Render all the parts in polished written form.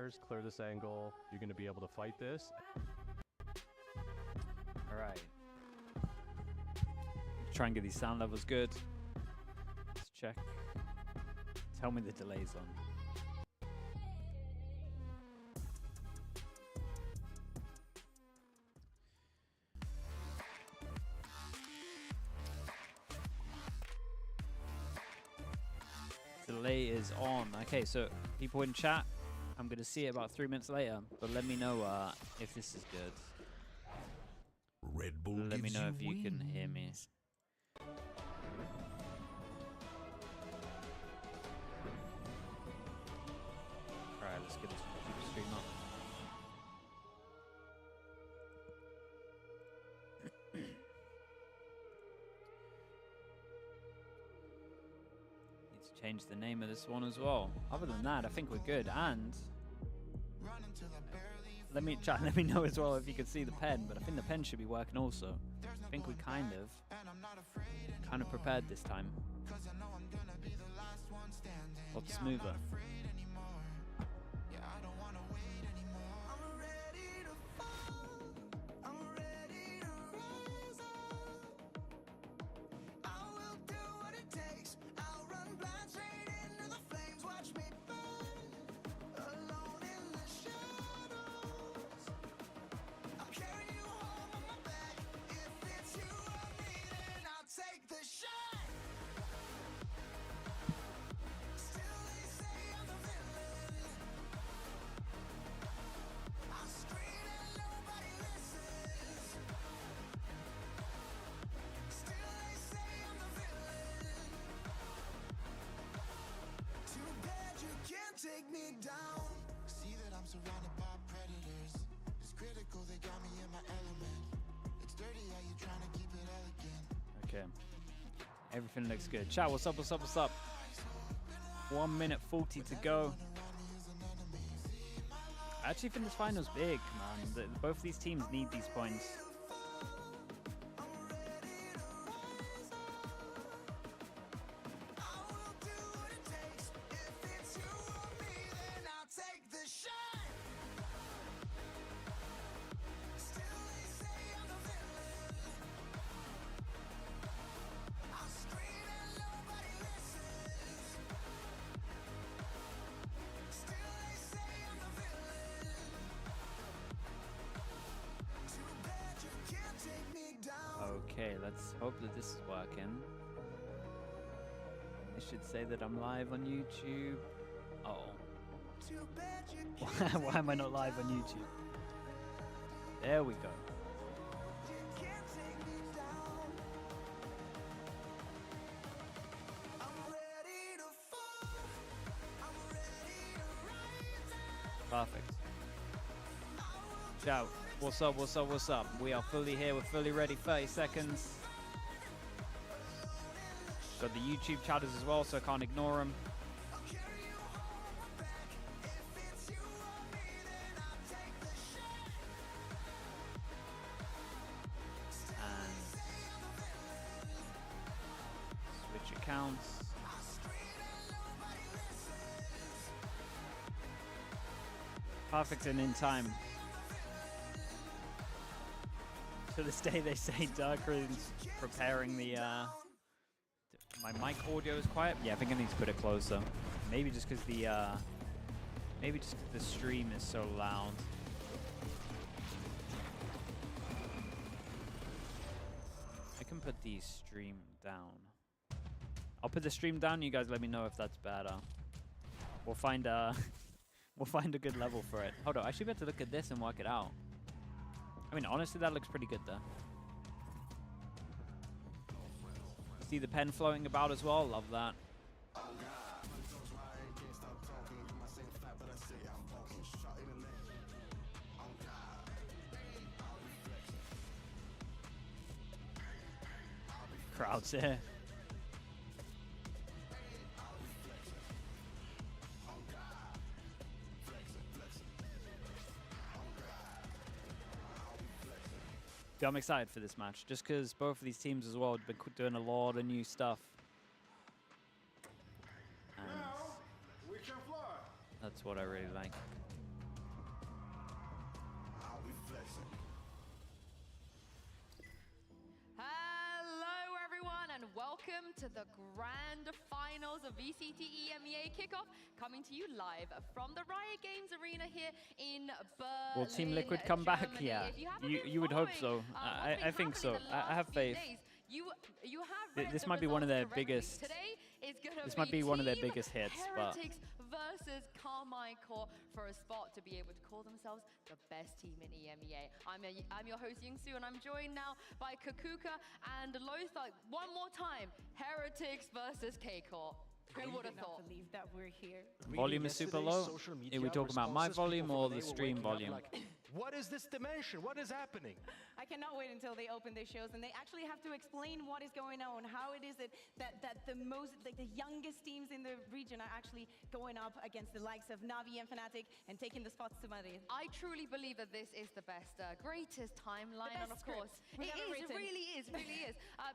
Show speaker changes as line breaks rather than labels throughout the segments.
corners, clear this angle. You're going to be able to fight this.
All right. Try and get these sound levels good. Let's check. Tell me the delay's on. Delay is on. Okay, so people in chat, I'm going to see it about 3 minutes later, but let me know if this is good.
Red Bull
Let me know if you
wings.
can hear me. Alright, let's get this YouTube stream up. Need to change the name of this one as well. Other than that, I think we're good. And let me know as well if you can see the pen, but I think the pen should be working also. I think we kind of prepared this time. Lots smoother.
Take me down. See that I'm surrounded by predators. It's critical, they got me in my element. It's dirty how you trying to keep it elegant.
Okay. Everything looks good. Chat, what's up, what's up, what's up? 1 minute 40 to go. I actually think this final's big, man. Both these teams need these points. Okay, let's hope that this is working. It should say that I'm live on YouTube. Oh. Why am I not live on YouTube? There we go. Perfect. Ciao. What's up, what's up, what's up? We are fully here, we're fully ready. 30 seconds. Got the YouTube chatters as well, so I can't ignore them. And switch accounts. Perfect and in time. To this day, they say Darkroom's preparing the. My mic audio is quiet. Yeah, I think I need to put it closer. Maybe just because the stream is so loud. I can put the stream down. I'll put the stream down. You guys let me know if that's better. We'll find we'll find a good level for it. Hold on, I should be able to look at this and work it out. I mean, honestly, that looks pretty good there. See the pen floating about as well. Love that. Crowds here. I'm excited for this match, just because both of these teams as well have been doing a lot of new stuff. And that's what I really like.
to the grand finals of VCT EMEA Kickoff, coming to you live from the Riot Games Arena here in Berlin,
Will Team Liquid come back?
Germany.
Yeah,
If you haven't been
you would hope so.
following, what's been
I think so.
happening the
I have
last few
faith.
days, you have
Th-
read
this
the
might be one of their
results correctly.
biggest-
Today is gonna
This might be one of their biggest hits, but
Heretics versus Carmichael for a spot to be able to call themselves the best team in EMEA. I'm your host Yingsu, and I'm joined now by Kakuka and Lotus. One more time, Heretics versus Kickoff. Who would have thought?
Believe that we're here.
volume is super low. Are we talking about my volume or the stream volume?
What is this dimension? What is happening?
I cannot wait until they open their shows and they actually have to explain what is going on, how it is that the youngest teams in the region are actually going up against the likes of Navi and Fnatic and taking the spots to Madrid.
I truly believe that this is the best, greatest timeline, and of
script
course,
we've ever
it
written.
really is.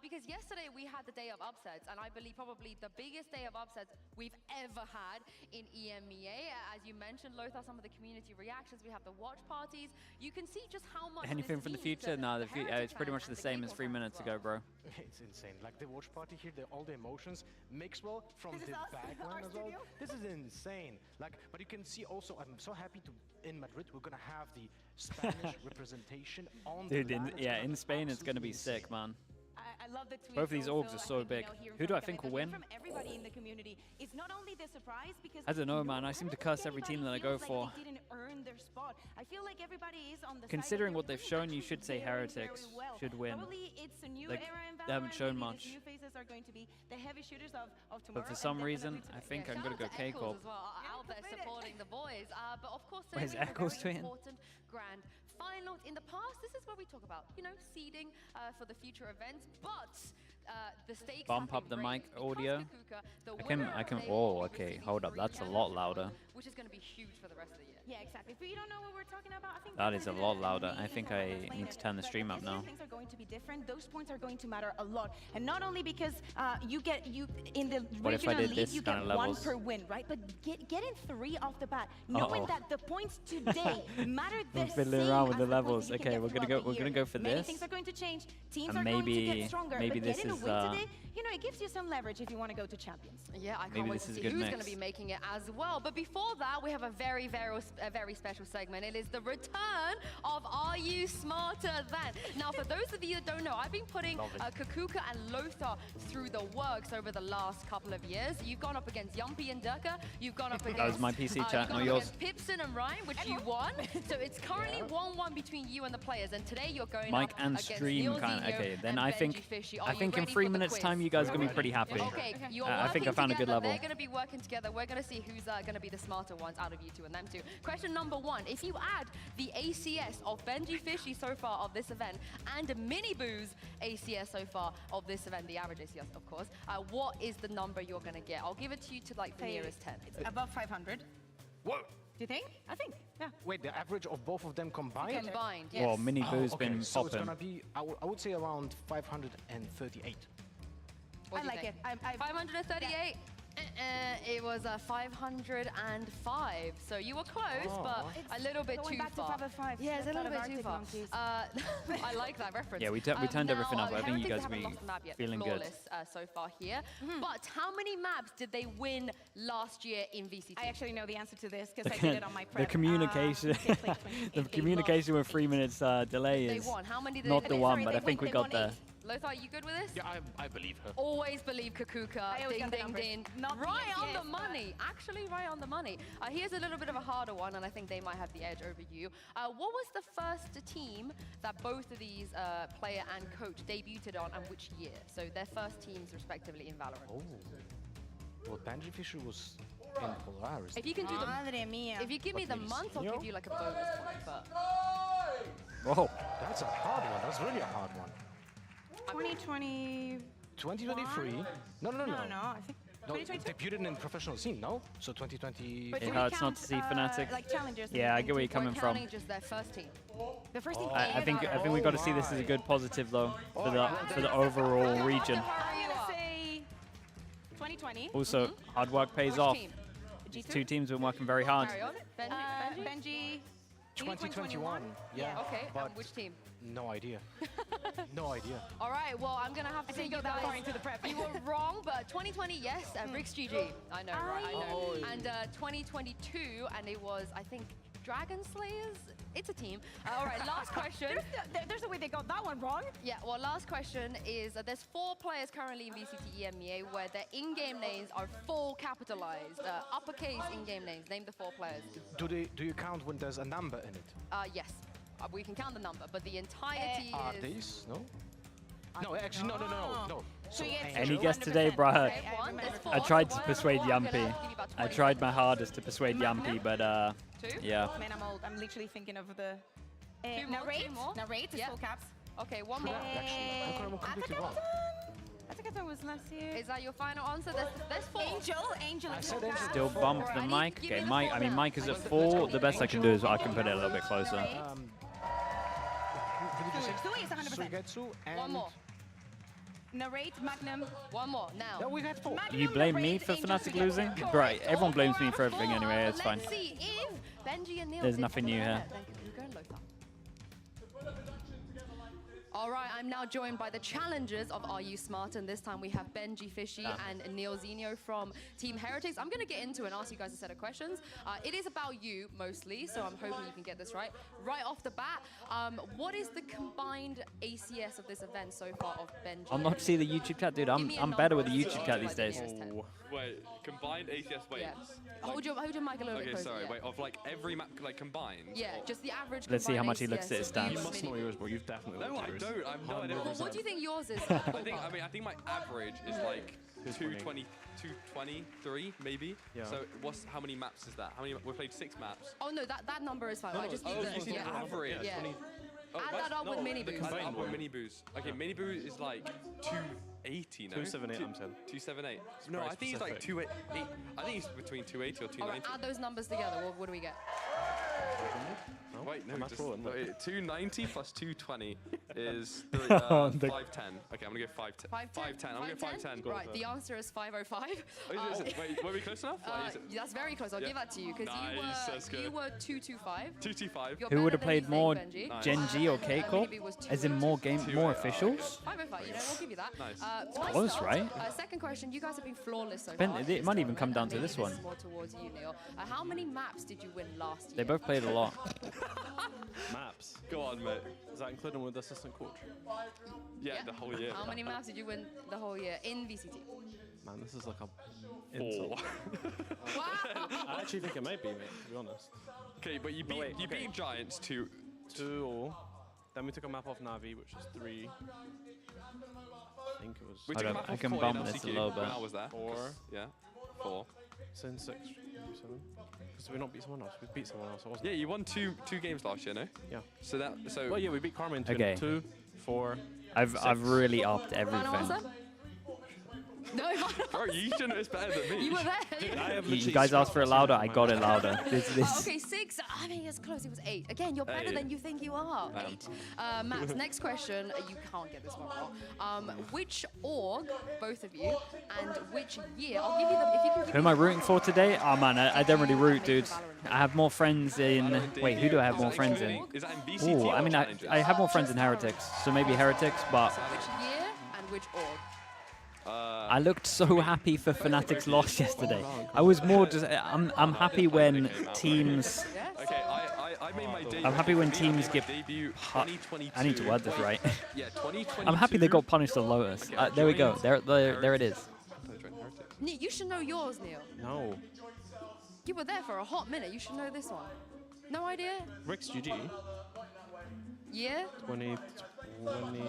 Because yesterday we had the day of upsets, and I believe probably the biggest day of upsets we've ever had in EMEA. As you mentioned, Lothar, some of the community reactions, we have the watch parties. You can see just how much
Anything
this
from the
means to
future? No,
Heretics
it's pretty
fans
much the
and
same as
Kickoff
3
fans
minutes
as
ago,
well.
bro.
It's insane. Like the watch party here, all the emotions mix well from
This is
the
us,
background
our
as well.
studio.
This is insane. Like, but you can see also, I'm so happy to in Madrid we're gonna have the Spanish representation on
Dude,
the land. It's
in Spain it's gonna be
absolutely
sick, man.
I love the tweets.
Both of these
also.
orgs are
I
so
think,
big.
hearing
Who do
from
I think will
Kevin,
win?
From everybody in the community, it's not only the surprise because
I don't know, man. I
don't
seem to
think
curse every team that I go
anybody
for.
feels like they didn't earn their spot. I feel like everybody is on the
Considering
side
what
that
they've
they're
shown, you
doing
should say
very,
Heretics
very well.
should win.
Probably it's a new
Like,
era in
they haven't
Valorant.
shown
Maybe
much.
these new faces are going to be the heavy shooters of tomorrow.
But for some
and
reason,
definitely
I
today.
think I'm
Shout
gonna go
out to Eccles
K-Corp.
as well, out there
made it.
supporting the boys. But of course,
Where's
today we have a
Eccles
very
twin?
important grand final. In the past, this is where we talk about, seeding for the future events, but the stakes
Bump
have
up
been
the mic
raised because
audio.
Kakuka, the
I can-
winner
I
of
can-
today
oh,
will be
okay,
receiving
hold up,
3
that's a
Canada
lot
points,
louder.
which is going to be huge for the rest of the year.
Yeah, exactly. If you don't know what we're talking about, I think
That
Kevin
is a
did
lot
an
louder. I
amazing
think
job
I
explaining
need to
it.
turn the
But
stream up
this year
now.
Things are going to be different. Those points are going to matter a lot, and not only because you in the
What if I
regional
did
league
this
you
kind
get
of
one
levels?
per win, right? But getting 3 off the bat, knowing
Uh-oh.
that the points today matter the
I'm
same
fiddling around with
as
the
points
levels.
that you can
Okay,
get
we're gonna
throughout
go.
the
We're gonna
year.
go for
Many
this.
things are going to change. Teams
And
are going to
maybe-
get stronger.
maybe
but
this
getting a
is,
win today, it gives you some leverage if you want to go to champions.
Yeah, I can't
Maybe
wait
this
to
is a
see
good
who's
mix.
going to be making it as well. But before that, we have a very, very special segment. It is the return of Are You Smarter Than? Now, for those of you that don't know, I've been putting Kakuka and Lothar through the works over the last couple of years. You've gone up against Yumpy and Durka. You've gone up against...
That was my PC
you've
chat,
gone
not
up
yours.
against Pipson and Ryan, which you won. So it's currently 1-1 between you and the players. And today you're going
Mic
up
and
against
stream
Neil
kind of.
Zeno
Okay, then
and
I
Benji
think
Fishy. Are
I
you
think in
ready
3
for the
minutes
quiz?
time you guys are gonna be pretty happy.
Okay, you're
I think I
working
found a good
together.
level.
They're going to be working together. We're going to see who's going to be the smarter ones out of you two and them two. Question number 1. If you add the ACS of Benji Fishy so far of this event and Mini Boo's ACS so far of this event, the average ACS, of course, what is the number you're going to get? I'll give it to you to like the
Say
nearest 10.
It's above 500.
Whoa!
Do you think? I think. Yeah.
Wait, the average of both of them combined?
Combined, yes.
Well, Mini Boo's
okay,
been
so it's
popping.
gonna be, I would say around 538.
What
I
do you
like
think?
it.
538? It was 505. So you were close, but a little bit
Going
too
back to
far.
505.
Yeah, it's a
That's
little
out
bit
of
too
Arctic
far.
monkeys.
I like that reference.
Yeah, we turned
now,
everything up. I think you
Heretics
guys will
haven't
be
lost the map yet.
feeling good.
Flawless, so far here. But how many maps did they win last year in VCT?
I actually know the answer to this because I did it on my prep.
The communication, the communication with 3 minutes delay
they
is
won. How many did
not
they
the
win?
one,
Sorry,
but
they
I think
won-
we
they
got
won
there.
8.
Lothar, are you good with this?
Yeah, I believe her.
Always believe Kakuka.
I always
Ding,
got the
ding,
numbers.
ding.
Not the
Right on the
ACS, but-
money. Actually, right on the money. Here's a little bit of a harder one, and I think they might have the edge over you. What was the first team that both of these player and coach debuted on, and which year? So their first teams, respectively, in Valorant.
Oh. Well, Benji Fisher was in Polaris.
If you can do the,
Madre mía.
if you give me
But
the
maybe
month, I'll
senior?
give you like a bonus point. But
Whoa.
That's a hard one. That's really a hard one.
2020.
2023? No.
No, I think
No,
2022.
debuted in professional scene, no? So 2020.
But
It
do we
hurts not
count,
to see Fnatic.
Like challengers. and
Yeah, I
everything
get where
too?
you're coming
we're
from.
counting just their first team.
The first team.
I think
Oh
we got to see this as a
my.
good positive though for
Oh,
the overall region.
I'm gonna say 2020.
Also, hard work pays
Which
off.
team?
These two teams have been working very hard.
Carry on. Benji.
Benji.
2021. Yeah.
Okay,
But
and which team?
no idea. No idea.
All right, well, I'm going to have to say
didn't go
you
that far
guys,
into the prep.
you were wrong, but 2020, yes, Rick's GG. I know, right, I know. And 2022, and it was, I think, Dragon Slayers? It's a team. All right, last question.
There's a way they got that one wrong.
Yeah, well, last question is, there's 4 players currently in VCT EMEA where their in-game names are full capitalized, uppercase in-game names. Name the 4 players.
Do you count when there's a number in it?
Yes, we can count the number, but the entirety
Are
is...
these? No? No, actually, no.
So you get
Any
two,
guess today,
100%.
bruh?
Okay, one, there's 4,
I tried
so
to
one,
persuade
four. I'm gonna
Yampy.
have to give you about
I
20
tried my hardest to persuade Yampy, but
2?
yeah.
Man, I'm old. I'm literally thinking of the...
Two more,
narrate.
two more.
Narrate is
Yeah.
full caps.
Okay, one more.
How come I'm completely wrong?
Atakaton was last year.
Is that your final answer? There's 4.
Angel
I
is
said
full
Angel.
caps.
Still bump the
I need to
mic.
give
Okay,
you the
Mike.
four
I mean,
now.
Mike is at 4. The best I can do is I can put it a little bit closer.
Who did you say?
Sui is 100%.
Suigetsu and...
One more.
Narrate, Magnum.
One more. Now.
No, we had 4.
You blame me for Fnatic losing? Right, everyone blames me for everything anyway, it's fine.
Let's see if Benji and Neil
There's
did
nothing new
better.
here.
Then you go and Lotus. All right, I'm now joined by the challengers of Are You Smart? And this time we have Benji Fishy and Neil Zenio from Team Heretics. I'm going to get into and ask you guys a set of questions. It is about you mostly, so I'm hoping you can get this right. Right off the bat, what is the combined ACS of this event so far of Benji?
I'll not see the YouTube chat, dude.
Give me a
I'm better with the
number.
YouTube chat these days.
Oh.
Wait, combined ACS weights?
Yeah. Hold your mic a little bit
Okay,
closer.
sorry,
yeah.
wait, of like every map, like combined?
Yeah, just the average.
Let's see how
combined
much he looks
ACS
at his
of
stats.
you
You must know yours, bro. You've definitely
No,
looked
I
at yours.
don't. I have no idea.
Well, what do you think yours is?
I think my average is like 220, 223 maybe.
Yeah.
So how many maps is that? How many? We played 6 maps.
Oh no, that number is fine. I just need
Oh,
the
you see
yeah.
the average.
Yeah.
Oh,
Add
what?
that up with mini
The
boost.
combined one. Mini boost. Okay, mini boost is like 280, no?
278, I'm saying.
278. No,
very
I think it's like
specific.
280. I think it's between 280 or
All right,
290.
add those numbers together. What do we get?
Wait, no,
I'm at
just,
full, isn't it?
wait, 290 plus 220 is
The-
510. Okay, I'm gonna go 510.
510.
510. I'm gonna go 510.
Right, the answer is 505.
Oh, is it? Wait, were we close enough? Wait, is it?
That's very close. I'll
Yeah.
give that to you because
Nice, that's
you
good.
were 225.
225.
You're
Who
better
would have
than
played
you
more
think, Benji.
Nice.
Gen G or Kickoff?
maybe it was
As in more
Two-way,
officials?
505. You know, we'll give you that.
Nice.
To
Close,
start,
right?
Second question. You guys have been flawless so
Ben,
far.
it
this
might even come
tournament,
down to
and
this
maybe
one.
More towards you, Neil. How many maps did you win last year?
They both played a lot.
Maps.
Go on, mate.
Is that including with assistant coach?
Yeah, the whole year.
How many maps did you win the whole year in VCT?
Man, this is like a
4.
insult.
Wow.
I actually think it might be, mate, to be honest.
Okay, but you beat
wait,
you
okay.
beat Giants to
2 all. Then we took a map off Navi, which is 3. I think it was
we
I
took
don't-
him out
I
of
can
Koi
bump
in
this a
LCQ
little
when
bit.
I was there.
4.
Yeah, 4.
Sin 6, 7. Because we not beat someone else. We beat someone else. Wasn't
Yeah, you won two games last year, no?
Yeah.
So
Well, yeah, we beat Karma in
Okay.
2, 4.
I've really upped
Final
everything.
answer? No,
bro, you should know it's better than me.
you were there.
I have
You
literally
guys asked for it
scrapped
louder,
my
I got it
mind.
louder. This.
Okay, 6. I mean, it's close. It was 8. Again, you're better
8.
than you think you are. 8. Max, next question. You can't get this one wrong. Which org, both of you, and which year? I'll give you the. If you can give
Who am
me
I
the
rooting for today? Oh man, I don't really root, dude.
Valorant.
I have more friends in. Wait, who do I have more friends in?
Is that in VCT
Oh, I
or
mean,
Challenges?
I have more friends in Heretics, so maybe Heretics, but
Which year and which org?
I looked so happy for Fnatic's loss yesterday. I was more just. I'm happy when teams.
Okay, I made my debut.
I'm happy when
I made
teams
my
get
debut
pu-
2022.
I need to word this right.
Yeah, 2022.
I'm happy they got punished on Lotus.
Okay, I
There we go.
joined
There it is.
Neil, you should know yours, Neil.
No.
You were there for a hot minute. You should know this one. No idea?
Rick's GG.
Year?
2020.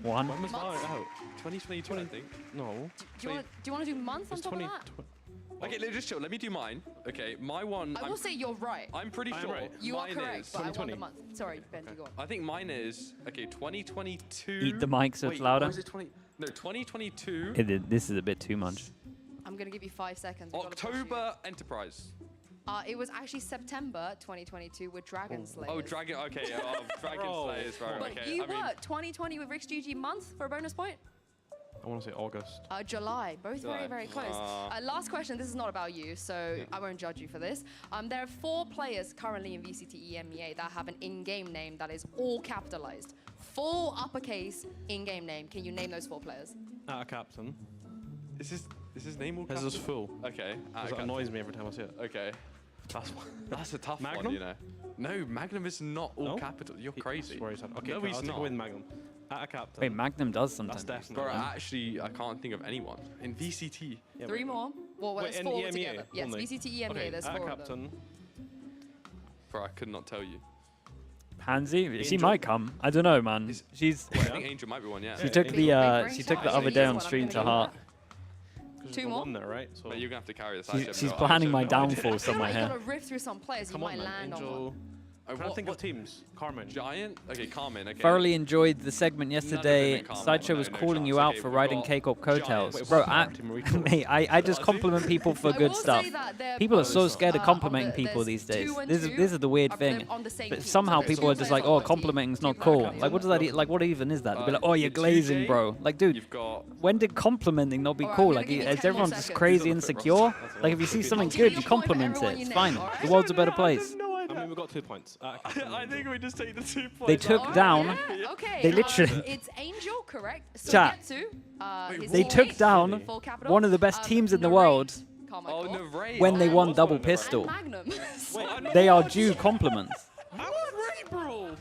One.
When was
Months?
Valorant out?
2022, I think.
No.
Do you want to do months on
It's
top of
20.
that?
Okay, just chill. Let me do mine. Okay, my one.
I will say you're right.
I'm pretty
I am
sure.
right.
You are
mine
correct,
is.
but I want the
2020.
month. Sorry, Benji, go on.
I think mine is 2022.
Eat the mic so it's
Wait,
louder.
or is it 20? No, 2022.
This is a bit too much.
I'm going to give you 5 seconds. We've gotta push you.
October Enterprise.
It was actually September 2022 with Dragon Slayers.
Oh, Dragon. Okay, Dragon
Bro.
Slayers. Right,
But
okay.
you
I mean,
were 2020 with Rick's GG month for a bonus point?
I want to say August.
July. Both
July.
very, very close. Last question. This is not about you, so I won't judge you for this. There are 4 players currently in VCT EMEA that have an in-game name that is all capitalized. Full uppercase in-game name. Can you name those 4 players?
At a captain.
Is his name all
This is
capital?
full.
Okay.
Because it annoys me every time I see it.
Okay. That's a tough one,
Magnum?
you know. No, Magnum is not all
No?
capital. You're crazy.
Swear he's had. Okay,
No,
cool,
he's
I'll take
not.
away the Magnum. At a captain.
Wait, Magnum does sometimes.
That's definitely.
Bro,
one.
actually, I can't think of anyone. In VCT.
Yeah,
3 more. Well,
Wait,
it's
in
4
EMEA
altogether. Yes,
only?
VCT EMEA.
Okay,
There's
at a
4 of them.
captain.
Bro, I could not tell you.
Pansy? She
Angel?
might come. I don't know, man.
Is-
She's
I think Angel might be one, yeah.
she took
Big
the
brain
she
shout.
took the
So
other
you
day
just
on
wanna
stream
make
to
it
heart.
'Cause
2
you've got
more?
one there, right? So
But you're going to have to carry this.
She's planning my downfall
I feel
somewhere
like you
here.
gotta riff through some players you
come
might
on, man.
land on one.
Angel. I'm trying to think of teams. Carmen.
Giant? Okay, Carmen. Okay.
Thoroughly enjoyed the segment yesterday.
been calm,
Sideshow
no,
was
no
calling
chance.
you out
Okay,
for
we've
riding
got
K-pop coattails.
Giants.
Bro,
Wait, what's the team? Are we cool?
mate, I just compliment people for
I
good
will
stuff.
say that they're
People are so
both,
scared of
on
complimenting
the-
people
there's
these days.
2 and
This
2
is the weird
of
thing.
them on the same
But
team.
somehow
So there's
people
2
are just
players
like,
on
oh,
one team,
complimenting's
2
not
players
cool.
on the
Like, what does that? Like, what even is that? They'll be like, oh, you're
in
glazing,
2J,
bro. Like, dude,
You've got.
when did complimenting not be
Alright,
cool?
I'm
Like,
gonna give you
is
10 more
everyone just
seconds.
crazy
That's a bit
insecure?
rough.
Like, if you see
I'll
something
give you
good,
a
you
point for
compliment
everyone
it.
you
It's
named,
fine.
alright?
The world's a better place.
I mean, we've got 2 points. At a captain.
I think we just take the 2 points.
They took
Alright,
down.
yeah, okay.
They literally-
It's Angel, correct? So
Chat.
his
They
teammate,
took down
full capital,
one of the best teams in the
Narrate,
world
Carmichael,
Oh, Narrate.
when they won
also
double
in the
pistol.
and Magnum.
They are due compliments.
I was ready, bro.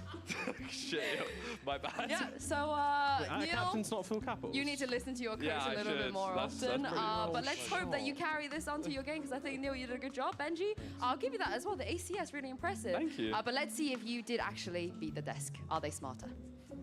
Shit, my bad.
Yeah, so
At a
Neil,
captain's not full capitals.
you need to listen to your coach
Yeah,
a
I
little bit
should.
more
That's
often.
pretty
But let's hope that you carry this onto your game, because I think, Neil, you did a good job. Benji, I'll give you that as well. The ACS, really impressive.
Thank you.
But let's see if you did actually beat the desk. Are they smarter?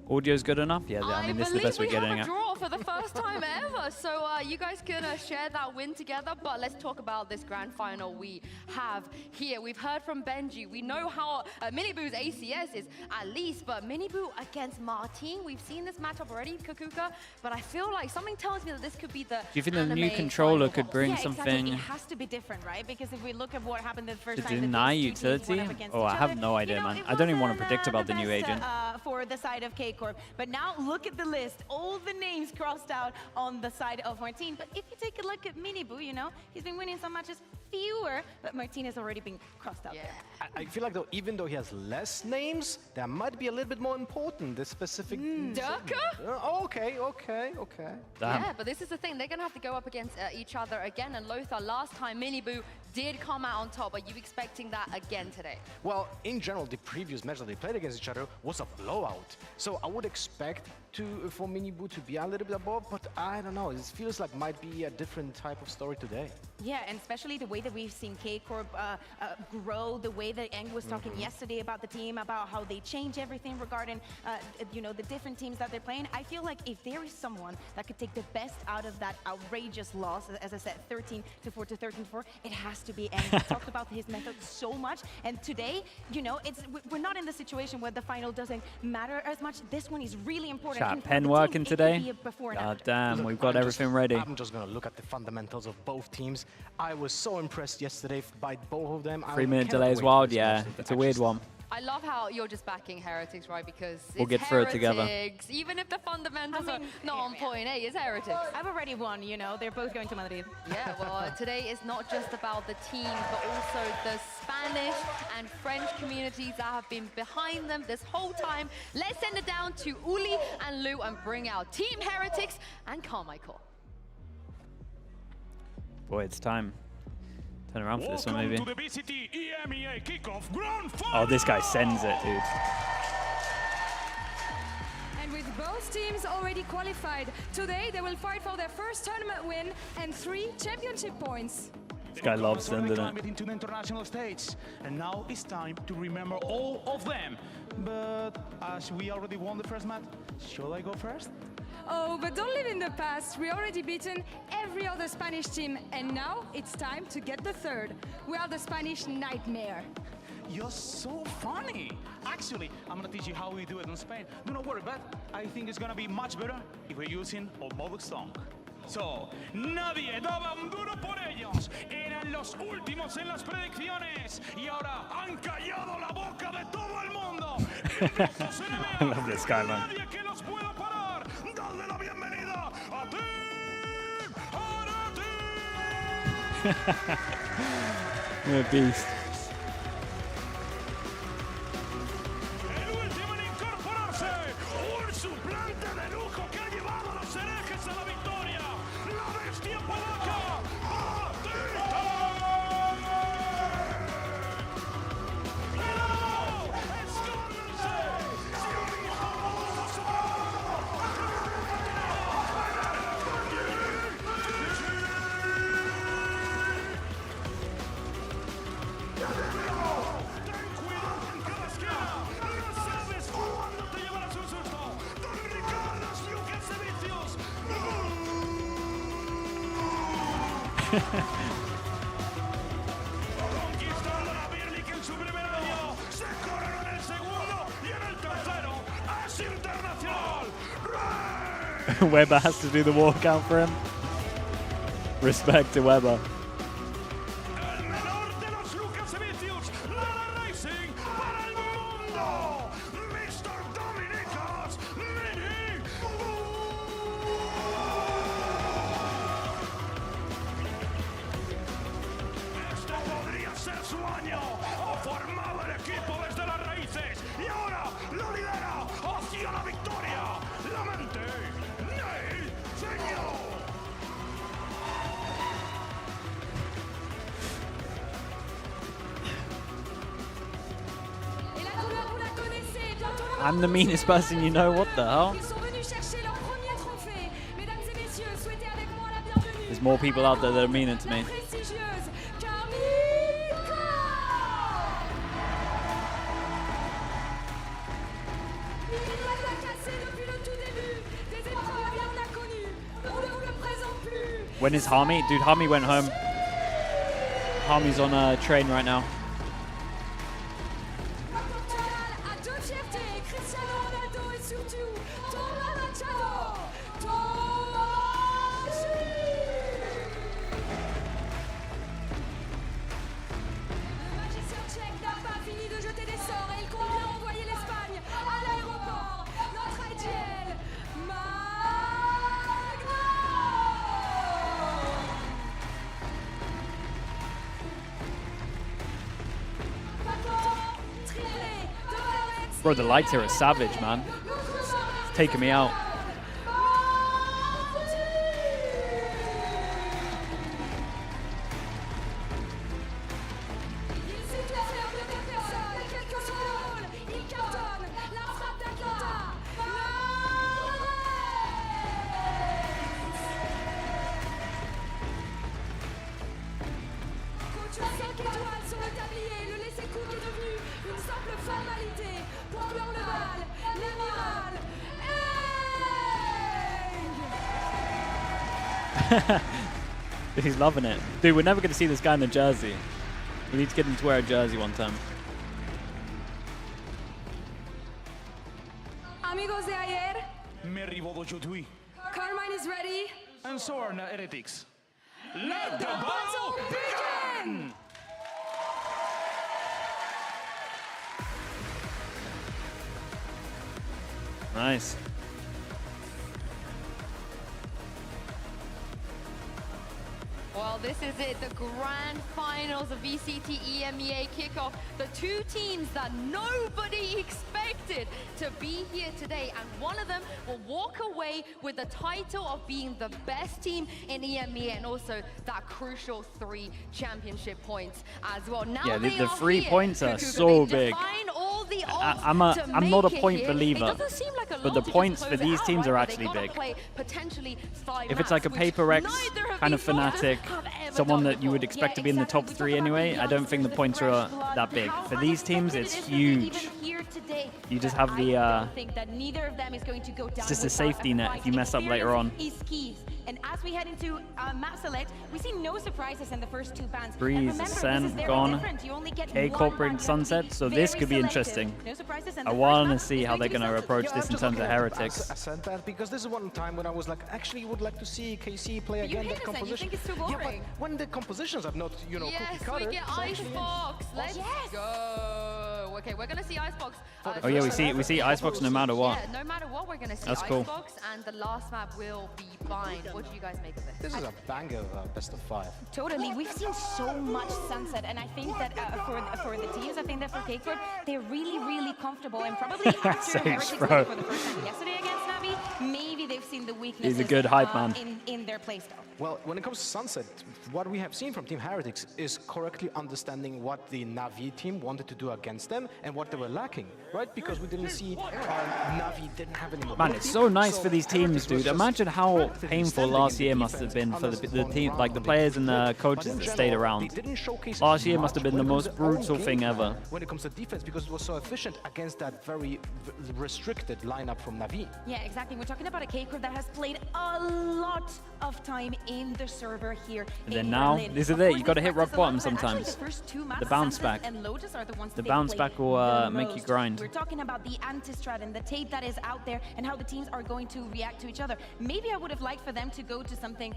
Audio's good enough? Yeah, I mean, this is the best we're
believe we
getting
have
at.
a draw for the first time ever. So you guys can share that win together. But let's talk about this grand final we have here. We've heard from Benji. We know how Miniboo's ACS is at least. But Miniboo against Martine, we've seen this matchup already, Kakuka. But I feel like something tells me that this could be the
Do you think the new
anime
controller
final
could
boss.
bring
Yeah, exactly.
something
It has to be different, right? Because if we look at what happened the first
to
time, that
deny
these 2 teams
utility?
went up against
Oh,
each
I have
other,
no idea,
you know,
man.
it
I don't even want to
wasn't,
predict about the
best,
new agent.
for the side of K-Corp. But now look at the list. All the names crossed out on the side of Martine. But if you take a look at Miniboo, you know, he's been winning some matches fewer, but Martine has already been crossed out
Yeah.
there.
I feel like though, even though he has less names, that might be a little bit more important. This specific.
Durka?
Okay.
Damn.
Yeah, but this is the thing. They're going to have to go up against each other again. And Lothar, last time, Miniboo did come out on top. Are you expecting that again today?
Well, in general, the previous match that they played against each other was a blowout. So I would expect for Miniboo to be a little bit above, but I don't know. It feels like might be a different type of story today.
Yeah, and especially the way that we've seen K-Corp grow, the way that Eng was talking yesterday about the team, about how they change everything regarding, you know, the different teams that they're playing. I feel like if there is someone that could take the best out of that outrageous loss, as I said, 13-4 to 13-4, it has to be Eng. We talked about his method so much, and today, you know, we're not in the situation where the final doesn't matter as much. This one is really important.
Chat,
And for
pen
the
working
team, it could
today?
be a before and
God
after.
damn,
Look,
we've got
I'm
everything
just-
ready.
I'm just gonna look at the fundamentals of both teams. I was so impressed yesterday by both of them.
3-minute
cannot
delay
wait
is
for
wild,
this
yeah.
match to
It's a weird
actually
one.
I love how you're just backing Heretics, right? Because
We'll
it's
get through it together.
Heretics. Even if the fundamentals
I mean,
are not on
yeah.
point, hey, it's Heretics.
I've already won, you know, they're both going to Madrid.
Yeah, well, today is not just about the teams, but also the Spanish and French communities that have been behind them this whole time. Let's send it down to Uli and Lou and bring out Team Heretics and Carmichael.
Boy, it's time. Turn around for this one, maybe.
To the VCT EMEA Kickoff Grand
Oh, this guy sends it, dude.
And with both teams already qualified, today they will fight for their first tournament win and 3 championship points.
This guy loves sending it.
climate into the international stage, and now it's time to remember all of them. But as we already won the first match, shall I go first?
Oh, but don't live in the past. We already beaten every other Spanish team, and now it's time to get the third. We are the Spanish Nightmare.
You're so funny. Actually, I'm gonna teach you how we do it in Spain. Do not worry, but I think it's gonna be much better if we're using a mobile song. So, nadie daba un duro por ellos. Eran los últimos en las predicciones y ahora han callado la boca de todo el mundo.
I love this guy, man.
Nadie que los pueda parar. Dadle la bienvenida a Team
You're a beast.
El último en incorporarse, un suplente de lujo que ha llevado a los herejes a la victoria, la bestia polaca, Atita. ¡Pero! ¡Escóndanse! ¡Si un hijo pudo ten cuidado en cada esquina, no sabes cuándo te llevarás un susto. Don Ricardo Lucas Servicios. Conquistando la Birlik en su primer año, se coronó en el segundo y en el tercero. Es internacional.
Weber has to do the walkout for him. Respect to Weber.
El menor de los Lucas Servicios, Lala Racing para el mundo. Mr. Dominicos Mini. Este podría ser su año. Ha formado el equipo desde las raíces y ahora lo lidera hacia la victoria. La mente, Ney Señor.
Et la couleur, vous la connaissez. Bientôt le
I'm the meanest person you know. What the hell?
Ils sont venus chercher leur premier trophée. Mesdames et messieurs, souhaitez avec moi la bienvenue.
There's more people out there that are meaner to
La
me.
prestigieuse Kickoff. Il doit la casser depuis le tout début. Des épreuves, il en a connu. On ne vous le présente plus.
When is Harmy? Dude, Harmy went home. Harmy's on a train right now.
Le Portugal a deux fiertés, Cristiano Ronaldo et surtout Thomas Machado. Le magicien tchèque n'a pas fini de jeter des sorts et il compte bien envoyer l'Espagne à l'aéroport. Notre IGL,
Bro, the lights here are savage, man. It's taking me out. He's loving it. Dude, we're never going to see this guy in a jersey. We need to get him to wear a jersey one time.
Amigos de ayer,
Merry aujourd'hui.
Carmine is ready.
And so are the heretics.
Let the battle begin!
Nice.
Well, this is it, the grand finals of VCT EMEA Kickoff. The two teams that nobody expected to be here today, and one of them will walk away with the title of being the best team in EMEA and also that crucial 3 championship points as well. Now
Yeah, the
they are
3
here.
points are
They
so big.
define all the odds
I'm
to
not a
make it
point
here. It
believer,
doesn't seem like a
but
lot
the
to just
points for
close it
these
out,
teams
right?
are
But they
actually
gotta
big.
play potentially 5
If it's like a
maps,
paper
which
X
neither of
kind of
these players
fanatic,
have ever
someone
done
that you would
before.
expect to be in the top 3 anyway, I don't think the points are that big. For these teams, it's huge. You just have the,
think that neither of them is going to go down
it's just a
without
safety net
fight.
if you mess up later on.
Experience is key. And as we head into map select, we see no surprises in the first 2 bands. And
Breeze,
remember, this is
Ascent,
very
gone.
different. You only get
K
one
Corporate
band. You have to
Sunset,
be
so this
very
could be
selective.
interesting.
No surprises, and
I
the first
want to
map
see
is
how
going
they're
to be
going to
Sunset.
approach
Yeah,
this
I'm
in
just
terms of
looking at
heretics.
Ascent that because this is one time when I was like, actually would like to see KC play
But you
again
hate
that
Ascent, you
composition.
think it's too
Yeah, but
boring.
when the compositions are not, you know,
Yes,
cookie
we
cutter.
get
it's actually-
Icebox. Let's
Yes.
go. We're Okay, we're going to see Icebox.
Oh yeah, we see Icebox no matter what.
Yeah, no matter what, we're going to see
That's cool.
Icebox, and the last map will be Bind. What do you guys make of it?
This is a banger best of 5.
Totally, we've seen so much Sunset, and I think that for the teams, I think that for Kickoff, they're really comfortable, and probably after Heretics
bro.
played for the first time yesterday against Navi, maybe they've seen the weaknesses
He's a good hype man.
in their playstyle.
Well, when it comes to Sunset, what we have seen from Team Heretics is correctly understanding what the Navi team wanted to do against them and what they were lacking, right? Because we didn't see Navi didn't have any mobility.
Man, it's so nice for these teams,
Heretics
dude.
was
Imagine
just
how
relatively
painful
standing
last
in
year
the
must have been
defense
for the
on
team,
one
like the
round
players and the
But in
coaches that stayed
general,
around.
they didn't showcase
Last year must have
much
been the
when it
most
comes to their own
brutal
game
thing
plan
ever.
when it comes to defense, because it was so efficient against that very restricted lineup from Navi.
Yeah, exactly. We're talking about a Kickoff that has played a lot of time in the server here
And
in
then now,
Berlin.
this is
Of
it.
course,
You got to
they've
hit rock
practiced a lot,
bottom
but actually
sometimes.
the first two maps,
The bounce
Sunset
back.
and Lotus are the ones
The
that they
bounce
play
back will
the
make you
most.
grind.
We're talking about the anti-strat and the tape that is out there and how the teams are going to react to each other. Maybe I would have liked for them to go to something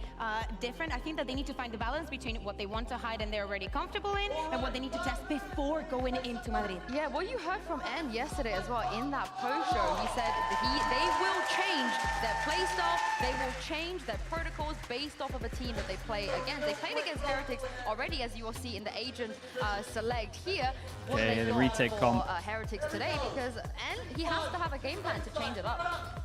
different. I think that they need to find the balance between what they want to hide and they're already comfortable in and what they need to test before going into Madrid.
Yeah, what you heard from N yesterday as well in that post-show, he said they will change their playstyle, they will change their protocols based off of a team that they play against. They played against Heretics already, as you will see in the agent select here. What
Okay,
they
the
got
retake
for,
comp.
Heretics today, because N, he has to have a game plan to change it up.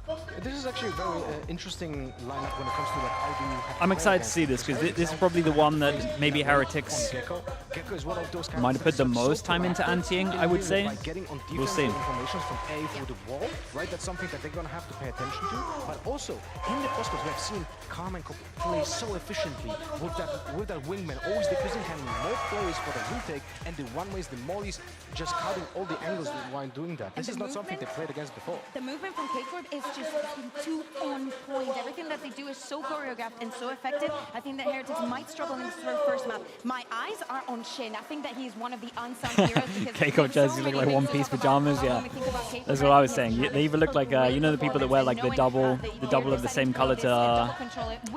This is actually a very interesting lineup when it comes to like how do you have
I'm
play
excited to
against
see this because this is probably the one that maybe Heretics
Gecko. Gecko is one of those
might have put the
characters that's
most
so
time into
proactive
anteing,
in
I would
really,
say.
like, getting on
We'll see.
information from A through the wall, right? That's something that they're gonna have to pay attention to. But also in the prospects, we have seen Carmen play so efficiently with that wingman, always diffusing, handling more plays for the retake, and the one-ways, the mollies, just cutting all the angles while doing that. This is not something they played against before.
The movement from Kickoff is just too on point. Everything that they do is so choreographed and so effective. I think that Heretics might struggle in this first map. My eyes are on Shin. I think that he's one of the unsung heroes.
Kickoff jerseys look like One Piece pajamas, yeah. That's what I was saying. They even look like, you know, the people that wear like the double of the same color to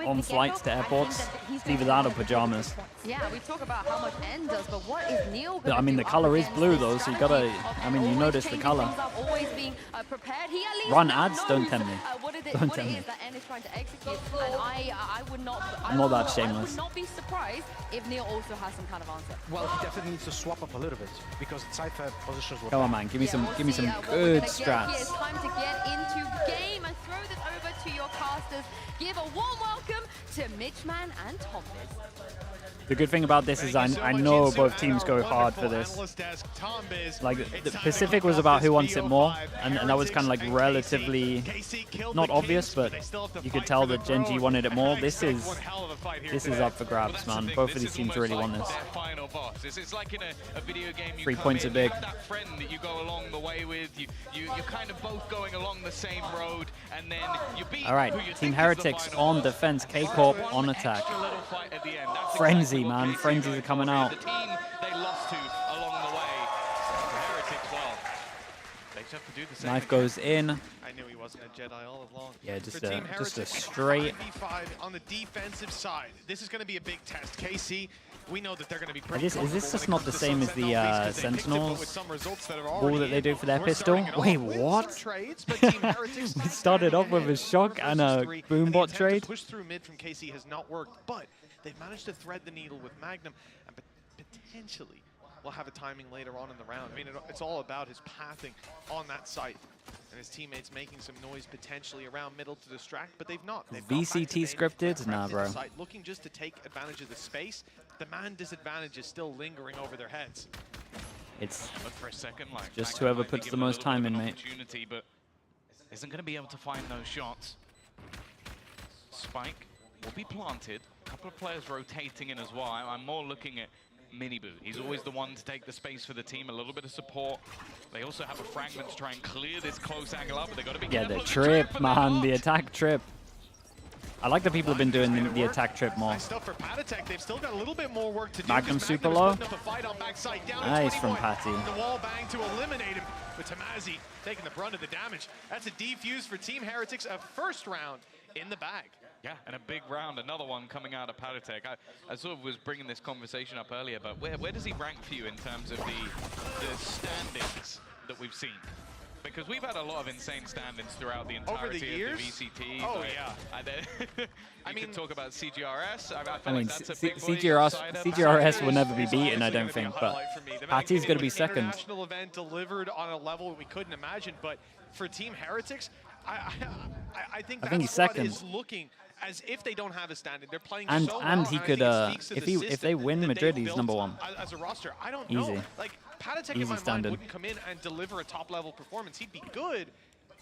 on flights to airports. It's either that or pajamas.
Yeah, we talk about how much N does, but what is Neil gonna
I mean,
do
the color
up
is
against
blue
this
though, so you
strategy
gotta.
of
I mean, you
always
notice the
changing
color.
things up, always being prepared. He at least
Run ads, don't
knows,
tempt me.
What it
Don't
is
tempt me.
that N is trying to execute, and I would not.
I'm not that
I
shameless.
would not be surprised if Neil also has some kind of answer.
Well, he definitely needs to swap up a little bit because side fire positions were
Come on,
bad.
man. Give me some
What we're
good
gonna get here.
strats.
It's time to get into game and throw this over to your casters. Give a warm welcome to Mitchman and Tombiz.
The good thing about this is I know both teams go hard for this. Like, the Pacific was about who wants it more, and that was kind of like relatively not obvious, but you could tell that Gen G wanted it more. This is up for grabs, man. Both of these teams really want this.
It's like in a video game.
3 points are big.
That friend that you go along the way with, you're kind of both going along the same road, and then you beat.
All right, Team Heretics on defense, K-Corp on attack. Frenzy, man. Frenzies are coming out.
The team they lost to along the way. Heretics, well, they just have to do the same.
Knife goes in.
I knew he wasn't a Jedi all along.
Yeah,
For
just
Team
a
Heretics,
straight.
5v5 on the defensive side. This is going to be a big test. KC, we know that they're going to be pretty
Is this just
comfortable
not
when
the
it
same
comes
as
to
the
Sentinels because they picked it, but
Sentinels
with some results that are
wall
already
that they
in.
do for their
We're
pistol?
starting it
Wait,
off with
what?
some trades, but Team Heretics
We started off with a shock and a
versus 3,
boombot
and the attempt to
trade.
push through mid from KC has not worked, but they've managed to thread the needle with Magnum and potentially will have a timing later on in the round. I mean, it's all about his pathing on that site and his teammates making some noise potentially around middle to distract, but they've not. They've gone back to
VCT
main,
scripted? Nah,
prepped
bro.
inside, looking just to take advantage of the space. The man disadvantage is still lingering over their heads.
It's
Look for a second, like
just
Magnum
whoever
might be
puts the
given a
most
little bit
time
of
in,
an
mate.
opportunity, but isn't going to be able to find those shots. Spike will be planted. A couple of players rotating in as well. I'm more looking at Miniboo. He's always the one to take the space for the team, a little bit of support. They also have a fragment to try and clear this close angle up, but they've got to be
Yeah,
careful
the
of
trip,
and they're
man.
not.
The attack trip. I like that people have been doing the attack trip more.
Nice stuff for Patatech. They've still got a little bit more work to do.
Magnum
'cause
super
is
low.
putting up a fight on backside, down to
Nice from
21.
Patty.
The wall bang to eliminate him, with Tamazi taking the brunt of the damage. That's a defuse for Team Heretics, a first round in the bag.
Yeah, and a big round, another one coming out of Patatech. I sort of was bringing this conversation up earlier, but where does he rank for you in terms of the standings
that we've seen. Because we've had a lot of insane stand-ins throughout the entirety
years?
of the VCT.
Oh,
like,
yeah.
And then I mean, talk about CGRS.
I mean, CGRS will never be beaten, I don't think, but Patty's going to be second.
International event delivered on a level we couldn't imagine, but for Team Heretics, I think
he's second.
Is looking as if they don't have a stand-in. They're playing
and
so
and
well,
he could if they win Madrid, he's #1
as a roster. I don't
Easy.
know. Like Patatech in my mind wouldn't come in and deliver a top-level performance. He'd be good,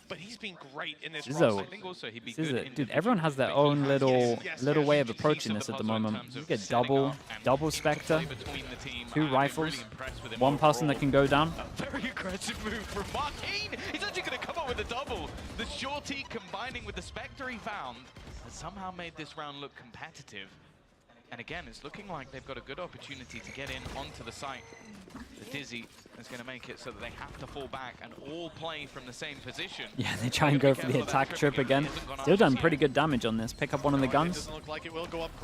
but he's been great in this roster.
I think also he'd be good.
Dude, everyone has their own little way of approaching this at the moment. You get double Spectre, 2 rifles, 1 person that can go down.
A very aggressive move from Marquine. He's actually going to come up with a double. The shorty combining with the Spectre he found has somehow made this round look competitive. And again, it's looking like they've got a good opportunity to get in onto the site. The Dizzy is going to make it so that they have to fall back and all play from the same position.
Yeah, they try and go for the attack trip again. Still done pretty good damage on this. Pick up one of the guns.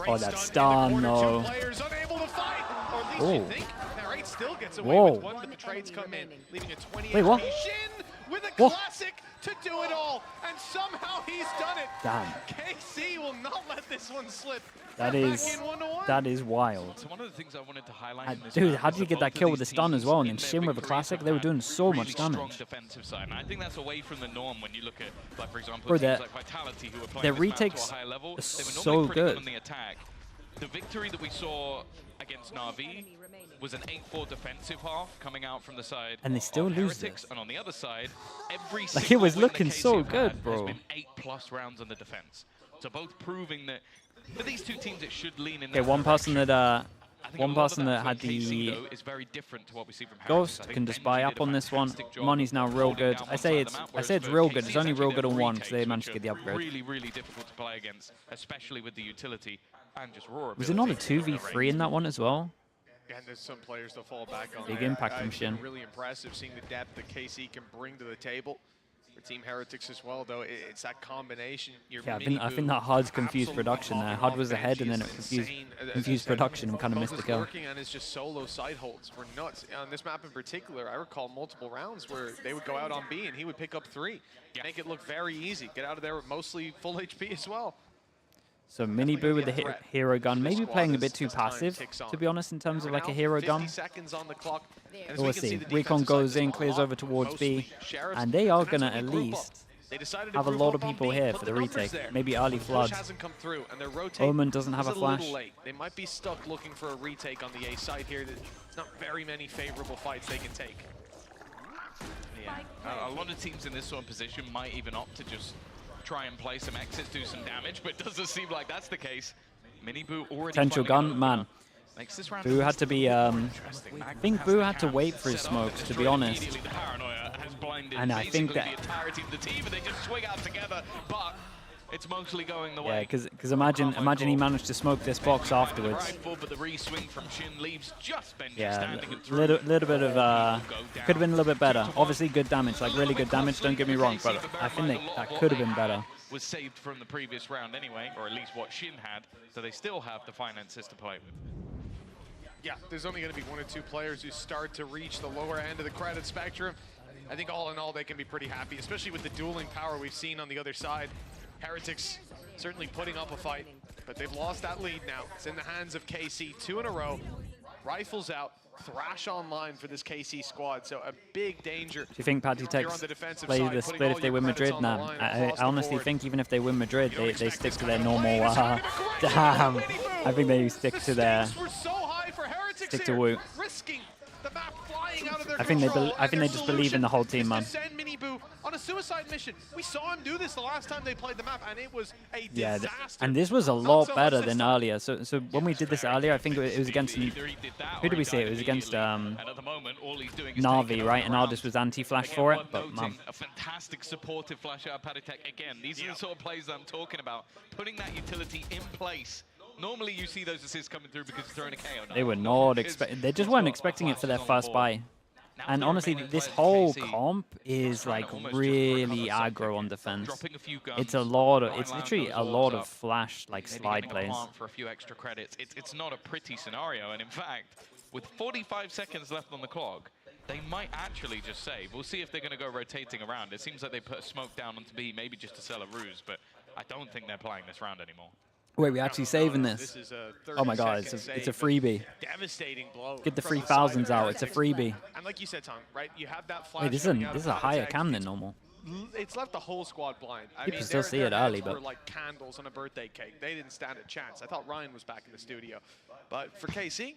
Oh, that stun, though. Oh.
Still gets away with one, but the trades come in, leaving a 28
Wait, what?
Shin with a classic to do it all, and somehow he's done it.
Damn.
KC will not let this one slip.
That is wild.
So one of the things I wanted to highlight in this
Dude,
round
how did you get that kill with the stun as well? And then Shin with a classic, they were doing so much damage.
Strong defensive side, and I think that's away from the norm when you look at, like, for example,
Bro,
teams like Vitality who are playing
their
this map to
retakes
a high level.
are
They were
so
normally pretty
good.
on the attack. The victory that we saw against Na'Vi was an 8-4 defensive half coming out from the side
And they still
of
lose
Heretics,
this.
and on the other side, every
Like, it
single
was
win that
looking
KC
so
have
good,
had
bro.
has been 8+ rounds on the defense. So both proving that for these two teams, it should lean in.
Okay, one person that had the Ghost can just buy up on this one. Money's now real good. I say it's real good. It's only real good on 1 because they managed to get the upgrade.
Really difficult to play against, especially with the utility and just raw.
Was it not a 2v3 in that one as well?
And there's some players to fall back on.
Big
there.
impact from Shin.
Really impressive seeing the depth that KC can bring to the table. For Team Heretics as well, though, it's that combination.
Yeah, I think that HUD's confused production there. HUD was ahead and then it confused production and kind of missed the kill.
Working on his just solo side holds were nuts. On this map in particular, I recall multiple rounds where they would go out on B and he would pick up 3. Make it look very easy. Get out of there with mostly full HP as well.
So Mini Boo with the hero gun, maybe playing a bit too passive, to be honest, in terms of like a hero gun. We'll see. Recon goes in, clears over towards B, and they are going to at least have a lot of people here for the retake. Maybe early Flood. Omen doesn't have a flash.
They might be stuck looking for a retake on the A side here. There's not very many favorable fights they can take.
Yeah, a lot of teams in this sort of position might even opt to just try and play some exits, do some damage, but it doesn't seem like that's the case. Mini Boo already
Potential gun, man.
Makes this round
Boo had to be, I think Boo had to wait for his smokes, to be honest. And I think that...
the entirety of the team, and they just swing out together, but it's mostly going the
Yeah,
way.
because imagine he managed to smoke this box afterwards.
But the re-swing from Shin leaves just Benji
Yeah,
standing and
little bit of, could have been a little bit better. Obviously good damage, like really good damage, don't get me wrong, but I think that could have been better.
Was saved from the previous round anyway, or at least what Shin had, so they still have the finances to play with.
Yeah, there's only going to be 1 or 2 players who start to reach the lower end of the credit spectrum. I think all in all, they can be pretty happy, especially with the dueling power we've seen on the other side. Heretics certainly putting up a fight, but they've lost that lead now. It's in the hands of KC, 2 in a row. Rifles out, Thrash online for this KC squad, so a big danger.
Do you think Patty play the split if they win Madrid? Nah, I honestly think even if they win Madrid, they stick to their normal, damn. I think they stick to their, stick to Wu. I think they just believe in the whole team, man.
On a suicide mission. We saw him do this the last time they played the map, and it was a disaster.
And this was a lot better than earlier. So when we did this earlier, I think it was against, who did we see? It was against Na'Vi, right? And Ardis was anti-flash for it, but man.
A fantastic supportive flash out of Patatech. Again, these are the sort of plays that I'm talking about. Putting that utility in place. Normally you see those assists coming through because you're throwing a KO.
They were not expecting, they just weren't expecting it for their first buy. And honestly, this whole comp is like really aggro on defense. It's a lot of, it's literally a lot of flash, like slide plays.
For a few extra credits. It's not a pretty scenario, and in fact, with 45 seconds left on the clock, they might actually just save. We'll see if they're going to go rotating around. It seems like they put a smoke down onto B, maybe just to sell a ruse, but I don't think they're playing this round anymore.
Wait, we actually saving this?
Is a
Oh my god, it's a freebie.
Devastating blow.
Get the
from
3000s
side
out,
of
it's a
Heretics.
freebie.
And like you said, Tom, right? You have that flash.
Wait, this
coming out
is
of
a higher
Heretics.
cam than normal.
It's left the whole squad blind. I
You can
mean,
still see it early,
heads were
but
like candles on a birthday cake. They didn't stand a chance. I thought Ryan was back in the studio. But for KC,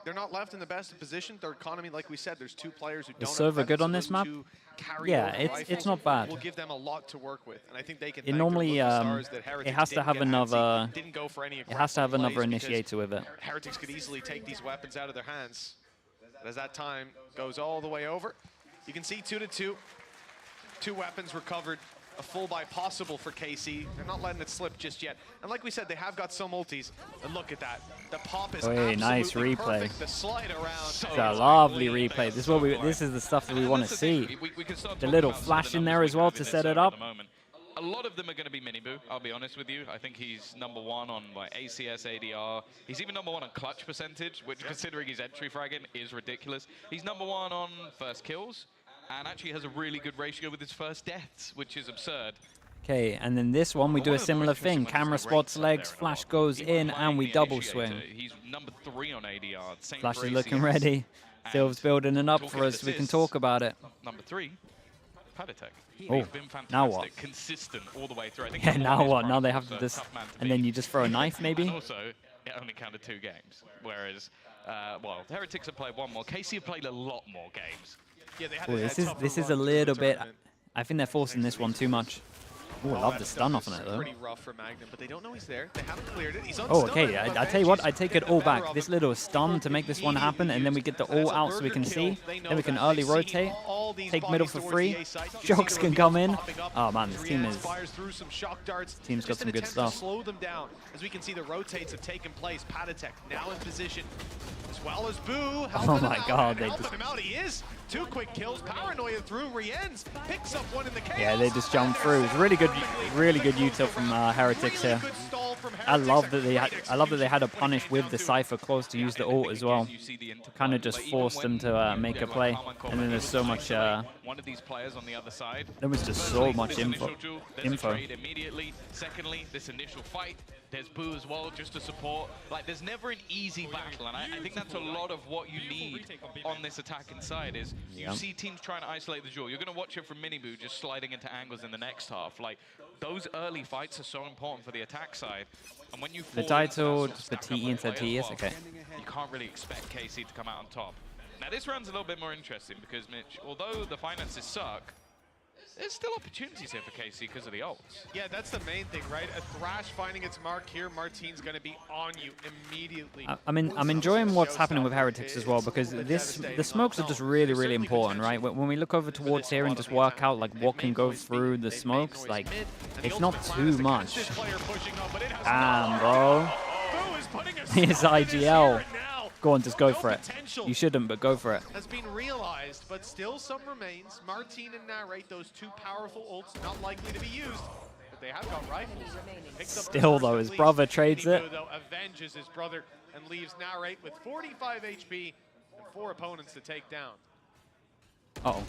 they're not left in the best position. Their economy, like we said, there's two players who don't.
Is server
have
good on
presence,
this map?
two carry
Yeah,
over
it's
rifles
not bad.
Will give them a lot to work with, and I think they can.
It normally it has to have another initiator with it.
Heretics could easily take these weapons out of their hands. But as that time goes all the way over, you can see 2-2. 2 weapons recovered. A full buy possible for KC. They're not letting it slip just yet. And like we said, they have got some ultis. And look at that. The pop is absolutely
nice replay.
perfect. The slide around.
It's a lovely replay. This is the stuff that we want to see. The little flash in there as well to set it up.
A lot of them are going to be Miniboo, I'll be honest with you. I think he's #1 on like ACS, ADR. He's even #1 on clutch percentage, which considering he's entry fragging is ridiculous. He's #1 on first kills, and actually has a really good ratio with his first deaths, which is absurd.
Okay, and then this one we do a similar thing. Camera spots legs, flash goes in, and we double swing.
He's #3 on ADR. Same
Flash
for
is looking
ACS.
ready. Silver's building it up
talking
for
of
us. We can
assists,
talk about it.
#3, Padatek.
Oh,
He's been fantastic,
now what?
consistent all the way through. I think
Yeah,
he's
now
one of
what?
his
Now they
primes,
have to
so
just,
tough man to
and
beat.
then you just throw a knife maybe?
And also, it only counted 2 games, whereas, well, the Heretics have played 1 more. KC have played a lot more games.
Yeah, they had
Oh, this is a little bit. I think they're forcing this one too much. Oh, I love the stun off on it though.
Pretty rough for Magnum, but they don't know he's there. They haven't cleared it. He's
Oh,
unstunned,
okay.
but
I tell you what, I
Benji's
take it
getting
all
the better
back.
of
This
him.
little stun to make this one happen, and then we get the all out so we can see. Then we can early rotate, take middle for free. Jokes can come in. Oh man, this team is. Team's got some good stuff.
Slow them down. As we can see, the rotates have taken place. Padatek now in position, as well as Boo.
Oh my God, they
helping him out. He is 2 quick kills. Paranoia through. Rienz picks up one in the chaos.
Yeah, they just jumped through. It's really good util from Heretics here. I love that they had a punish with the Cypher close to use the ult as well. Kind of just forced them to make a play, and then there's so much.
One of these players on the other side.
There was just so much info.
There's a trade immediately. Secondly, this initial fight. There's Boo as well, just to support. Like, there's never an easy battle, and I think that's a lot of what you need on this attacking side is you see teams trying to isolate the duel. You're going to watch it from Miniboo just sliding into angles in the next half. Like, those early fights are so important for the attack side. And when you
The title, just the TE instead TE, okay.
You can't really expect KC to come out on top. Now, this round's a little bit more interesting because, Mitch, although the finances suck, there's still opportunities here for KC because of the ults.
Yeah, that's the main thing, right? A Thrash finding its mark here. Martine's going to be on you immediately.
I'm enjoying what's happening with Heretics as well, because the smokes are just really important, right? When we look over towards here and just work out like what can go through the smokes, like it's not too much. Damn, bro. Here's IGL. Go on, just go for it. You shouldn't, but go for it.
Has been realized, but still some remains. Martine and Narrate, those 2 powerful ults, not likely to be used. But they have got rifles.
Still, though, his brother trades it.
Though, avenges his brother and leaves Narrate with 45 HP and 4 opponents to take down.
Uh-oh.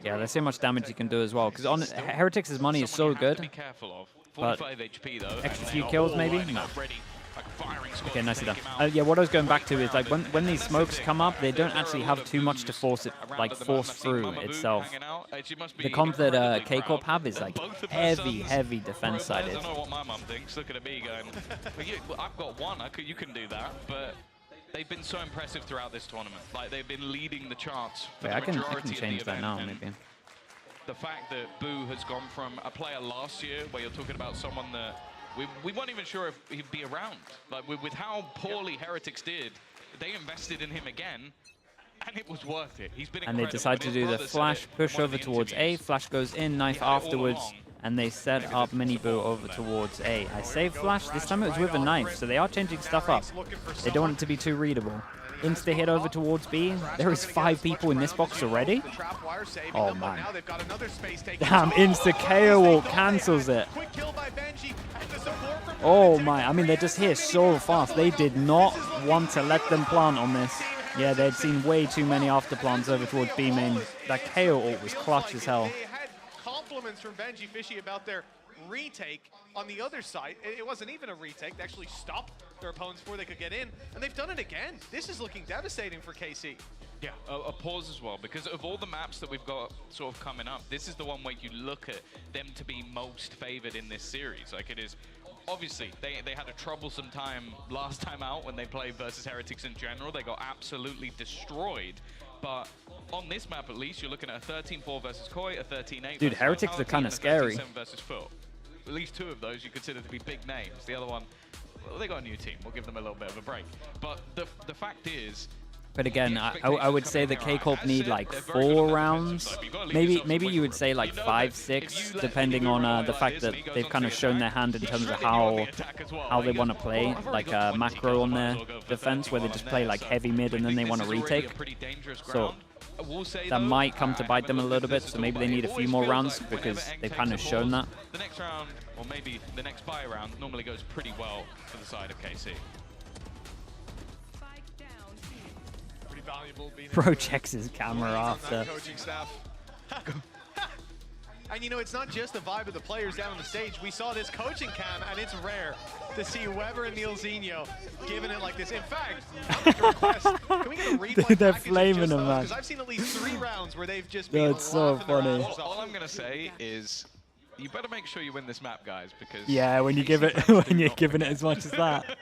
Yeah, let's see how much damage he can do as well. Because on Heretics' money is so good.
Be careful of.
But
45 HP though.
extra few kills maybe? No. Okay, nicely done. Yeah, what I was going back to is like when these smokes come up, they don't actually have too much to force through itself. The comp that Kickoff have is like heavy defense sided.
I don't know what my mum thinks. Look at me going, I've got 1. You can do that, but they've been so impressive throughout this tournament. Like they've been leading the charts for the
I can
majority of the
change that
event,
now
and
maybe.
the fact that Boo has gone from a player last year where you're talking about someone that we weren't even sure if he'd be around. Like with how poorly Heretics did, they invested in him again, and it was worth it. He's been incredible.
And they decide to do the flash push over towards A. Flash goes in, knife afterwards, and they set up Miniboo over towards A. I saved flash. This time it was with a knife, so they are changing stuff up. They don't want it to be too readable. Insta hit over towards B. There is 5 people in this box already. Oh man. Damn, insta KO cancels it. Oh my, I mean they're just here so fast. They did not want to let them plant on this. Yeah, they'd seen way too many afterplants over towards B main. That KO ult was clutch as hell.
They had compliments from Benji Fishy about their retake on the other side. It wasn't even a retake. They actually stopped their opponents before they could get in, and they've done it again. This is looking devastating for KC.
Yeah, a pause as well, because of all the maps that we've got sort of coming up, this is the one where you look at them to be most favored in this series. Like, it is, obviously, they had a troublesome time last time out when they played versus Heretics in general. They got absolutely destroyed. But on this map, at least, you're looking at a 13-4 versus Koi, a 13-8
Dude, Heretics are kind of scary.
13-7 versus Foot. At least two of those you consider to be big names. The other one, well, they got a new team. We'll give them a little bit of a break. But the fact is,
but again, I would say the Kickoff need like 4 rounds. Maybe you would say like 5, 6, depending on the fact that they've kind of shown their hand in terms of how they want to play, like a macro on their defense, where they just play like heavy mid and then they want to retake. So that might come to bite them a little bit. So maybe they need a few more rounds because they've kind of shown that.
The next round, or maybe the next buy round, normally goes pretty well for the side of KC.
Bro checks his camera after.
Coaching staff. And you know, it's not just the vibe of the players down on the stage. We saw this coaching cam, and it's rare to see Weber and Neilzinho giving it like this. In fact, I'll make a request. Can we get a replay?
They're flaming them, man.
Because I've seen at least 3 rounds where they've just been
That's so funny.
All I'm gonna say is, you better make sure you win this map, guys, because
yeah, when you give it, when you're giving it as much as that.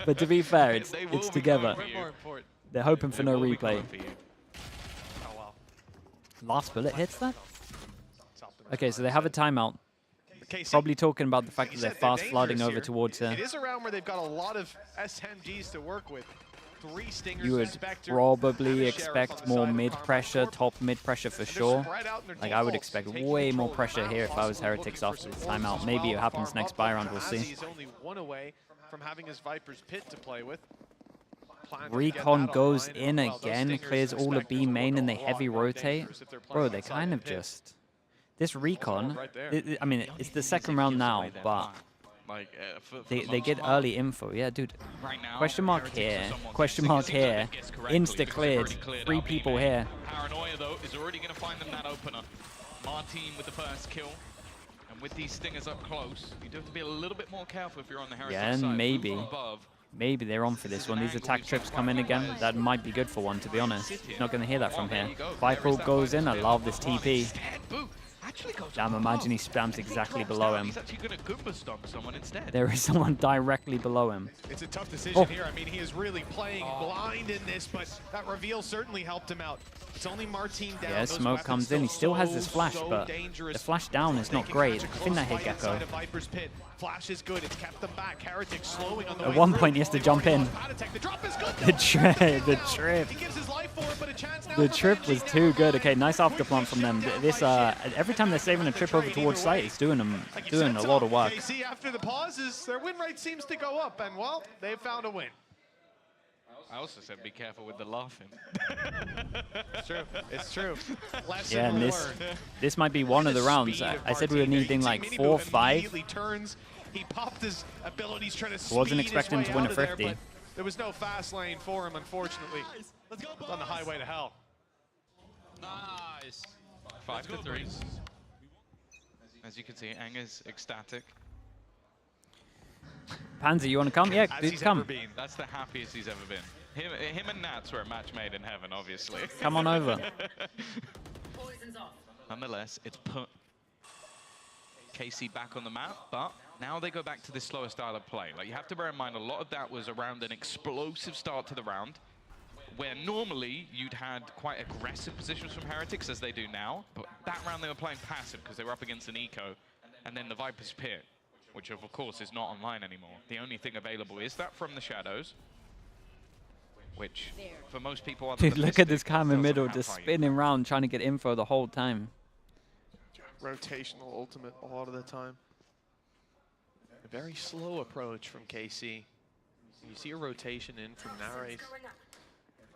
But to be fair, it's together. They're hoping for no replay.
Oh, wow.
Last bullet hits that? Okay, so they have a timeout. Probably talking about the fact that they're fast flooding over towards her.
It is a round where they've got a lot of SMGs to work with. 3 stingers.
You would probably expect more mid pressure, top mid pressure for sure. Like, I would expect way more pressure here if I was Heretics after this timeout. Maybe it happens next buy round, we'll see.
He's only 1 away from having his Viper's Pit to play with.
Recon goes in again, clears all of B main, and they heavy rotate. Bro, they kind of just... This Recon, I mean, it's the second round now, but they get early info. Yeah, dude. Question mark here, question mark here. Insta cleared. 3 people here.
Paranoia, though, is already going to find them that opener. Martin with the first kill. And with these stingers up close, you do have to be a little bit more careful if you're on the Heretics side.
Yeah, and maybe they're on for this one. These attack trips come in again. That might be good for one, to be honest. Not going to hear that from here. Viper goes in. I love this TP. Damn, imagine he spams exactly below him. There is someone directly below him.
It's a tough decision here. I mean, he is really playing blind in this, but that reveal certainly helped him out. It's only Martin down.
Yeah, smoke comes in. He still has his flash, but the flash down is not great. I think that hit Gecko.
Flash is good. It's kept them back. Heretics slowing on the
At one point, he has to jump in. The trip was too good. Okay, nice afterplant from them. This every time they're saving a trip over towards site, it's doing a lot of work.
KC after the pauses, their win rate seems to go up, and well, they've found a win.
I also said be careful with the laughing.
It's true. It's true.
Yeah, and this might be one of the rounds. I said we were needing like 4 or 5.
He popped his abilities trying to
Wasn't expecting him to win a 50.
There was no fast lane for him, unfortunately. It's on the highway to hell.
Nice. 5 to 3. As you can see, Anger's ecstatic.
Panzer, you want to come? Yeah, dude, come.
That's the happiest he's ever been. Him and Nats were a match made in heaven, obviously.
Come on over.
Nonetheless, it's put KC back on the map, but now they go back to this slower style of play. Like, you have to bear in mind, a lot of that was around an explosive start to the round, where normally you'd had quite aggressive positions from Heretics, as they do now, but that round they were playing passive because they were up against an eco, and then the Viper's Pit, which of course is not online anymore. The only thing available is that from the shadows, which for most people...
Dude, look at this cam in middle, just spinning around trying to get info the whole time.
Rotational ultimate a lot of the time. A very slow approach from KC. You see a rotation in from Nares.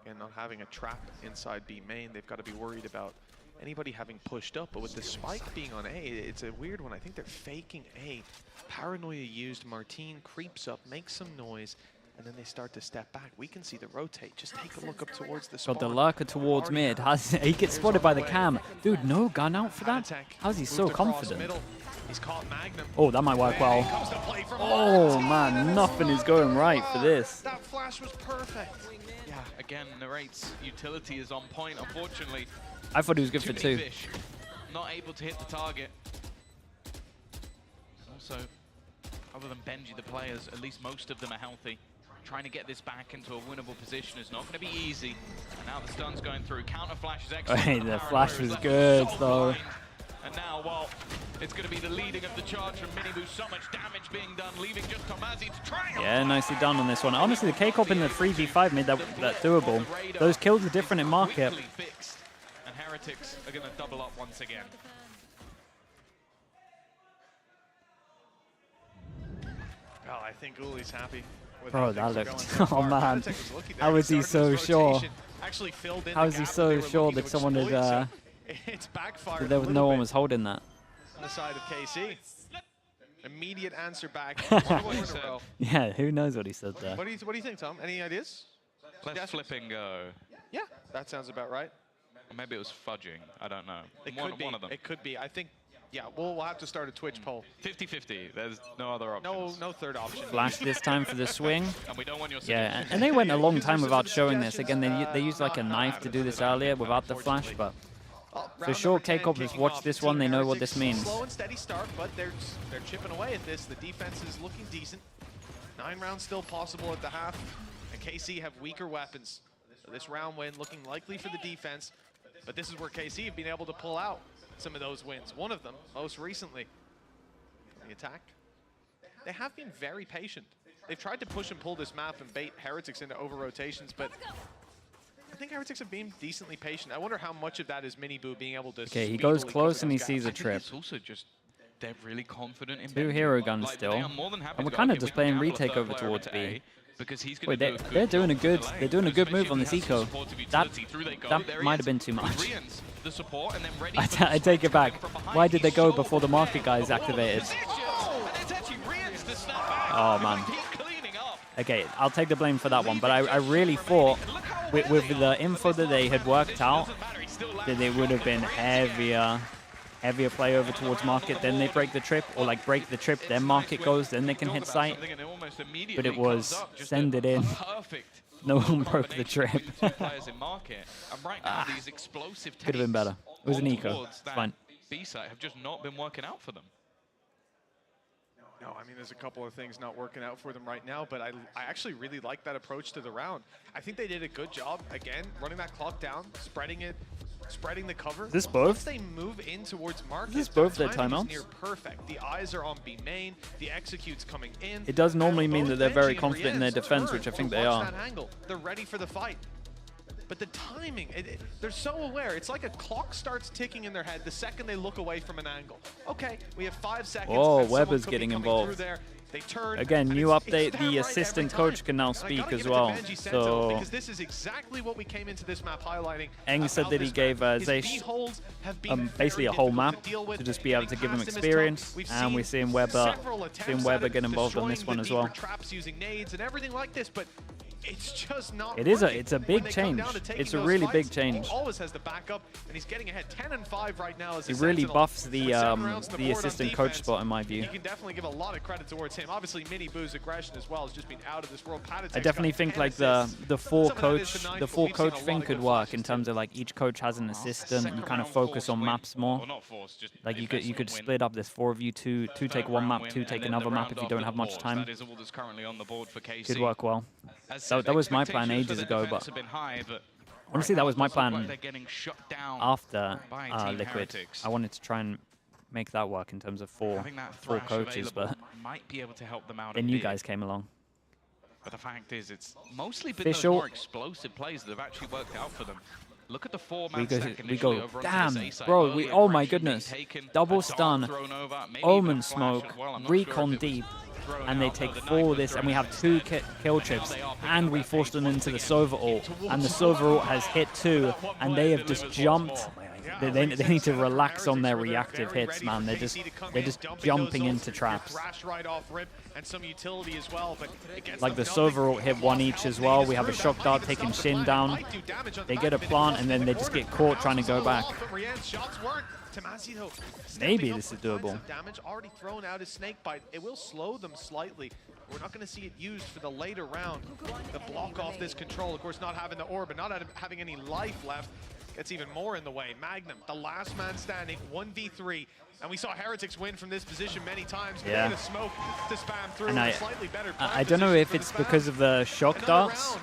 And not having a trap inside B main, they've got to be worried about anybody having pushed up. But with the spike being on A, it's a weird one. I think they're faking A. Paranoia used. Martin creeps up, makes some noise, and then they start to step back. We can see the rotate. Just take a look up towards the
Got the
spawn.
lurker towards mid. He gets spotted by the cam. Dude, no gun out for that? How's he so confident?
He's caught Magnum.
Oh, that might work well. Oh, man, nothing is going right for this.
That flash was perfect.
Yeah, again, Narrate's utility is on point, unfortunately.
I thought he was good for
Too many
2.
fish, not able to hit the target. Also, other than Benji, the players, at least most of them are healthy. Trying to get this back into a winnable position is not going to be easy. And now the stun's going through. Counter flash is excellent.
Hey, the flash was good, though.
And now, well, it's going to be the leading of the charge from Minibu. So much damage being done, leaving just Tomazi to try.
Yeah, nicely done on this one. Honestly, the Kickoff in the 3v5 made that doable. Those kills are different in market.
Fixed, and Heretics are going to double up once again.
Oh, I think Uli's happy with
Bro,
how
that
things are
looked...
going so
Oh,
far.
man.
Heretics was lucky there.
How
He
was he
started
so
his
sure?
rotation, actually filled in
How
the
was he
gap
so
they were
sure
looking
that
to
someone had...
exploit, so it's backfired
there
a
was
little
no one
bit
was holding that.
on the side of KC. Immediate answer back. 1 in a row.
Yeah, who knows what he said there.
What do you think, Tom? Any ideas?
Let's flip and go.
Yeah, that sounds about right.
Or maybe it was fudging. I don't know.
It
One
could be.
of them.
It could be. I think. Yeah, we'll have to start a Twitch poll.
50-50. There's no other options.
No third option.
Flash this time for the swing.
And we don't want your
Yeah, and they went a long time without showing this. Again, they used like a knife to do this earlier without the flash, but for sure, Kickoff has watched this one. They know what this means.
Slow and steady start, but they're chipping away at this. The defense is looking decent. 9 rounds still possible at the half, and KC have weaker weapons. So this round win looking likely for the defense, but this is where KC have been able to pull out some of those wins. One of them, most recently, the attack. They have been very patient. They've tried to push and pull this map and bait Heretics into over-rotations, but I think Heretics have been decently patient. I wonder how much of that is Minibu being able to
Okay, he goes
speedily
close
cover
and he
those
sees a
gaps.
trip.
It's also just they're really confident in
2
Benji.
hero guns
Like,
still.
they are more than happy
And we're
to go,
kind of
okay,
just
we can
playing
gamble a
retake
third
over
player
towards
into
B.
A, because he's
Wait,
going to
they're doing a good
especially
move
if
on
he
this
has
eco.
supportive
That
utility. Through they go. There he
might have
is.
been too much.
Re-ins the support and then ready
I
for the
take it
strikes
back.
coming from behind.
Why did they
He's
go
so
before the market guy is
prepared.
activated?
Positions, and it's actually re-ins to snap back.
Oh, man.
He's cleaning up.
Okay, I'll take the blame for that one, but I really thought with the info that they had worked out that they would have been heavier play over towards market, then they break the trip, or like break the trip, then market goes, then they can hit site. But it was send it in. No one broke the trip.
Players in market, and right now these explosive
Could have been better. It was an
all
eco.
towards
It's
that
fine.
B site have just not been working out for them.
No, I mean, there's a couple of things not working out for them right now, but I actually really like that approach to the round. I think they did a good job, again, running that clock down, spreading the cover.
Is this both?
Once they move in towards market,
Is this both their
timing is
timeouts?
near perfect. The eyes are on B main, the execute's coming in.
It does normally mean that they're
Both
very
Benji and
confident in their
Rienz
defense,
turn
which I
to
think they
watch
are.
that angle. They're ready for the fight. But the timing, they're so aware. It's like a clock starts ticking in their head the second they look away from an angle. Okay, we have 5 seconds.
Oh,
and someone
Weber's
could be
getting
coming
involved.
through there. They turn,
Again,
and
new
it's
update,
damn
the
right
assistant
every
coach
time.
can now
And I
speak
gotta
as
give it to
well.
Benji Sento,
So
because this is exactly what we came into this map highlighting.
Eng said
about
that he
this
gave
map. His
Zeiss
B-holes have been
basically a
very
whole
difficult
map
deal with.
to just be able to give him
Getting past is
experience,
tough. We've
and we're
seen
seeing Weber
several attempts at it,
get involved on this
destroying
one as
the
well.
deeper traps using nades and everything like this, but it's just not
It is
working.
it's a
When
big
they come
change.
down to taking
It's a
those
really
fights,
big change.
he always has the backup, and he's getting ahead 10-5 right now as
He
a
really
Sentinel.
buffs
With
the
7 rounds on
the
board on
assistant coach
defense,
spot in my view.
you can definitely give a lot of credit towards him. Obviously, Minibu's aggression as well has just been out of this world.
I definitely think like the four
Some of that is
coach
the knife,
the
but
four
we've seen
coach
a
thing
lot of
could
good
work
flashes
in
too.
terms of like each coach has an assistant. You kind of focus on maps more.
Well, not force, just
Like you could
investment win.
split up. There's 4 of you, two take one map, 2 take another map if you don't have much time.
That is all that's currently on the board for KC.
Could work well.
As said,
That was my plan
expectations for
ages
the
ago,
defense
but
have been high, but
honestly,
right
that
now
was
it
my
does look like
plan
they're getting shut down
after
by Team
Liquid.
Heretics.
I wanted to try and make that work in terms of four
Having that
four
thrash
coaches,
available
but
might be able to help them out.
then
a
you
bit.
guys came along.
But the fact is, it's mostly been
Official.
those more explosive plays that have actually worked out for them. Look at the 4-man
We go,
stack
we
initially
go,
over onto
damn,
this A side.
bro,
Early
oh my
aggression being
goodness.
taken,
Double
a dart
stun,
thrown over, maybe
Omen
even a flash
smoke,
as well. I'm not sure if
recon
it was
deep,
thrown
and they
out,
take
though. The
4
knife
of
was
this, and we
thrown
have
out
2
instead.
kill
Now
chips,
they are picking
and
up
we
that
forced
pace
them
once
into the
again.
Sova ult, and the Sova ult has hit 2, and they have just jumped They need to relax on their reactive hits, man. They're just jumping into traps. Like the Sova ult hit one each as well. We have a shock dart taking Shin down. They get a plant and then they just get caught trying to go back. Maybe this is doable.
Damage already thrown out his snake bite. It will slow them slightly. We're not going to see it used for the later round. The block off this control, of course, not having the orb, but not having any life left, gets even more in the way. Magnum, the last man standing, 1v3. And we saw Heretics win from this position many times.
Yeah.
A smoke to spam through.
And
Slightly better
I don't know if it's because of the shock darts,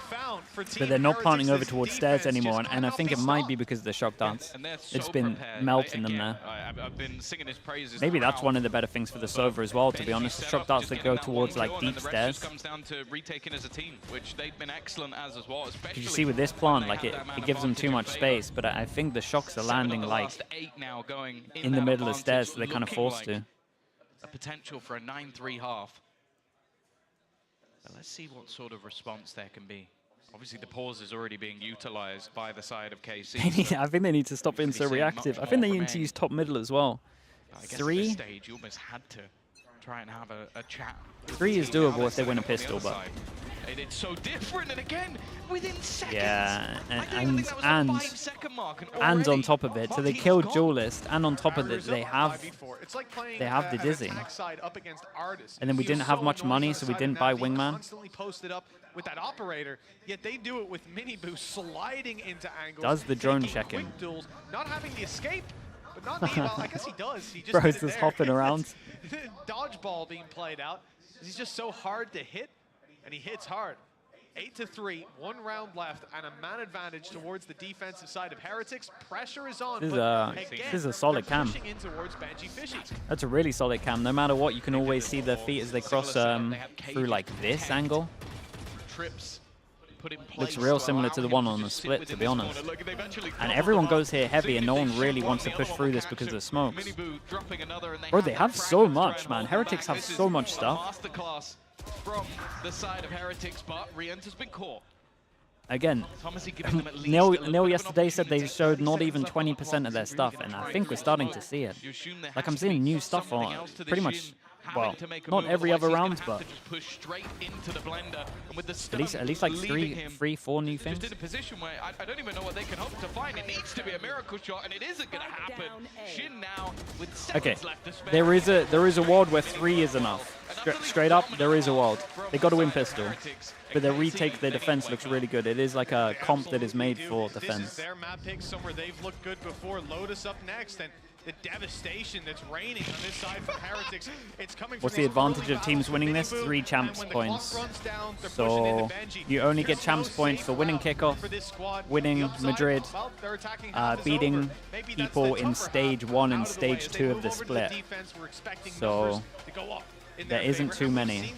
but they're not planting over towards stairs anymore. And I think it might be because of the shock darts. It's been melting them there.
I've been singing his praises.
Maybe that's one of the better things for the Sova as well, to be honest. The shock darts that go towards like deep stairs.
Comes down to retaking as a team, which they've been excellent as well. Especially
You see with this plant, like it gives them too much space, but I think the shocks are landing like in the middle of stairs, so they're kind of forced to.
A potential for a 9-3 half. But let's see what sort of response there can be. Obviously, the pause is already being utilized by the side of KC.
I think they need to stop being so reactive. I think they need to use top middle as well.
I guess
3.
At this stage, you almost had to try and have a chat.
3 is doable if they win a pistol, but
it's so different, and again, within seconds.
Yeah, and on top of it, so they killed Duelist, and on top of it, they have the Dizzy. And then we didn't have much money, so we didn't buy Wingman.
With that operator, yet they do it with mini boost sliding into angles.
Does the drone check him?
Not having the escape, but not the, well, I guess he does. He just
Bro's just hopping around.
Dodgeball being played out. He's just so hard to hit, and he hits hard. 8-3, 1 round left, and a man advantage towards the defensive side of Heretics. Pressure is on.
This is a solid cam. That's a really solid cam. No matter what, you can always see their feet as they cross through like this angle. Looks real similar to the one on the split, to be honest. And everyone goes here heavy, and no one really wants to push through this because of the smokes. Bro, they have so much, man. Heretics have so much stuff.
From the side of Heretics, but Riente's been caught.
Again, Neil yesterday said they showed not even 20% of their stuff, and I think we're starting to see it. Like, I'm seeing new stuff on pretty much, well, not every other round, but at least like 3, 4 new things.
Just in a position where I don't even know what they can hope to find. It needs to be a miracle shot, and it isn't going to happen. Shin now with seconds left to spare.
There is a world where 3 is enough. Straight up, there is a world. They got to win pistol, but their retake, their defense looks really good. It is like a comp that is made for defense.
Their map picks somewhere they've looked good before. Lotus up next, and the devastation that's raining on this side for Heretics. It's coming.
What's the advantage of teams winning this? 3 champs points. So you only get champs points for winning Kickoff, winning Madrid, beating people in stage 1 and stage 2 of the split. So there isn't too many.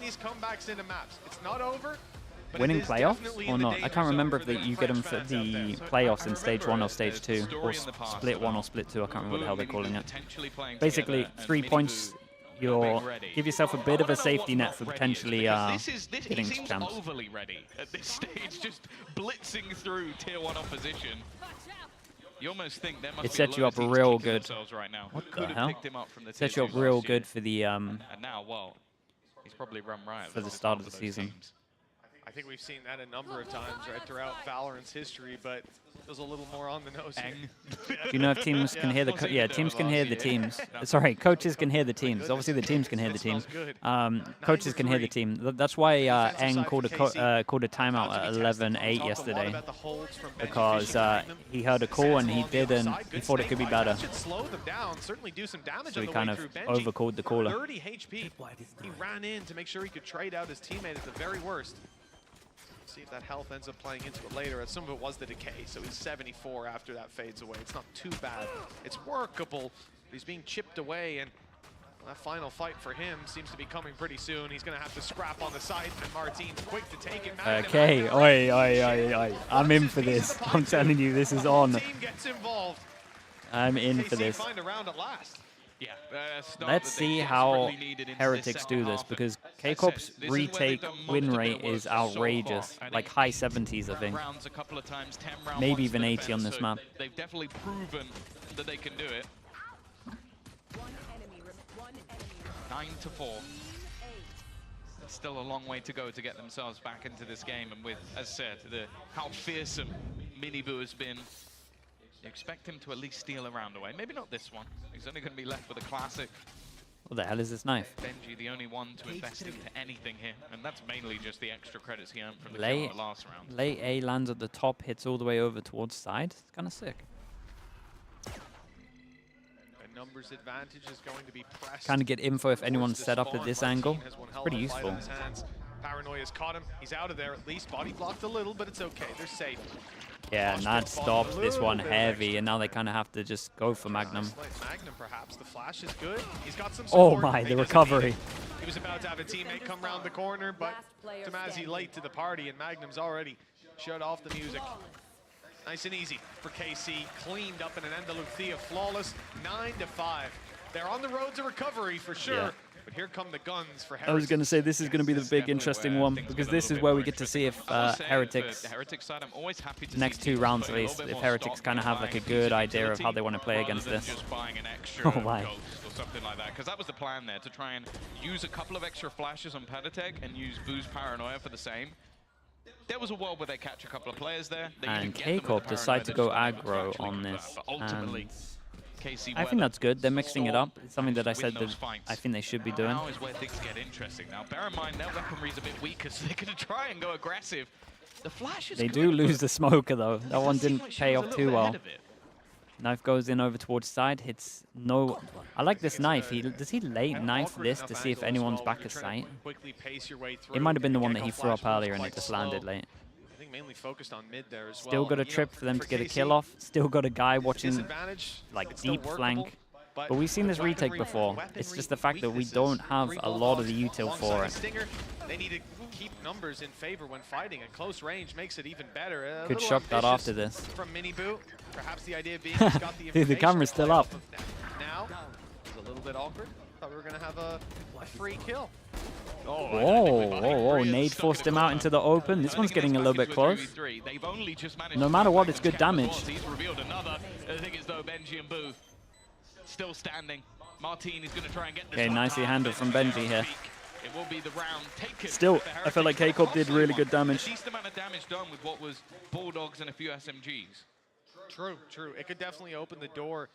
Winning playoffs or not? I can't remember if you get them for the playoffs in stage 1 or stage 2, or split 1 or split 2. I can't remember what the hell they're calling it. Basically, 3 points. Give yourself a bit of a safety net for potentially getting champs.
Overly ready at this stage, just blitzing through tier 1 opposition. You almost think there must
it sets you up real good.
Right now.
What the hell? Sets you up real good for the
and now, well, he's probably run riot
for the start of the season.
Games. I think we've seen that a number of times right throughout Valorant's history, but it was a little more on the nose.
Do you know if teams can hear the teams can hear the teams. Sorry, coaches can hear the teams. Obviously, the teams can hear the team. Coaches can hear the team. That's why Eng called a timeout at 11-8 yesterday, because he heard a call and he didn't. He thought it could be better. So he kind of overcalled the caller.
30 HP. He ran in to make sure he could trade out his teammate at the very worst. See if that health ends up playing into it later. Some of it was the decay, so he's 74 after that fades away. It's not too bad. It's workable. He's being chipped away, and that final fight for him seems to be coming pretty soon. He's going to have to scrap on the side, and Martin's quick to take it.
Okay, oi. I'm in for this. I'm telling you, this is on. I'm in for this.
Find a round at last.
Yeah,
Let's see how Heretics do this, because Kickoff's retake win rate is outrageous, like high 70s, I think. Maybe even 80 on this map.
They've definitely proven that they can do it. 9-4. Still a long way to go to get themselves back into this game, and with, as said, how fearsome Miniboo has been. You expect him to at least steal a round away. Maybe not this one. He's only going to be left with a classic.
What the hell is this knife?
Benji, the only one to invest into anything here, and that's mainly just the extra credits he earned from the kill in the last round.
Late A lands at the top, hits all the way over towards side. It's kind of sick.
A numbers advantage is going to be pressed.
Kind of get info if anyone's set up at this angle. It's pretty useful.
Paranoia's caught him. He's out of there at least. Body blocked a little, but it's okay. They're safe.
Yeah, Nad stops this one heavy, and now they kind of have to just go for Magnum.
Magnum, perhaps. The flash is good. He's got some
Oh
support.
my, the recovery.
He was about to have a teammate come around the corner, but Damazi late to the party, and Magnum's already shut off the music. Nice and easy for KC. Cleaned up in an Andalucia. Flawless. 9-5. They're on the road to recovery for sure.
Yeah.
But here come the guns for Heretics.
I was going to say this is going to be the big interesting one, because this is where we get to see if Heretics, next 2 rounds at least, if Heretics kind of have like a good idea of how they want to play against this. Oh my.
Or something like that, because that was the plan there, to try and use a couple of extra flashes on Padatek and use Boo's Paranoia for the same. There was a world where they catch a couple of players there.
And Kickoff decide to go aggro on this. And I think that's good. They're mixing it up. It's something that I said that I think they should be doing.
Now is where things get interesting. Now, bear in mind, their weaponry's a bit weaker, so they're going to try and go aggressive. The flash is
They do lose the smoker, though. That one didn't pay off too well. Knife goes in over towards side, hits no... I like this knife. Does he late knife this to see if anyone's back at sight? It might have been the one that he threw up earlier and it just landed late.
Mainly focused on mid there as
Still got a trip for them to get a kill off. Still got a guy watching like deep flank. But we've seen this retake before. It's just the fact that we don't have a lot of the util for it.
They need to keep numbers in favor when fighting, and close range makes it even better.
Could shock that after this.
From Miniboo. Perhaps the idea being he's got the
Dude, the camera's still up.
Now, it's a little bit awkward. Thought we were going to have a free kill.
Oh, Nade forced him out into the open. This one's getting a little bit close. No matter what, it's good damage.
He's revealed another. I think it's though Benji and Boo still standing. Martin is going to try and get this.
Okay, nicely handled from Benji here.
It will be the round taken.
Still, I feel like Kickoff did really good damage.
Decent amount of damage done with what was Bulldogs and a few SMGs.
True, true. It could definitely open the door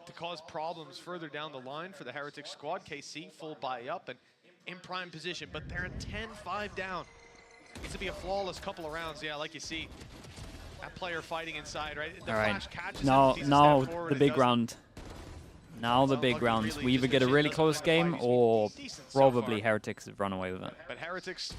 to cause problems further down the line for the Heretics squad. KC full buy up and in prime position, but they're at 10-5 down. Needs to be a flawless couple of rounds. Yeah, like you see that player fighting inside, right? The
All right,
flash catches
now
him,
the big round. Now the big rounds. We either get a really close game or probably Heretics have run away with it.
But Heretics,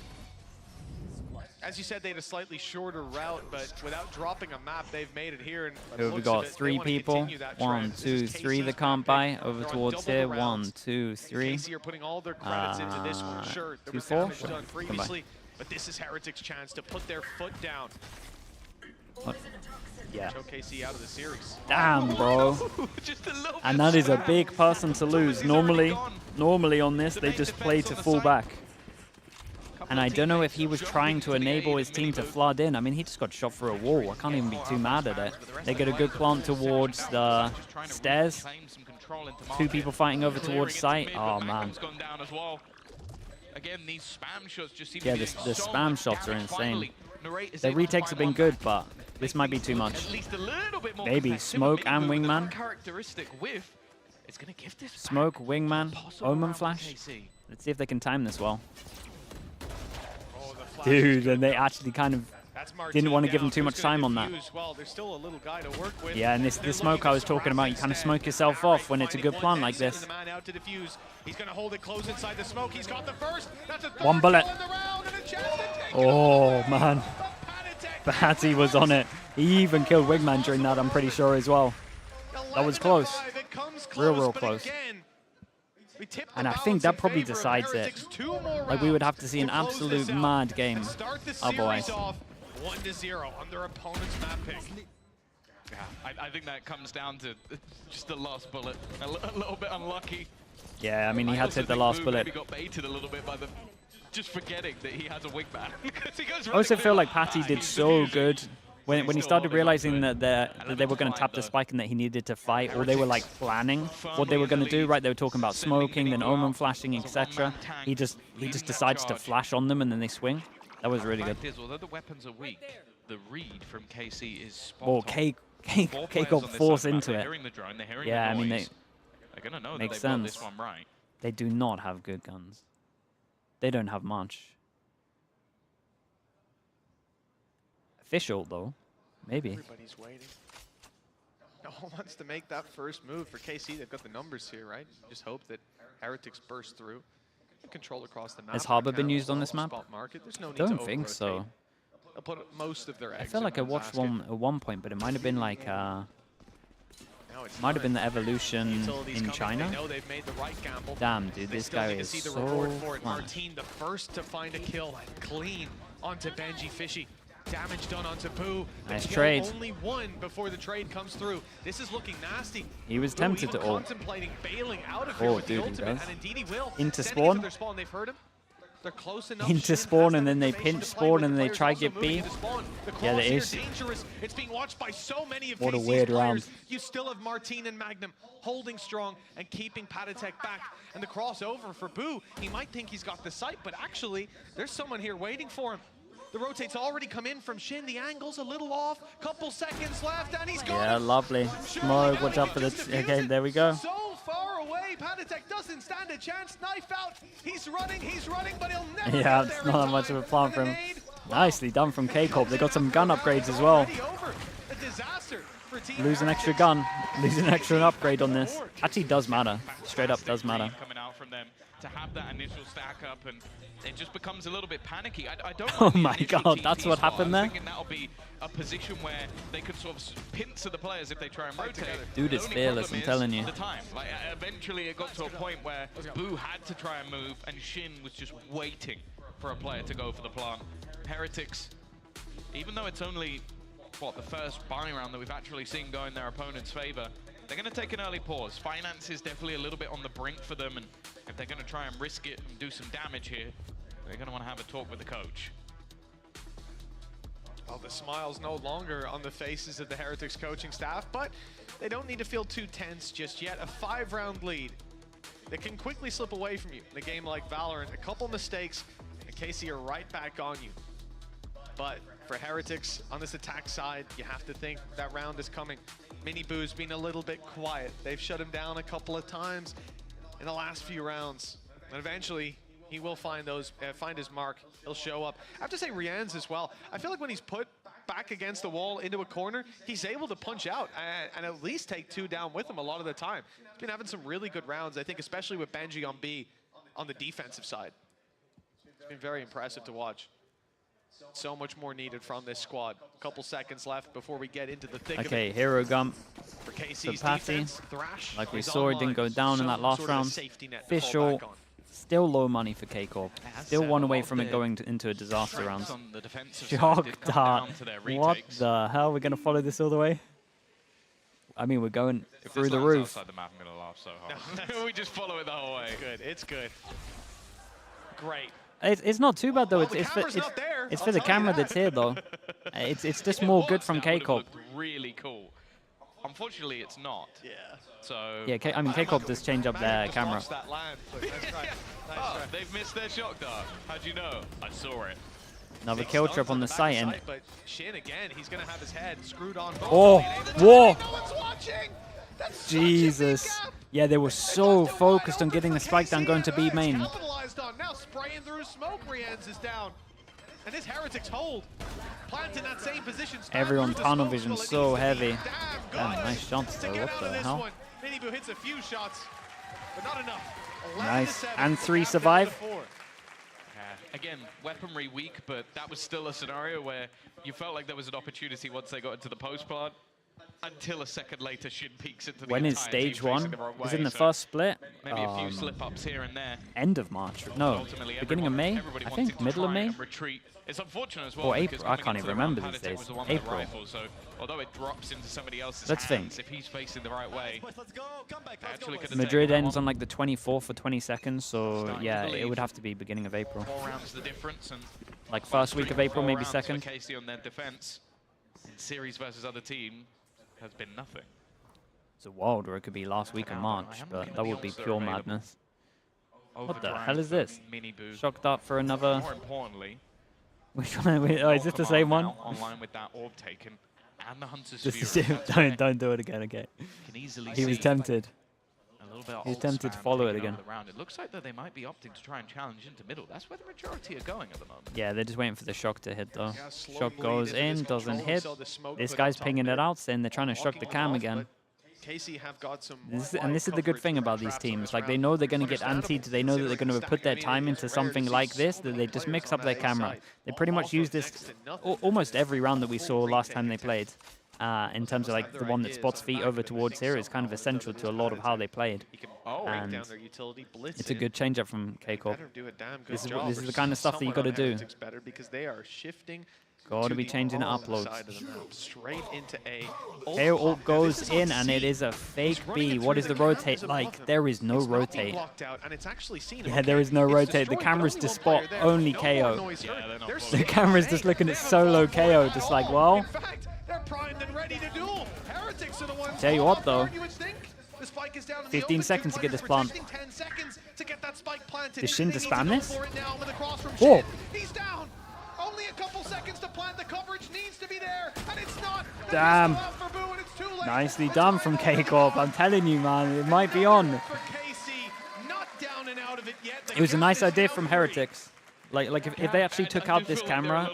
as you said, they had a slightly shorter route, but without dropping a map, they've made it here. And
We got 3 people. 1, 2, 3 that can't buy over towards here. 1, 2, 3.
KC are putting all their credits into this one. Sure, there was
2, 4.
damage done previously, but this is Heretics' chance to put their foot down.
Yeah.
Choke KC out of the series.
Damn, bro. And that is a big person to lose. Normally on this, they just play to full back. And I don't know if he was trying to enable his team to flood in. I mean, he just got shot through a wall. I can't even be too mad at it. They get a good plant towards the stairs. 2 people fighting over towards site. Oh, man. Yeah, the spam shots are insane. The retakes have been good, but this might be too much. Maybe Smoke and Wingman. Smoke, Wingman, Omen Flash. Let's see if they can time this well. Dude, and they actually kind of didn't want to give him too much time on that. Yeah, and this smoke I was talking about, you kind of smoke yourself off when it's a good plan like this.
He's going to hold it close inside the smoke. He's got the first. That's a
1 bullet. Oh, man. Batty was on it. He even killed Wingman during that, I'm pretty sure, as well. That was close. Real close. And I think that probably decides it. Like, we would have to see an absolute mad game otherwise.
1-0 on their opponent's map pick.
Yeah, I think that comes down to just the last bullet. A little bit unlucky.
Yeah, I mean, he had to
also
hit the
think
last
Boo
bullet.
maybe got baited a little bit by the just forgetting that he has a wingman.
I also feel like Patty did so good when he started realizing that they were going to tap the spike and that he needed to fight, or they were like planning what they were going to do. Right, they were talking about smoking, then omen flashing, etc. He just decides to flash on them and then they swing. That was really good.
Although the weapons are weak, the read from KC is spot
Well,
on.
K-Corp force into
They're
it.
hearing the drone, they're hearing
Yeah,
the
I mean,
noise. They're going to know that
makes
they've got this
sense.
one right.
They do not have good guns. They don't have much. Official, though. Maybe.
Everybody's waiting. No one wants to make that first move for KC. They've got the numbers here, right? Just hope that Heretics burst through. Control across the map.
Has Harbor been used on this map?
Spot market. There's no need
Don't
to
think so.
They'll put most of their eggs
I feel
in
like I
one
watched
basket.
one at one point, but it might have been like
Now it's
might have been
time.
the evolution
Utilities
in
coming.
China.
They know they've made the right gamble.
Damn, dude,
They
this
still
guy
need to
is
see the
so
reward for it.
fun.
Martine, the first to find a kill, and clean onto Benji Fishy. Damage done onto Boo. The
Nice
kill
trade.
Only one before the trade comes through. This is looking nasty.
He was
Boo
tempted
even
to ult.
contemplating bailing out of here
Oh,
with
dude,
the
he
ultimate,
does.
and indeed he will.
Into
Sending it
spawn.
to their spawn. They've heard him. They're close enough.
Into
Shin
spawn,
has that
and then they
information
pinch
to play
spawn,
with.
and
The
then they
players
try
also
get
moving
B.
into spawn. The
Yeah,
cross
there
here
is.
dangerous. It's being watched by so many of
What a
KC's
weird
players.
round.
You still have Martine and Magnum holding strong and keeping Patatek back. And the crossover for Boo, he might think he's got the sight, but actually, there's someone here waiting for him. The rotate's already come in from Shin. The angle's a little off. Couple seconds left, and he's gone.
Yeah, lovely. Smoke, watch out for the... Okay, there we go.
So far away, Patatek doesn't stand a chance. Knife out. He's running, but he'll never
Yeah,
get
it's
there
not
in
that much of
time.
a plan for
And
him.
the nade,
Nicely done from K-Corp. They got some gun upgrades as well.
already over. A disaster for Team
Lose an extra gun. Lose an extra upgrade on this. Actually does matter. Straight up does matter.
Coming out from them to have that initial stack up, and it just becomes a little bit panicky. I don't
Oh
like the
my
initial
God,
TT
that's what
spot.
happened
I'm
there?
thinking that'll be a position where they could sort of pincer the players if they try and rotate.
Dude
The
is
only
fearless,
problem
I'm
is
telling you.
The time. Like, eventually it got to a point where Boo had to try and move, and Shin was just waiting for a player to go for the plant. Heretics, even though it's only, what, the first buy round that we've actually seen go in their opponent's favor, they're going to take an early pause. Finance is definitely a little bit on the brink for them, and if they're going to try and risk it and do some damage here, they're going to want to have a talk with the coach.
Well, the smile's no longer on the faces of the Heretics coaching staff, but they don't need to feel too tense just yet. A 5-round lead that can quickly slip away from you in a game like Valorant. A couple mistakes, and KC are right back on you. But for Heretics on this attack side, you have to think that round is coming. Mini Boo's been a little bit quiet. They've shut him down a couple of times in the last few rounds. And eventually, he will find his mark. He'll show up. I have to say Rian's as well. I feel like when he's put back against the wall into a corner, he's able to punch out and at least take 2 down with him a lot of the time. He's been having some really good rounds, I think, especially with Benji on B on the defensive side. It's been very impressive to watch. So much more needed from this squad. A couple seconds left before we get into the thick of it.
Okay, hero gump
For
for
KC's
Patty.
defense, Thrash
Like we
is
saw, it
online.
didn't go down in that
Some
last
sort of a
round.
safety net to fall
Official,
back on.
still low money for K-Corp. Still one away from it
the
going into a disaster
strengths
round.
on the defensive side
Shock
did come
dart.
down to their
What
retakes.
the hell? We're going to follow this all the way? I mean, we're going
If
through
this
the
lands
roof.
outside the map, I'm going to laugh so hard. We just follow it the whole way.
Good, it's good. Great.
It's not too bad though.
Well,
It's
the
for
camera's not there,
it's
I'll
for the
tell you
camera
that.
that's here though. It's just
If it
more
was,
good from
that would've
K-Corp.
looked really cool. Unfortunately, it's not.
Yeah.
So.
Yeah, I mean K-Corp does change up their
Just
camera.
watch that land. Look, nice try. Nice
Oh,
try.
they've missed their shock dart. How'd you know? I saw it.
Another
Big
kill
stunts
trip on the
back
site and
but Shin again, he's gonna have his head screwed on.
Oh, whoa.
No one's watching. That's such
Jesus.
a big gap.
Yeah, they were so focused on getting the spike down going to B main.
Capitalized on. Now spraying through smoke. Rienz is down. And this Heretics hold. Plant in that same position. Stand
Everyone
through the
tunnel
smoke.
vision
Well, it
so
needs to be
heavy.
damn
Damn,
good
nice shots
to
though.
get
What
out of
the
this
hell?
one. Minibu hits a few shots, but not enough. 11 to
Nice.
7.
And 3
Gap into
survive.
the 4.
Again, weaponry weak, but that was still a scenario where you felt like there was an opportunity once they got into the post plant. until a second later Shin peeks into the
When is
entire
stage
team facing
one?
the wrong
Is
way,
it in the
so
first split?
maybe a few slip-ups here and there.
End of March? No,
Ultimately,
beginning of May?
everybody
I
wanted
think
to
middle of
try
May?
and retreat. It's unfortunate as well.
Or
because
April. I
coming
can't
into
even
the round,
remember these
Padatech
days.
was the one with the
April.
rifle, so although it drops into somebody else's
Let's
hands,
think.
if he's facing the right way, actually could have
Madrid
taken that
ends
one.
on like the 24th or 22nd, so
Starting to
yeah, it
believe.
would have to be beginning of April.
4 rounds the difference, and
Like first week of April,
4
maybe
rounds
second.
for KC on their defense in series versus other team has been nothing.
It's a wild, or it could be last week of March, but that would be pure madness. What the hell is this?
Mini boo.
Shocked up for another.
More importantly,
Which one? Oh, is this the same one?
Online with that orb taken and the Hunter's
This is
Fury.
it. Don't do it again. Okay.
Can easily
He was
see
tempted.
a little bit of
He was
ult
tempted to
spam
follow it
taking over
again.
the round. It looks like that they might be opting to try and challenge into middle. That's where the majority are going at the moment.
Yeah, they're just waiting for the shock to hit though.
Yeah, slow
Shock
bleed
goes
into this
in, doesn't
control. We
hit.
saw the smoke
This
put
guy's
on top
pinging
of
it out, saying they're trying to shock the
Blocking
cam
off,
again.
but KC have got some
And this is the good thing about these teams. Like, they know they're going to get antied. They know that they're going to put their time into something like this, that they just mix up their camera. They pretty much use this almost every round that we saw last time they played. In terms of like the one that spots feet over towards here is kind of essential to a lot of how they played. And it's a good change up from Kickoff. This is the kind of stuff that you got to do. Got to be changing it uploads.
Straight into A.
KO ult goes in, and it is a fake B. What is the rotate like? There is no rotate. Yeah, there is no rotate. The camera's to spot only KO. The camera's just looking at solo KO, just like, well. Tell you what, though. 15 seconds to get this plant. Does Shin to spam this? Whoa!
He's down. Only a couple seconds to plant. The coverage needs to be there, and it's not.
Damn. Nicely done from Kickoff. I'm telling you, man, it might be on. It was a nice idea from Heretics. Like if they actually took out this camera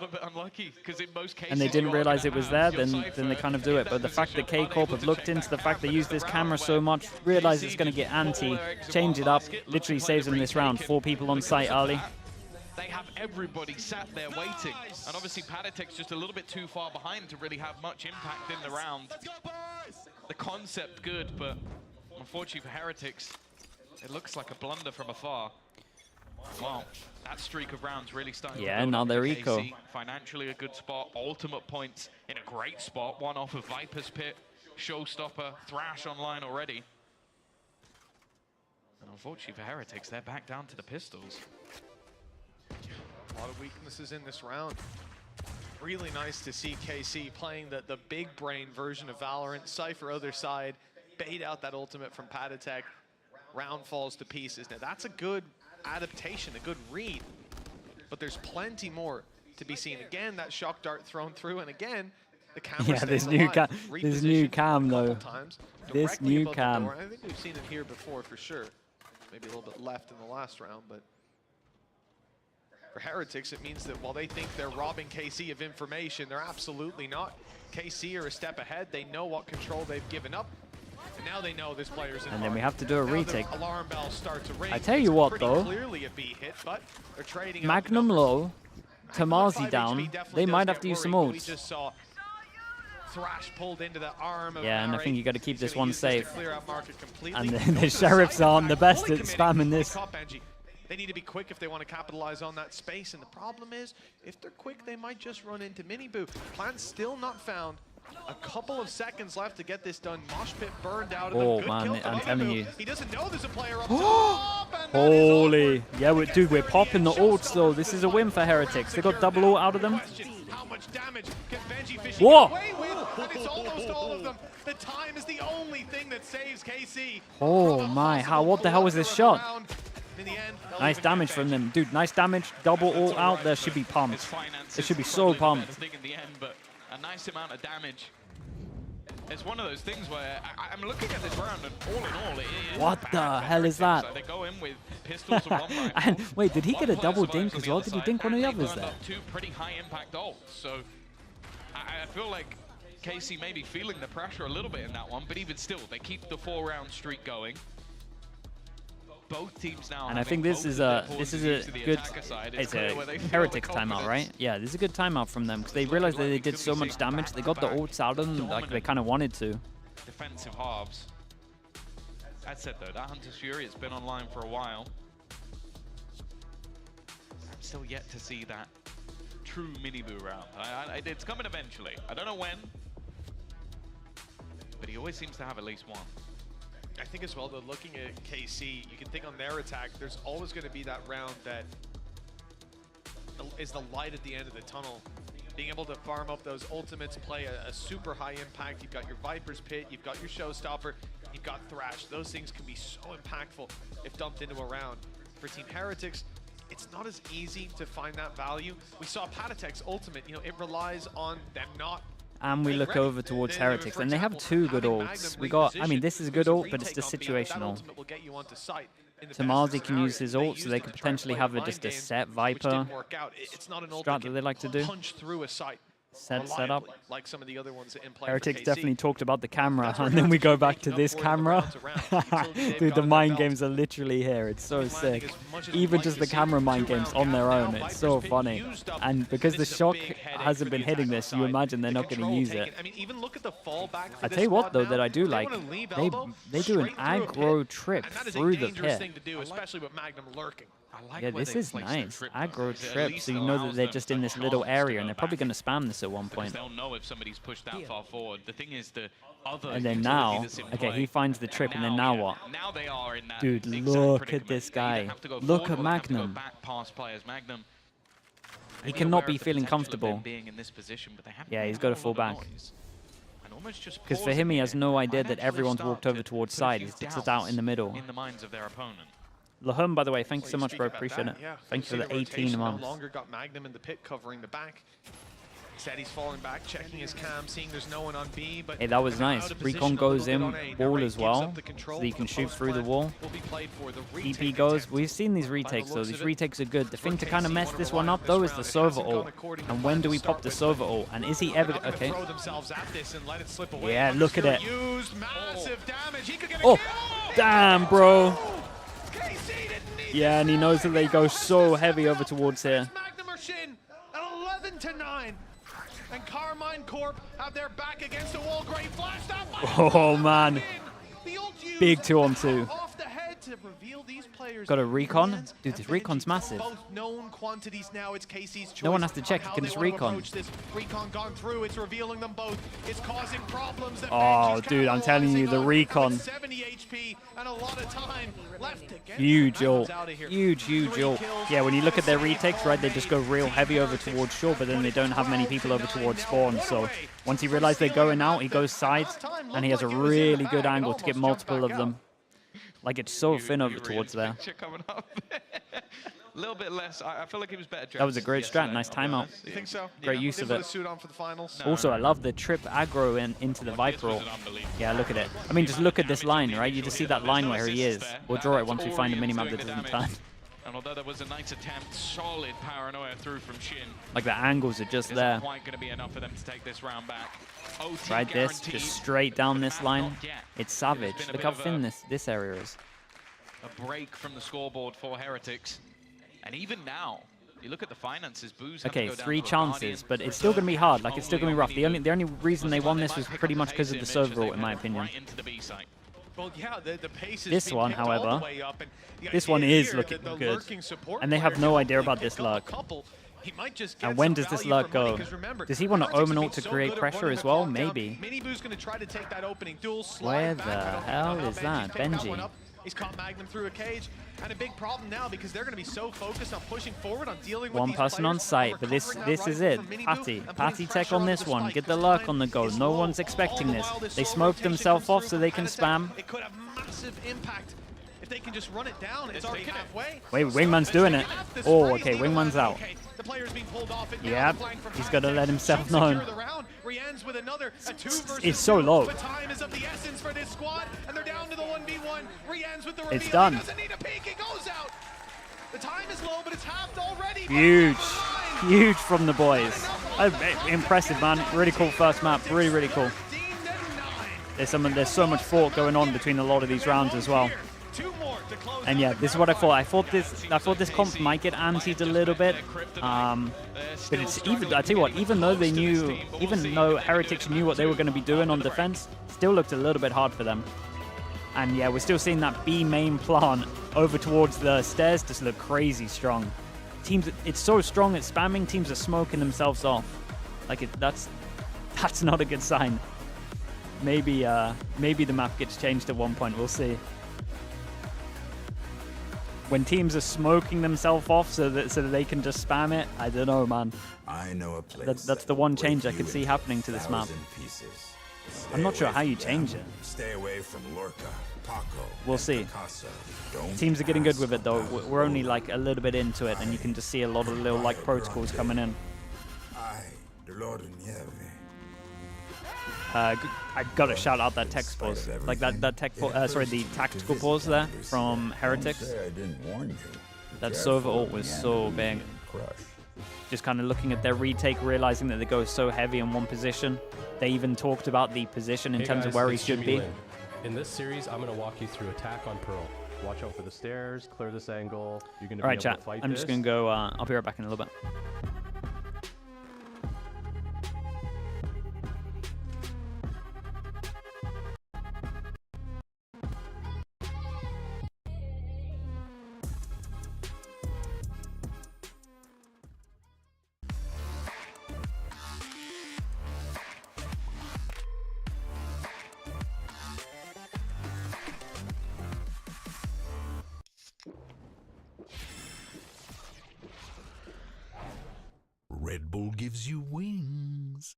and they didn't realize it was there, then they kind of do it. But the fact that K-Corp have looked into the fact they use this camera so much, realize it's going to get anti, change it up, literally saves them this round. 4 people on site early.
They have everybody sat there waiting. And obviously Padatech's just a little bit too far behind to really have much impact in the round. The concept good, but unfortunately for Heretics, it looks like a blunder from afar. Well, that streak of rounds really starting to build
now
up
they're
for
eco.
KC. Financially a good spot, ultimate points in a great spot. One off of Viper's Pit, Showstopper, Thrash online already. And unfortunately for Heretics, they're back down to the pistols.
A lot of weaknesses in this round. Really nice to see KC playing the big brain version of Valorant. Cypher other side, bait out that ultimate from Padatech. Round falls to pieces. Now that's a good adaptation, a good read. But there's plenty more to be seen. Again, that shock dart thrown through, and again, the camera
Yeah, this new cam though. This new cam.
I think we've seen it here before for sure. Maybe a little bit left in the last round, but for Heretics, it means that while they think they're robbing KC of information, they're absolutely not. KC are a step ahead. They know what control they've given up. And now they know this player's in
And then we have to do a retake.
Alarm bells start to ring.
I tell you what, though.
Clearly a B hit, but they're trading
Magnum low, Tamazi down. They might have to use some ults.
We just saw Thrash pulled into the arm of
Yeah, and I
Barry.
think you got to keep
He's
this
gonna
one
use this to
safe.
clear out market completely.
And the sheriffs aren't the best at spamming this.
They need to be quick if they want to capitalize on that space, and the problem is, if they're quick, they might just run into Miniboo. Plan still not found. A couple of seconds left to get this done. Mosh pit burned out of them. Good
man,
kill from
I'm telling
Miniboo.
you.
He doesn't know there's a player up top. And
Holy. Yeah, dude, we're popping the ults, though. This is a win for Heretics. They got double ult out of them.
how much damage can Benji Fishing
Whoa.
get away with? And it's almost all of them. The time is the only thing that saves KC.
Oh my, what the hell was this shot?
In the end,
Nice damage from them. Dude, nice damage. Double ult out. There should be pumped. They should be so pumped.
Thing in the end, but a nice amount of damage. It's one of those things where I'm looking at this round, and all in all, it is
What the hell is that?
They go in with pistols and one rifle.
And wait, did he get a
One player
double
survives
dink
on
as
the
well?
other
Did he
side,
dink one of the
and they
others
burned
there?
up two pretty high impact ults. So I feel like KC may be feeling the pressure a little bit in that one, but even still, they keep the 4-round streak going. both teams now.
And I think this is a good, it's a Heretics timeout, right? Yeah, this is a good timeout from them because they realized that they did so much damage. They got the ults out of them like they kind of wanted to.
Defensive halves. That said though, that Hunter's Fury has been online for a while. I'm still yet to see that true mini-boo round. It's coming eventually. I don't know when, but he always seems to have at least one.
I think as well, though, looking at KC, you can think on their attack, there's always going to be that round that is the light at the end of the tunnel. Being able to farm up those ultimates, play a super high impact. You've got your Viper's Pit, you've got your Showstopper, you've got Thrash. Those things can be so impactful if dumped into a round. For Team Heretics, it's not as easy to find that value. We saw Patatek's ultimate, you know, it relies on them not.
And we look over towards Heretics, and they have two good ults. We got, I mean, this is a good ult, but it's just situational. Tamazi can use his ult, so they could potentially have just a set Viper strat that they like to do. Set up.
Like some of the other ones in play.
Heretics definitely talked about the camera, and then we go back to this camera. Dude, the mind games are literally here. It's so sick. Even just the camera mind games on their own, it's so funny. And because the shock hasn't been hitting this, you imagine they're not going to use it. I tell you what, though, that I do like, they do an aggro trip through the pit.
Especially with Magnum lurking.
Yeah, this is nice. Aggro trip, so you know that they're just in this little area, and they're probably going to spam this at one point.
They'll know if somebody's pushed that far forward. The thing is, the other.
And then now, okay, he finds the trip, and then now what?
Now they are in that.
Dude, look at this guy. Look at Magnum. He cannot be feeling comfortable. Yeah, he's got to fall back. Because for him, he has no idea that everyone's walked over towards side. He's just out in the middle.
In the minds of their opponent.
Lahum, by the way, thank you so much, bro. Appreciate it. Thank you for the 18 months.
No longer got Magnum in the pit covering the back. Said he's falling back, checking his cam, seeing there's no one on B. But
hey, that was nice. Recon goes in wall as well, so you can shoot through the wall. EP goes. We've seen these retakes, though. These retakes are good. The thing to kind of mess this one up, though, is the Sova ult. And when do we pop the Sova ult? And is he ever... Okay. Yeah, look at it. Oh, damn, bro. Yeah, and he knows that they go so heavy over towards here.
Magnum are shin at 11-9. And Carmine Corp have their back against the wall. Great flash.
Oh, man. Big 2-on-2. Got a recon? Dude, this recon's massive.
Known quantities now. It's KC's choice.
No one has to check. You can just recon.
Recon gone through. It's revealing them both. It's causing problems.
Oh, dude, I'm telling you, the recon.
70 HP and a lot of time left to get
huge ult. Huge ult. Yeah, when you look at their retakes, right, they just go real heavy over towards shore, but then they don't have many people over towards spawn. So once he realizes they're going out, he goes sides, and he has a really good angle to get multiple of them. Like, it's so thin over towards there.
A little bit less. I feel like he was better.
That was a great strat. Nice timeout.
You think so?
Great use of it.
Suit on for the finals.
Also, I love the trip aggro into the Viper ult. Yeah, look at it. I mean, just look at this line, right? You just see that line where he is. We'll draw it once we find a minimap that doesn't turn.
And although there was a nice attempt, solid paranoia through from Shin.
Like, the angles are just there.
Quite going to be enough for them to take this round back.
Right, this, just straight down this line. It's savage. Look how thin this area is.
A break from the scoreboard for Heretics. And even now, you look at the finances, Boo's
okay, 3 chances, but it's still going to be hard. Like, it's still going to be rough. The only reason they won this was pretty much because of the server ult, in my opinion.
Well, yeah, the pace
this one, however, this one is looking good. And they have no idea about this lurk. And when does this lurk go? Does he want to Omen ult to create pressure as well? Maybe. Where the hell is that? Benji.
He's caught Magnum through a cage, and a big problem now because they're going to be so focused on pushing forward, on dealing with
one person on site, but this is it. Patty tech on this one. Get the lurk on the go. No one's expecting this. They smoked themselves off so they can spam.
It could have massive impact if they can just run it down. It's already halfway.
Wait, Wingman's doing it. Oh, okay, Wingman's out. Yep, he's got to let himself know. It's so low. It's done. Huge from the boys. Impressive, man. Really cool first map. Really cool. There's so much thought going on between a lot of these rounds as well. And yeah, this is what I thought. I thought this comp might get antied a little bit. But it's even, I tell you what, even though Heretics knew what they were going to be doing on defense, still looked a little bit hard for them. And yeah, we're still seeing that B main plant over towards the stairs just look crazy strong. Teams, it's so strong at spamming, teams are smoking themselves off. Like that's not a good sign. Maybe the map gets changed at one point, we'll see. When teams are smoking themselves off so that they can just spam it, I don't know, man.
I know a place
that's the one change I could see happening to this map. I'm not sure how you change it.
Stay away from Lorca, Paco.
We'll see. Teams are getting good with it though. We're only like a little bit into it, and you can just see a lot of little like protocols coming in. I gotta shout out that text pause, like that tech sorry, the tactical pause there from Heretics. That Sova ult was so big. Just kind of looking at their retake, realizing that they go so heavy in one position. They even talked about the position in terms of where he should be.
In this series, I'm gonna walk you through attack on Pearl. Watch out for the stairs, clear this angle. You're gonna be able to fight this.
I'm just gonna go. I'll be right back in a little bit.
Red Bull gives you wings.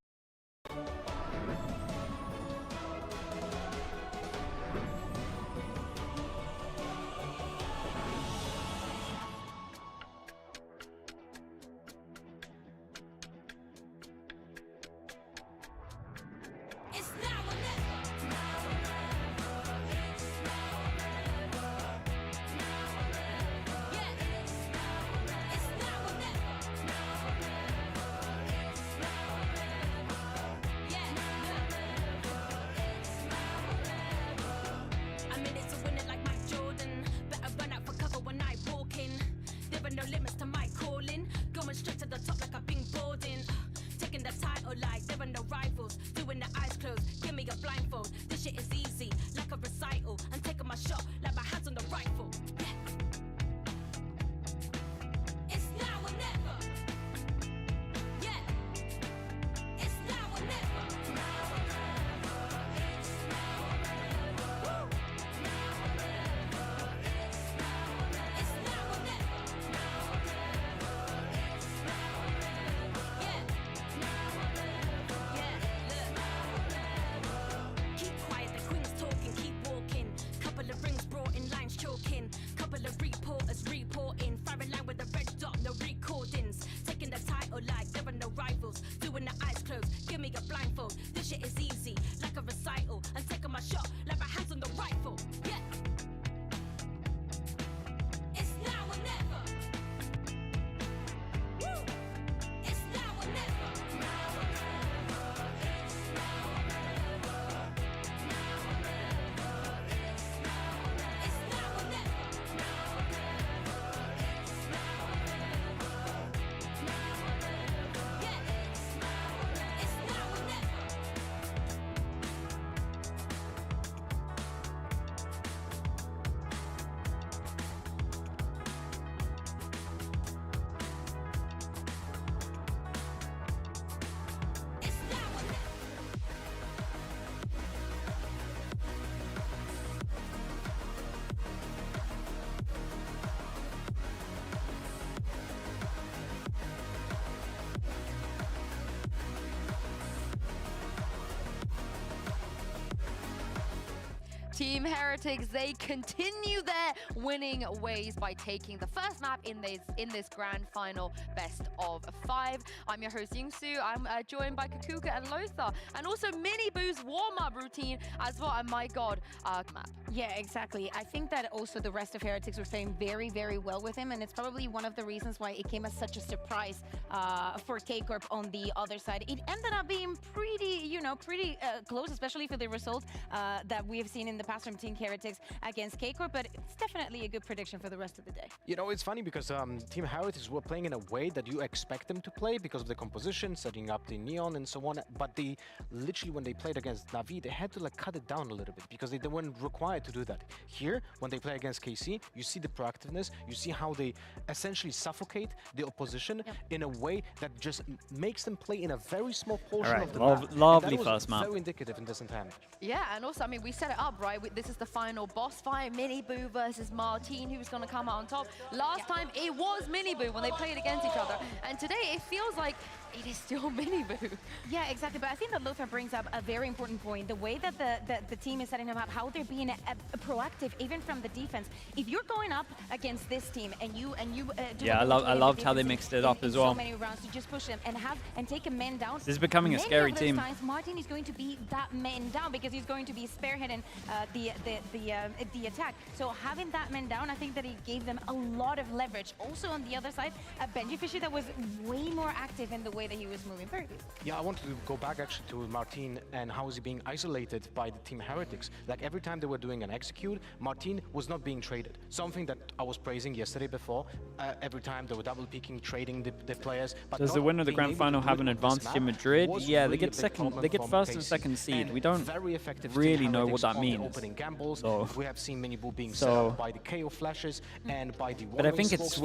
Team Heretics, they continue their winning ways by taking the first map in this grand final best of 5. I'm your host Yingsu. I'm joined by Kakuka and Lothar, and also Mini Boo's warm-up routine as well. And my god, map.
Yeah, exactly. I think that also the rest of Heretics were playing very, very well with him, and it's probably one of the reasons why it came as such a surprise for K-Corp on the other side. It ended up being pretty, pretty close, especially for the result that we have seen in the past from Team Heretics against Kickoff, but it's definitely a good prediction for the rest of the day.
You know, it's funny because Team Heretics were playing in a way that you expect them to play because of the composition, setting up the neon and so on. But they literally, when they played against Na'Vi, they had to like cut it down a little bit because they weren't required to do that. Here, when they play against KC, you see the proactiveness, you see how they essentially suffocate the opposition in a way that just makes them play in a very small portion of the map.
Lovely first map.
Very indicative in this entire match.
Yeah, and also, I mean, we set it up, right? This is the final boss fight, Miniboo versus Martine, who's going to come out on top. Last time, it was Miniboo when they played against each other. And today, it feels like it is still Miniboo.
Yeah, exactly. But I think that Lothar brings up a very important point. The way that the team is setting them up, how they're being proactive, even from the defense. If you're going up against this team and you do
I loved how they mixed it up as well.
So many rounds to just push them and take a man down.
This is becoming a scary team.
Times, Martin is going to be that man down because he's going to be spearheading the attack. So having that man down, I think that it gave them a lot of leverage. Also on the other side, a Benji Fisher that was way more active in the way that he was moving previously.
Yeah, I wanted to go back actually to Martin and how is he being isolated by the Team Heretics. Like every time they were doing an execute, Martin was not being traded. Something that I was praising yesterday before. Every time they were double peeking, trading the players. But
does the winner of the grand final have an advantage in Madrid? Yeah, they get second. They get first and second seed. We don't really know what that means.
Opening gambles.
So,
we have seen Miniboo being set up by the KO flashes and by the.
But I think it's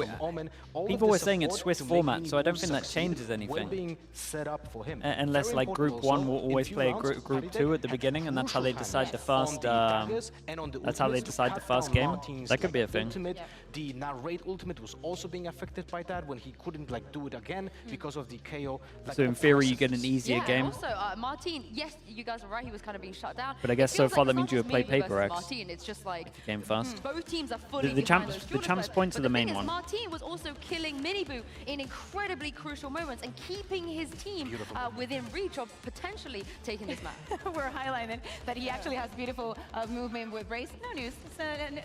people were saying it's Swiss format, so I don't think that changes anything.
Being set up for him.
Unless like Group 1 will always play Group 2 at the beginning, and that's how they decide the first. That's how they decide the first game. That could be a thing.
The Narrate ultimate was also being affected by that when he couldn't like do it again because of the KO.
So in theory, you get an easier game.
Also, Martin, yes, you guys are right. He was kind of being shut down.
But I guess so far that means you would play Paper X.
Martin, it's just like
game first.
Both teams are fully
the champs points are the main one.
Martin was also killing Miniboo in incredibly crucial moments and keeping his team within reach of potentially taking this map.
We're highlighting that he actually has beautiful movement with Race. No news.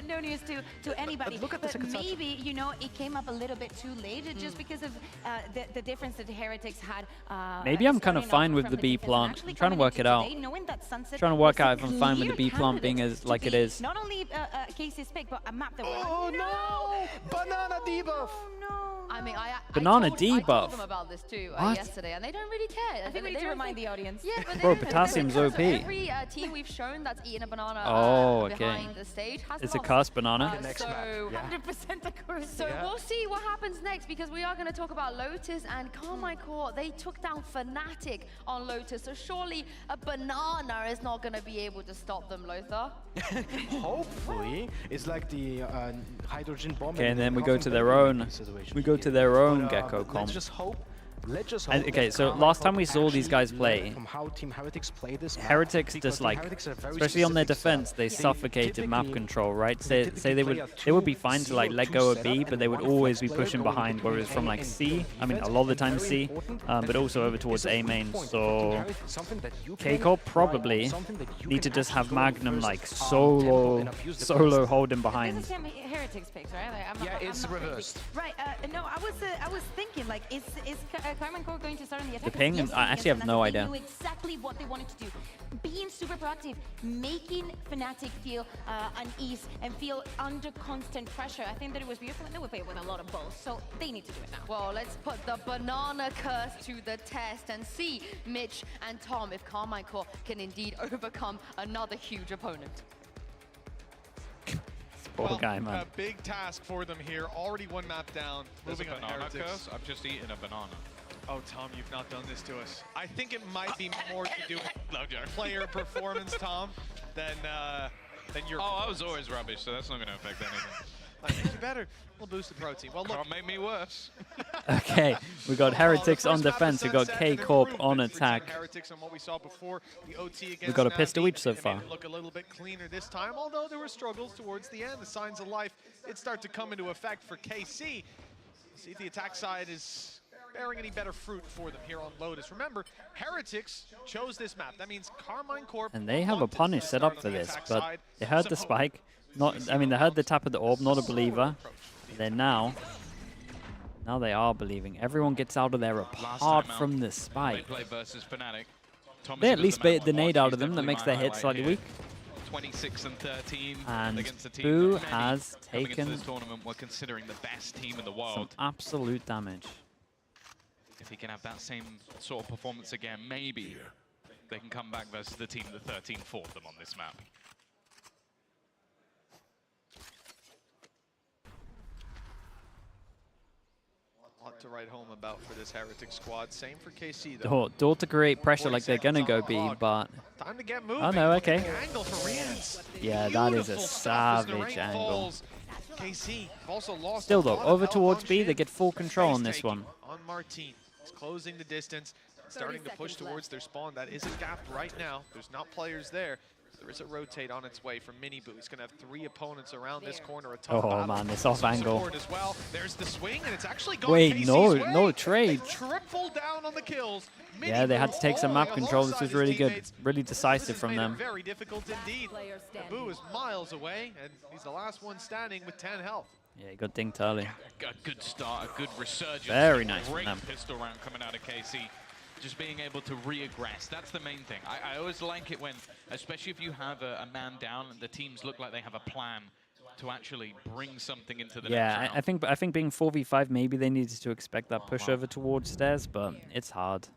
No news to anybody.
Look at the second
maybe, you know, it came up a little bit too late just because of the difference that the Heretics had.
Maybe I'm kind of fine with the B plant. I'm trying to work it out. Trying to work out if I'm fine with the B plant being as like it is.
Not only Casey's pick, but a map that
Oh no! Banana debuff!
I mean,
Banana
I told
debuff.
them about this too
What?
yesterday, and they don't really care.
I think we need to remind the audience.
Yeah, but
Bro, potassium's OP.
Every team we've shown that's eaten a banana behind the stage has
It's a
lost.
cursed banana.
So
100% the curse.
So we'll see what happens next because we are going to talk about Lotus and Carmine Core. They took down Fnatic on Lotus, so surely a banana is not going to be able to stop them, Lothar.
Hopefully, it's like the hydrogen bomb.
Okay, and then we go to their own. We go to their own Gecko comp.
Let's just hope.
Okay, so last time we saw these guys play,
from how Team Heretics play this map,
Heretics just like, especially on their defense, they suffocated map control, right? Say they would be fine to like let go of B, but they would always be pushing behind, whereas from like C, I mean a lot of the time C, but also over towards A main. So Kickoff probably need to just have Magnum like solo hold him behind.
Heretics picks, right?
Yeah, it's reversed.
Right. No, I was thinking like, is Carmine Core going to start on the attack?
The ping?
Yes,
I actually have no idea.
They knew exactly what they wanted to do. Being super proactive, making Fnatic feel unease and feel under constant pressure. I think that it was beautiful, and they would play with a lot of balls, so they need to do it now.
Well, let's put the banana curse to the test and see, Mitch and Tom, if Carmine Core can indeed overcome another huge opponent.
Poor guy, man.
A big task for them here. Already one map down. Moving on Heretics.
Curse? I've just eaten a banana.
Oh, Tom, you've not done this to us. I think it might be more to do with player performance, Tom, than your.
Oh, I was always rubbish, so that's not going to affect anything.
I think you better. We'll boost the protein. Well, look.
Can't make me worse.
Okay, we got Heretics on defense. We got K-Corp on attack.
Heretics on what we saw before. The OT against
We got a pistol
Navi.
each so far.
It made it look a little bit cleaner this time, although there were struggles towards the end. The signs of life did start to come into effect for KC. See if the attack side is bearing any better fruit for them here on Lotus. Remember, Heretics chose this map. That means Carmine Corp.
And they have a punish set up for this, but they heard the spike. They heard the tap of the orb, not a believer. Then now they are believing. Everyone gets out of there apart from the spike.
They play versus Fnatic.
They at least bait the nade out of them. That makes their hit slightly weak.
26 and 13
And
against the team
Boo
that many
has
coming into
taken
this tournament were considering the best team in the
some
world.
absolute damage.
If he can have that same sort of performance again, maybe they can come back versus the team that 13 fought them on this map.
A lot to write home about for this Heretic squad. Same for KC though.
Door to create pressure like they're gonna go B, but
Time to get moving.
oh no, okay.
Angle for Rians.
Yeah, that is a
Beautiful stuff as the
savage
rank
angle.
falls. KC have also lost
Still
a
though,
lot of
over towards
outbound
B, they
shit.
get full control on
Space
this one.
taking on Martin. It's closing the distance, starting to push towards their spawn. That is a gap right now. There's not players there. There is a rotate on its way from Miniboo. He's going to have 3 opponents around this corner. A tough
Oh
battle.
man, this off
Some
angle.
support as well. There's the swing, and it's actually gone
Wait,
KC's
no,
way.
no trade.
Triple down on the the
Yeah, they had to take some map control. This was really good, really
This
decisive
has
from
made it
them.
very difficult indeed. Boo is miles away, and he's the last one standing with 10 health.
Yeah, he got dinked early.
A good start, a good resurgence.
Very
a
nice from
Great
them.
pistol round coming out of KC. Just being able to reaggress, that's the main thing. I always like it when, especially if you have a man down and the teams look like they have a plan to actually bring something into the next
Yeah,
round.
I think being 4v5, maybe they needed to expect that push over towards stairs, but it's hard.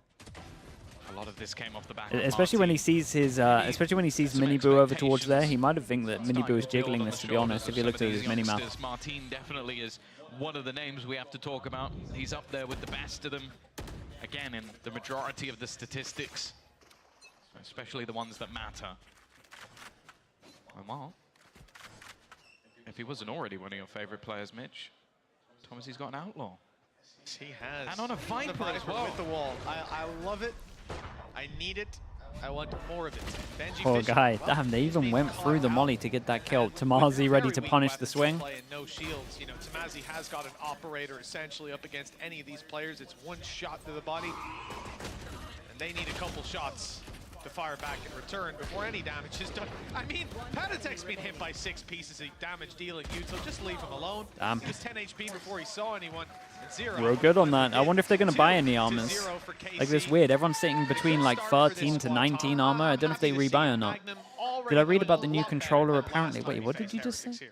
A lot of this came off the back of
Especially when he sees his, especially when he sees Miniboo over towards there, he might have think that
Starting
Miniboo is
to build
jiggling
on
this,
the
to be
shoulders
honest,
of
if you
some
looked
of
at
these
his minimap.
youngsters. Martin definitely is one of the names we have to talk about. He's up there with the best of them, again, in the majority of the statistics, especially the ones that matter. Well, if he wasn't already one of your favorite players, Mitch, Thomas, he's got an outlaw.
He has.
And on a Viper
The
as well.
with the wall. I love it. I need it. I want more of it. Benji
Poor
Fisher,
guy.
well,
Damn, they
he's
even
made
went
the
through the
clock
molly
out.
to get that kill.
And with
Tamazi ready
very
to
weak
punish the
weapons to
swing.
play and no shields. You know, Tamazi has got an operator essentially up against any of these players. It's one shot to the body, and they need a couple shots to fire back in return before any damage is done. I mean, Patatek's been hit by 6 pieces of damage dealing util. Just leave him alone.
Damn.
He was 10 HP before he saw anyone. And 0.
Real good on that. I wonder if they're going to buy any
2-0
armors.
for KC.
Like, this weird. Everyone's sitting between like 13 to 19 armor. I don't know if they rebuy or not. Did I read about the new controller apparently? Wait, what did you just say?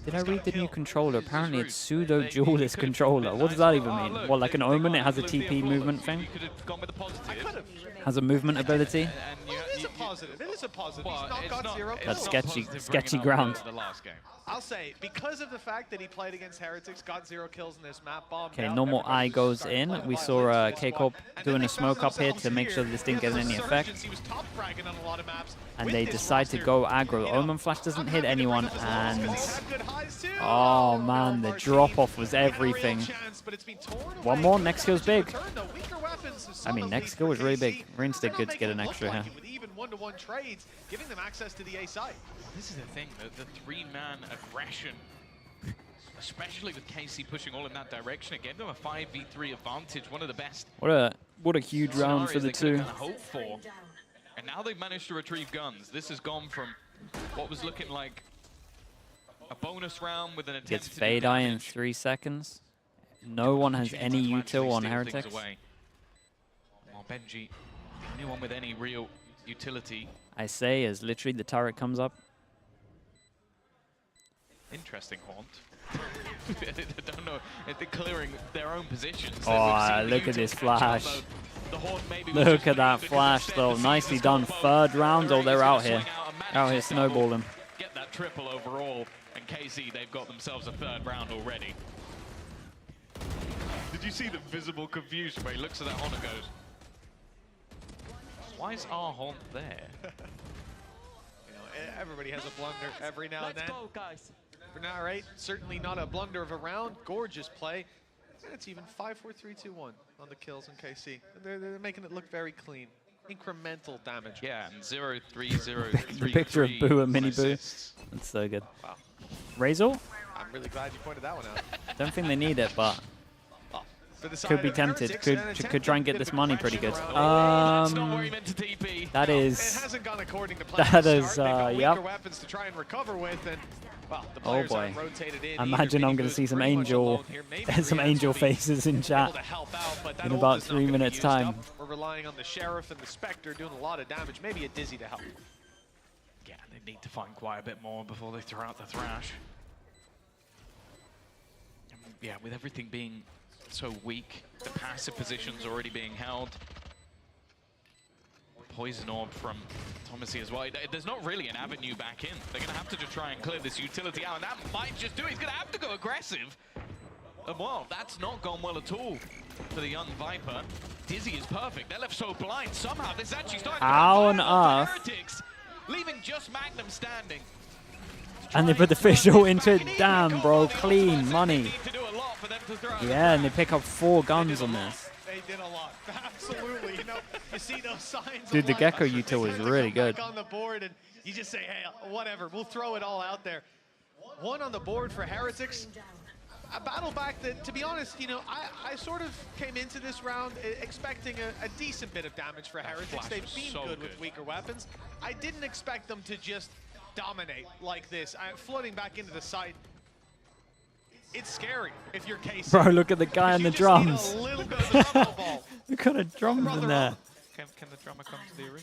Did I read the new controller? Apparently it's pseudo-duelist controller. What does that even mean? What, like an Omen? It has a TP movement thing?
You could have gone with the positive.
Has a movement ability?
And
Well, it is a positive. It is a positive. He's not got 0 kills.
That's sketchy,
positive
sketchy
bringing up
ground.
the last game.
I'll say, because of the fact that he played against Heretics, got 0 kills in this map, bombed
Okay,
out,
normal
everybody
eye goes
started
in.
playing
We
violence
saw
in this
Kickoff
squad. And
doing
then
a
they
smoke
found
up here to
themselves
make sure that this didn't
with
get
the
any effect.
resurgence. He was top fragging on a lot of maps
And
with
they
this
decide to
roster.
go aggro.
You know,
Omen Flash doesn't
I'm
hit
happy to bring
anyone,
up his loss 'cause
and
he's had good highs too.
oh man, the
Martin
drop off was
with a real
everything.
chance, but it's been torn
One
away.
more, next skill's big.
Return, though. Weaker weapons, so
I
some
mean,
of
next
these
skill was
for
really
KC,
big. Rinsed
they're
it
not
good to get
making
an
it
extra
look like
here.
it with even 1-to-1 trades, giving them access to the A site.
This is the thing, the 3-man aggression, especially with KC pushing all in that direction, it gave them a 5v3 advantage, one of the best
What a huge round for
scenarios
the
they could
two.
have kinda hoped for. And now they've managed to retrieve guns. This has gone from what was looking like a bonus round with an attempt
Gets
to do
Fade Eye in
damage.
3 seconds. No one has any
Opportunity to actually
util on
steal things
Heretics.
away. While Benji, the only one with any real utility.
I say as literally the turret comes up.
Interesting haunt. I don't know if they're clearing their own positions.
Oh, look at this flash. Look at that flash though. Nicely done. Third round. Oh, they're out here. Out here snowballing.
Get that triple overall, and KC, they've got themselves a 3rd round already. Did you see the visible confusion where he looks at that Honor and goes, why is our haunt there?
You know, everybody has a blunder every now and then.
Let's go, guys.
For now, right? Certainly not a blunder of a round. Gorgeous play. And it's even 5-4-3-2-1 on the kills in KC. They're making it look very clean. Incremental damage.
Yeah, and 0-3-0-3.
The picture of Boo and Mini Boo. That's so good.
Wow.
Razor?
I'm really glad you pointed that one out.
Don't think they need it, but
For the
could
side
be
of
tempted.
Heretics,
Could
an attempt
could try and
at a
get
bit
this
of
money pretty good.
aggression around.
That's not where he meant to TP.
That
It
is.
hasn't gone according to plan.
That
to
is,
start. They've got
yep.
weaker weapons to try and recover with, and well, the
Oh
players
boy.
aren't rotated in.
I imagine I'm going to see some angel, some angel faces in chat in about 3 minutes time.
We're relying on the Sheriff and the Spectre doing a lot of damage. Maybe a Dizzy to help.
Yeah, need to find quite a bit more before they throw out the Thrash. Yeah, with everything being so weak, the passive positions already being held. Poison Orb from Thomasy as well. There's not really an avenue back in. They're going to have to just try and clear this utility out, and that might just do it. He's going to have to go aggressive. And well, that's not gone well at all for the young Viper. Dizzy is perfect. They're left so blind. Somehow this is actually starting to
How on earth?
Heretics, leaving just Magnum standing.
And they put the fish all into it. Damn, bro. Clean money. Yeah, and they pick up 4 guns on this.
They did a lot. Absolutely. You know, you see those signs.
Dude, the Gecko util is really good.
On the board, and you just say, hey, whatever. We'll throw it all out there. 1 on the board for Heretics. A battle back that, to be honest, you know, I sort of came into this round expecting a decent bit of damage for Heretics. They've been so good with weaker weapons. I didn't expect them to just dominate like this. Floating back into the site. It's scary if you're KC.
Bro, look at the guy on the drums. Look at the drums in there.
Can the drummer come to the arena?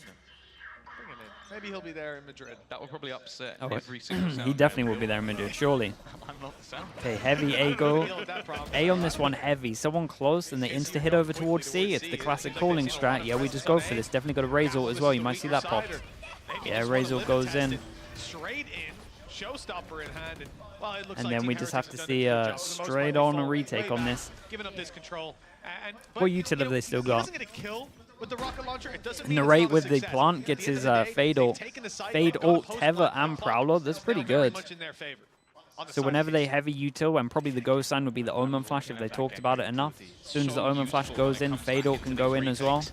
Bring him in. Maybe he'll be there in Madrid.
That will probably upset
Oh,
every single sound.
he definitely will be there in Madrid, surely.
I'm not the sound.
Okay, heavy A go. A on this one, heavy. Someone close, and they insta-hit over towards C. It's the classic calling strat. Yeah, we just go for this. Definitely got a Razor as well. You might see that pop. Yeah, Razor goes in.
Straight in. Showstopper in hand.
And then we just have to see a straight on a retake on this.
Giving up this control.
What util have they still got?
With the rocket launcher, it doesn't
Narrate with the plant gets his fade ult, Tether, and Prowler. That's pretty good. So whenever they heavy util, and probably the go sign would be the Omen Flash if they talked about it enough. As soon as the Omen Flash goes in, fade ult can go in as well.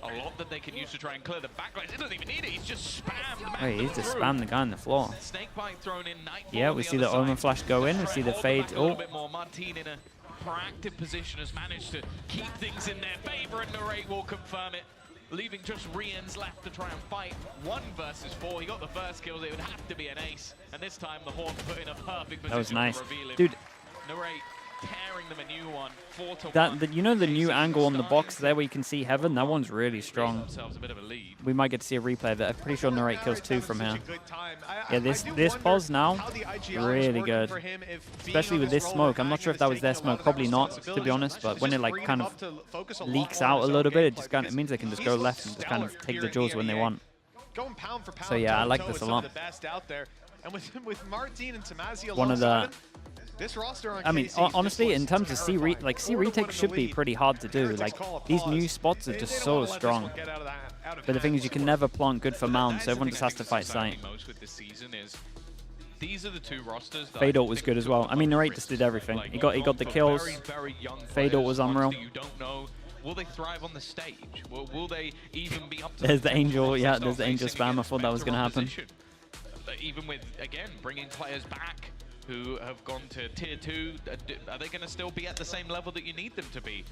A lot that they can use to try and clear the backline. He doesn't even need it. He's just spammed.
Oh, he's just spammed the guy on the floor.
Snakebite thrown in.
Yeah, we see the Omen Flash go in. We see the fade ult.
A bit more. Martin in a proactive position has managed to keep things in their favor, and Narrate will confirm it, leaving just Rians left to try and fight 1 versus 4. He got the first kill. It would have to be an ace, and this time the Horn put in a perfect position.
That was nice,
to reveal him.
dude.
Narrate tearing them a new one, 4-1.
You know the new angle on the box there where you can see Heaven? That one's really strong.
A bit of a lead.
We might get to see a replay of it. I'm pretty sure Narrate kills 2 from here. Yeah, this pause now, really good. Especially with this smoke. I'm not sure if that was their smoke. Probably not, to be honest. But when it like kind of leaks out a little bit, it means they can just go left and just kind of take the jewels when they want. So yeah, I like this a lot. One of the... I mean, honestly, in terms of C retake should be pretty hard to do. Like, these new spots are just so strong. But the thing is, you can never plant good for Mound, so everyone just has to fight sight.
These are the 2 rosters.
Fade ult was good as well. I mean, Narrate just did everything. He got the kills. Fade ult was unreal.
Will they thrive on the stage? Will they even be up to...
There's the Angel. Yeah, there's the Angel spam. I thought that was going to happen.
Even with, again, bringing players back who have gone to tier 2, are they going to still be at the same level that you need them to be?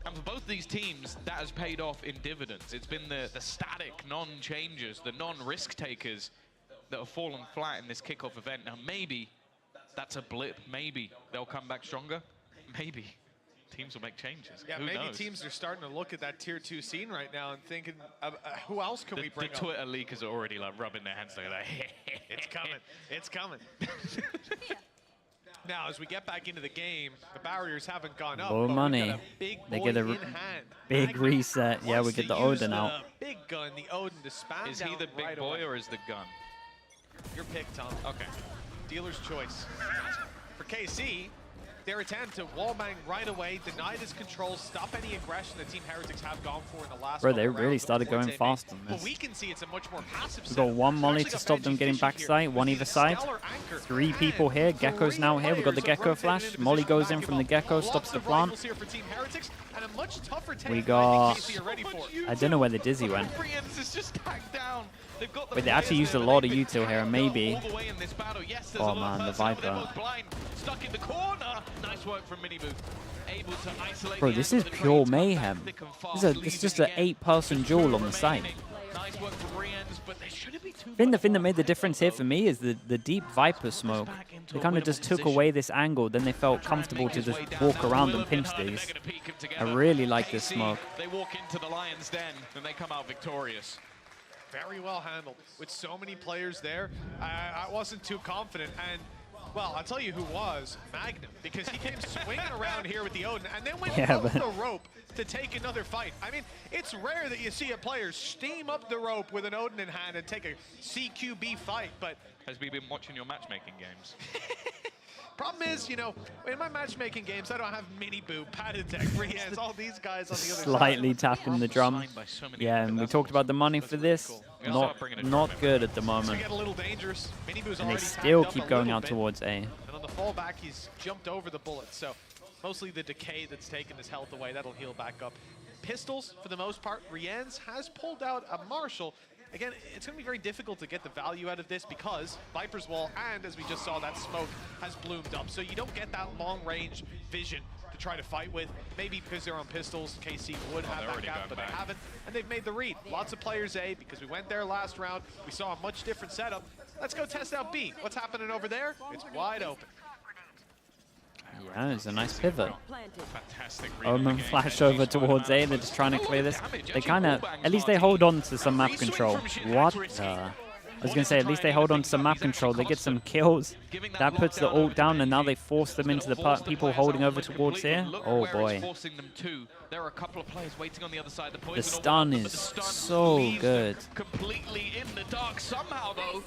And for both these teams, that has paid off in dividends. It's been the static non-changers, the non-risk takers that have fallen flat in this kickoff event. Now maybe that's a blip. Maybe they'll come back stronger. Maybe teams will make changes.
Yeah,
Who
maybe
knows?
Teams are starting to look at that tier 2 scene right now and thinking, who else can we bring
The Twitter leakers are already like rubbing their hands together.
It's coming. It's coming. Now, as we get back into the game, the barriers haven't gone up.
Low money. They get a big reset. Yeah, we get the Odin out.
Big gun, the Odin to spam.
Is he the big boy or is the gun?
Your pick, Tom.
Okay.
Dealer's choice. For KC, their attempt to wallbang right away, deny this control, stop any aggression that Team Heretics have gone for in the last
Bro, they really started going fast on this.
But we can see it's a much more passive
We've got 1 molly to stop them getting backside, 1 either side. 3 people here. Gecko's now here. We've got the Gecko flash. Molly goes in from the Gecko, stops the plant. We got... I don't know where the Dizzy went. Wait, they actually used a lot of util here, and maybe... Oh man, the Viper. Bro, this is pure mayhem. It's just an 8-person duel on the side. The thing that made the difference here for me is the deep Viper smoke. They kind of just took away this angle, then they felt comfortable to just walk around and pinch these. I really like this smoke.
They walk into the Lion's Den and they come out victorious.
Very well handled. With so many players there, I wasn't too confident. And, well, I'll tell you who was. Magnum. Because he came swinging around here with the Odin and then went off the rope to take another fight. I mean, it's rare that you see a player steam up the rope with an Odin in hand and take a CQB fight, but...
Has we been watching your matchmaking games?
Problem is, you know, in my matchmaking games, I don't have Mini Boo, Padded Deck, Riaz, all these guys on the other
Slightly
side.
tapping the drum. Yeah, and we talked about the money for this. Not good at the moment.
Get a little dangerous. Mini Boo's
And they
already
still
tapped
keep
up a
going
little
out
bit.
towards A.
And on the fallback, he's jumped over the bullets. So mostly the decay that's taken his health away. That'll heal back up. Pistols, for the most part. Rienz has pulled out a Marshall. Again, it's going to be very difficult to get the value out of this because Viper's Wall and, as we just saw, that smoke has bloomed up. So you don't get that long-range vision to try to fight with. Maybe because they're on pistols, KC would have that gap, but they haven't. And they've made the read. Lots of players A because we went there last round. We saw a much different setup. Let's go test out B. What's happening over there? It's wide open.
Yeah, it's a nice pivot.
Fantastic.
Omen flash over towards A. They're just trying to clear this. They kind of, at least they hold on to some map control. What? I was going to say, at least they hold on to some map control. They get some kills. That puts the ult down, and now they force them into the people holding over towards here. Oh, boy.
There are a couple of players waiting on the other side.
The stun is so good.
Completely in the dark somehow, though.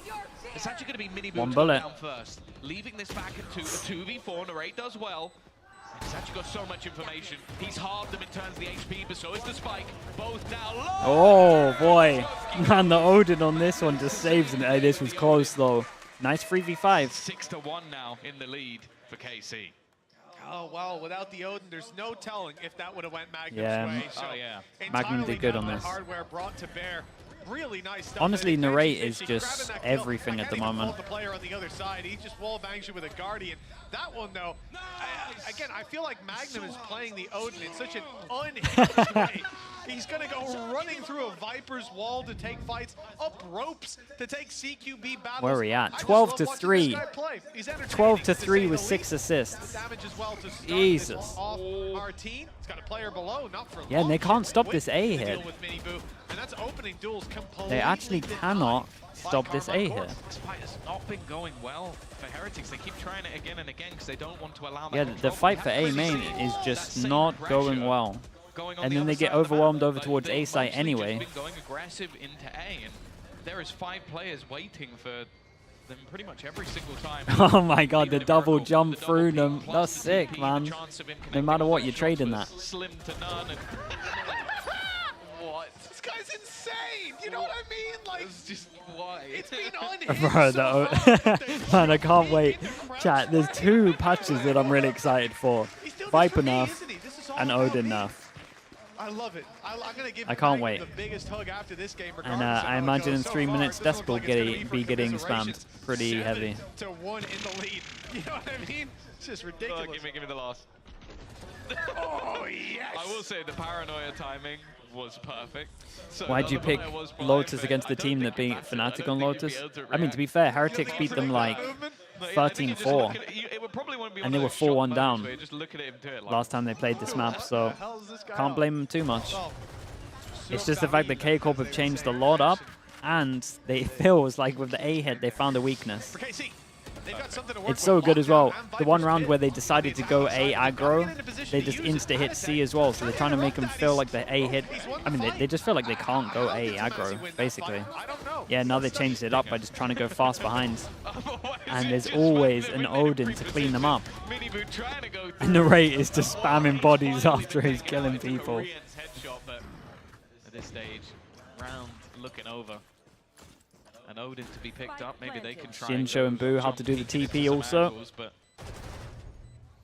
It's actually going to be Mini Boo
One bullet.
down first, leaving this back into a 2v4. Narrate does well. He's actually got so much information. He's halved them in terms of the HP, but so is the spike. Both now low.
Oh, boy. Man, the Odin on this one just saves him. Hey, this was close, though. Nice 3v5.
6-1 now in the lead for KC.
Oh, well, without the Odin, there's no telling if that would have went Magnum's way. So
Magnum did good on this.
Hardware brought to bear. Really nice stuff.
Honestly, Narrate is just everything at the moment.
The player on the other side, he just wall bangs you with a Guardian. That one, though, again, I feel like Magnum is playing the Odin in such an unhinged way. He's going to go running through a Viper's Wall to take fights, up ropes to take CQB battles.
Where are we at? 12-3. 12-3 with 6 assists. Jesus. Yeah, and they can't stop this A hit. They actually cannot stop this A hit.
This fight has not been going well for Heretics. They keep trying it again and again because they don't want to allow that.
Yeah, the fight for A main is just not going well. And then they get overwhelmed over towards A site anyway.
Been going aggressive into A, and there is 5 players waiting for them pretty much every single time.
Oh my god, the double jump through them. That's sick, man. No matter what, you're trading that.
Slim to none. And
what? This guy's insane. You know what I mean? Like,
it's just why?
It's been unhinged.
Bro, man, I can't wait. Chat, there's 2 patches that I'm really excited for. Viper nerf and Odin nerf.
I love it. I'm gonna give
I can't wait.
the biggest hug after this game.
And I imagine in 3 minutes, Death will be getting spammed pretty heavy.
7-1 in the lead. You know what I mean? It's just ridiculous.
Oh, give me the last.
Oh, yes!
I will say the paranoia timing was perfect. So
Why'd you pick Lotus against the team that beat Fnatic on Lotus? I mean, to be fair, Heretics beat them like 13-4. And they were 4-1 down last time they played this map, so can't blame them too much. It's just the fact that K-Corp have changed a lot up, and it feels like with the A hit, they found a weakness. It's so good as well. The one round where they decided to go A aggro, they just insta-hit C as well, so they're trying to make them feel like the A hit. I mean, they just feel like they can't go A aggro, basically. Yeah, now they changed it up by just trying to go fast behind. And there's always an Odin to clean them up. And Narrate is just spamming bodies after he's killing people.
At this stage, round looking over. An Odin to be picked up. Maybe they can try.
Shinsho and Boo have to do the TP also.
Angles, but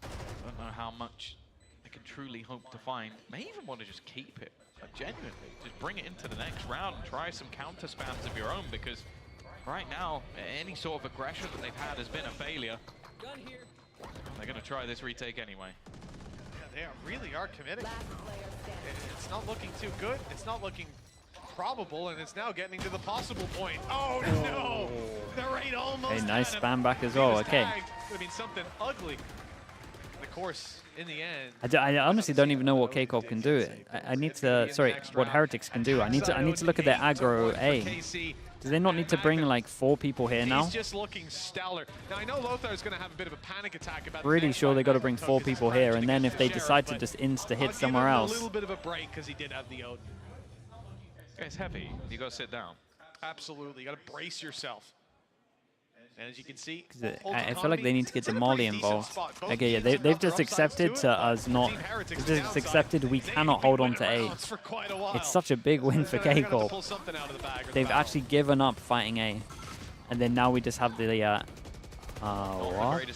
I don't know how much they can truly hope to find. May even want to just keep it. Genuinely, just bring it into the next round and try some counter spams of your own, because right now, any sort of aggression that they've had has been a failure. They're going to try this retake anyway.
Yeah, they really are committed. It's not looking too good. It's not looking probable, and it's now getting to the possible point. Oh no! The raid almost.
Hey, nice spam back as well. Okay.
I mean, something ugly. The of course, in the end.
I honestly don't even know what Kickoff can do. I need to, sorry, what Heretics can do. I need to look at their aggro A. Do they not need to bring like 4 people here now?
He's just looking stellar. Now I know Lothar is going to have a bit of a panic attack about.
Pretty sure they got to bring 4 people here, and then if they decide to just insta hit somewhere else.
A little bit of a break because he did have the Odin.
It's heavy. You got to sit down.
Absolutely, you got to brace yourself. And as you can see,
I feel like they need to get the Molly involved. Okay, yeah, they've just accepted to us not. They've just accepted we cannot hold on to A. It's such a big win for Kickoff. They've actually given up fighting A, and then now we just have the what?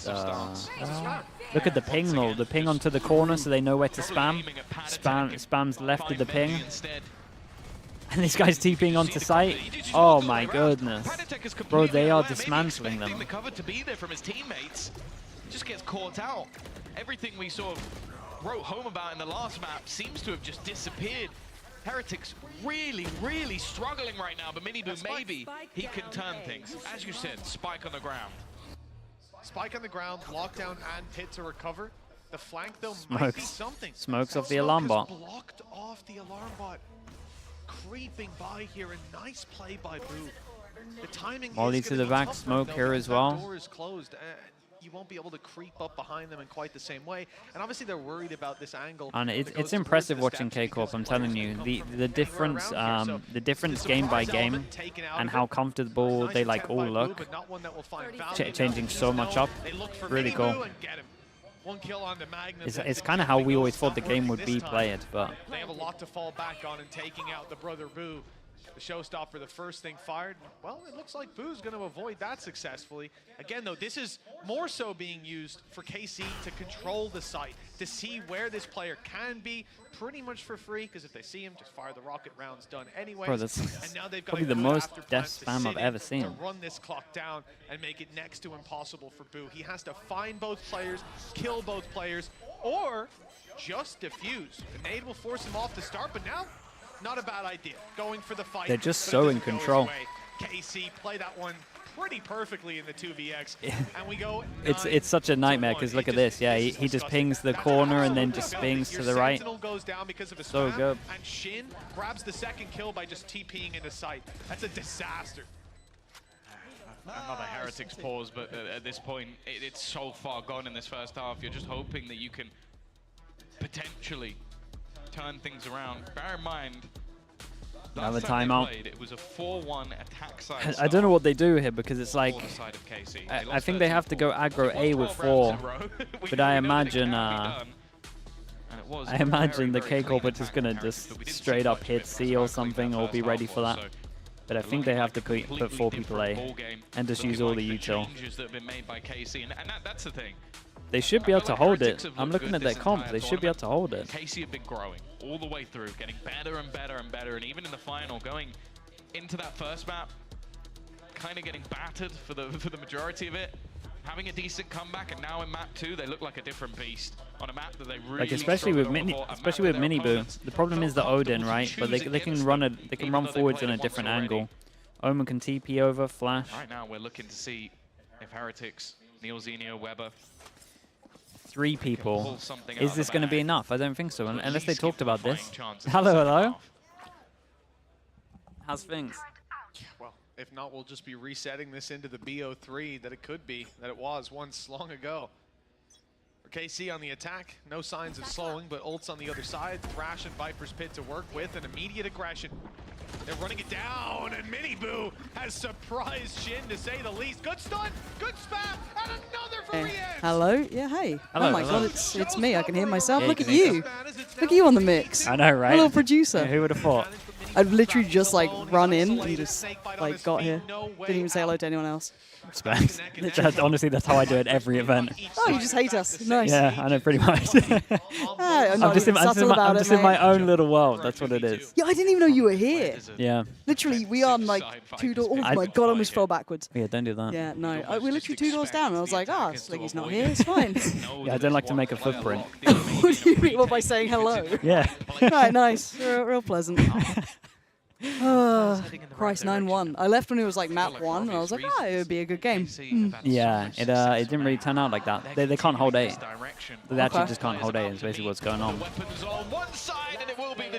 Look at the ping though. The ping onto the corner, so they know where to spam. Spams left of the ping. And this guy's TPing onto site. Oh my goodness. Bro, they are dismantling them.
The cover to be there from his teammates just gets caught out. Everything we sort of wrote home about in the last map seems to have just disappeared. Heretics really, really struggling right now, but Miniboo, maybe he can turn things. As you said, spike on the ground.
Spike on the ground, lockdown and pit to recover. The flank though might be something.
Smokes off the alarm bot.
Blocked off the alarm bot. Creeping by here, a nice play by Boo. The timing
Molly
is
to the back, smoke here as well.
The door is closed. You won't be able to creep up behind them in quite the same way. And obviously they're worried about this angle.
And it's impressive watching Kickoff, I'm telling you. The difference game by game and how comfortable they like all look. Changing so much up. Really cool.
One kill on the Magnum.
It's kind of how we always thought the game would be played, but
they have a lot to fall back on in taking out the brother Boo. The showstopper, the first thing fired. Well, it looks like Boo's going to avoid that successfully. Again, though, this is more so being used for KC to control the site, to see where this player can be pretty much for free, because if they see him, just fire the rocket rounds done anyway.
Bro, that's
and now they've got
probably the most death spam I've ever seen.
To run this clock down and make it next to impossible for Boo. He has to find both players, kill both players, or just defuse. The nade will force him off to start, but now, not a bad idea. Going for the fight.
They're just so in control.
KC play that one pretty perfectly in the 2vx, and we go.
It's such a nightmare because look at this. Yeah, he just pings the corner and then just pings to the right.
Goes down because of a
so good.
And Shin grabs the second kill by just TPing into sight. That's a disaster.
Another Heretics pause, but at this point, it's so far gone in this first half. You're just hoping that you can potentially turn things around. Bear in mind,
another timeout.
It was a 4-1 attack side.
I don't know what they do here because it's like I think they have to go aggro A with 4, but I imagine the Kickoff are just gonna just straight up hit C or something or be ready for that. But I think they have to put 4 people A and just use all the util.
That's the thing.
They should be able to hold it. I'm looking at their comp. They should be able to hold it.
KC have been growing all the way through, getting better and better and better, and even in the final, going into that first map, kind of getting battered for the majority of it, having a decent comeback, and now in map 2, they look like a different beast on a map that they really
like especially with Miniboo. The problem is the Odin, right? But they can run forwards in a different angle. Omen can TP over, flash.
Right now, we're looking to see if Heretics, Neil Zenio, Weber.
3 people. Is this going to be enough? I don't think so, unless they talked about this. Hello. How's things?
Well, if not, we'll just be resetting this into the BO3 that it could be, that it was once long ago. For KC on the attack, no signs of slowing, but ults on the other side. Thrash and Viper's Pit to work with, and immediate aggression. They're running it down, and Miniboo has surprised Shin, to say the least. Good stun, good spam, and another for Rian.
Hello? Yeah, hey.
Hello,
oh my
hello.
god, it's me. I can hear myself.
Yeah,
Look at you. Look at you on the mix.
I know, right?
Hello, producer.
Yeah, who would have thought?
I've literally just like run in and just like got here. Didn't even say hello to anyone else.
Respect. Honestly, that's how I do it every event.
Oh, you just hate us. Nice.
Yeah, I know pretty much.
I'm just in
my own little world. That's what it is.
Yeah, I didn't even know you were here.
Yeah.
Literally, we are like 2 doors. Oh my god, I almost fell backwards.
Yeah, don't do that.
Yeah, no. We're literally 2 doors down, and I was like, Sliggy's not here. It's fine.
Yeah, I don't like to make a footprint.
What do you mean? Well, by saying hello?
Yeah.
Right, nice. Real pleasant. Christ, 9-1. I left when it was like map 1, and I was like, it would be a good game.
Yeah, it didn't really turn out like that. They can't hold A. They actually just can't hold A, is basically what's going on.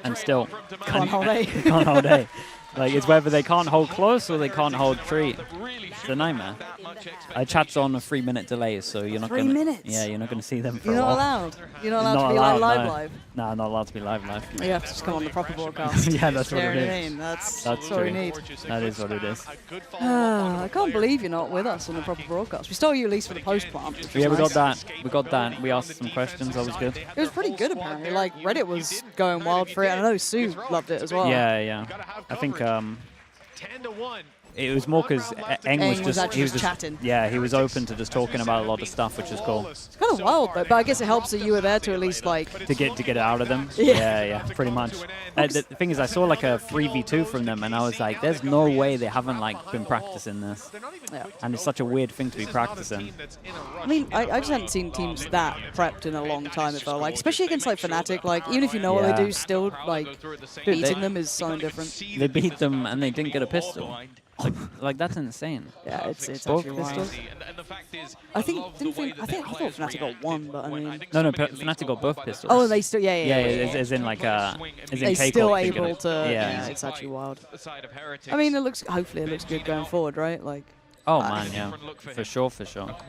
And still,
can't hold A.
Can't hold A. Like, it's whether they can't hold close or they can't hold 3. It's a nightmare. Chat's on a 3-minute delay, so you're not
3
gonna.
minutes?
Yeah, you're not gonna see them for
You're
a
not
while.
allowed. You're not allowed to be live.
No, not allowed to be live.
You have to just come on the proper broadcast.
Yeah, that's what it is.
I mean? That's
what
we
true.
need.
That is what it is.
I can't believe you're not with us on the proper broadcast. We stole you at least for the post plant.
Yeah, we
nice.
got that. We got that. We asked some questions. That was good.
It was pretty good apparently. Like Reddit was going wild for it, and I know Sue loved it as well.
Yeah. I think it was more because Eng was just
chatting.
Yeah, he was open to just talking about a lot of stuff, which is cool.
It's kind of wild though, but I guess it helps that you were there to at least like
to get it out of them.
Yeah,
yeah, pretty much. The thing is, I saw like a 3v2 from them, and I was like, "There's no way they haven't like been practicing this."
Yeah.
And it's such a weird thing to be practicing.
I mean, I just hadn't seen teams that prepped in a long time. It felt like, especially against like Fnatic, like even if you know what they do, still like beating them is something different.
They beat them and they didn't get a pistol. Like that's insane.
Yeah, it's
both
actually wild. I thought Fnatic got 1, but I mean.
No, Fnatic got both pistols.
Oh, they still, yeah.
As in like as in
they
Kickoff
still
can get
able
it.
to. Yeah, it's actually wild. I mean, hopefully it looks good going forward, right? Like.
Oh man, yeah, for sure.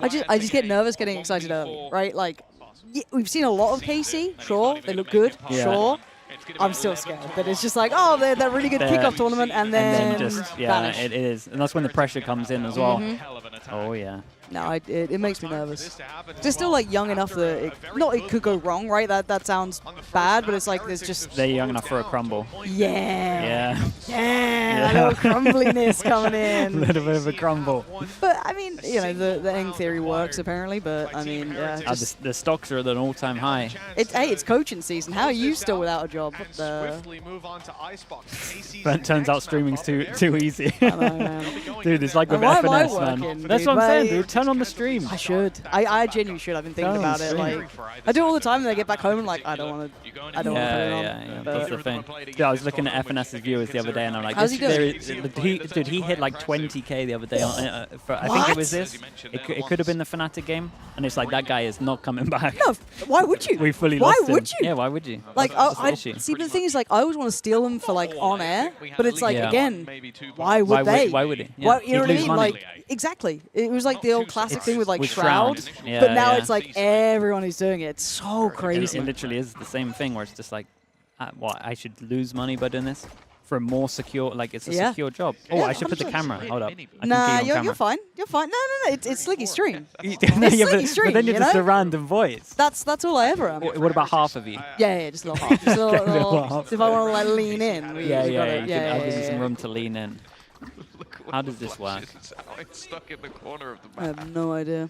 I just get nervous getting excited early, right? Like, we've seen a lot of KC. Sure, they look good.
Yeah.
Sure. I'm still scared, but it's just like, oh, they're that really good kickoff tournament, and then
just
vanish.
it is, and that's when the pressure comes in as well. Oh yeah.
No, it makes me nervous. They're still like young enough that it could go wrong, right? That sounds bad, but it's like there's just
they're young enough for a crumble.
Yeah, a little crumbliness coming in.
A little bit of a crumble.
But I mean, you know, the Eng theory works apparently, but I mean, yeah.
The stocks are at an all-time high.
It's coaching season. How are you still without a job?
But it turns out streaming's too easy.
I know, man.
Dude, it's like with
Why am I
FNS, man.
working,
That's
dude?
what I'm saying, dude. Turn on the stream.
I should. I genuinely should. I've been thinking about it. Like, I do it all the time, and I get back home and like, I don't want to put it on.
Yeah. That's the thing. Dude, I was looking at FNS's viewers the other day, and I'm like,
how's he doing?
Dude, he hit like 20k the other day. I think it was this. It could have been the Fnatic game, and it's like that guy is not coming back.
No, why would you?
We fully
why
lost him.
would you?
Yeah, why would you?
Like, see, but the thing is, like, I always want to steal them for like on air, but it's like again, why would they?
Why would he? Yeah.
Why, you know what I
He'd lose
mean?
money.
Like, exactly. It was like the old classic thing with like
with
Shroud,
Yeah,
but now
yeah.
it's like everyone is doing it. It's so crazy.
It literally is the same thing where it's just like, what, I should lose money by doing this for a more secure, like it's a secure job. Oh, I should put the camera. Hold up.
Nah, you're fine. You're fine. No. It's Slicky Stream.
No,
It's
yeah,
Slicky Stream,
but then you're
you
just
know?
a random voice.
That's all I ever am.
What about half of you?
Yeah, just a little half. Just a little, if I want to like lean in.
I'll give you some room to lean in. How does this work?
It's stuck in the corner of the
I
map.
have no idea.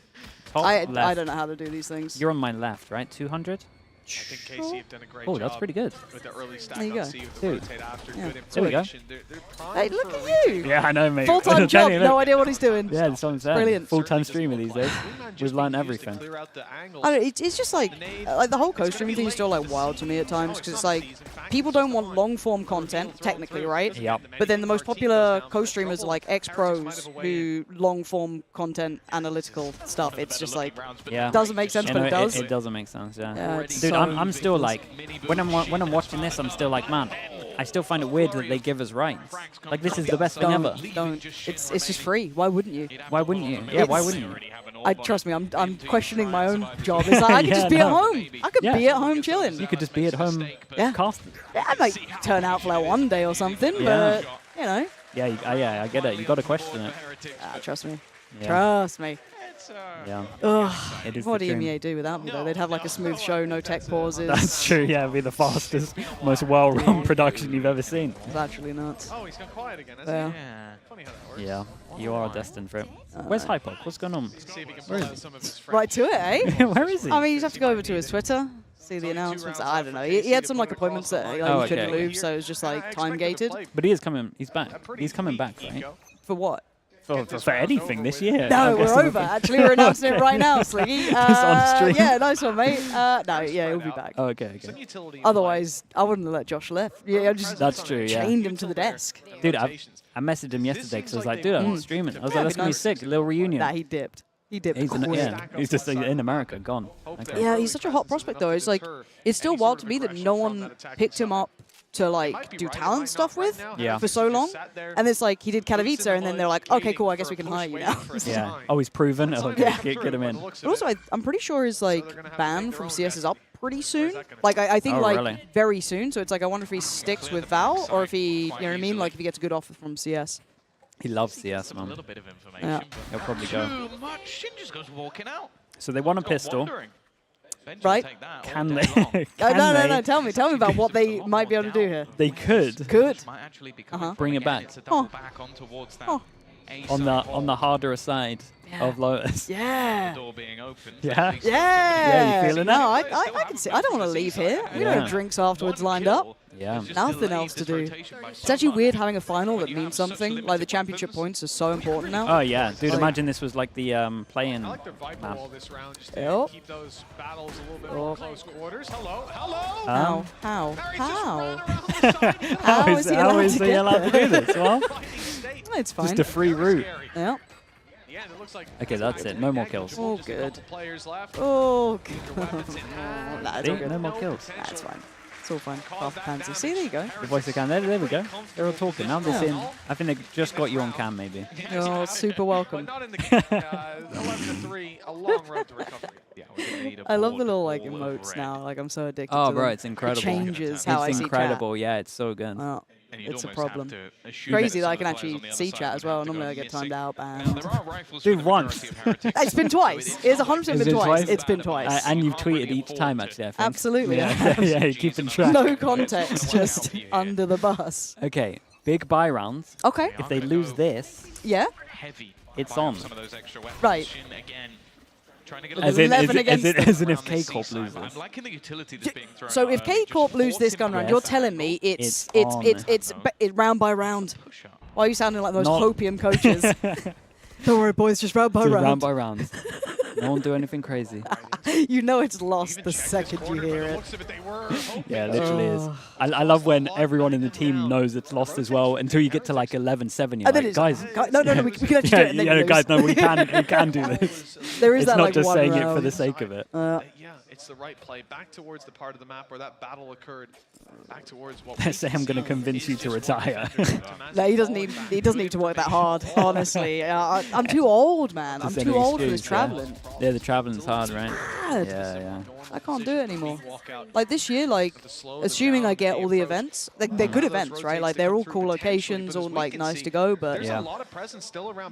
Top
I
left.
don't know how to do these things.
You're on my left, right? 200?
I think KC have done a great
Oh,
job
that's pretty good.
with the early stack
There you
on
go.
C with the
Dude.
rotate after
Yeah.
good
There we go.
information. They're
Hey,
primed
look
for a
at you.
retake.
Yeah, I know, mate.
Full-time
I'm
job,
telling you,
no
look.
idea what he's doing.
Yeah, that's what I'm saying.
Brilliant.
Full-time streamer these days. We've learned everything.
I don't, it's just like the whole co-streaming thing is still like wild to me at times because it's like people don't want long-form content technically, right?
Yep.
But then the most popular co-streamers are like ex-pros who long-form content analytical stuff. It's just like doesn't make sense,
You
but
know,
it does.
It doesn't make sense, yeah.
Yeah, it's
Dude,
so
I'm still
ridiculous.
like, when I'm watching this, I'm still like, man, I still find it weird that they give us rights. Like, this is the best thing ever.
Don't. It's just free. Why wouldn't you?
Why wouldn't you? Yeah, why wouldn't you?
Trust me, I'm questioning my own job. It's like I could just be at home. I could be at home chilling.
You could just be at home casting.
Yeah, I might turn out for like one day or something,
Yeah.
but you know.
Yeah, I get it. You got to question it.
Trust me.
Yeah.
Trust me.
Yeah.
Ugh.
It is
What
the
do
dream.
EMEA do without me though? They'd have like a smooth show, no tech pauses.
That's true, yeah. It'd be the fastest, most well-run production you've ever seen.
It's actually nuts.
Oh, he's gone quiet again,
Yeah.
hasn't he? Funny how that works.
Yeah, you are destined for it. Where's Hypop? What's going on?
See if he can
Where
pull
is
out some of his
Right to it, eh?
Where is he?
I mean, you just have to go over to his Twitter, see the announcements. I don't know. He had some like appointments that he couldn't move, so it was just like time gated.
But he is coming. He's back. He's coming back, right?
For what?
for anything this year.
No, we're over. Actually, we're announcing it right now, Sliggy.
Just on stream.
Yeah, nice one, mate. No, yeah, he'll be back.
Oh, okay.
Otherwise, I wouldn't have let Josh left. Yeah, I just
That's true, yeah.
chained him to the desk.
Dude, I messaged him yesterday because I was like, dude, I'm streaming. I was like, that's going to be sick. A little reunion.
Nah, he dipped. He dipped quick.
He's just in America, gone. Okay.
Yeah, he's such a hot prospect, though. It's like, it's still wild to me that no one picked him up to like do talent stuff with for so long. And it's like, he did Katowice, and then they're like, okay, cool, I guess we can hire you now.
Yeah. Oh, he's proven. Oh, okay, get him in.
But also, I'm pretty sure his like ban from CS is up pretty soon. Like, I think like
really?
very soon. So it's like, I wonder if he sticks with Val or if he, you know what I mean? Like if he gets a good offer from CS.
He loves CS, man.
A little bit of information.
Yeah.
He'll probably go.
Too much. Shin just goes walking out.
So they want a pistol.
Right?
Can they?
No. Tell me about what they might be able to do here.
They could.
Could.
Bring it back.
Oh.
On the harder side of Lotus.
Yeah.
Yeah.
Yeah.
You feeling
no, I can see. I don't want to leave here. We don't have drinks afterwards lined up.
Yeah.
Nothing else to do. It's actually weird having a final that means something. Like the championship points are so important now.
Oh yeah, dude. Imagine this was like the play-in map.
Yep.
Keep those battles a little bit more close quarters. Hello.
How?
How is he allowed to do this? Well,
it's fine.
just a free route.
Yeah.
Okay, that's it. No more kills.
Oh, good. Oh, good. Nah, it's all good.
No more kills.
That's fine. It's all fine. Half the pansy. See, there you go.
The voice of cam. There we go. They're all talking. Now they're saying, I think they just got you on cam, maybe.
You're super welcome.
11-3, a long road to recovery.
I love the little like emotes now. Like I'm so addicted to them.
Oh, bro, it's incredible.
It changes how I
it's
see
incredible.
chat.
Yeah, it's so good.
Oh, it's a problem. Crazy that I can actually see chat as well. Normally I get timed out. And
dude, once.
It's been twice. It's 100% been twice. It's been twice.
And you've tweeted each time, actually, I think.
Absolutely.
Yeah, you're keeping track.
No context, just under the bus.
Okay, big buy rounds.
Okay.
If they lose this,
yeah,
it's on.
Right.
As in if K-Corp loses.
So if K-Corp lose this gun round, you're telling me it's round by round. Why are you sounding like those hopium coaches? Don't worry, boys, just round by round.
Round by round. No one do anything crazy.
You know it's lost the second you hear it.
Yeah, it literally is. I love when everyone in the team knows it's lost as well until you get to like 11-7. You're like, guys,
no, we can actually do it. And then
guys, no, we can do this.
There is
it's
that
not
like
just
one
saying
round.
it for the sake of it.
Yeah, it's the right play. Back towards the part of the map where that battle occurred. Back towards what we
say I'm going to convince you to retire.
No, he doesn't need to work that hard, honestly. I'm too old, man. I'm too old for this traveling.
Yeah, the traveling's hard, right?
Bad.
Yeah.
I can't do it anymore. Like this year, like assuming I get all the events, like they're good events, right? Like they're all cool locations, all like nice to go, but
yeah.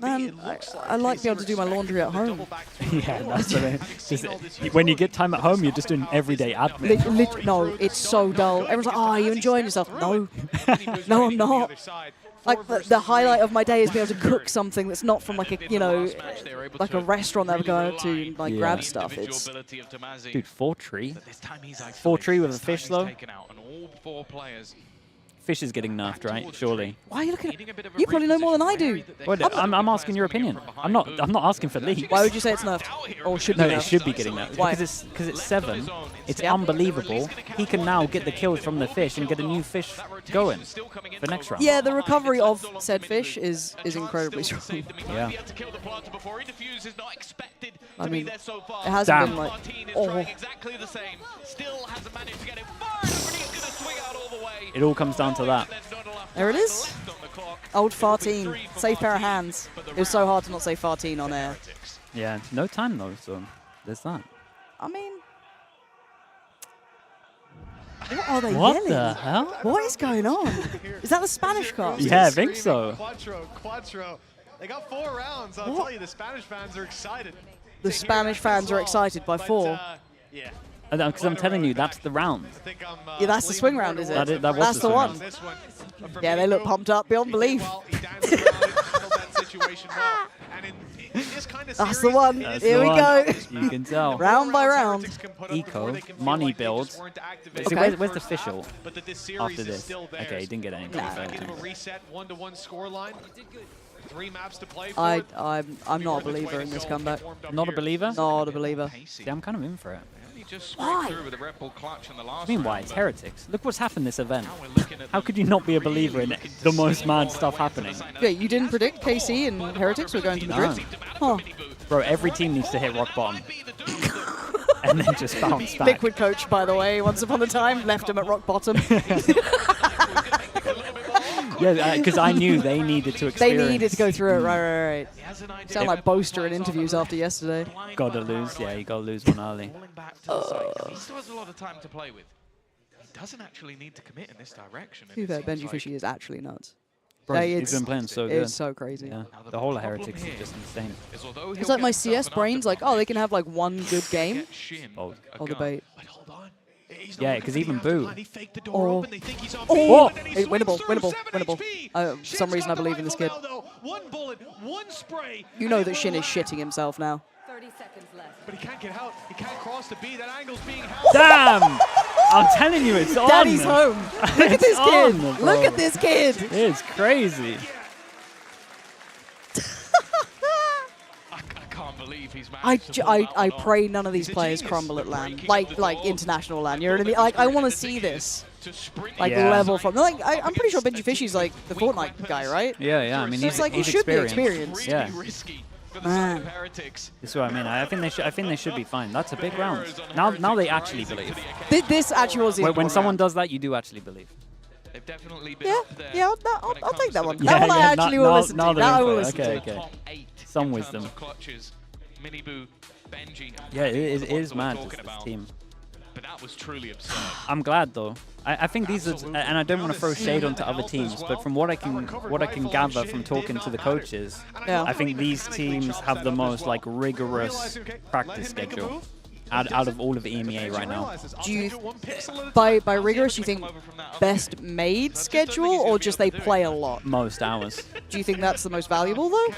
Man, I like to be able to do my laundry at home.
Yeah, that's what I mean. When you get time at home, you're just doing everyday admin.
No, it's so dull. Everyone's like, oh, are you enjoying yourself? No. No, I'm not. Like the highlight of my day is being able to cook something that's not from like a, like a restaurant that we go to and like grab stuff. It's
dude, 4-tree. 4-tree with a fish though. Fish is getting nerfed, right? Surely.
Why are you looking at? You probably know more than I do.
I'm asking your opinion. I'm not asking for leaks.
Why would you say it's nerfed? Or should
no,
be nerfed?
it should be getting nerfed.
Why?
Because it's 7. It's unbelievable. He can now get the kills from the fish and get a new fish going for next round.
Yeah, the recovery of said fish is incredibly strong.
Yeah.
I mean, it hasn't been like. Oh.
It all comes down to that.
There it is. Old fartine. Safe pair of hands. It was so hard to not say fartine on air.
Yeah, no time though, so there's that.
I mean, what are they
What
yelling?
the hell?
What is going on? Is that the Spanish cast?
Yeah, I think so.
Quattro. They got 4 rounds. I'll tell you, the Spanish fans are excited.
The Spanish fans are excited by 4.
Yeah.
Because I'm telling you, that's the round.
Yeah, that's the swing round, is it? That's the one. Yeah, they look pumped up beyond belief. That's the one. Here we go.
You can tell.
Round by round.
Eco, money builds.
Okay.
Where's the official after this? Okay, he didn't get anything.
3 maps to play
I'm not a believer in this comeback.
Not a believer?
Not a believer.
See, I'm kind of in for it.
Why?
I mean, why? It's Heretics. Look what's happened this event. How could you not be a believer in the most mad stuff happening?
Yeah, you didn't predict KC and Heretics were going to Madrid? Huh.
Bro, every team needs to hit rock bottom. And then just bounce back.
Liquid coach, by the way, once upon a time, left him at rock bottom.
Yeah, because I knew they needed to experience.
They needed to go through it, right. Sound like Boaster in interviews after yesterday.
Gotta lose, yeah, you gotta lose one early.
He still has a lot of time to play with. He doesn't actually need to commit in this direction.
To be fair, Benji Fishy is actually nuts.
Bro, he's been playing so good.
It's so crazy.
Yeah. The whole of Heretics is just insane.
It's like my CS brain's like, oh, they can have like one good game. I'll debate.
Yeah, because even Boo.
Oh, hey, winnable. For some reason, I believe in this kid. You know that Shin is shitting himself now.
30 seconds left.
But he can't get out. He can't cross the B. That angle's being held.
Damn! I'm telling you, it's on.
Daddy's home. Look at this kid. Look at this kid.
It's crazy.
I pray none of these players crumble at LAN, like international LAN. You know what I mean? Like I want to see this, like level from. Like I'm pretty sure Benji Fishy's like the Fortnite guy, right?
Yeah. I mean,
so
he's
like he should be experienced.
Yeah.
Man.
That's what I mean. I think they should be fine. That's a big round. Now they actually believe.
This actually was the
when someone does that, you do actually believe.
They've definitely
been I'll take that one.
Yeah,
that one I actually will listen to. That I will listen to.
Okay. Some wisdom. Yeah, it is mad, this team.
But that was truly absurd.
I'm glad though. I think these are, and I don't want to throw shade onto other teams, but from what I can gather from talking to the coaches, I think these teams have the most like rigorous practice schedule out of all of EMEA right now.
Do you, by rigorous, you think best made schedule or just they play a lot?
Most hours.
Do you think that's the most valuable though?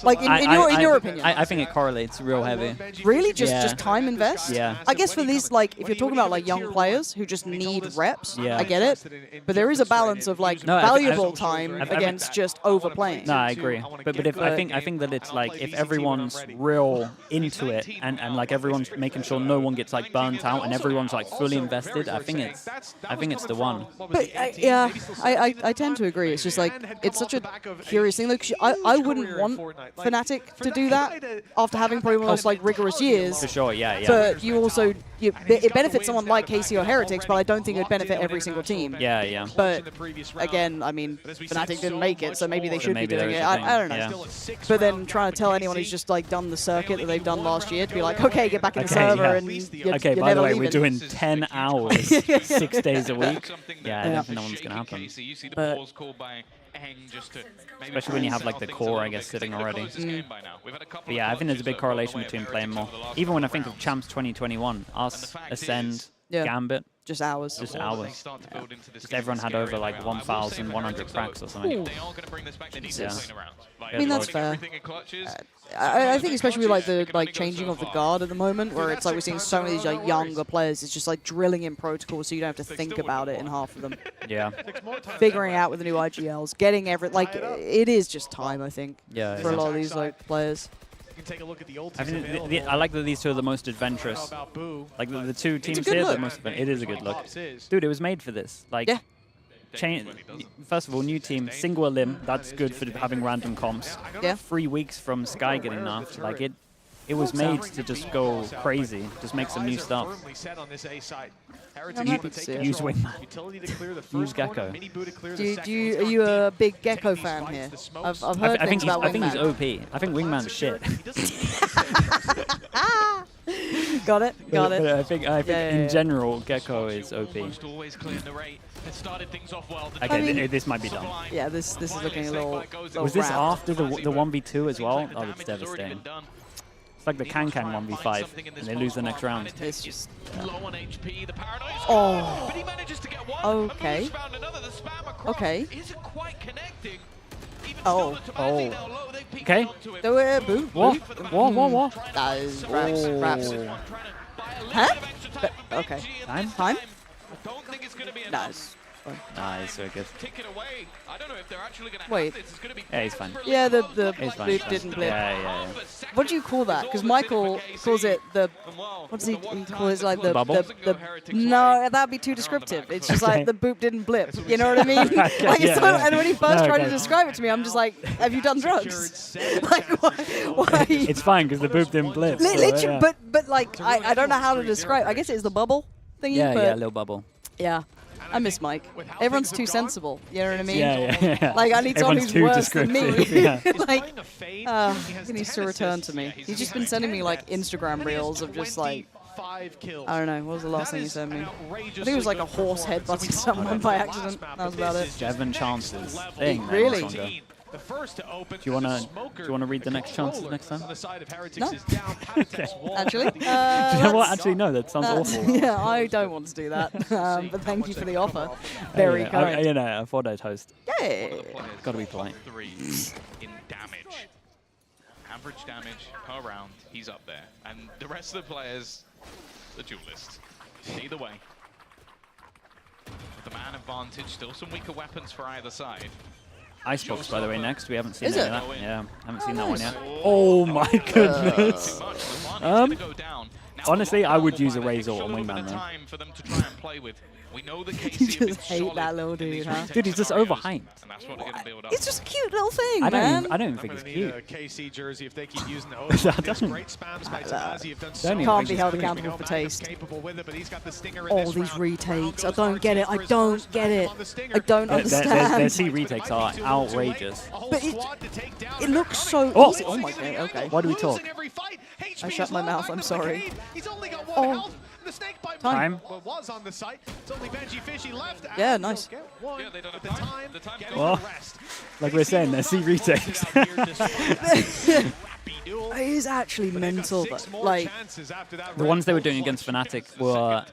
Like in your opinion?
I think it correlates real heavy.
Really? Just time invest?
Yeah.
I guess for these, like, if you're talking about like young players who just need reps, I get it. But there is a balance of like valuable time against just overplaying.
No, I agree. But if I think that it's like if everyone's real into it and like everyone's making sure no one gets like burnt out and everyone's like fully invested, I think it's the one.
But yeah, I tend to agree. It's just like it's such a curious thing. Like I wouldn't want Fnatic to do that after having probably one of those like rigorous years.
For sure, yeah.
But you also it benefits someone like KC or Heretics, but I don't think it would benefit every single team.
Yeah.
But again, I mean, Fnatic didn't make it, so maybe they should be doing it. I don't know. Yeah. But then trying to tell anyone who's just like done the circuit that they've done last year to be like, okay, get back in the server and you're
by the way,
leaving.
we're doing 10 hours, 6 days a week. Yeah, I don't think no one's gonna happen.
But
especially when you have like the core, I guess, sitting already. But yeah, I think there's a big correlation between playing more. Even when I think of Champs 2021, us, Ascend, Gambit.
Just hours.
Just hours. Yeah. Just everyone had over like 1,100 cracks or something.
Yeah. I mean, that's fair. I think especially with like the changing of the guard at the moment, where it's like we're seeing so many of these like younger players, it's just like drilling in protocols so you don't have to think about it in half of them.
Yeah.
Figuring out with the new IGLs, getting like it is just time, I think.
Yeah.
For a lot of these like players.
Take a look at the
I think I like that these two are the most adventurous. Like the two teams here, the most. It is a good look, dude. It was made for this. Like, first of all, new team, single limb. That's good for having random comps.
Yeah.
3 weeks from Sky getting nerfed. Like it was made to just go crazy, just make some new stuff. Use Wingman. Use Gecko.
Are you a big Gecko fan here? I've heard things about Wingman.
I think he's OP. I think Wingman's shit.
Got it.
I think in general, Gecko is OP. Okay, this might be done.
Yeah, this is looking a little
Was this after the 1v2 as well? Oh, that's devastating. It's like the Can 1v5, and they lose the next round.
It's just... Oh. Okay. Okay. Oh.
Okay.
Boo.
What?
That is raps. Huh? Okay.
Time?
Nice. fine.
Nah, he's so good.
Tick it away. I don't know if they're actually going to
Wait.
have this. It's going to be
Yeah, he's fine.
Yeah, the
He's fine.
boop didn't blip.
Yeah.
What do you call that? Because Michael calls it the. What does he call it? Like the
bubble?
No, that'd be too descriptive. It's just like the boop didn't blip. You know what I mean?
Okay,
Like it's
yeah.
and when he first
No,
tried
okay.
to describe it to me, I'm just like, have you done drugs? Like why?
It's fine because the boop didn't blip. so,
Literally,
yeah.
but like I don't know how to describe. I guess it's the bubble thingy.
Yeah,
but
yeah, a little bubble.
yeah. I miss Mike. Everyone's too sensible. You know what I mean?
Yeah.
Like I need someone
Everyone's
who's
too
worse than me.
descriptive, yeah.
Like, he needs to return to me. He's just been sending me like Instagram reels of just like, I don't know. What was the last thing he sent me? I think it was like a horse headbutting someone by accident. That was about it.
7 chances. Dang,
Really?
The first to open.
Do you wanna read the next chances next time?
On the side of Heretics
No.
is down. Heretics wall.
Actually,
Do you know what?
let's-
Actually, no. That sounds awful.
Yeah, I don't want to do that. But thank you for the offer. Very kind.
You know, I thought I'd host.
Yay.
Gotta be polite.
3 in damage. Average damage per round, he's up there. And the rest of the players, the duelist. Either way. With the man advantage, still some weaker weapons for either side.
Icebox, by the way, next. We haven't seen
Is
any
it?
of that. Yeah, haven't seen that one
nice.
yet. Oh my goodness.
Too much. The gonna go down. Now,
Honestly, I would use a
They
Razor
showed
or
a little bit
Wingman
of
though.
time for them to try and play with. We know the
You
KC have been
just hate
solid
that little
in these
dude, huh?
retake
Dude, he's just
scenarios,
overhyped.
And that's what they're going to build up.
It's just a cute little thing,
I
man.
don't even
I'm
think
going
it's
to need
cute.
a KC jersey if they keep using the
I
O's.
don't-
Great spams by
Nah.
Tamazi. Have done
Don't
so
even
Can't
think
be
it's
held
cute.
accountable for taste.
capable with it, but he's got the stinger in
All
this
these
round.
retakes. I
Round
don't
goes
get it. I
for his
don't
first
get
match
it.
on the stinger.
I don't
Their
understand.
C retakes are outrageous.
A whole
But it-
squad to take down.
It looks so
Oh.
easy. Oh my god, okay.
Why do we talk?
Losing every fight. HP
I shut
is
my
low,
mouth,
back
I'm
to
sorry.
Blade. He's only got 1
Oh.
health. The snake bite
Time.
was on the site. It's only Benji Fishy left.
Yeah,
and
nice.
he'll get one,
Yeah, they don't
but
have
the
time.
time,
The time's
getting
gone.
the rest.
Like we're saying, they're C retakes.
It is actually mental, but like
The ones they were doing against Fnatic were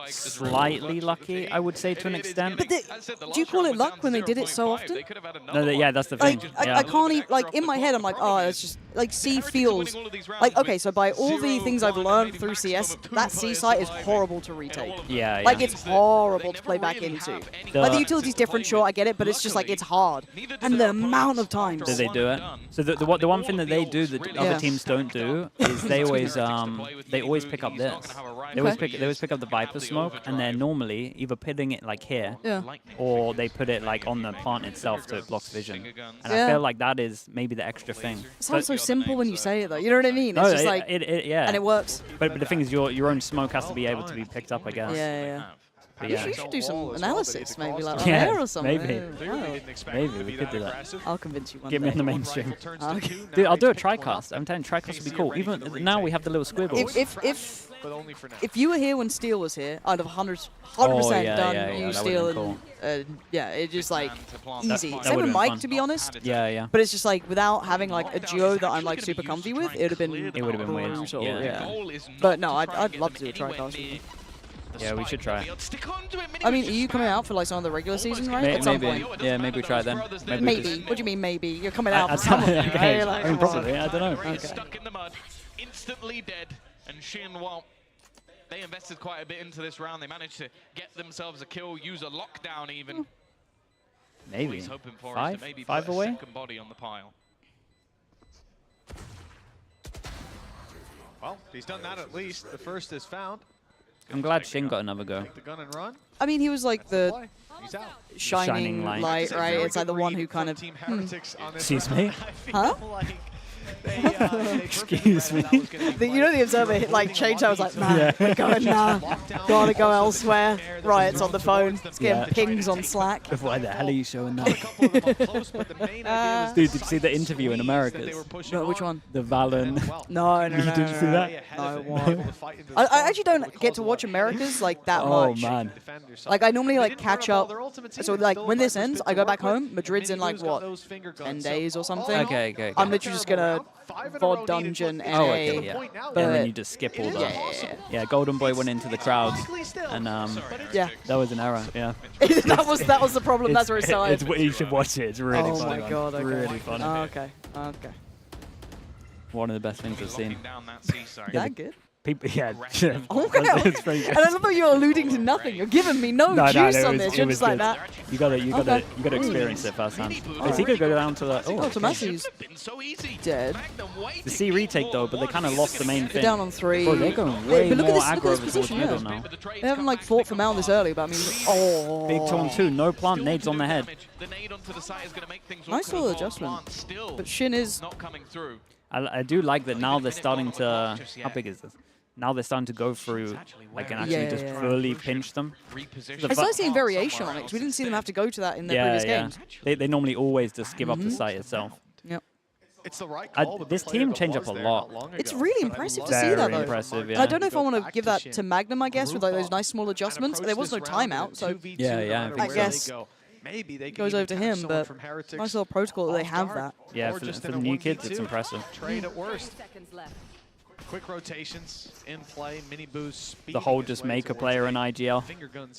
slightly lucky, I would say, to an extent.
But do you call it luck when they did it so often?
No, yeah, that's the thing.
Like,
Yeah.
I can't even, like, in my head, I'm like, oh, it's just, like, C feels, like, okay, so by all the things I've learned through CS, that C site is horrible to retake.
Yeah,
Like,
yeah.
it's horrible to play back into. Like, the utility's different, sure, I get it, but it's just, like, it's hard. And the amount of times.
Did they do it? So the one thing that they do that other teams don't do is they always pick up this. They always pick up the Viper smoke, and they're normally either putting it like here,
Yeah.
or they put it like on the plant itself so it blocks vision. And I
Yeah.
feel like that is maybe the extra thing.
It sounds so simple when you say it, though. You know what I mean? It's
No,
just like,
yeah.
and it works.
But the thing is, your own smoke has to be able to be picked up, I guess.
Yeah.
But
You
yeah.
should do some analysis, maybe, like, on
Yeah,
air or something.
maybe.
Wow.
Maybe we could do that.
I'll convince you one
Get
day.
me on the mainstream.
Okay.
Dude, I'll do a tricast. I'm telling you, tricast would be cool. Even now we have the little squibbles.
If you were here when Steel was here, I'd have 100%
yeah,
done
yeah,
you
that
Steel
would've
and
been
yeah, it's just like easy.
that
Same
would've
with
been
Mike,
fun.
to be honest.
Yeah.
But it's just like without having like a duo that I'm like super comfy with, it would have been
weird.
brutal,
Yeah.
But no, I'd love to do a tricast.
Yeah, we should try.
I mean, are you coming out for like some of the regular season, right? At some
Maybe.
point.
Yeah, maybe we try it then.
Maybe. What do you mean maybe? You're coming out
I-
for some of them,
okay.
right? Like,
I mean,
come on.
probably. I don't know.
Okay.
Stuck in the mud, instantly dead, and Shinwa. They invested quite a bit into this round. They managed to get themselves a kill, use a lockdown even. What
Maybe.
he's hoping for is
Five?
to maybe
5
put a
away?
second body on the pile.
Well, he's done that at least. The first is found.
I'm glad Shin got another go.
Take the gun and run.
I mean, he was like the
He's out.
shining light, right? It's like the one who kind of.
Team Heretics on this
Excuse
one.
me?
I feel
Huh?
like
Excuse me.
You know the observer hit, like changed. I was like, nah, we're going now. Gotta go elsewhere. Riot's on the phone. It's getting pings on Slack.
Why the hell are you showing that? Dude, did you see the interview in Americas?
No, which one?
The Valen.
No.
You didn't see that?
No, what? I actually don't get to watch Americas like that
Oh,
much.
man.
Like I normally like catch up. So like when this ends, I go back home. Madrid's in like what, 10 days or something.
Okay.
I'm literally just gonna VOD dungeon NA.
Oh, okay, yeah. And then you just skip all the...
Yeah.
Yeah, Golden Boy went into the crowd, and
Yeah.
that was an error, yeah.
that was the problem. That's where it started.
You should watch it, it's really
Oh
funny.
my god, okay.
Really funny.
Okay.
One of the best things I've seen.
Down that seaside.
That good?
People, yeah.
Okay. And I love how you're alluding to nothing. You're giving me no juice on this. You're just like that.
You gotta experience it firsthand. Is he gonna go down to the?
Oh, Tomasi's dead.
The C retake though, but they kind of lost the main thing.
They're down on 3.
Bro, they're going way
but look
more
at
aggro
this
towards
position,
middle
yeah.
now.
They haven't like fought for Mount this early, but I mean, oh.
Big Torn 2, no plant, nades on the head.
Nice little adjustment. But Shin is
not coming through.
I do like that now they're starting to. How big is this? Now they're starting to go through, like, and actually just fully pinch them.
I started seeing variation on it because we didn't see them have to go to that in their previous games.
They normally always just give up the site itself.
Yep.
It's the right call,
this team changed up a lot.
It's really impressive to see that, though.
Impressive, yeah.
And I don't know if I want to give that to Magnum, I guess, with like those nice small adjustments. There was no timeout, so
yeah,
I guess
maybe they
goes over to him, but nice little protocol that they have that.
Yeah, for the new kids, it's impressive.
Trade at worst. Quick rotations in play, mini boosts.
The whole just make a player in IGL.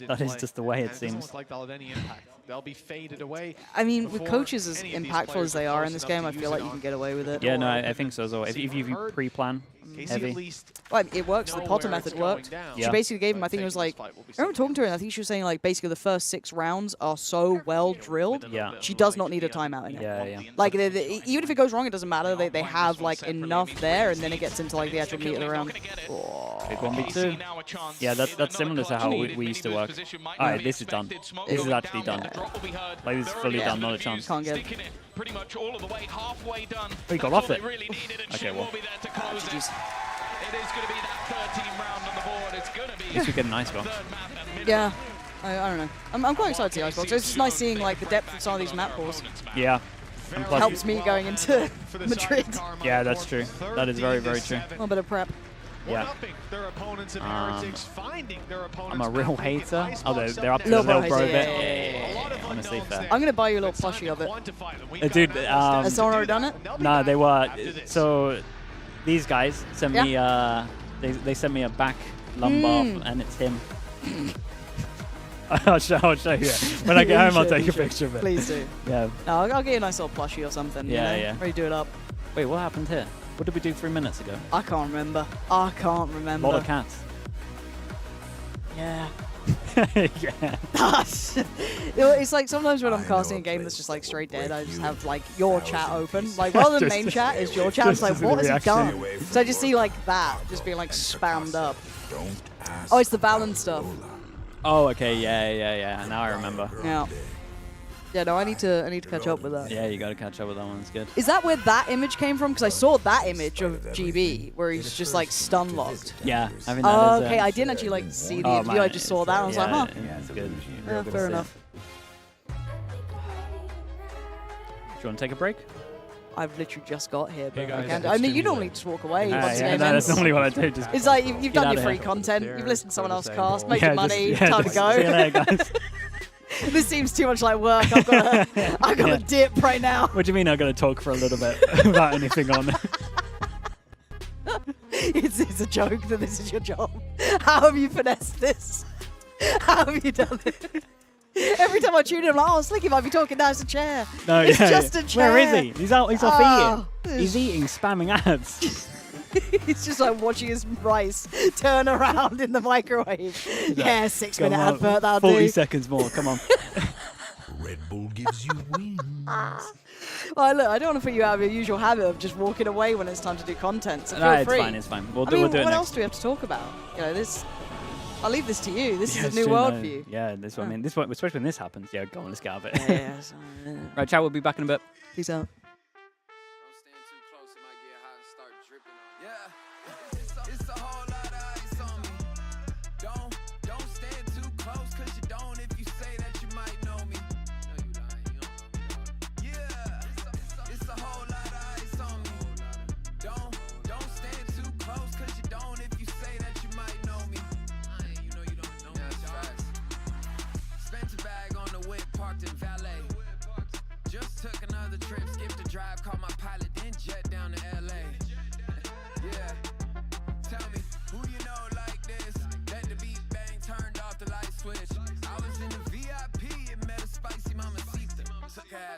That is just the way it seems.
Doesn't look like they'll have any impact. They'll be faded away.
I mean, with coaches as impactful as they are in this game, I feel like you can get away with it.
Yeah, no, I think so as well. If you pre-plan heavy.
Well, it works. The Potter method worked. She basically gave him, I think it was like, I remember talking to her, and I think she was saying like basically the first 6 rounds are so well drilled.
Yeah.
She does not need a timeout in it.
Yeah.
Like even if it goes wrong, it doesn't matter. They have like enough there, and then it gets into like the actual meat of the round.
Big 1v2. Yeah, that's similar to how we used to work. Alright, this is done. This is actually done. Like this is fully done, not a chance.
Can't get it.
Pretty much all of the way, halfway done.
Oh, he got off it.
Okay, well. It is going to be that 13th round on the board. It's going to be.
At least we get an Icebox.
Yeah. I don't know. I'm quite excited to see Icebox. It's just nice seeing like the depth of some of these map balls.
Yeah. And plus
helps me going into Madrid.
Yeah, that's true. That is very, very true.
A little bit of prep.
Yeah. I'm a real hater. Oh, they're up to the little bro bit. Yeah, honestly, fair.
I'm going to buy you a little plushie of it.
Dude,
has someone already done it?
No, they were. So these guys sent me, they sent me a back lumbar, and it's him. I'll show you. When I get home, I'll take a picture of it.
Please do.
Yeah.
No, I'll get you a nice little plushie or something.
Yeah,
you know? Ready to do it up.
Wait, what happened here? What did we do 3 minutes ago?
I can't remember. I can't remember.
A lot of cats.
Yeah.
Yeah.
It's like sometimes when I'm casting a game that's just like straight dead, I just have like your chat open. Like rather than main chat, is your chat. It's like, what has he done? So I just see like that just being like spammed up. Oh, it's the balance stuff.
Oh, okay. Yeah. Now I remember.
Yeah. Yeah, no, I need to catch up with that.
Yeah, you got to catch up with that one. It's good.
Is that where that image came from? Because I saw that image of GB where he's just like stun locked.
Yeah, I mean that
okay, I didn't actually like see the interview. I just saw that. And I was like, huh.
Yeah, it's good.
Yeah, fair enough.
Do you want to take a break?
I've literally just got here, but I mean, you normally just walk away.
That's normally what I do. Just
it's like you've done your free content, you've listened to someone else cast, made your money, time to go.
See you later, guys.
This seems too much like work. I've got to dip right now.
What do you mean I'm going to talk for a little bit about anything on?
It's a joke that this is your job. How have you finessed this? How have you done it? Every time I tune in, I'm like, oh, Slicky might be talking now. It's a chair.
No,
it's just a chair.
Where is he? He's off eating. He's eating, spamming ads.
He's just like watching his rice turn around in the microwave. Yeah, 6-minute advert, that'll
40
do.
40 seconds more, come on.
Red Bull gives you wings.
Well, look, I don't want to put you out of your usual habit of just walking away when it's time to do content. So
no,
feel free.
It's fine. We'll
I
do
mean,
it next.
What else do we have to talk about? You know, this. I'll leave this to you. This is a new
true,
world for you.
Yeah, this one. I mean, this one, especially when this happens. Yeah, go on, let's get out of it.
Yeah.
Right, chat. We'll be back in a bit.
Peace out.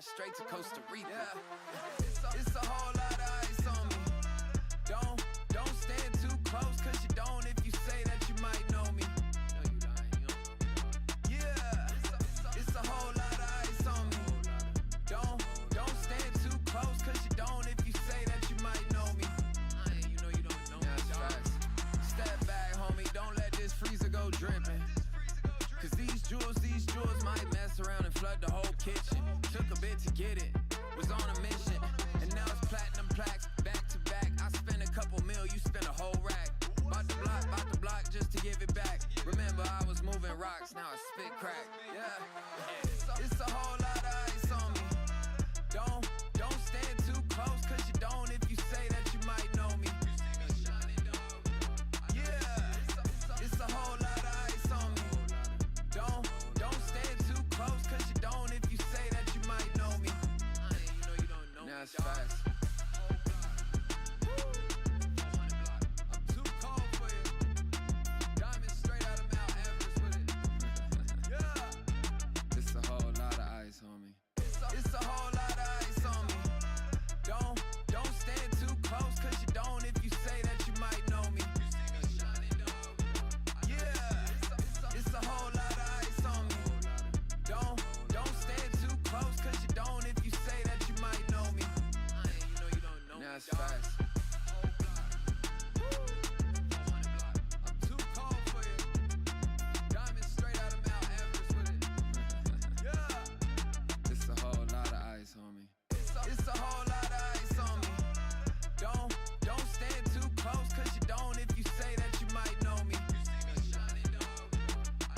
Straight to Costa Rica. It's a whole lot of ice on me. Don't stand too close, cause you don't freezer go dripping. Cause these jewels might mess around and flood the whole kitchen. Took a bit to get it, was on a mission. And now it's platinum plaques, back to back. I spent a couple mil, you spent a whole rack. Bought the block just to give it back. Remember I was moving rocks, now I spit crack. Yeah, it's a whole lot of ice on me. Don't stand too close, cause you don't if you say that you might know me. Yeah, it's a whole lot of ice on me. Don't stand too close, cause you don't if you say that you might know me. Now it's fast. I'm too cold for you. Diamonds straight out of Mount Everest with it. Yeah. It's a whole lot of ice on me. It's a whole lot of ice on me. Don't stand too close, cause you don't if you say that you might know me. Yeah, it's a whole lot of ice on me. Don't stand too close, cause you don't if you say that you might know me. Now it's fast. I'm too cold for you. Diamonds straight out of Mount Everest with it. Yeah. It's a whole lot of ice on me. It's a whole lot of ice on me. Don't stand too close, cause you don't if you say that you might know me.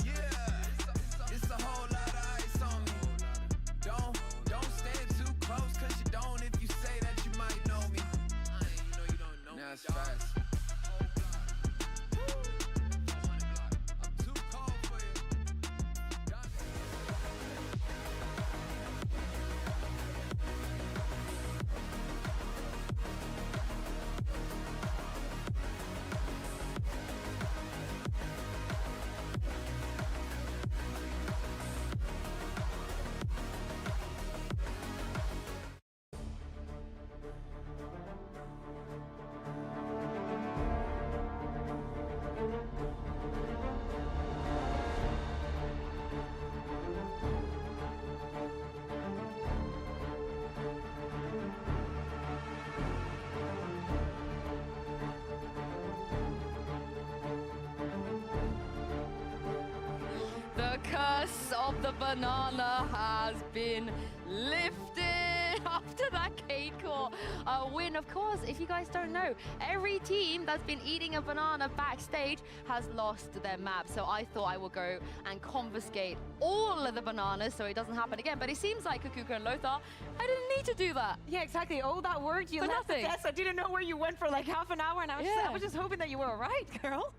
Yeah, it's a whole lot of ice on me. Don't stand too close, cause you don't if you say that you might know me. Now it's fast. I'm too cold for you.
The curse of the banana has been lifted after that Kickoff win. Of course, if you guys don't know, every team that's been eating a banana backstage has lost their map. So I thought I would go and confiscate all of the bananas so it doesn't happen again. But it seems like Kakuka and Lothar, I didn't need to do that.
Yeah, exactly. All that work you
For
left the
nothing.
test. I didn't know where you went for like half an hour, and I was just hoping that you were all right, girl.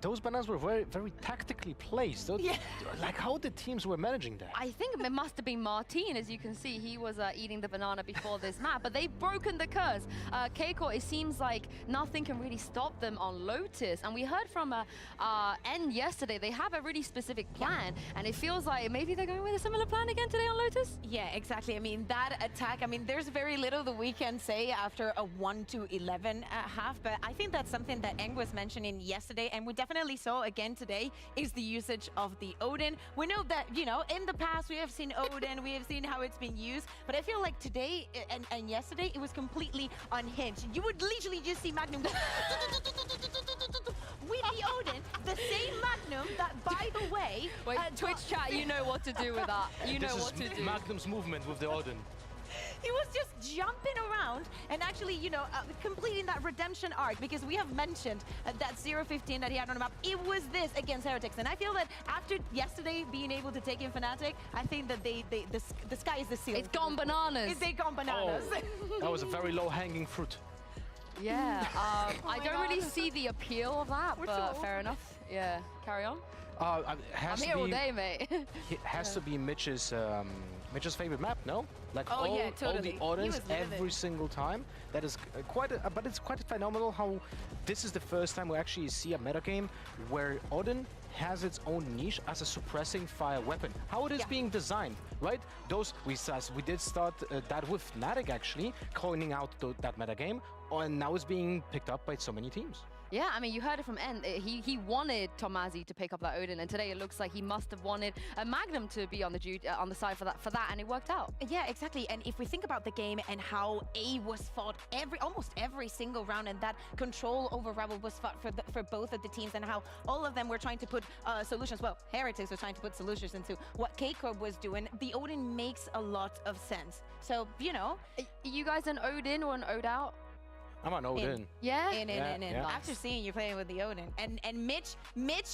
Those bananas were very, very tactically placed.
Yeah.
Like how the teams were managing that.
I think it must have been Martin, as you can see. He was eating the banana before this map, but they've broken the curse. Kickoff, it seems like nothing can really stop them on Lotus. And we heard from N yesterday, they have a really specific plan, and it feels like maybe they're going with a similar plan again today on Lotus?
Yeah, exactly. I mean, that attack, I mean, there's very little that we can say after a 1-11 half, but I think that's something that Eng was mentioning yesterday, and we definitely saw again today, is the usage of the Odin. We know that, you know, in the past we have seen Odin, we have seen how it's been used, but I feel like today and yesterday it was completely unhinged. You would literally just see Magnum go with the Odin, the same Magnum that, by the way...
Wait, Twitch chat, you know what to do with that. You know what to do.
Magnum's movement with the Odin.
He was just jumping around and actually, you know, completing that redemption arc, because we have mentioned that 0-15 that he had on the map. It was this against Heretics, and I feel that after yesterday being able to take in Fnatic, I think that the sky is the ceiling.
It's gone bananas.
They gone bananas.
Oh, that was a very low-hanging fruit.
Yeah, I don't really see the appeal of that, but fair enough. Yeah, carry on. I'm here all day, mate.
It has to be Mitch's favorite map, no? Like
Oh,
all,
yeah, totally.
all the
He
Odins
was livid.
every single time. That is but it's quite phenomenal how this is the first time we actually see a metagame where Odin has its own niche as a suppressing fire weapon. How it is being designed, right? We did start that with Fnatic actually, coining out that metagame, and now it's being picked up by so many teams.
Yeah, I mean, you heard it from N. He wanted Tomazi to pick up that Odin, and today it looks like he must have wanted Magnum to be on the side for that, and it worked out.
Yeah, exactly. And if we think about the game and how A was fought almost every single round, and that control over Rebel was fought for both of the teams, and how all of them were trying to put solutions. Well, Heretics were trying to put solutions into what Kickoff was doing. The Odin makes a lot of sense. So, you know,
you guys an Odin or an Ode out?
I'm an Odin.
Yeah?
In. After seeing you playing with the Odin. And Mitch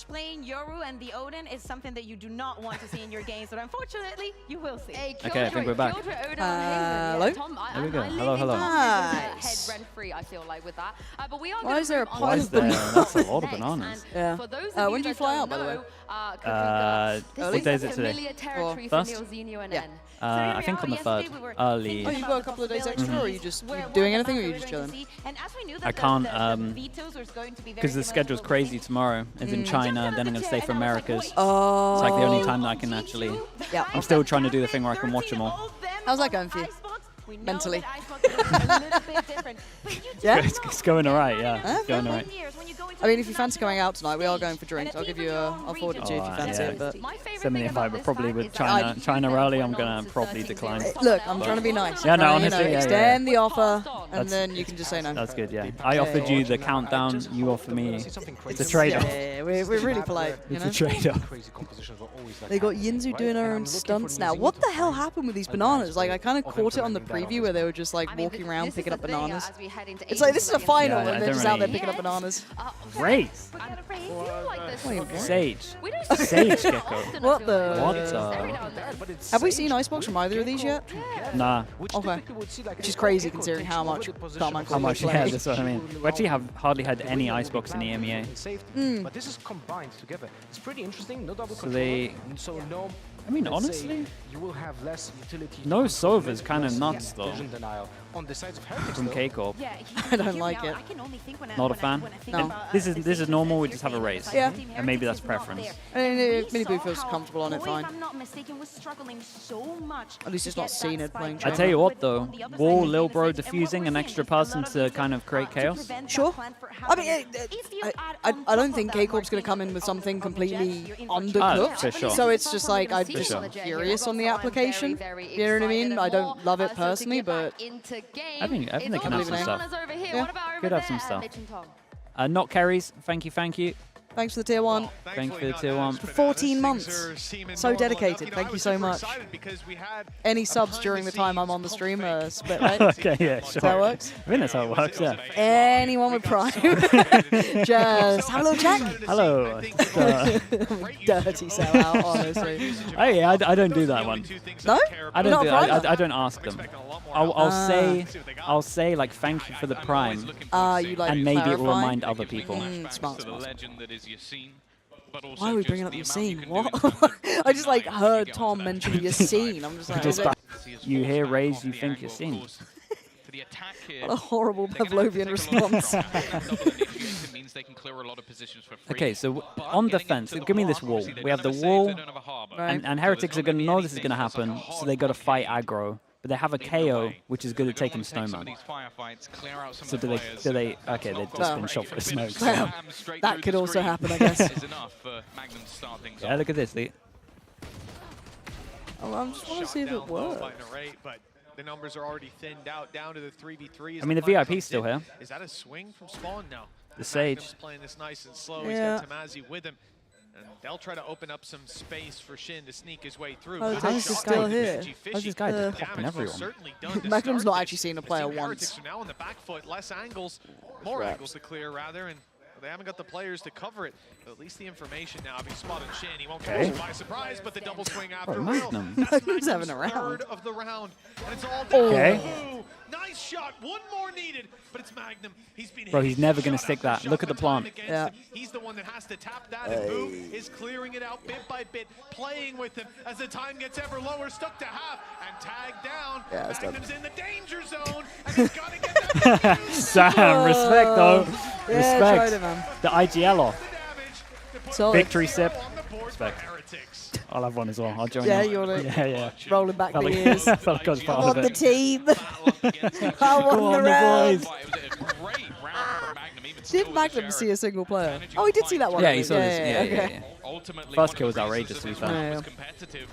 playing Yoru and the Odin is something that you do not want to see in your games, but unfortunately, you will see.
Hey,
okay, I think we're back.
Hello?
Tom,
There we go.
Hello.
Nice.
Head rent-free, I feel like, with that. But we are
Why is there a
move on
pile
to
of
the
bananas?
That's a lot of bananas.
Yeah.
For those of
When
you
do you
that
fly
don't
out, by the way?
know, Karuka,
what
this
day
is
is it today?
familiar territory for
First?
Neilzinho and
Yeah.
N.
I think on the 3rd. Early.
Oh, you've got a couple of days extra, or are you just doing anything, or are you just chilling?
I can't, because the schedule's crazy tomorrow. It's in China, then I'm going to stay for Americas.
Oh.
It's like the only time that I can actually...
Yeah.
I'm still trying to do the thing where I can watch them all.
How's that going for you? Mentally.
Yeah? It's going alright, yeah. It's going alright.
I mean, if you fancy going out tonight, we are going for drinks. I'll give you I'll forward it to you if you fancy it. But
Send me the invite, but probably with China rally, I'm going to probably decline.
Look, I'm trying to be nice.
Yeah, no,
Trying,
honestly,
extend the offer, and then you can just say no.
That's good, yeah. I offered you the countdown, you offer me... It's a trade-off.
Yeah, we're really polite, you know?
It's a trade-off.
They got Yinzu doing her own stunts now. What the hell happened with these bananas? Like, I kind of caught it on the preview where they were just like walking around picking up bananas. It's like, this is a final, and they're just out there picking up bananas.
Great! Sage. Sage Gecko.
What the?
What?
Have we seen Icebox from either of these yet?
Nah.
Okay. Which is crazy considering how much Carmine
How much? Yeah, that's what I mean. We actually have hardly had any Icebox in the EMEA.
But this is combined together. It's pretty interesting. No double
So
control.
they...
So no.
I mean, honestly,
you will have less utility.
no Sova's kind of nuts though.
Vision denial. On the sides of Heretics,
From
though,
Kickoff.
I don't like it.
Not a fan.
No.
And this is normal. We just have a raise.
Yeah.
And maybe that's preference.
I mean, if Mini Boo feels comfortable on it, fine.
If I'm not mistaken, was struggling so much.
At least it's not seen it playing
I
China.
tell you what though, Wall, Lil Bro diffusing an extra person to kind of create chaos.
Sure. I mean, I don't think K-Corp's going to come in with something completely undercooked.
For sure.
So it's just like, I'm just
sure.
curious on the application. You know what I mean? I don't love it personally, but...
I think they can have some stuff.
Yeah.
Could have some stuff. Not carries. Thank you.
Thanks for the tier 1.
Thank you for the tier 1.
For 14 months. So dedicated. Thank you so much. Any subs during the time I'm on the stream are split, right?
Okay, yeah, sure.
Is that how it works?
I think that's how it works, yeah.
Anyone with Prime. Just have a little check.
Hello.
Dirty sellout, honestly.
Oh yeah, I don't do that one.
No?
I don't
Not
do.
a Prime?
I don't ask them. I'll say like thank you for the Prime,
You like
and maybe it will
clarifying?
remind other people.
Smart. Why are we bringing up Yassine? What? I just like heard Tom mention Yassine. I'm just like, is it-
You hear Raise, you think Yassine.
what a horrible Pavlovian response.
Okay, so on defense, give me this wall. We have the wall, and Heretics are going to know this is going to happen, so they got to fight aggro. But they have a KO, which is good at taking Snowman. So do they? Okay, they've just been shot for the smoke.
Well, that could also happen, I guess.
Yeah, look at this.
Oh, I just want to see if it works.
The numbers are already thinned out down to the 3v3.
I mean, the VIP's still here.
Is that a swing from Spawn? No.
The Sage.
Magnum's playing this nice and slow.
Yeah.
He's got Tamazi with him. And they'll try to open up some space for Shin to sneak his way through.
Oh, How's this still here?
How's this guy just popping everyone?
Magnum's not actually seen a player once.
Are now on the back foot, less angles, more angles to clear rather, and they haven't got the players to cover it. But at least the information now being spotted Shin. He won't catch him by surprise, but the double swing after
Magnum.
Magnum's having a round.
Third of the round, and it's all down.
Okay.
Ooh, nice shot, one more needed, but it's Magnum. He's been
Bro, he's never going to stick that. Look at the plant.
Yeah.
He's the one that has to tap that, and Boo is clearing it out bit by bit, playing with him as the time gets ever lower, stuck to half, and tagged down.
Yeah, that's
Magnum's in the danger zone, and he's got to get that.
Damn, respect though.
Yeah,
Respect.
tried it, man.
The IGL off.
Solid.
Victory sip. Respect. I'll have one as well. I'll join
Yeah,
you.
you want it?
Yeah.
Rolling back
Felt
the
like-
ears.
felt like I was
I
part
want
of
the
it.
team. I
Go
want
on,
the
the
round.
boys.
Did Magnum see a single player? Oh, he did see that one.
Yeah, he saw this.
Yeah.
Yeah.
Ultimately,
First kill was outrageous, to be fair.
Yeah.
was competitive.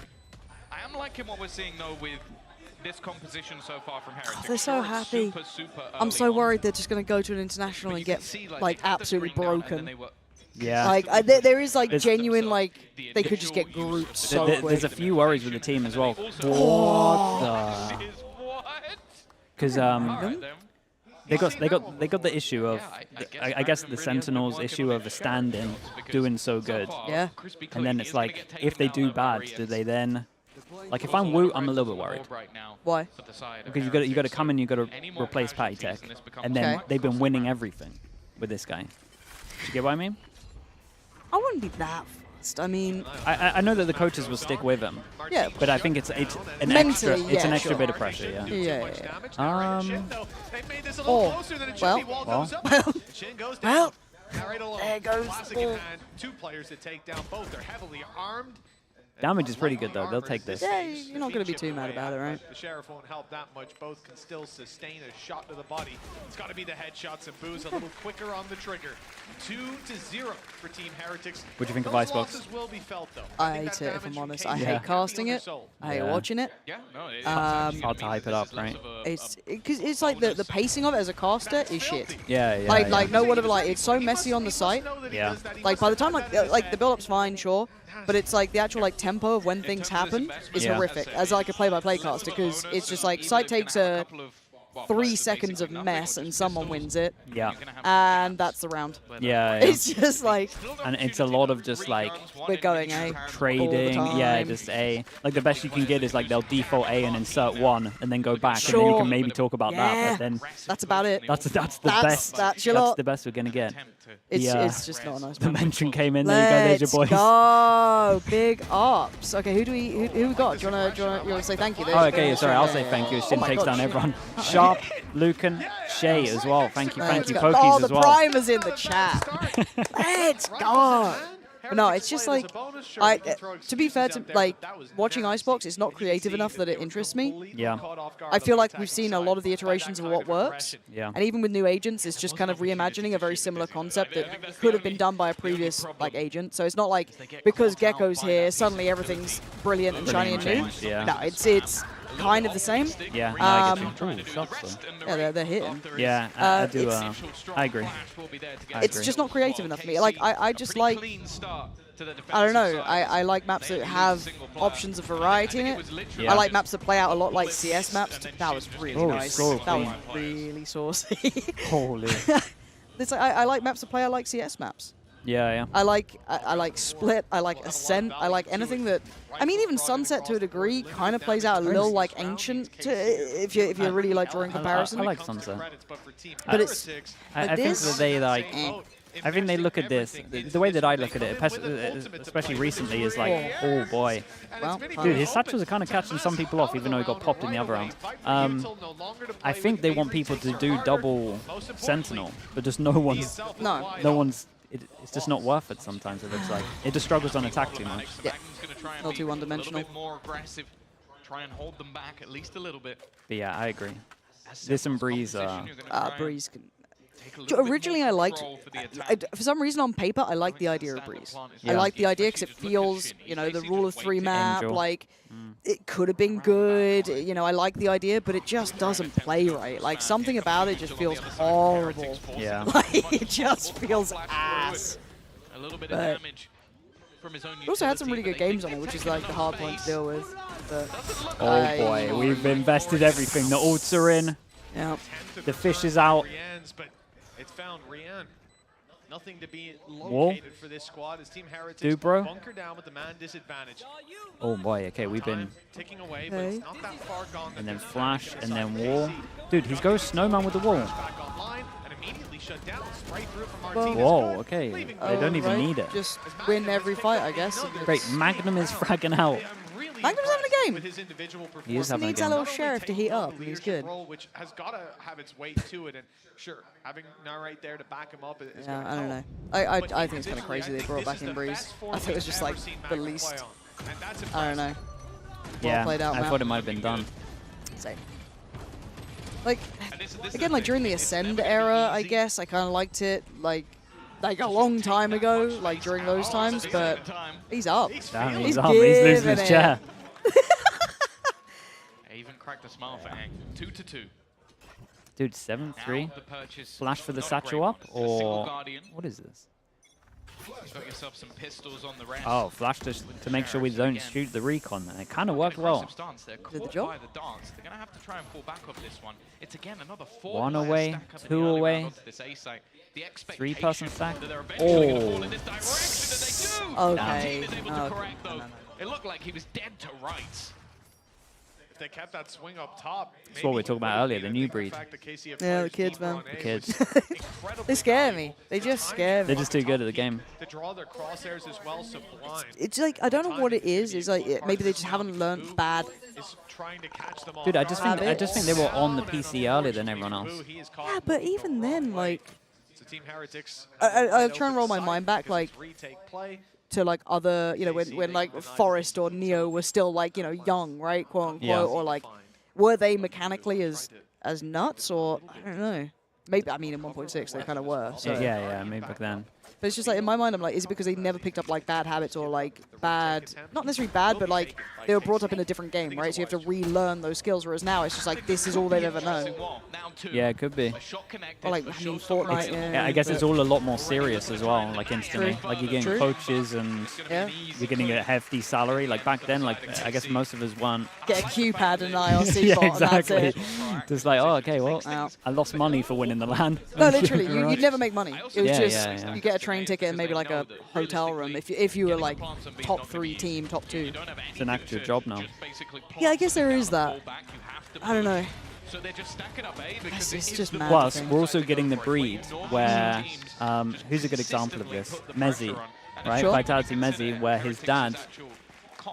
I am liking what we're seeing though with this composition so far from Heretics.
They're so happy.
Super
I'm so worried they're just going to go to an international and get like absolutely broken.
Yeah.
Like there is like genuine like they could just get grouped so quick.
There's a few worries with the team as well.
Oh.
What the? Because they got the issue of I guess the Sentinels issue of a stand-in doing so good.
Yeah.
And then it's like if they do bad, do they then? Like if I'm Wu, I'm a little bit worried.
Why?
Because you got to come in, you got to replace Patty Tech, and then they've been winning everything with this guy. Do you get what I mean?
I wouldn't be that fast. I mean,
I know that the coaches will stick with him.
Yeah.
But I think it's an
Mentally,
extra bit of pressure. Yeah.
Yeah.
Well,
there goes.
Two players that take down both. They're heavily armed.
Damage is pretty good though. They'll take this.
Yeah, you're not going to be too mad about it, right?
The Sheriff won't help that much. Both can still sustain a shot to the body. It's got to be the headshots, and Boo's a little quicker on the trigger. 2-0 for Team Heretics.
What do you think of Icebox?
Losses will be felt, though.
I hate it, if I'm honest. I hate casting it. I hate watching it.
Yeah, no, it's
hard to hype it up, right?
It's like the pacing of it as a caster is shit.
Yeah.
Like no whatever. Like it's so messy on the site.
Yeah.
Like by the time like the build-up's fine, sure. But it's like the actual like tempo of when things happen is horrific as like a play-by-play caster, because it's just like site takes a 3 seconds of mess and someone wins it.
Yeah.
And that's the round.
Yeah.
It's just like.
And it's a lot of just like
we're going A.
Trading. Yeah, just A. Like the best you can get is like they'll default A and insert 1 and then go back, and then you can maybe talk about that. But then
that's about it.
That's the best.
That's your lot.
the best we're gonna get.
It's just not a nice.
The mention came in. There you go. There's your boys.
Go big ops. Okay, who we got? Do you wanna say thank you?
Oh, okay. Sorry, I'll say thank you. Shin takes down everyone. Sharp, Lucan, Shay as well. Thank you, Pokies
oh,
as well.
the primer's in the chat. Let's go. But no, it's just like, to be fair to like watching Icebox, it's not creative enough that it interests me.
Yeah.
I feel like we've seen a lot of the iterations of what works.
Yeah.
And even with new agents, it's just kind of reimagining a very similar concept that could have been done by a previous like agent. So it's not like because Gecko's here, suddenly everything's brilliant and shiny and new.
Yeah.
No, it's kind of the same.
Yeah. No, I get you. Ooh, shots though.
Yeah, they're hitting.
Yeah, I do. I agree.
It's just not creative enough for me. Like I just like. I don't know. I like maps that have options of variety in it.
Yeah.
I like maps that play out a lot like CS maps. That was really nice.
So
that was really saucy.
Holy.
It's like, I like maps that play out like CS maps.
Yeah.
I like Split. I like Ascent. I like anything that. I mean, even Sunset to a degree kind of plays out a little like Ancient. If you're really like drawing comparison.
I like Sunset.
But it's.
I think that they like. I think they look at this, the way that I look at it, especially recently, is like, oh boy.
Well,
dude, his satchels are kind of catching some people off, even though he got popped in the other round. I think they want people to do double Sentinel, but just no one's, it's just not worth it sometimes, it looks like. It just struggles on attack too much.
Yeah, not too one-dimensional.
Try and hold them back at least a little bit.
But yeah, I agree. This and Breeze are...
Breeze can... Originally, I liked, for some reason on paper, I like the idea of Breeze.
Yeah.
I like the idea because it feels, the rule of 3 map, like, it could have been good, I like the idea, but it just doesn't play right. Like, something about it just feels horrible.
Yeah.
Like, it just feels ass.
A little bit of damage from his own
it also had some really good games on it, which is, like, the hard point to deal with. But
oh, boy, we've invested everything. The ults are in.
Yeah.
The fish is out.
It's found Rian. Nothing to be located for this squad as Team Heretics
Dude, bro.
bunker down with the man disadvantage.
Oh boy, okay, we've been
ticking away, but it's not that far gone.
And then flash and then wall. Dude, he's going snowman with the wall. Whoa, okay. They don't even need it.
Just win every fight, I guess.
Great, Magnum is fragging out.
Magnum's having a game.
He is having a
needs
game.
a little Sheriff to heat up, and he's good.
Which has got to have its weight to it, and sure, having now right there to back him up is
I don't know. I think it's kind of crazy they brought back in Breeze. I thought it was just like the least. I don't know.
Yeah,
played out
I thought it might have been done.
Same. Like, again, like during the Ascend era, I guess, I kind of liked it, like a long time ago, like during those times, but he's up.
Damn,
he's
up. He's losing his
it.
chair.
Even cracked a smile for Hank. 2-2.
Dude, 7-3. Flash for the satchel up, or what is this?
You've got yourself some pistols on the rest.
Oh, flash to make sure we don't shoot the recon. And it kind of worked well.
Did the job? They're going to have to try and fall back off this one. It's again another 4
1 away, 2 away. 3-person stack.
Oh.
Okay.
It looked like he was dead to rights.
If they kept that swing up top,
That's what we were talking about earlier, the new breed.
Yeah, the kids, man.
The kids.
They scare me. They just scare me.
They're just too good at the game.
To draw their crosshairs as well, sublime.
It's like, I don't know what it is. It's like, maybe they just haven't learned bad.
Dude, I just think they were on the PC earlier than everyone else.
Yeah, but even then, like, I try and roll my mind back, like, to like other, you know, when like Forest or Neo were still like, you know, young, right, quote unquote,
Yeah.
or like, were they mechanically as nuts, or I don't know. Maybe, I mean, in 1.6 they kind of were. So.
Yeah, maybe back then.
But it's just like, in my mind, I'm like, is it because they never picked up like bad habits or like bad, not necessarily bad, but like they were brought up in a different game, right? So you have to relearn those skills, whereas now it's just like, this is all they've ever known.
Yeah, it could be.
Or like, I mean, Fortnite,
Yeah, I guess it's all a lot more serious as well, like instantly.
True.
Like you're getting
True.
coaches and you're getting a hefty salary. Like back then, like I guess most of us weren't.
Get a Q pad and an IRC
Yeah,
bot, and that's
exactly.
it.
Just like, oh, okay, well, I lost money for winning the LAN.
No, literally, you'd never make money. It was
Yeah,
just,
yeah.
you get a train ticket and maybe like a hotel room if you were like top 3 team, top 2.
It's an actual job now.
Yeah, I guess there is that. I don't know.
So they're just stacking up A
It's just mad.
Plus, we're also getting the breed where, who's a good example of this? Mezzi, right?
Sure.
Vitality Mezzi, where his dad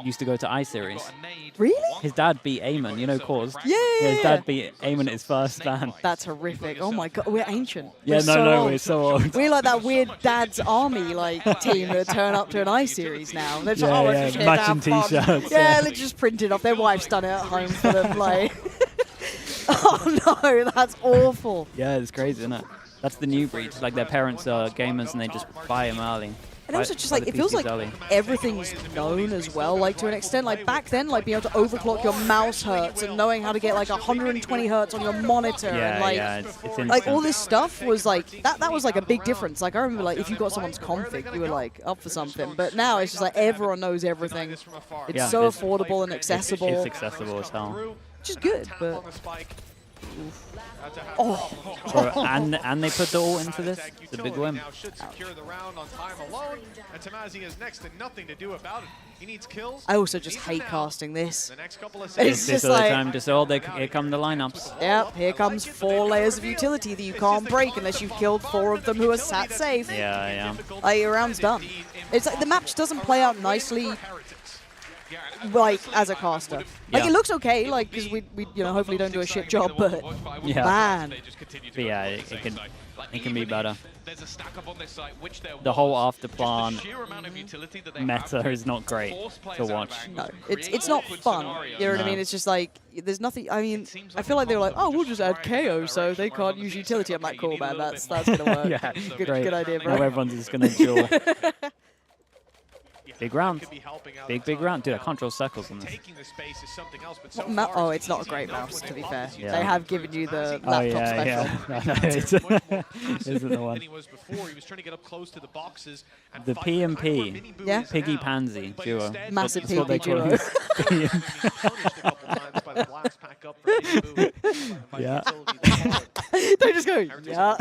used to go to I-Series.
Really?
His dad beat Eamon, you know Cause?
Yeah.
His dad beat Eamon at his first LAN.
That's horrific. Oh my god, we're ancient.
Yeah, we're so old.
We're like that weird dad's army like team that turn up to an I-Series now. They're just,
Yeah,
oh,
yeah,
let's just here to
matching
have fun.
t-shirts,
Yeah,
yeah.
they just print it off. Their wife's done it at home for them. Like, oh no, that's awful.
Yeah, it's crazy, isn't it? That's the new breed. Like their parents are gamers and they just buy them early.
And also just like, it feels like everything's known as well, like to an extent. Like back then, like being able to overclock your mouse hertz and knowing how to get like 120 hertz on your monitor, and like,
it's
like all this stuff was like, that was like a big difference. Like I remember like if you got someone's config, you were like up for something. But now it's just like everyone knows everything. It's so affordable and accessible.
It's accessible as hell.
Which is good, but... Oh.
Bro, and they put the ult into this. It's a big win.
Should secure the round on time alone, and Tamazi has next to nothing to do about it. He needs kills.
I also just hate casting this.
The next couple of
It's
seconds.
just
all the
like,
time, just here come the lineups.
yep, here comes 4 layers of utility that you can't break unless you've killed 4 of them who are sat safe.
Yeah.
Like, your round's done. It's like the map just doesn't play out nicely, like, as a caster. Like,
Yeah.
it looks okay, like, because we you know, hopefully don't do a shit job, but
Yeah.
man.
But yeah, it can be better. The whole after plan meta is not great to watch.
No, it's not fun. You know what I mean? It's just like, there's nothing. I mean, I feel like they were like, oh, we'll just add KO so they can't use utility. I'm like, cool, man, that's gonna work.
Yeah,
good idea, bro.
Now everyone's just gonna duel. Big round. Big round. Dude, I can't draw circles on this.
Oh, it's not a great mouse, to be fair.
Yeah.
They have given you the
Oh,
laptop special.
Isn't the one. The PMP.
Yeah?
Piggy Pansy duo.
Massive
That's what they
PvP
call
duo.
it. Yeah.
They just go, yeah.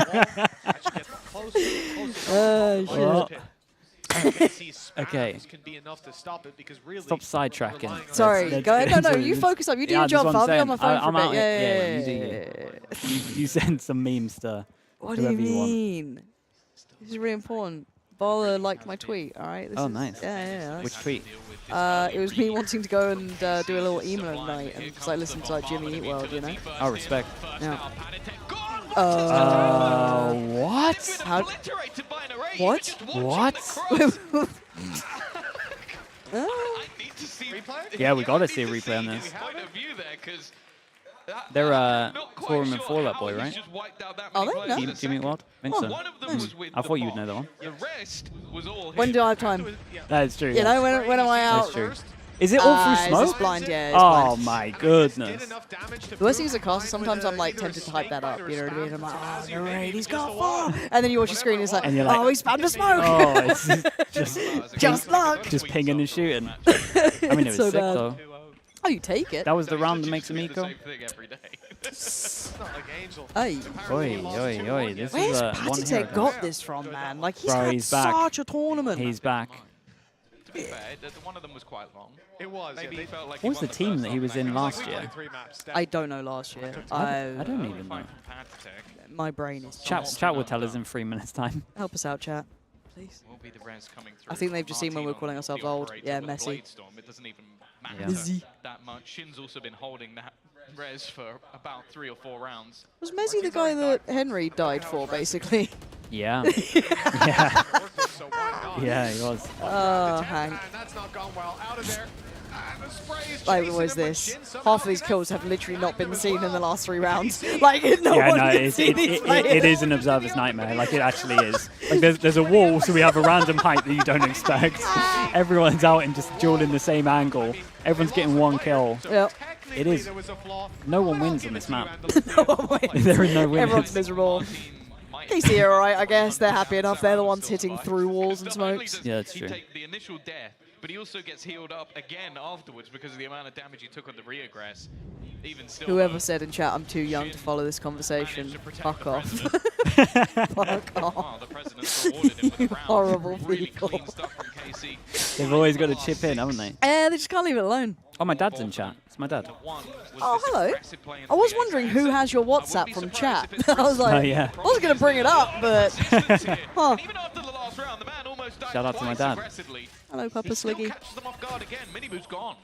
Well,
Shit.
okay. Stop sidetracking.
Sorry,
Let's
go ahead.
get
No,
into
you
it.
focus up. You do
Yeah,
your
that's
job,
what
I'll be
I'm
on my
saying.
phone for a
I'm
bit.
out.
Yeah,
You do you send some memes to
What do you
whoever you want.
mean? This is really important. Bala liked my tweet, alright?
Oh, nice.
Yeah.
Which tweet?
It was me wanting to go and do a little EMEA night and just like listen to like Jimmy Eat World, you know?
Oh, respect.
Yeah.
What?
How? What?
What?
Uh,
Yeah, we gotta see a replay on this. They're 4-4 that boy, right?
Are they? No.
Jimmy Wild? I think so. I thought you'd know that one.
The rest was all
When do I have time?
That is true.
You know, when am I out?
That's true. Is it all through
Is
smoke?
this blind? Yeah, it's
Oh
blind.
my goodness.
The worst thing is the cost. Sometimes I'm like tempted to hype that up. You know what I mean? I'm like, oh, no way, he's got 4. And then you watch your screen and it's like,
And you're like,
oh, he's spammed a smoke.
Oh, it's
just luck.
Just pinging and shooting. I mean, it was
so
sick
bad.
though.
Oh, you take it.
That was the round that makes a Miko.
Hey.
Oi, oi, oi. This
Where's
is a one hero.
Patite got this from, man? Like, he's
Bro,
had
he's back.
such a tournament.
He's back.
To be fair, one of them was quite long.
It was.
Maybe he felt like
What was the team that he was in last year?
I don't know last year.
I don't even know.
My brain is
Chat will tell us in 3 minutes' time.
Help us out, chat. Please.
Will be the res coming through.
I think they've just seen when we're calling ourselves old. Yeah, messy.
It doesn't even matter
Messy.
that much. Shin's also been holding that res for about 3 or 4 rounds.
Was Messi the guy that Henry died for, basically?
Yeah. Yeah. Yeah, he was.
Oh, Hank.
That's not gone well. Out of there.
Like, what is this? Half of these kills have literally not been seen in the last 3 rounds. Like, no
Yeah,
one
no,
can see these
it
players.
is an observer's nightmare. Like, it actually is. Like, there's a wall, so we have a random height that you don't expect. Everyone's out and just dueling the same angle. Everyone's getting 1 kill.
Yep.
It is. No one wins on this map.
No one wins.
There are no winners.
Everyone's miserable. KC are alright, I guess. They're happy enough. They're the ones hitting through walls and smokes.
Yeah, that's true.
Take the initial death, but he also gets healed up again afterwards because of the amount of damage he took on the regress. Even still,
Whoever said in chat, I'm too young to follow this conversation. Fuck off. Fuck off. Horrible people.
They've always got to chip in, haven't they?
They just can't leave it alone.
Oh, my dad's in chat. It's my dad.
Oh, hello. I was wondering who has your WhatsApp from chat. I was like,
Oh, yeah.
I was going to bring it up, but... huh.
Shout out to my dad.
Hello, Papa Sliggy.
Gone.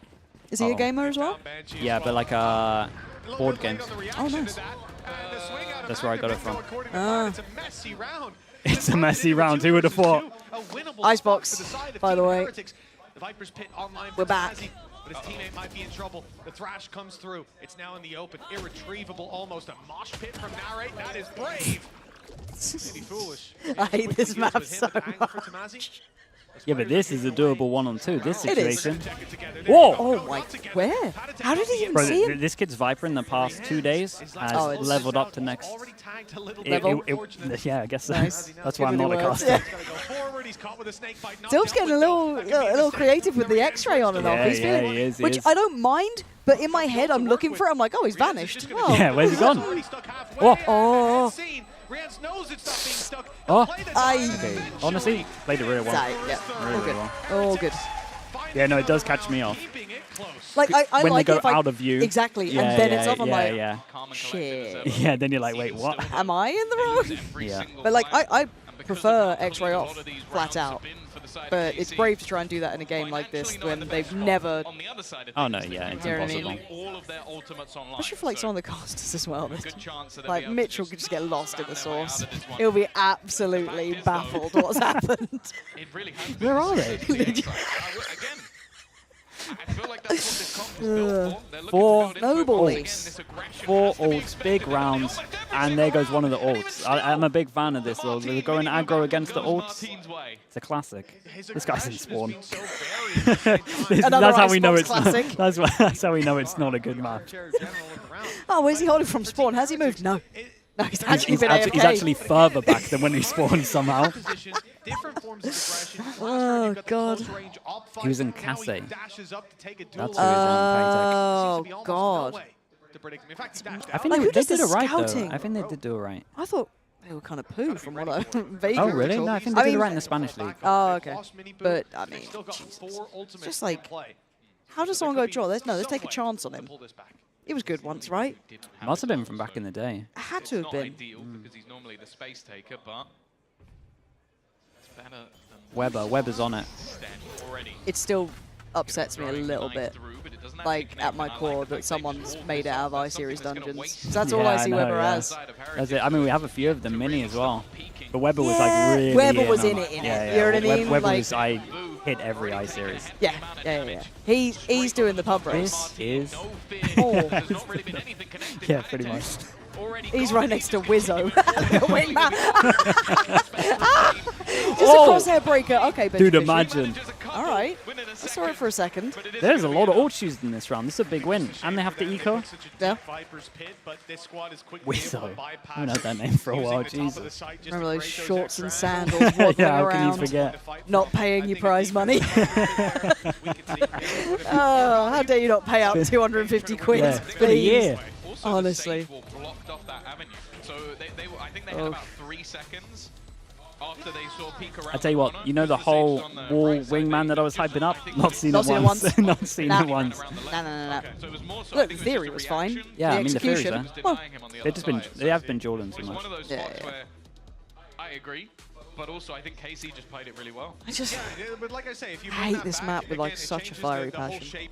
Is he a gamer as well?
Yeah, but like board games.
Oh, nice.
That's where I got it from.
Ah.
It's a messy round. Who would have thought?
Icebox, by the way. We're back.
But his teammate might be in trouble. The thrash comes through. It's now in the open. Irretrievable, almost a mosh pit from Narrate. That is brave. Maybe foolish.
I hate this map so much.
Yeah, but this is a doable 1-on-2. This
It is.
situation. Whoa!
Oh my, where? How did he even
Bro,
see him?
this kid's Viper in the past 2 days has leveled up to next.
Level?
Yeah, I guess so.
Nice.
That's why I'm
Good
not a
really works.
caster.
Dill's getting a little creative with the X-ray on and off.
Yeah,
He's
yeah,
feeling,
he is, he
which
is.
I don't mind, but in my head I'm looking for it. I'm like, oh, he's vanished. Oh.
Yeah, where's he gone? Oh.
Oh.
Oh.
Aye.
Okay. Honestly, played it really well.
Sorry, yeah.
Really,
All good.
well.
All good.
Yeah, no, it does catch me off.
Like, I
when
like
they go
it if I,
out of view.
Exactly,
Yeah,
and then
yeah,
it's off. I'm
yeah,
like,
yeah.
shit.
Yeah, then you're like, wait, what?
Am I in the wrong?
Yeah.
But like, I prefer X-ray off, flat out. But it's brave to try and do that in a game like this when they've never.
Oh no, yeah, it's
You know what I mean?
impossible.
Especially for like some of the casters as well. Like Mitchell could just get lost in the source. He'll be absolutely baffled what's happened.
Where are they? Four
Nobly.
ults. 4 ults, big rounds, and there goes one of the ults. I'm a big fan of this though. They're going aggro against the ults. It's a classic. This guy's in spawn. That's how we know it's
classic.
that's how we know it's not a good match.
Oh, where's he holding from spawn? Has he moved? No. No, he's actually been AFK.
He's actually further back than when he spawned somehow.
Oh, God.
He was in Casse. That's who he's on
Oh, God.
I think
Like,
they
who does
did
the
it right
scouting?
though. I think they did do it right.
I thought they were kind of poo from what I vaguely
Oh really?
recall.
No, I think they did it right in the Spanish league.
Oh, okay. But, I mean, Jesus. It's just like, how does someone go draw? Let's take a chance on him. He was good once, right?
Must have been from back in the day.
It had to have been.
Because he's normally the space taker, but it's better than
Weber's on it.
It still upsets me a little bit, like at my core, that someone's made it out of I-Series dungeons. 'Cause that's all I see Weber as.
That's it. I mean, we have a few of them, mini as well. But Weber was like really
Weber was
on
in
it.
it.
Yeah,
You know what I mean?
Weber
Like,
was hit every I-series.
Yeah. He's doing the pub race.
This is...
Oh.
Yeah, pretty much.
He's right next to Wizzo. Just a crosshair breaker. Okay,
Dude, imagine.
All right. I saw it for a second.
There's a lot of ult used in this round. This is a big win. And they have the eco.
Yeah.
Wizzo. I haven't had that name for a while, Jesus.
Remember those shorts and sandals waddling
yeah, how
around,
can you forget?
not paying you prize money. Oh, how dare you not pay out 250 quid,
Yeah,
please.
for the year.
Honestly.
So I think they had about 3 seconds after they saw peek around.
I tell you what, you know the whole wall wingman that I was hyping up? Not seen
Not
it
seen it
once.
once.
Not seen
Nah.
it once.
No. Look, the theory was fine.
Yeah,
the
I mean the theory's
execution.
there.
Well,
They have been Jordan too much.
yeah.
I agree, but also I think KC just played it really well.
I just
but like I say, if you
hate this map with like such a fiery passion.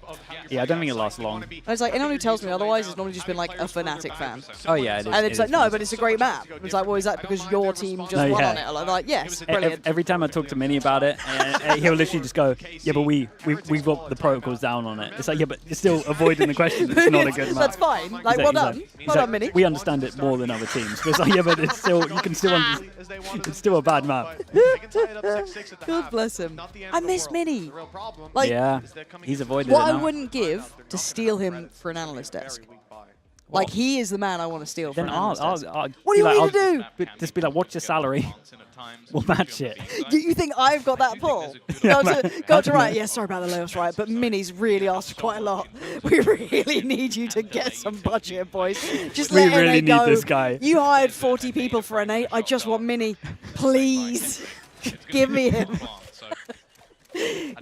Yeah, I don't think it lasts long.
And it's like anyone who tells me otherwise has normally just been like a Fnatic fan.
Oh yeah, it is.
And it's like, no, but it's a great map. It's like, well, is that because your team just won on it? I'm like, yes, brilliant.
Every time I talk to Minnie about it, he'll literally just go, yeah, but we've got the protocols down on it. It's like, yeah, but you're still avoiding the question. It's not a good map.
That's fine. Like, well done. Well done, Minnie.
We understand it more than other teams. But it's like, yeah, but it's still, you can still understand. It's still a bad map.
God bless him. I miss Minnie. Like,
yeah, he's avoided
what
it
I
now.
wouldn't give to steal him for an analyst desk. Like, he is the man I want to steal for
Then
an analyst desk.
I'll
What do you want me to do?
Just be like, what's your salary? We'll match it.
You think I've got that pull? Go to right. Yeah, sorry about the Lotus, right? But Minnie's really asked for quite a lot. We really need you to get some budget, boys. Just
We
let NA
really
go.
need this guy.
You hired 40 people for NA. I just want Minnie. Please. Give me him.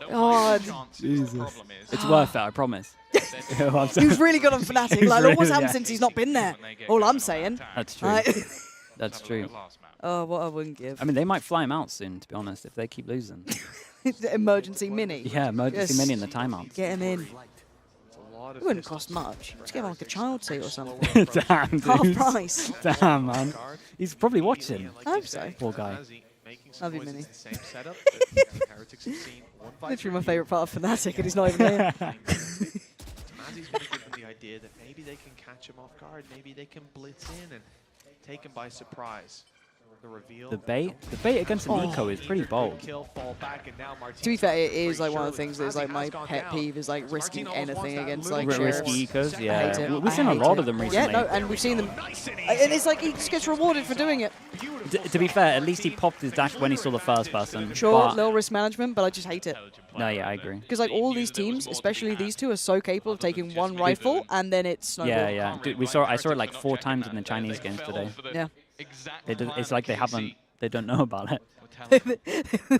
God.
Jesus. It's worth it, I promise.
He's really good on Fnatic.
He's
Like, look what's
really-
happened
yeah.
since he's not been there. All I'm saying.
That's true.
Like-
That's true.
Oh, what I wouldn't give.
I mean, they might fly him out soon, to be honest, if they keep losing.
Emergency Minnie.
Yeah, emergency
Yes.
mini in the timeouts.
Get him in. It wouldn't cost much. Just give him like a child seat or something.
Damn, dude.
Half price.
Damn, man. He's probably watching.
I hope so.
Poor guy.
Love you, Minnie. Literally my favourite part of Fnatic, and he's not even here.
Mazzy's going to give them the idea that maybe they can catch him off guard, maybe they can blitz in and take him by surprise. The reveal.
The bait against an eco is pretty bold.
Kill, fall back, and now
To be fair, it is like one of the things that is like my pet peeve is like risking anything against like sheriffs.
Risky ecos,
I hate
yeah.
it.
We've seen
I
a
hate
lot
it.
of them recently.
Yeah, no, and we've seen them. And it's like he just gets rewarded for doing it.
To be fair, at least he popped his dash when he saw the first person.
Sure,
but
little risk management, but I just hate it.
no, yeah, I agree.
Because like all these teams, especially these two, are so capable of taking one rifle and then it's snowball.
Yeah, yeah. Dude, I saw it like 4 times in the Chinese games today.
Yeah.
It's like they don't know about it.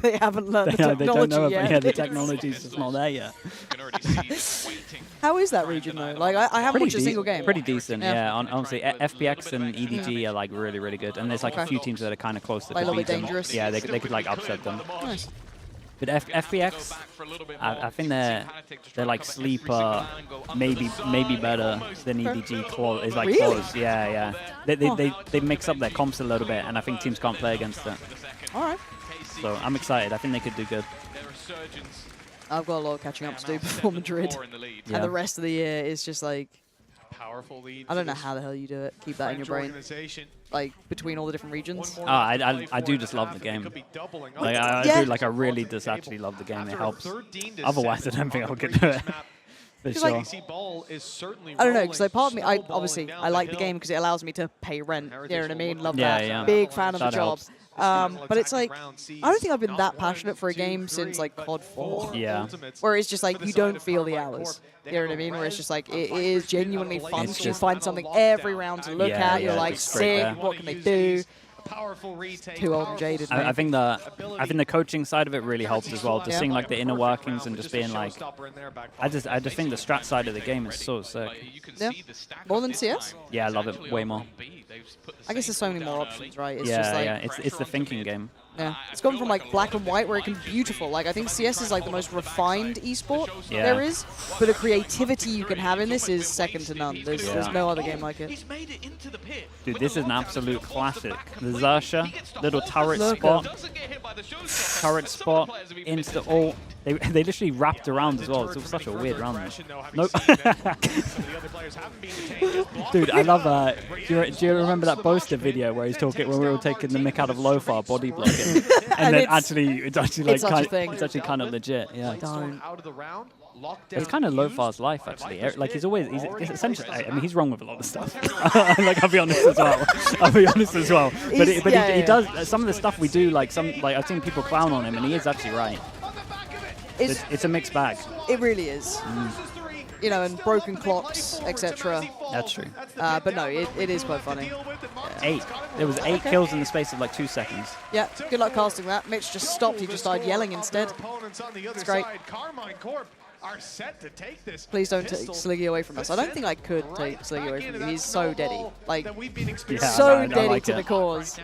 They haven't learned the
They don't know
technology
about
yet.
yeah, the technology's just not there yet.
How is that region though? Like I haven't watched a single game.
Pretty decent, yeah. Honestly, FPX and EDG are like really, really good, and there's like a few teams that are kind of close that
Like a
could
little
beat
bit
them.
dangerous.
Yeah, they could like upset them.
Nice.
But FPX, I think they're like sleeper, maybe better than EDG. Is like
Really?
close, yeah. They mix up their comps a little bit, and I think teams can't play against it.
All right.
So I'm excited. I think they could do good.
I've got a lot of catching up to do before Madrid,
Yeah.
and the rest of the year is just like
powerful lead.
I don't know how the hell you do it. Keep that in your brain. Like between all the different regions.
Oh, I do just love the game. Like I really just actually love the game. It helps. Otherwise, I don't think I could do it. For sure.
Like, I don't know, because like part of me, I like the game because it allows me to pay rent. You know what I mean? Love
Yeah,
that.
yeah.
Big fan of the
That
job.
helps.
But it's like, I don't think I've been that passionate for a game since like COD 4.
Yeah.
Where it's just like, you don't feel the hours. You know what I mean? Where it's just like, it is genuinely fun. You find something every round to look at. You're like,
just straight
sick,
there.
what can they do? Too old and jaded.
I think the coaching side of it really helps as well. Just seeing like the inner workings and just being like, I just think the strat side of the game is so sick.
Yeah. More than CS?
Yeah, I love it way more.
I guess there's so many more options, right? It's
yeah,
just like,
yeah. It's the thinking game.
Yeah, it's gone from like black and white where it can be beautiful. Like I think CS is like the most refined esport there is, but the creativity you can have in this is second to none. There's no other game like it.
Dude, this is an absolute classic. The Xerxia, little turret spot, into the ult. They literally wrapped around as well. It was such a weird round. Nope. Dude, I love do you remember that Boaster video where he's talking when we were taking the mick out of Lofar body blocking, and then it's actually kind of legit. Yeah. It's kind of Lofar's life actually. Like he's essentially. I mean, he's wrong with a lot of stuff. Like I'll be honest as well. But he does some of the stuff we do. Like I've seen people clown on him, and he is actually right. It's a mixed bag.
It really is. You know, and broken clocks, etc.
That's true.
But no, it is quite funny.
There was 8 kills in the space of like 2 seconds.
Yeah, good luck casting that. Mitch just stopped. He just started yelling instead. It's great. Please don't take Sliggy away from us. I don't think I could take Sliggy away from him. He's so deady. Like, deady to the cause.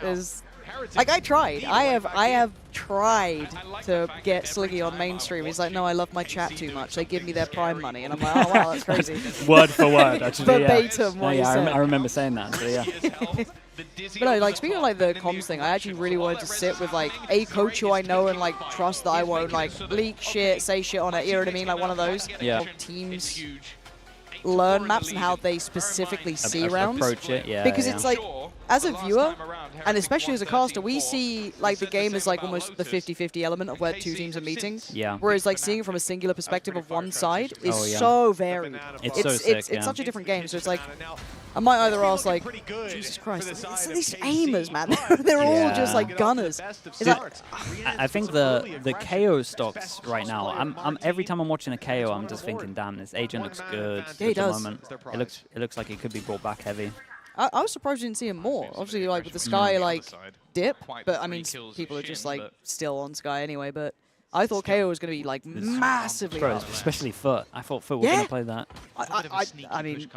Like I tried. I have tried to get Sliggy on mainstream. He's like, no, I love my chat too much. They give me their Prime money, and I'm like, oh wow, that's crazy.
Word for word, actually.
Verbatim.
What he said. I remember saying that. So yeah.
But no, like speaking of like the comms thing, I actually really wanted to sit with like a coach who I know and like trust that I won't like leak shit, say shit on it. You know what I mean? Like one of those.
Yeah.
Teams learn maps and how they specifically see rounds.
Approach it, yeah.
Because it's like, as a viewer, and especially as a caster, we see like the game as like almost the 50-50 element of where two teams are meeting.
Yeah.
Whereas like seeing it from a singular perspective of one side is so varied.
It's so sick,
it's such a different game. So it's like, I might either ask like, Jesus Christ, it's these aimers, man. They're all just like gunners.
I think the KO stocks right now, I'm every time I'm watching a KO, I'm just thinking, damn, this agent looks good.
Yeah, he does.
Moment. It looks like he could be brought back heavy.
I was surprised you didn't see him more. Obviously, like with the Sky like dip, but I mean, people are just like still on Sky anyway. But I thought KO was going to be like massively.
Bro, especially Foot. I thought Foot was going to play that.
I mean,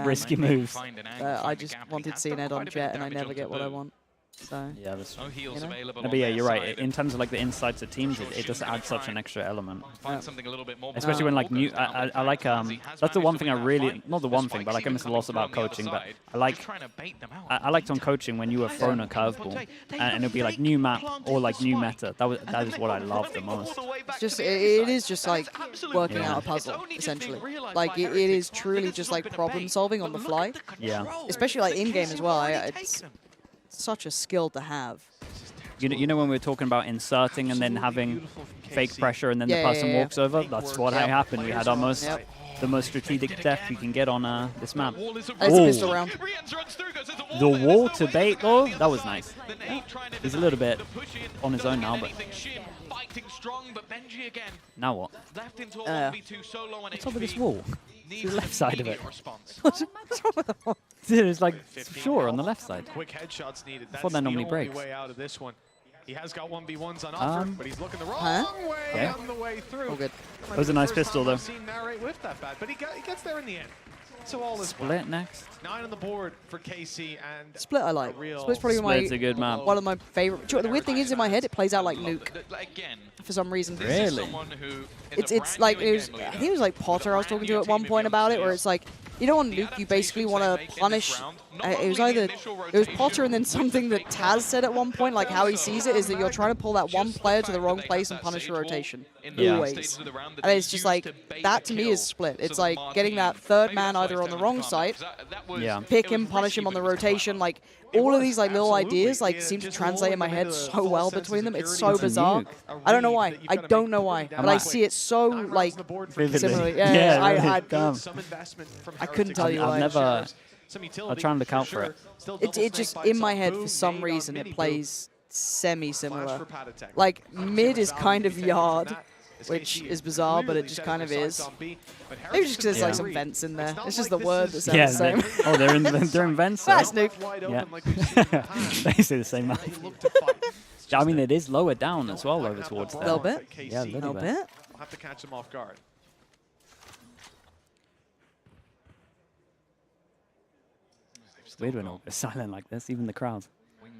risky move.
I just wanted to see Ned on Jet, and I never get what I want. So
yeah, that's true. No, but yeah, you're right. In terms of like the insights of teams, it just adds such an extra element. Especially when like new, I like that's the one thing I really, not the one thing, but like I miss a lot about coaching. But I liked on coaching when you were thrown a curveball, and it'd be like new map or like new meta. That is what I love the most.
It's just it is just like working out a puzzle essentially. Like it is truly just like problem solving on the fly.
Yeah.
Especially like in game as well. It's such a skill to have.
You know when we were talking about inserting and then having fake pressure and then the person walks over? That's what happened. We had our the most strategic death you can get on this map.
That's a pistol round.
The wall to bait though, that was nice. He's a little bit on his own now, but now what? What's up with this wall? The left side of it. What's wrong with the wall? It's like sure on the left side.
Quick headshots needed.
That's the only breaks.
Way out of this one. He has got 1v1s on offer, but he's looking the wrong way on the way through.
Oh, good.
That was a nice pistol though.
But he gets there in the end. So all is
Split next.
9 on the board for KC and
Split I like. Split's probably
a good map.
One of my favorite. The weird thing is in my head it plays out like Nuke. For some reason.
Really?
It's like I think it was like Potter I was talking to at one point about it, where it's like you know on Nuke you basically want to punish. It was Potter and then something that Taz said at one point, like how he sees it is that you're trying to pull that one player to the wrong place and punish a rotation. Always. And it's just like, that to me is Split. It's like getting that third man either on the wrong side, pick him, punish him on the rotation, like all of these like little ideas like seem to translate in my head so well between them. It's so bizarre. I don't know why. I don't know why. But I see it so like similarly. Yeah, I couldn't tell you why.
I'll try and look out for it.
It just, in my head, for some reason, it plays semi-similar. Like, mid is kind of yard, which is bizarre, but it just kind of is. Maybe just because there's like some vents in there. It's just the word that sounds the same.
Oh, they're in vents?
That's Nuke.
Yeah. They say the same map. I mean, it is lower down as well, over towards there.
A little bit?
Yeah, a little bit.
We'll have to catch him off guard.
Weird when it's silent like this, even the crowd.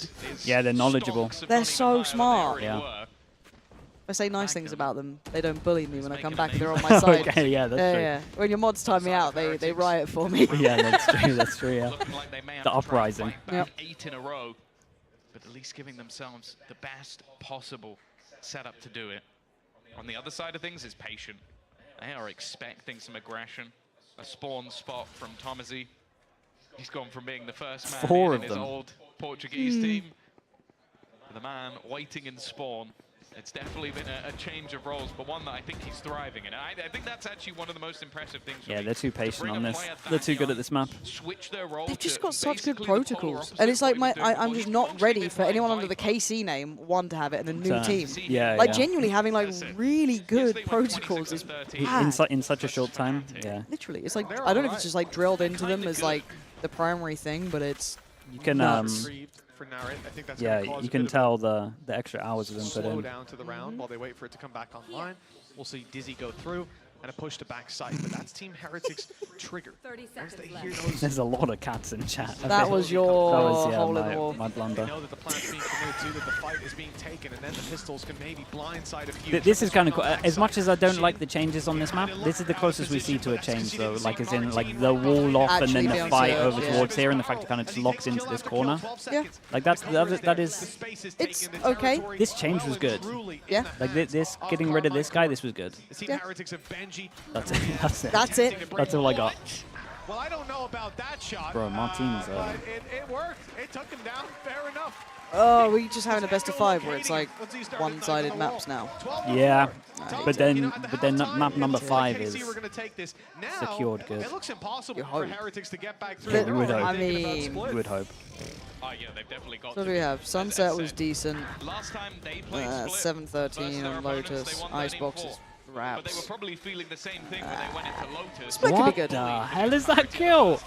good.
Yeah, they're knowledgeable.
They're so smart.
Yeah.
If I say nice things about them, they don't bully me when I come back. They're on my side.
Okay, yeah, that's true.
Yeah. When your mods time me out, they riot for me.
Yeah, that's true. That's true. Yeah.
Like they may have
The
to try and
uprising.
fight back 8 in a row, but at least giving themselves the best possible setup to do it. On the other side of things is patient. They are expecting some aggression. A spawn spot from Tomazi. He's gone from being the first man in his old Portuguese team to the man waiting in spawn. It's definitely been a change of roles, but one that I think he's thriving in. I think that's actually one of the most impressive things.
Yeah, they're too patient on this. They're too good at this map.
Switch their role.
They've just got such good protocols, and it's like I'm just not ready for anyone under the KC name to have it in a new team.
Yeah,
like genuinely having like really good protocols is
in such a short time. Yeah,
literally, it's like I don't know if it's just like drilled into them as like the primary thing, but it's
you can yeah, you can tell the extra hours of input
slow
in.
down to the round while they wait for it to come back online. We'll see Dizzy go through and a push to backside, but that's Team Heretics trigger.
30 seconds
There's a lot of cats in chat.
That was your hole in the wall.
My blunder.
They know that the plan's being committed to, that the fight is being taken, and then the pistols can maybe blindside a few.
This is kind of cool. As much as I don't like the changes on this map, this is the closest we see to a change, though. Like, as in, like the wall off and then the fight over towards here, and the fact it kind of just locks into this corner.
Yeah.
Like that is.
It's okay.
This change was good.
Yeah.
Like this, getting rid of this guy, this was good.
Yeah.
That's it. That's it.
That's it.
That's all I got.
Well, I don't know about that shot.
Bro, Martin's.
But it worked. It took him down. Fair enough.
Oh, we're just having a best of 5 where it's like one-sided maps now.
Yeah, but then map number 5 is secured good.
It looks impossible
for
Heretics to get back through.
Yeah, you would hope.
I mean,
you would hope.
Oh, yeah, they've definitely got.
So what do we have? Sunset was decent.
Last time they played Split,
7-13 on Lotus. Icebox is
but they were
raps.
probably feeling the same thing when they went into Lotus.
Split could be
What
good.
the hell is that kill?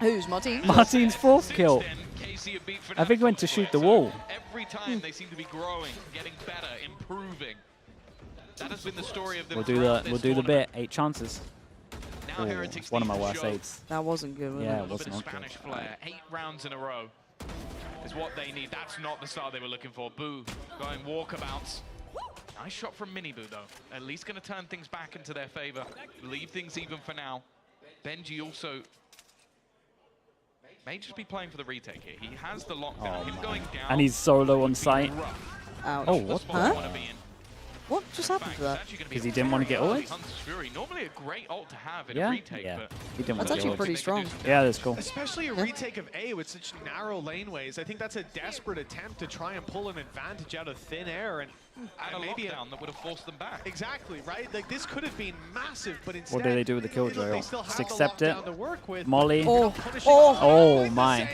Who's Martin?
Martin's 4th kill. I think he went to shoot the wall.
Every time they seem to be growing, getting better, improving. That has been the story of them.
We'll do the bit. 8 chances.
Now Heretics
It's one of my
need to
worst
show
8s.
That wasn't good, was
Yeah,
it?
it was not good.
Spanish flair. 8 rounds in a row is what they need. That's not the start they were looking for. Boo going walkabouts. Nice shot from Miniboo, though. At least going to turn things back into their favor. Leave things even for now. Benji also may just be playing for the retake here. He has the lockdown. Him going down.
And he's solo on site.
Ouch.
Oh, what?
Huh? What just happened to that?
Because he didn't want to get ult?
Normally a great ult to have in
Yeah?
a retake,
Yeah.
but
He didn't want
That's
to
actually
get
pretty
ult.
strong.
Yeah, that's cool.
Especially a retake of A with such narrow laneways. I think that's a desperate attempt to try and pull an advantage out of thin air and
a
maybe
lockdown that would have forced them back.
Exactly, right? Like this could have been massive, but instead
What do they do with the killjoy?
they still have
Just
the
accept it.
lockdown to work with.
Molly.
Oh,
Oh my.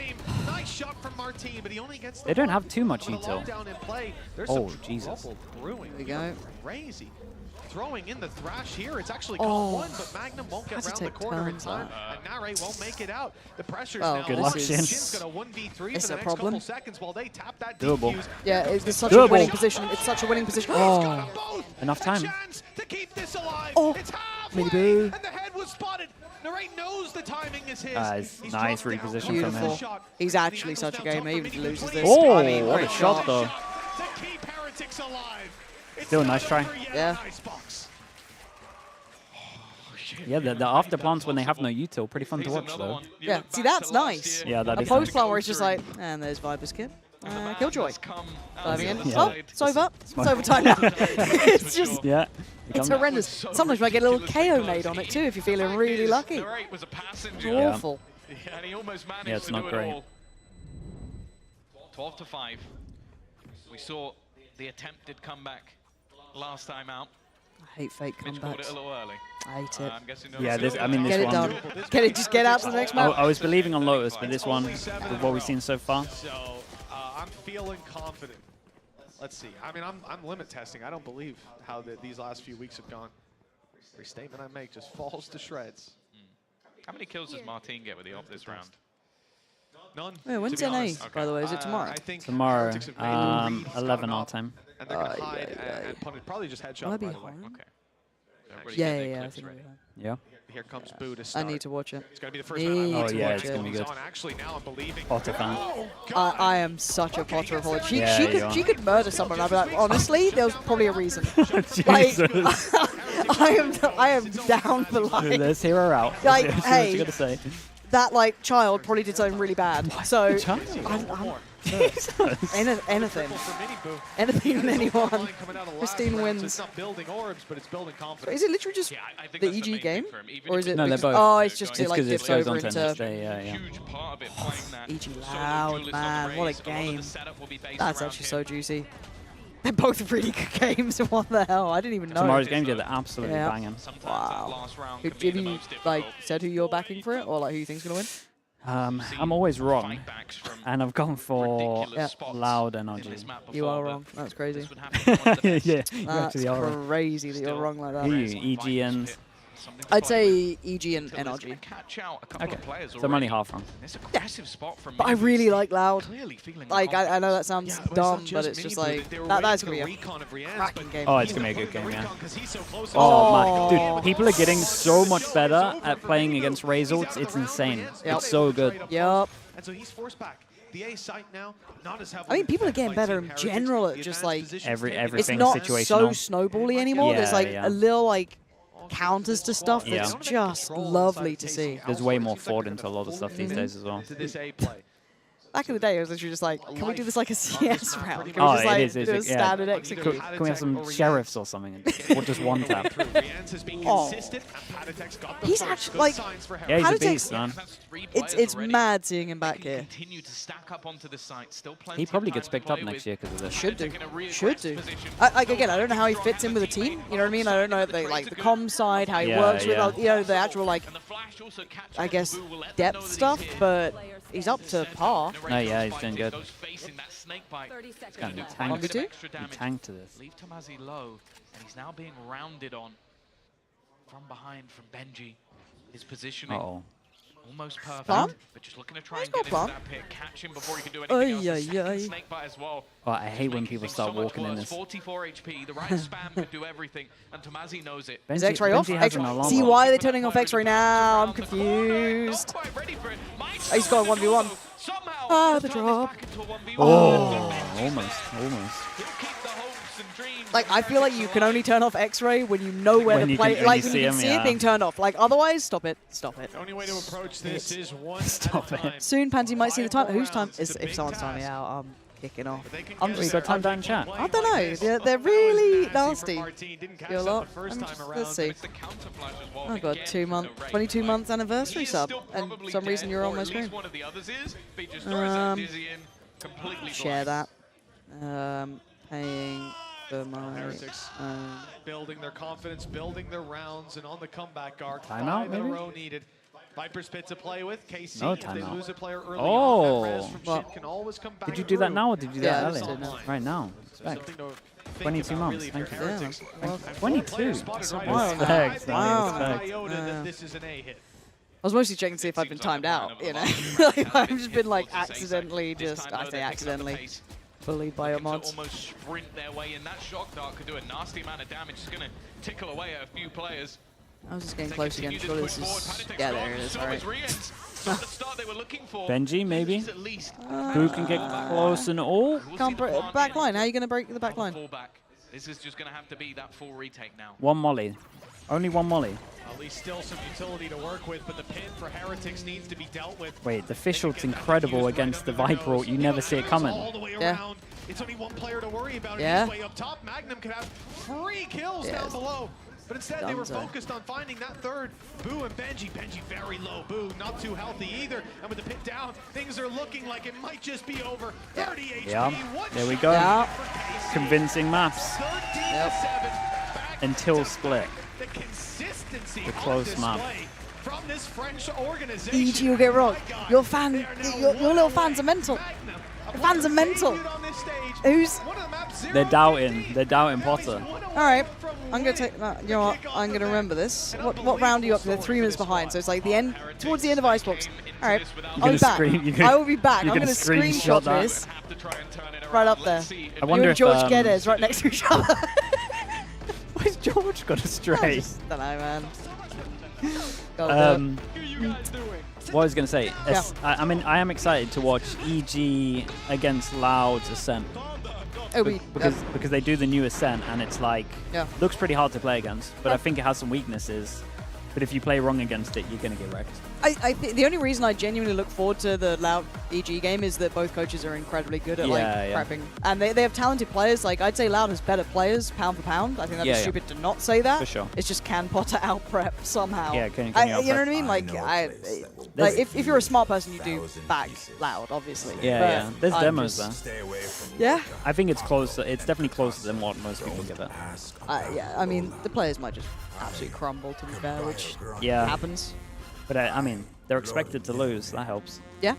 Nice shot from Martin, but he only gets the
They don't
one.
have too much
With a
util.
lockdown in play, there's
Oh,
some
Jesus.
trouble brewing.
There we go.
Crazy. Throwing in the thrash here. It's actually got one, but Magnum won't get
Had to
around the
take
corner in
turns,
time. And Nare won't make it out. The pressure's
Well,
now
good
on.
luck, Shin.
Shin's got a 1v3
It's
for the
a
next
problem.
couple seconds while they tap that
Doable.
defuse.
Yeah, it's such
Doable.
a winning position. It's such a winning position.
Oh, enough time.
Chance to keep this alive.
Oh,
It's halfway,
Miniboo.
and the head was spotted. Nare knows the timing is his.
Nice.
He's
Nice
dropped down.
reposition from him.
Beautiful. He's actually such a gamer, even if he loses this.
Oh,
I mean,
what a
great
shot, though.
To keep Heretics alive. It's
Still a
not
nice try.
over yet.
Yeah.
Nice box.
Yeah, the after plants when they have no util, pretty fun to watch though.
Yeah, see, that's nice.
Yeah, that
A
is
post
nice.
plant where it's just like, and there's Viper's kid. Killjoy. Diving in.
Yeah.
Oh, it's over. It's overtime now. It's just,
Yeah.
it's horrendous. Sometimes you might get a little KO nade on it too if you're feeling really lucky.
Was a
It's
passenger.
awful.
Yeah, and he almost managed
Yeah, it's
to
not
do
great.
it all. 12 to 5. We saw the attempted comeback last time out.
I hate fake
Mitch called it
comebacks.
a little early.
I hate it.
I'm guessing
Yeah, this. I mean, this
Get it
one.
done. Just get out to the next
I
map.
was believing on Lotus, but this one, with what we've seen so far.
So I'm feeling confident. Let's see. I mean, I'm limit testing. I don't believe how these last few weeks have gone. Every statement I make just falls to shreds.
How many kills does Martin get with the off this round?
None.
Yeah, when's
to be
NA,
honest.
by the way? Is it tomorrow?
I think
Tomorrow,
Heretics have made the read, scouted
11 our
up,
time.
And they're going to hide and punish. Probably just headshot,
Will I
by
be
the way.
home?
Okay. Everybody
Yeah,
get their
yeah, I
clips
think I'll
ready.
be home.
Yeah.
Here comes Boo to
I
start.
need to watch it.
It's going to be the first round.
Oh yeah, it's gonna be good.
Actually, now I'm believing.
Potter fan.
I am such a Potter apologist.
Yeah,
She could murder someone. I'd be like, honestly, there was probably a reason.
Jesus.
I am down for like.
Let's hear her out.
Like,
Let's see what
hey,
you're gonna say.
that like child probably did something really bad. So anything and anyone. Christine wins.
It's not building orbs, but it's building confidence.
Is it literally just the EG game, or is it?
No, they're both.
Oh, it's just
it's
like
it
dips
goes
over
on to
into.
next day, yeah.
EG loud, man. What a game. That's actually so juicy. They're both really good games. What the hell? I didn't even know.
Tomorrow's games, yeah, they're absolutely banging.
Wow. Have you like said who you're backing for it, or like who you think's gonna win?
I'm always wrong, and I've gone for loud energy.
You are wrong. That's crazy.
Yeah,
That's crazy that you're wrong like that.
Who are you, EG and?
I'd say EG and NRG.
Okay, so I'm only half wrong.
But I really like Loud. Like, I know that sounds dumb, but it's just like, that's going to be a cracking game.
Oh, it's going to be a good game, yeah. Oh, my. Dude, people are getting so much better at playing against Razor. It's insane. It's so good.
Yep.
And so he's forced back. The A site now, not as
I mean, people are getting better in general at just like,
everything
it's not
situational.
so snowbally anymore. There's like a little like counters to stuff that's just lovely to see.
There's way more thought into a lot of stuff these days as well.
Back in the day, it was literally just like, can we do this like a CS round? Can we just like do a standard execute?
Can we have some sheriffs or something? Or just one tap?
Oh. He's actually like,
yeah, he's a beast, man.
It's mad seeing him back here.
He probably gets picked up next year because of this.
Should do. Should do. Again, I don't know how he fits in with a team. You know what I mean? I don't know like the comm side, how he works with the actual like, I guess, depth stuff, but he's up to par.
No, yeah, he's doing good. It's going to be tanked. He tanked to this.
Leave Tomazi low, and he's now being rounded on from behind from Benji. His positioning almost perfect, but just looking to try and get into that pit, catch him before he can do anything else. Snake bite as well.
Oh, I hate when people start walking in this.
44 HP, the right spam could do everything, and Tomazi knows it.
Is X-ray off? See why they're turning off X-ray now? I'm confused. Oh, he's got a 1v1. Ah, the drop.
Oh, almost.
Like, I feel like you can only turn off X-ray when you know where the play, like when you can see it being turned off. Like, otherwise, stop it. Stop it.
The only way to approach this is one
Stop it.
Soon, Pansy might see the time. Whose time? If someone's timing out, I'm kicking off.
We got time down chat.
I don't know. They're really nasty. You're a lot. Let's see. I've got a 22 month anniversary sub, and for some reason you're on my screen. Share that. Paying for my
building their confidence, building their rounds, and on the comeback arc.
Timeout,
5 in a row needed. Viper's pit to play with. KC,
no
if they
timeout.
lose a player early
oh.
on, can always come back
Did you do that now or did you do that earlier?
No.
Right now. Respect. 22 months.
Really
Thank you.
Yeah.
22.
That's a while now. Wow.
This is an A hit.
I was mostly checking to see if I'd been timed out, you know? Like, I've just been like accidentally I say accidentally bullied by your mods.
Almost sprint their way in. That shock dart could do a nasty amount of damage. It's going to tickle away at a few players.
I was just getting close again. Surely this is... Yeah, there it is. All right.
Benji, maybe? Who can get close and all?
Back line. How are you going to break the back line?
This is just going to have to be that full retake now.
One molly. Only one molly.
At least still some utility to work with, but the pin for Heretics needs to be dealt with.
Wait, the fish ult's incredible against the Viper ult. You never see it coming.
All the way around. It's only one player to worry about.
Yeah.
Way up top, Magnum could have 3 kills down below. But instead, they were focused on finding that third. Boo and Benji. Benji very low. Boo not too healthy either. And with the pit down, things are looking like it might just be over. 30 HP.
Yeah. There we go. Convincing maps. Until split.
The consistency
the close map.
From this French organization.
EG will get rocked. Your little fans are mental. The fans are mental. Who's?
They're doubting Potter.
All right, I'm gonna take that. You know what? I'm gonna remember this. What round are you up to? They're 3 minutes behind, so it's like the end, towards the end of Icebox. All right, I'll be back. I will be back. I'm gonna screenshot this right up there.
I wonder
you and
if
George Geddes right next to each other.
Where's George got a stray?
Don't know, man.
What I was going to say,
Yeah.
I mean, I am excited to watch EG against Loud's Ascent. Because they do the new Ascent, and it's like, looks pretty hard to play against, but I think it has some weaknesses. But if you play wrong against it, you're going to get wrecked.
I think the only reason I genuinely look forward to the Loud EG game is that both coaches are incredibly good at prepping, and they have talented players. Like I'd say Loud has better players pound for pound. I think that'd be stupid to not say that.
For sure.
It's just can Potter out prep somehow.
Yeah, can
you know
out-prep?
what I mean? Like if you're a smart person, you do back Loud, obviously.
Yeah,
But
There's
I'm
demos
just-
there.
Yeah.
I think it's closer. It's definitely closer than what most people give it.
Yeah, I mean the players might just absolutely crumble, to be fair, which happens.
But I mean, they're expected to lose. That helps.
Yeah.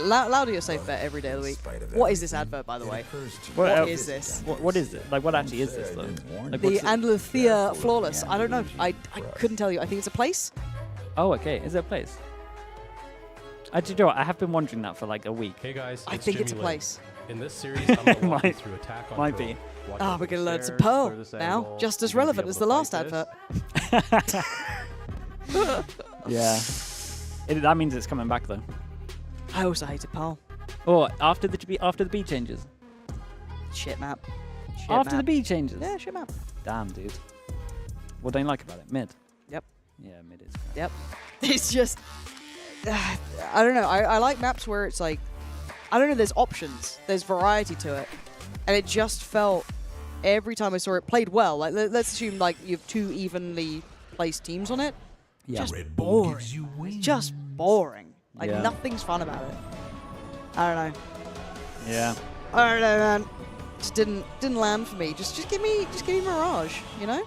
Loud are your safe bet every day of the week. What is this advert, by the way? What is this?
What is it? Like, what actually is this, though? Like,
The
what's it?
Andalusia Flawless. I don't know. I couldn't tell you. I think it's a place.
Oh, okay. Is it a place? Do you know what? I have been wondering that for like a week.
Hey guys,
I think it's a place.
In this series, I'm going to walk you through attack on
Might
Pearl.
be.
Watch
Oh,
out
we're
for
going to learn some
stairs,
Pearl
clear this
now.
angle.
Just as
You're gonna be
relevant
able
as
to
the last
fight this.
advert.
Yeah. That means it's coming back, though.
I also hated Pearl.
Oh, after the B changes.
Shit map. Shit
After the
map.
B changes.
Yeah, shit map.
Damn, dude. What don't you like about it? Mid.
Yep.
Yeah, mid is.
Yep. It's just, I don't know. I like maps where it's like, I don't know. There's options. There's variety to it, and it just felt every time I saw it played well. Like let's assume like you have two evenly placed teams on it.
Yeah.
Just boring. It's just boring. Like nothing's fun about it. I don't know.
Yeah.
I don't know, man. Just didn't land for me. Just give me Mirage. You know.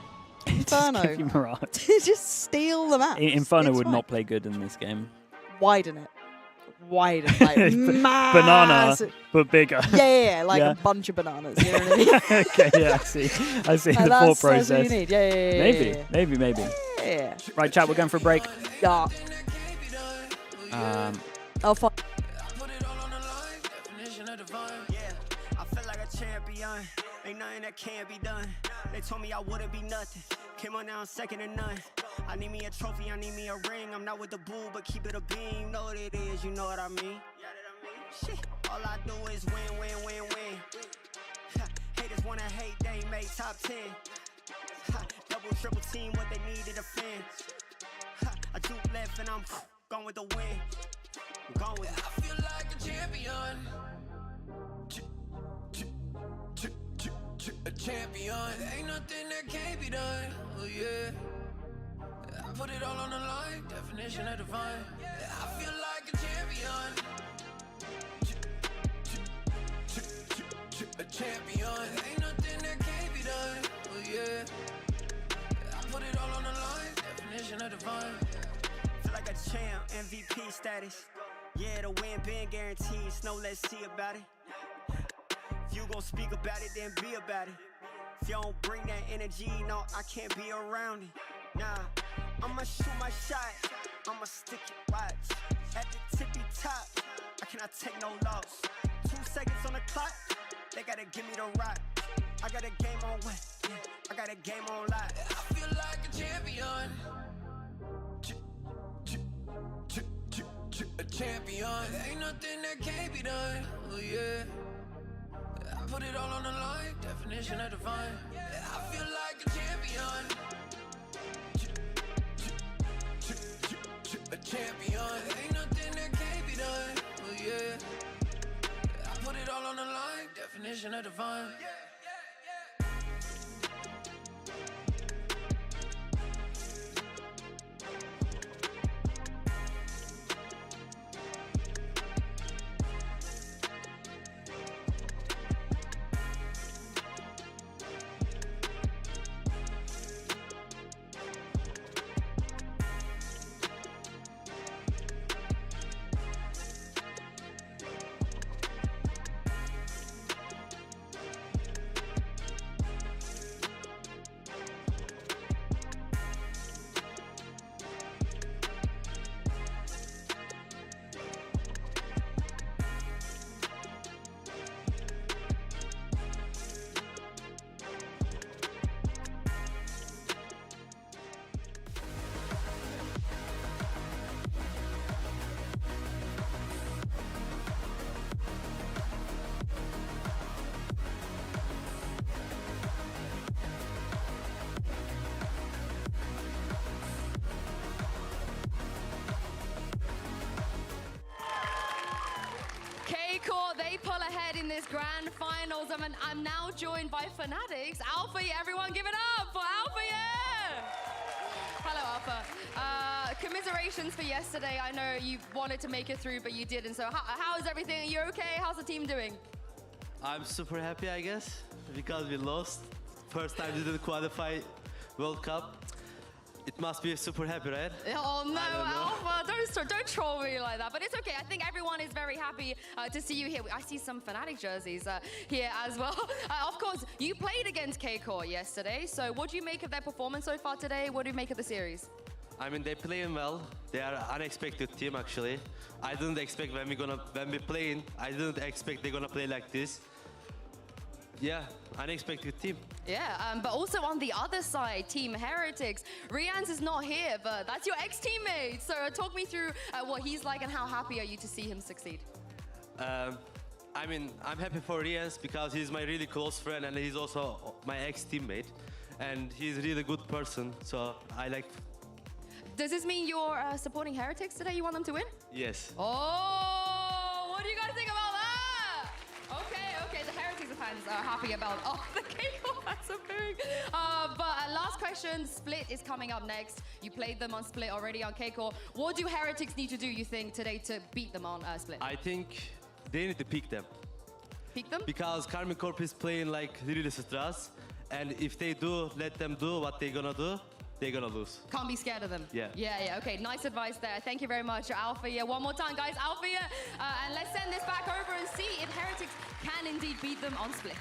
Inferno.
Give you Mirage.
Just steal the map.
Inferno
It's
would
fine.
not play good in this game.
Widen it. Widen. Like,
Banana,
massive.
but bigger.
Yeah, like
Yeah.
a bunch of bananas. You know what I mean?
Okay, yeah, I see. I see
Like,
the
that's
thought process.
what you need. Yeah.
Maybe.
Yeah.
Right, chat, we're going for a break.
Yeah. Oh, fuck.
I feel like a champion. Ain't nothing that can't be done. They told me I wouldn't be nothing. Came on now, second to none. I need me a trophy, I need me a ring. I'm not with the bull, but keep it a beam. Know what it is, you know what I mean? Shit, all I do is win. Haters wanna hate, they ain't made top 10. Double, triple team, what they need to defend. I do left and I'm gone with the win. I'm gone with it. I feel like a champion. A champion. Ain't nothing that can't be done. Oh yeah. I put it all on the line. Definition of divine. I feel like a champion. A champion. Ain't nothing that can't be done. Oh yeah. I put it all on the line. Definition of divine. Feel like a champ. MVP status. Yeah, the win been guaranteed. So let's see about it. If you gon' speak about it, then be about it. If you don't bring that energy, no, I can't be around it. Nah, I'ma shoot my shot, I'ma stick it, watch. At the tippy top, I cannot take no loss. 2 seconds on the clock, they gotta give me the rock. I got a game on what? Yeah, I got a game on lock. I feel like a champion. A champion. Ain't nothing that can't be done. Oh yeah. I put it all on the line, definition of divine. I feel like a champion. A champion. Ain't nothing that can't be done. Oh yeah. I put it all on the line, definition of divine.
this grand finals. I'm now joined by Fanatics. Alpha, everyone give it up for Alpha, Hello, Alpha. Commiserations for yesterday. I know you wanted to make it through, but you didn't. So how is everything? Are you okay? How's the team doing?
I'm super happy, I guess, because we lost. First time we didn't qualify World Cup. It must be super happy, right?
Oh no, Alpha, don't troll me like that. But it's okay. I think everyone is very happy to see you here. I see some Fnatic jerseys here as well. Of course, you played against Kickoff yesterday. So what do you make of their performance so far today? What do you make of the series?
I mean, they're playing well. They are unexpected team, actually. I didn't expect when we're playing, I didn't expect they're gonna play like this. Yeah, unexpected team.
Yeah, but also on the other side, Team Heretics. Rians is not here, but that's your ex-teammate. So talk me through what he's like and how happy are you to see him succeed?
I mean, I'm happy for Rians because he's my really close friend and he's also my ex-teammate. And he's a really good person, so I like...
Does this mean you're supporting Heretics today? You want them to win?
Yes.
Oh, what do you guys think about that? Okay, the Heretics fans are happy about the Kickoff fans are booing. But last question, Split is coming up next. You played them on Split already on Kickoff. What do Heretics need to do, you think, today to beat them on Split?
I think they need to pick them.
Pick them?
Because Karmine Corp is playing like really stress. And if they do, let them do what they're gonna do, they're gonna lose.
Can't be scared of them.
Yeah.
Okay, nice advice there. Thank you very much, Alpha. One more time, guys, Alpha. And let's send this back over and see if Heretics can indeed beat them on Split.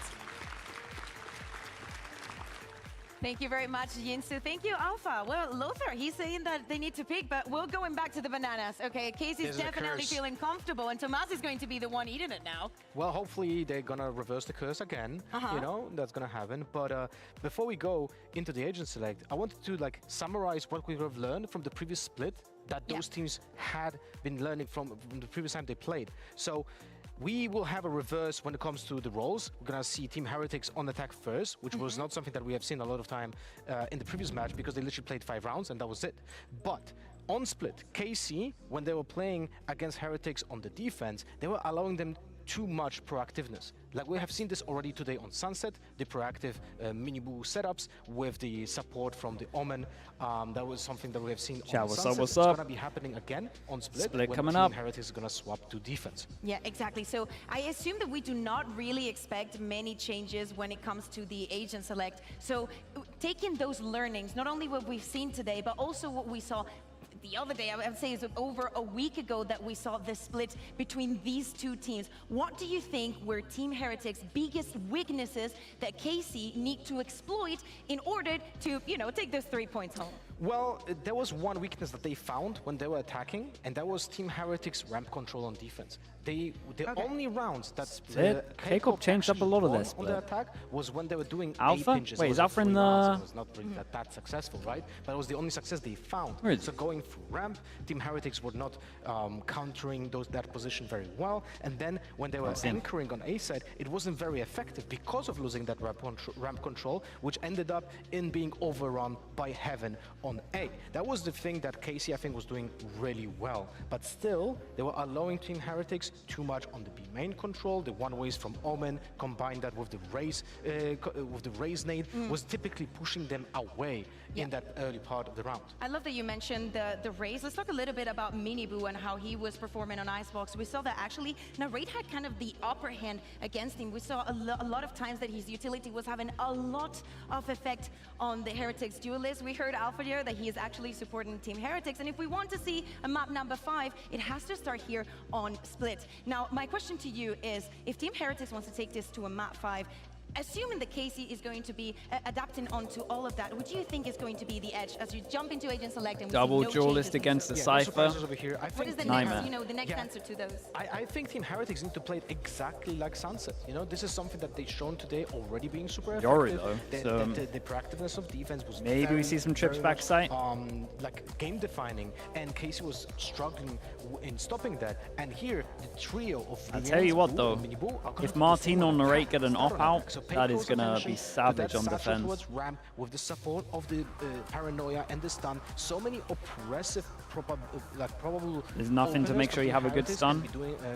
Thank you very much, Jinsu. Thank you, Alpha. Well, Lothar, he's saying that they need to pick, but we're going back to the bananas. Okay, Casey's definitely feeling comfortable, and Tomas is going to be the one eating it now.
Well, hopefully they're gonna reverse the curse again. You know, that's gonna happen. But before we go into the agent select, I wanted to summarize what we have learned from the previous split that those teams had been learning from the previous time they played. So we will have a reverse when it comes to the roles. We're gonna see Team Heretics on attack first, which was not something that we have seen a lot of time in the previous match because they literally played 5 rounds and that was it. But on Split, KC, when they were playing against Heretics on the defense, they were allowing them too much proactiveness. Like we have seen this already today on Sunset, the proactive mini-boo setups with the support from the Omen. That was something that we have seen on Sunset.
What's up?
It's gonna be happening again on Split when
coming
Team
up.
Heretics is gonna swap to defense.
Yeah, exactly. So I assume that we do not really expect many changes when it comes to the agent select. So taking those learnings, not only what we've seen today, but also what we saw the other day, I would say it's over a week ago that we saw the split between these two teams. What do you think were Team Heretics' biggest weaknesses that KC need to exploit in order to, take those 3 points home?
Well, there was one weakness that they found when they were attacking, and that was Team Heretics' ramp control on defense. The only rounds that
Kickoff changed up a lot of this
on the attack was when they were doing
Alpha.
pinches.
Wait, is Alpha in the?
It was not really that successful, right? But it was the only success they found. So going through ramp, Team Heretics were not countering that position very well. And then when they were anchoring on A side, it wasn't very effective because of losing that ramp control, which ended up in being overrun by Heaven on A. That was the thing that KC, I think, was doing really well. But still, they were allowing Team Heretics too much on the B main control. The one-ways from Omen, combined that with the raise nade, was typically pushing them away in that early part of the round.
I love that you mentioned the raise. Let's talk a little bit about Mini-Boo and how he was performing on Icebox. We saw that actually Narrate had kind of the upper hand against him. We saw a lot of times that his utility was having a lot of effect on the Heretics duelist. We heard Alpha here that he is actually supporting Team Heretics. And if we want to see a map number 5, it has to start here on Split. Now, my question to you is, if Team Heretics wants to take this to a map 5, assuming that KC is going to be adapting onto all of that, what do you think is going to be the edge as you jump into Agent Select and
double
no
duelist against the Cypher?
What is the next, the next answer to those?
I think Team Heretics need to play it exactly like Sunset. This is something that they've shown today already being super effective. The proactiveness of defense was
maybe we see some trips back site.
Like game defining, and KC was struggling in stopping that. And here, the trio of
I tell you what though, if Martin or Narrate get an op-out, that is going to be savage on defense.
Ramp with the support of the paranoia and the stun. So many oppressive, probable.
There's nothing to make sure you have a good stun.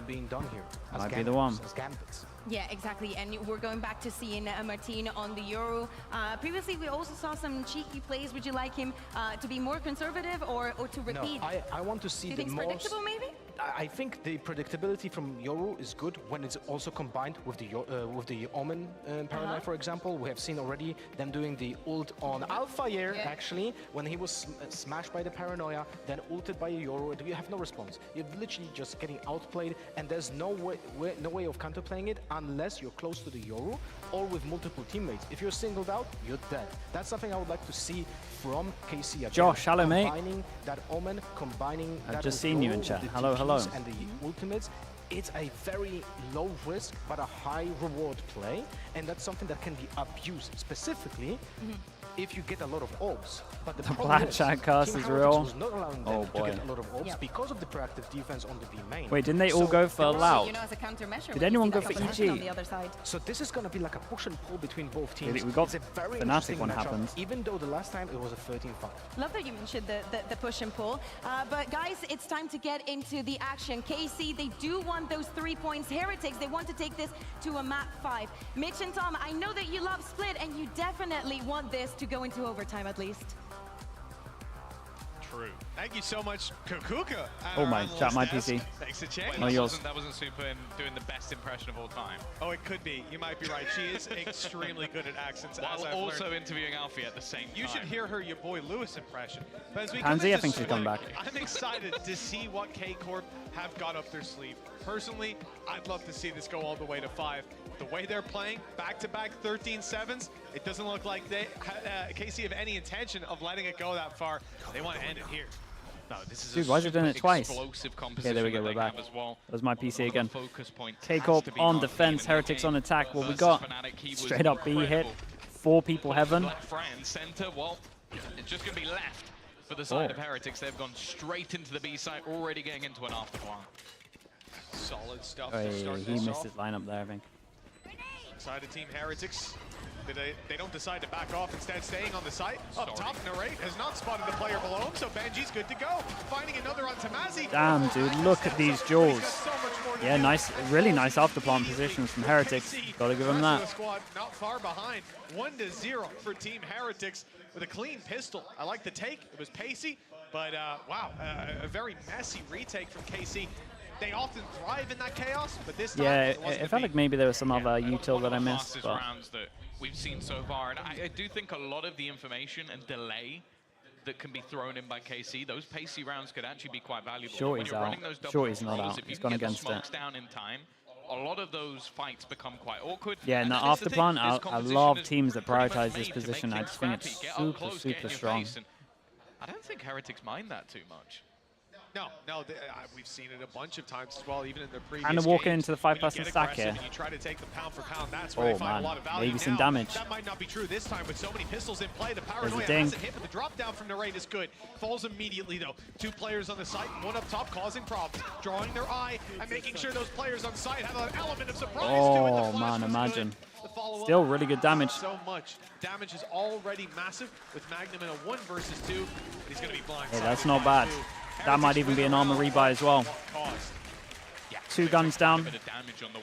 Being done here.
Might be the one.
As gambits.
Yeah, exactly. And we're going back to seeing Martin on the Euro. Previously, we also saw some cheeky plays. Would you like him to be more conservative or to repeat?
No, I want to see
Do you
the
think it's predictable, maybe?
I think the predictability from Yoru is good when it's also combined with the Omen Paranoia, for example. We have seen already them doing the ult on Alphayer, actually, when he was smashed by the Paranoia, then ulted by Yoru, and you have no response. You're literally just getting outplayed, and there's no way of counterplaying it unless you're close to the Yoru or with multiple teammates. If you're singled out, you're dead. That's something I would like to see from KC again.
Josh, hello, mate.
Combining that Omen, combining
I've
that
just seen you in chat. Hello, hello.
And the ultimates, it's a very low risk but a high reward play, and that's something that can be abused specifically if you get a lot of orbs. But the
black chat cast is real.
Was not allowing them to get a lot of orbs because of the proactive defense on the B main.
Wait, didn't they all go for loud?
You know, as a countermeasure,
Did anyone go for
on
EG?
the other side.
So this is going to be like a push and pull between both teams.
We got
it's a very
Fnatic one
matchup,
happened.
even though the last time it was a 13-5.
Love that you mentioned the push and pull. But guys, it's time to get into the action. KC, they do want those 3 points. Heretics, they want to take this to a map 5. Mitch and Tom, I know that you love Split, and you definitely want this to go into overtime at least.
True. Thank you so much, Kukuka.
Oh my, chat my PC.
Thanks to Chang.
No, yours.
That wasn't super in doing the best impression of all time.
Oh, it could be. You might be right. She is extremely good at accents.
While
as
also
learned.
interviewing Alfie at the same time.
You should hear her, your boy Lewis impression. But as we
Pansy, I think she's come back.
I'm excited to see what K-Corp have got up their sleeve. Personally, I'd love to see this go all the way to 5. The way they're playing, back-to-back 13-7s, it doesn't look like they KC have any intention of letting it go that far. They want to end it here.
No, this is
Dude, why is it doing it twice?
Okay,
there we go, we're back.
Well.
That was my PC again.
Point
K-Corp on defense, Heretics on attack. What we got? Straight up B hit. 4 people heaven.
Left, right, and center. Well, it's just going to be left for the side of Heretics. They've gone straight into the B site, already getting into an afterplan.
Solid stuff.
Oh, yeah, he missed his lineup there, I think.
Side of Team Heretics. They don't decide to back off, instead staying on the site. Up top, Narrate has not spotted the player below him, so Benji's good to go. Finding another on Tamazi.
Damn, dude, look at these jaws. Yeah, nice, really nice afterplant positions from Heretics. Gotta give them that.
Squad not far behind. 1-0 for Team Heretics with a clean pistol. I like the take. It was pacey, but wow, a very messy retake from KC. They often thrive in that chaos, but this time
it felt like maybe there was some other util that I missed. But
rounds that we've seen so far, and I do think a lot of the information and delay that can be thrown in by KC, those pacey rounds could actually be quite valuable.
Shorty's out. Shorty's not out. He's gone against it.
Down in time, a lot of those fights become quite awkward.
Yeah, in the afterplan, I love teams that prioritize this position. I just think it's super, super strong.
I don't think Heretics mind that too much.
No, we've seen it a bunch of times as well, even in their previous
And walking
games.
into the 5-person stack here.
You try to take them pound for pound, that's where they find a lot of value.
Maybe some damage.
That might not be true this time with so many pistols in play. The Paranoia hasn't hit, but the drop down from Narrate is good. Falls immediately though. 2 players on the site, one up top causing problems. Drawing their eye and making sure those players on site have an element of surprise to it.
Oh man, imagine. Still really good damage.
So much. Damage is already massive with Magnum in a 1 versus 2. He's going to be blind.
Hey, that's not bad. That might even be an armor rebuy as well.
Yeah,
2 guns down.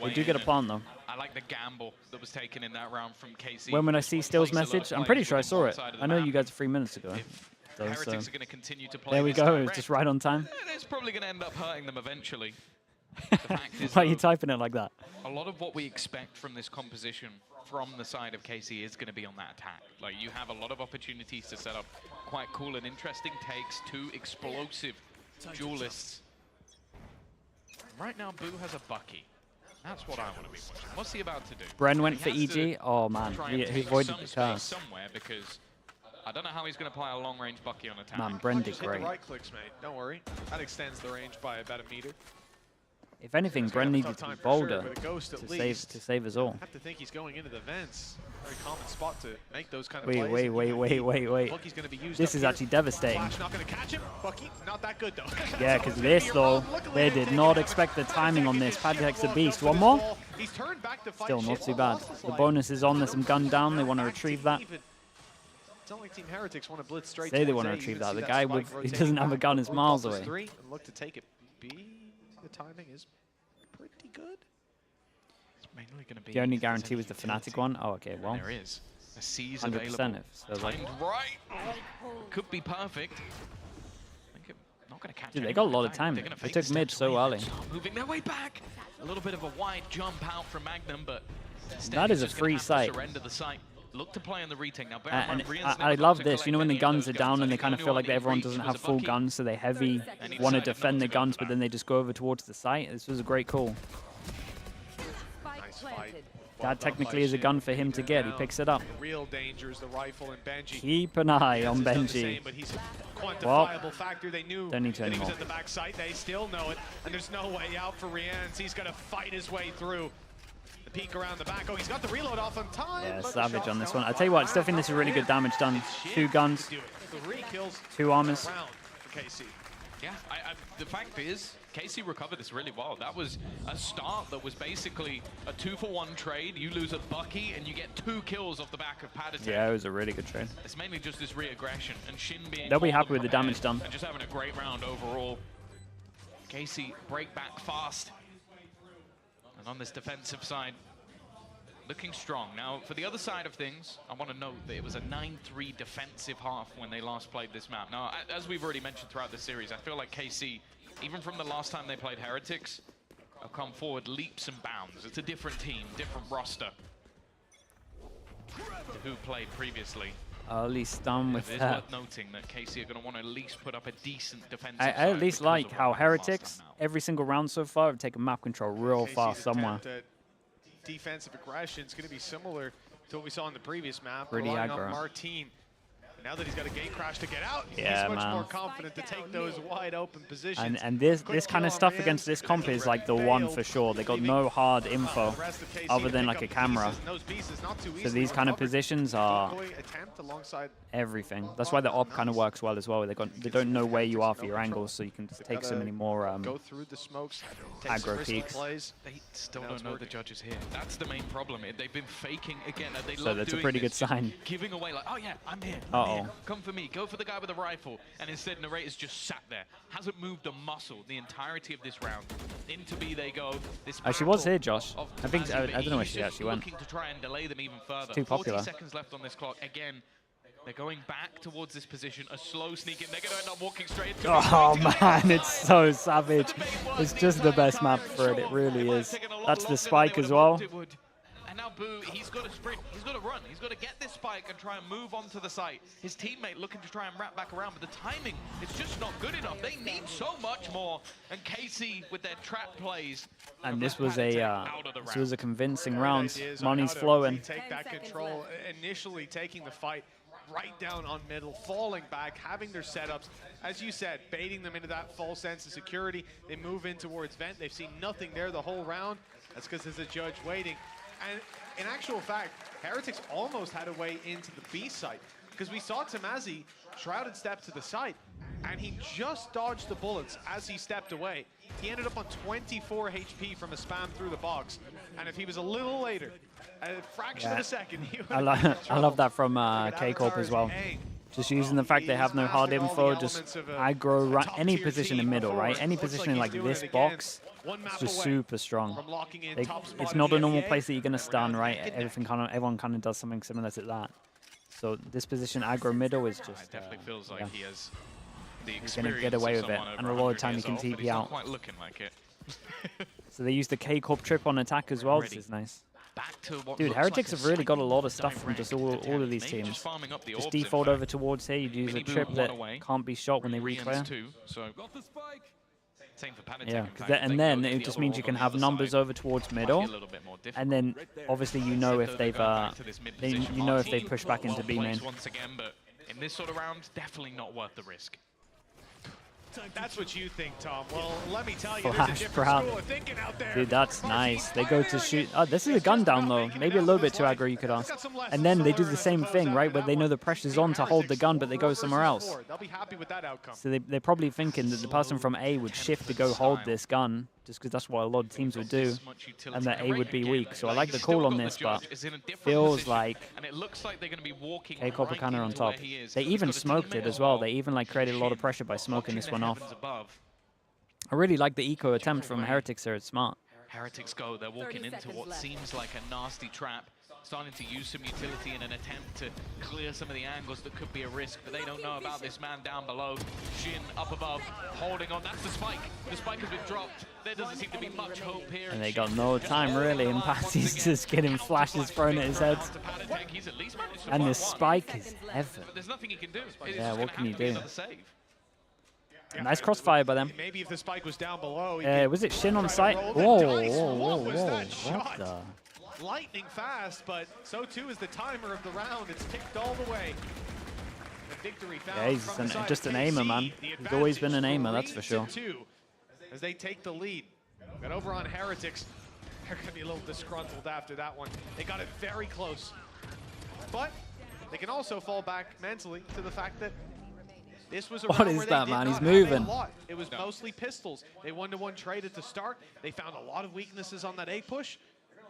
We
do get a plant though.
I like the gamble that was taken in that round from KC.
When would I see Still's message? I'm pretty sure I saw it. I know you guys 3 minutes ago.
Heretics are going to continue to play.
There we go. It's just right on time.
It's probably going to end up hurting them eventually. The fact is,
why are you typing it like that?
A lot of what we expect from this composition from the side of KC is going to be on that attack. Like, you have a lot of opportunities to set up quite cool and interesting takes, 2 explosive duelists. Right now, Boo has a Bucky. That's what I want to be watching. What's he about to do?
Bren went for EG. Oh man, he avoided the curse.
Somewhere, because I don't know how he's going to apply a long-range Bucky on attack.
Man, Bren did great.
Hit the right clicks, mate. Don't worry. That extends the range by about 1 meter.
If anything, Bren needed to be bolder to save us all.
I have to think he's going into the vents. Very common spot to make those kind of
plays. Wait.
Bucky's going to be used
this is actually devastating.
Flash not going to catch him. Bucky, not that good though.
Yeah, because this though, they did not expect the timing on this. Padheck's a beast. One more? Still not too bad. The bonus is on. There's some gun down. They want to retrieve that.
It's not like Team Heretics want to blitz straight.
Say they want to retrieve that. The guy who doesn't have a gun is miles away.
Look to take it B. The timing is pretty good.
Mainly going to be
The only guarantee was the Fnatic one. Oh, okay. Well,
there is a C's
100%
available.
so like,
Timed right. Could be perfect. I think not going to catch.
dude, they got a lot of time. They took mid so early.
Moving their way back. A little bit of a wide jump out from Magnum, but
That is a free site.
Surrender the site. Look to play on the retake now.
And I love this. You know when the guns are down and they kind of feel like everyone doesn't have full guns, so they heavy want to defend the guns, but then they just go over towards the site. This was a great call.
Nice fight.
That technically is a gun for him to get. He picks it up.
Real danger is the rifle and Benji.
Keep an eye on Benji.
But he's a quantifiable factor. They knew
don't need to
that he was
anymore.
at the back site. They still know it, and there's no way out for Rians. He's got to fight his way through. The peek around the back. Oh, he's got the reload off on time.
Yeah, savage on this one. I tell you what, I still think this is really good damage done. 2 guns, 2 armors.
KC.
Yeah, the fact is, KC recovered this really well. That was a start that was basically a 2-for-1 trade. You lose a Bucky and you get 2 kills off the back of Paddington.
Yeah, it was a really good trade.
It's mainly just this re-aggression and Shin being
They'll be
cold
happy with the damage done.
and just having a great round overall. KC break back fast. And on this defensive side, looking strong. Now, for the other side of things, I want to note that it was a 9-3 defensive half when they last played this map. Now, as we've already mentioned throughout the series, I feel like KC, even from the last time they played Heretics, have come forward leaps and bounds. It's a different team, different roster to who played previously.
Early stun with
It is
that.
worth noting that KC are going to want to at least put up a decent defensive
I
side
at least
because
like
of
how
what happened last
Heretics,
time now.
every single round so far, have taken map control real fast somewhere.
attempt at defensive aggression is going to be similar to what we saw in the previous map.
Pretty
relying
aggro.
on Martine. Now that he's got a gate crash to get out,
Yeah,
he's much
man.
more confident to take those wide open positions.
And this kind of stuff against this comp is like the one for sure. They got no hard info other than like a camera. So these kind of positions are everything. That's why the op kind of works well as well. They don't know where you are for your angles, so you can just take so many more
go through the smokes,
aggro peaks.
They still don't know the judges here. That's the main problem. They've been faking again. They
So
love
that's a
doing
pretty
this,
good sign.
Giving away like, oh yeah, I'm here.
Uh-oh.
I'm here. Come for me. Go for the guy with the rifle. And instead, Narrator's just sat there. Hasn't moved a muscle the entirety of this round. Into B they go. This
Oh, she was
battle
here, Josh.
of
I think
Mazzy,
I don't know where
he's
she
just
actually went.
looking to try and delay them even further.
Too popular.
40 seconds left on this clock. Again, they're going back towards this position. A slow sneak in. They're going to end up walking straight into
Oh man, it's so savage. It's just the best map for it. It really is. That's the spike as well.
And now Boo, he's got to sprint, he's got to run, he's got to get this spike and try and move onto the site. His teammate looking to try and wrap back around, but the timing is just not good enough. They need so much more. And KC with their trap plays.
And this was a convincing round. Money's flowing.
Take that control, initially taking the fight right down on middle, falling back, having their setups, as you said, baiting them into that false sense of security. They move in towards vent. They've seen nothing there the whole round. That's because there's a judge waiting. And in actual fact, Heretics almost had a way into the B site because we saw Tamazi shrouded step to the site and he just dodged the bullets as he stepped away. He ended up on 24 HP from a spam through the box. And if he was a little later, a fraction of a second, he would
I love that from K-Corp as well. Just using the fact they have no hard info, just aggro right, any position in middle, right? Any position in like this box, it's just super strong. It's not a normal place that you're gonna stun, right? Everyone kind of does something similar to that. So this position aggro middle is just
definitely feels like he has the
he's gonna
experience
get away
of
with it,
someone
and a
over
lot of
100
time he
years
can
old, but
TP
he's not
out.
quite looking like it.
So they use the K-Corp trip on attack as well. This is nice. Dude, Heretics have really got a lot of stuff from just all of these teams. Just default over towards here, you use a trip that can't be shot when they reclear. Yeah, and then it just means you can have numbers over towards middle, and then obviously you know if they've pushed back into B main.
Once again, but in this sort of round, definitely not worth the risk.
That's what you think, Tom. Well, let me tell you,
Flash
there's a different
proud.
school of thinking out there.
Dude, that's nice. They go to shoot. Oh, this is a gun down though. Maybe a little bit too aggro, you could ask. And then they do the same thing, right? Where they know the pressure's on to hold the gun, but they go somewhere else.
They'll be happy with that outcome.
So they're probably thinking that the person from A would shift to go hold this gun, just because that's what a lot of teams would do, and that A would be weak. So I like the call on this, but feels like K-Corp are kind of on top. They even smoked it as well. They even like created a lot of pressure by smoking this one off. I really like the eco attempt from Heretics here. It's smart.
Heretics go. They're walking into what seems like a nasty trap. Starting to use some utility in an attempt to clear some of the angles that could be a risk, but they don't know about this man down below. Shin up above, holding on. That's the spike. The spike has been dropped. There doesn't seem to be much hope here.
And they got no time really, and Patsy's just getting flashes thrown at his head. And the spike is heavy.
There's nothing he can do.
Yeah, what can you do? Nice crossfire by them.
Maybe if the spike was down below.
Was it Shin on site? Whoa, whoa, whoa, whoa. What the?
Lightning fast, but so too is the timer of the round. It's ticked all the way. The victory found.
Yeah, he's just an aimer, man. He's always been an aimer, that's for sure.
As they take the lead. Got over on Heretics. They're going to be a little disgruntled after that one. They got it very close. But they can also fall back mentally to the fact that this was a
what
round
is
where
that,
they
man?
did
He's
not have a
moving.
lot. It was mostly pistols. They 1-to-1 traded to start. They found a lot of weaknesses on that A push.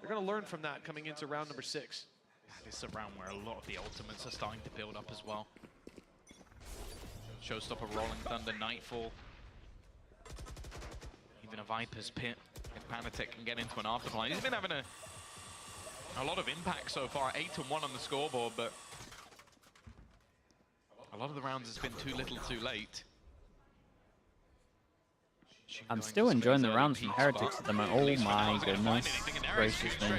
They're going to learn from that coming into round number 6.
This is a round where a lot of the ultimates are starting to build up as well. Showstopper, Rolling Thunder, Nightfall. Even a Viper's Pit. If Panatek can get into an afterplay. He's been having a lot of impact so far. 8-1 on the scoreboard, but a lot of the rounds has been too little too late.
I'm still enjoying the rounds from Heretics at the moment. Oh my goodness gracious me.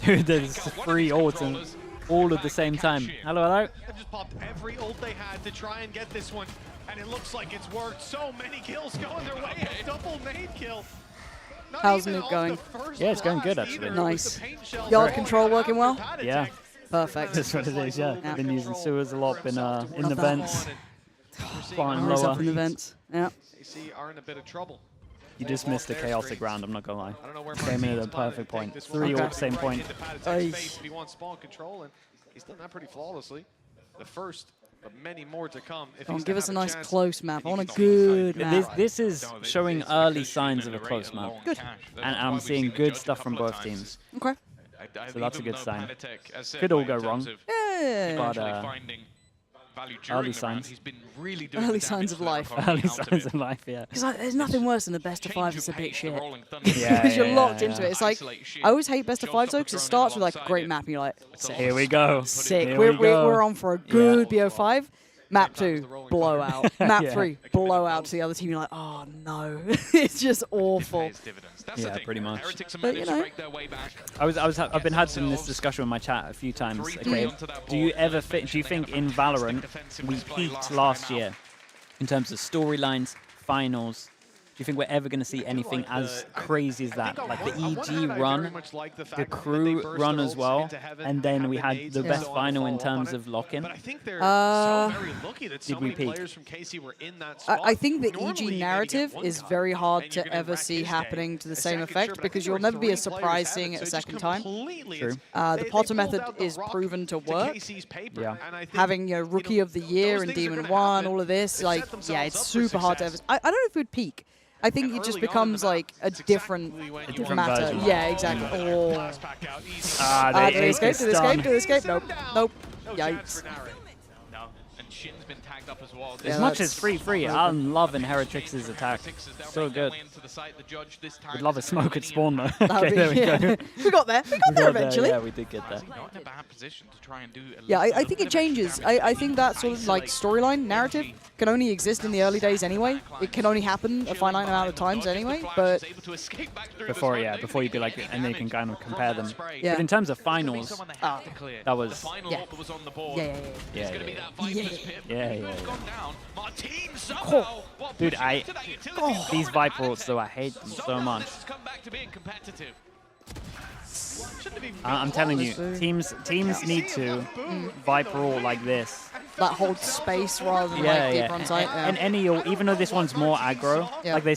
Dude, there's 3 ults and all at the same time. Hello, hello.
They just popped every ult they had to try and get this one, and it looks like it's worked. So many kills going their way. A double nade kill.
How's Nuke going?
Yeah, it's going good actually.
Nice. Yard control working well?
Yeah.
Perfect.
That's what it is, yeah.
Yeah.
Been using sewers a lot, been in the
that.
vents. Flying
Always
lower.
up in the vents. Yeah.
AC are in a bit of trouble.
You just missed a chaotic round, I'm not gonna lie.
I don't know where
Came in at a
Martin's
perfect
planning.
point.
This
3
one
ults, same
right
point.
into Panatek's face if he wants spawn control, and he's done that pretty flawlessly. The first of many more to come. If he's to
Give us
have
a nice
chance.
close map. I want a good map.
This is showing early signs of a close map.
Good.
And I'm seeing good stuff from both teams.
Okay.
So that's a good sign. Could all go wrong.
Yeah.
But early signs.
Early signs of life.
Early signs of life, yeah.
Because there's nothing worse than a best of 5 that's a bit shit.
Yeah,
Because you're
yeah,
locked
yeah.
into it. It's like, I always hate best of 5s though, because it starts with like a great map and you're like, sick.
Here we go.
Sick.
Here
We're on for a good BO5. Map 2, blowout. Map
Yeah.
3, blowout to the other team. You're like, oh no. It's just awful.
Yeah, pretty much.
But you know.
I've been had in this discussion with my chat a few times. Okay, do you think in Valorant we peaked last year in terms of storylines, finals? Do you think we're ever going to see anything as crazy as that? Like the EG run, the crew run as well, and then we had the best final in terms of lock-in.
But I think they're so very lucky that so
Did we
many
peak?
players from KC were in that spot.
I think the
Normally,
EG
you maybe
narrative
get one
is
guy,
very hard
and you're
to
gonna
ever
wreck
see
his day.
happening to the
A
same
second
effect
sure, but I
because
think
you'll
there were
never be as
3 players
surprised
have
seeing
it,
it a
so just
second time.
completely
True.
The
they
Potter
pulled
method
out the
is
rock
proven to
to
work.
KC's paper,
Yeah.
and I think,
Having Rookie of the Year and
things are
Demon
gonna
1,
happen.
all of this,
They've
like,
set
yeah,
themselves
it's
up for
super hard to ever.
success.
I don't know if it would peak. I think it just becomes like a different matter.
version.
Yeah, exactly. Oh.
They
Did they escape? Did they escape? Did they escape? Nope. Nope. Yikes.
No, and Shin's been tagged up as well.
As much as free, I'm loving Heretics' attack. So good. We'd love a smoke at spawn though. Okay, there we go.
We got there. We got there eventually.
Yeah, we did get there.
Not in a bad position to try and do
Yeah, I think it changes. I think that sort of like storyline narrative can only exist in the early days anyway. It can only happen a finite amount of times anyway. But
Before you'd be like, and then you can kind of compare them.
Yeah.
But in terms of finals, that was
yeah. Yeah.
Cool. Dude, these Viper ults though, I hate them so much. I'm telling you, teams need to Viper ult like this.
That holds space rather than like deeper on site. Yeah.
And any ult, even though this one's more aggro,
Yeah.
like you're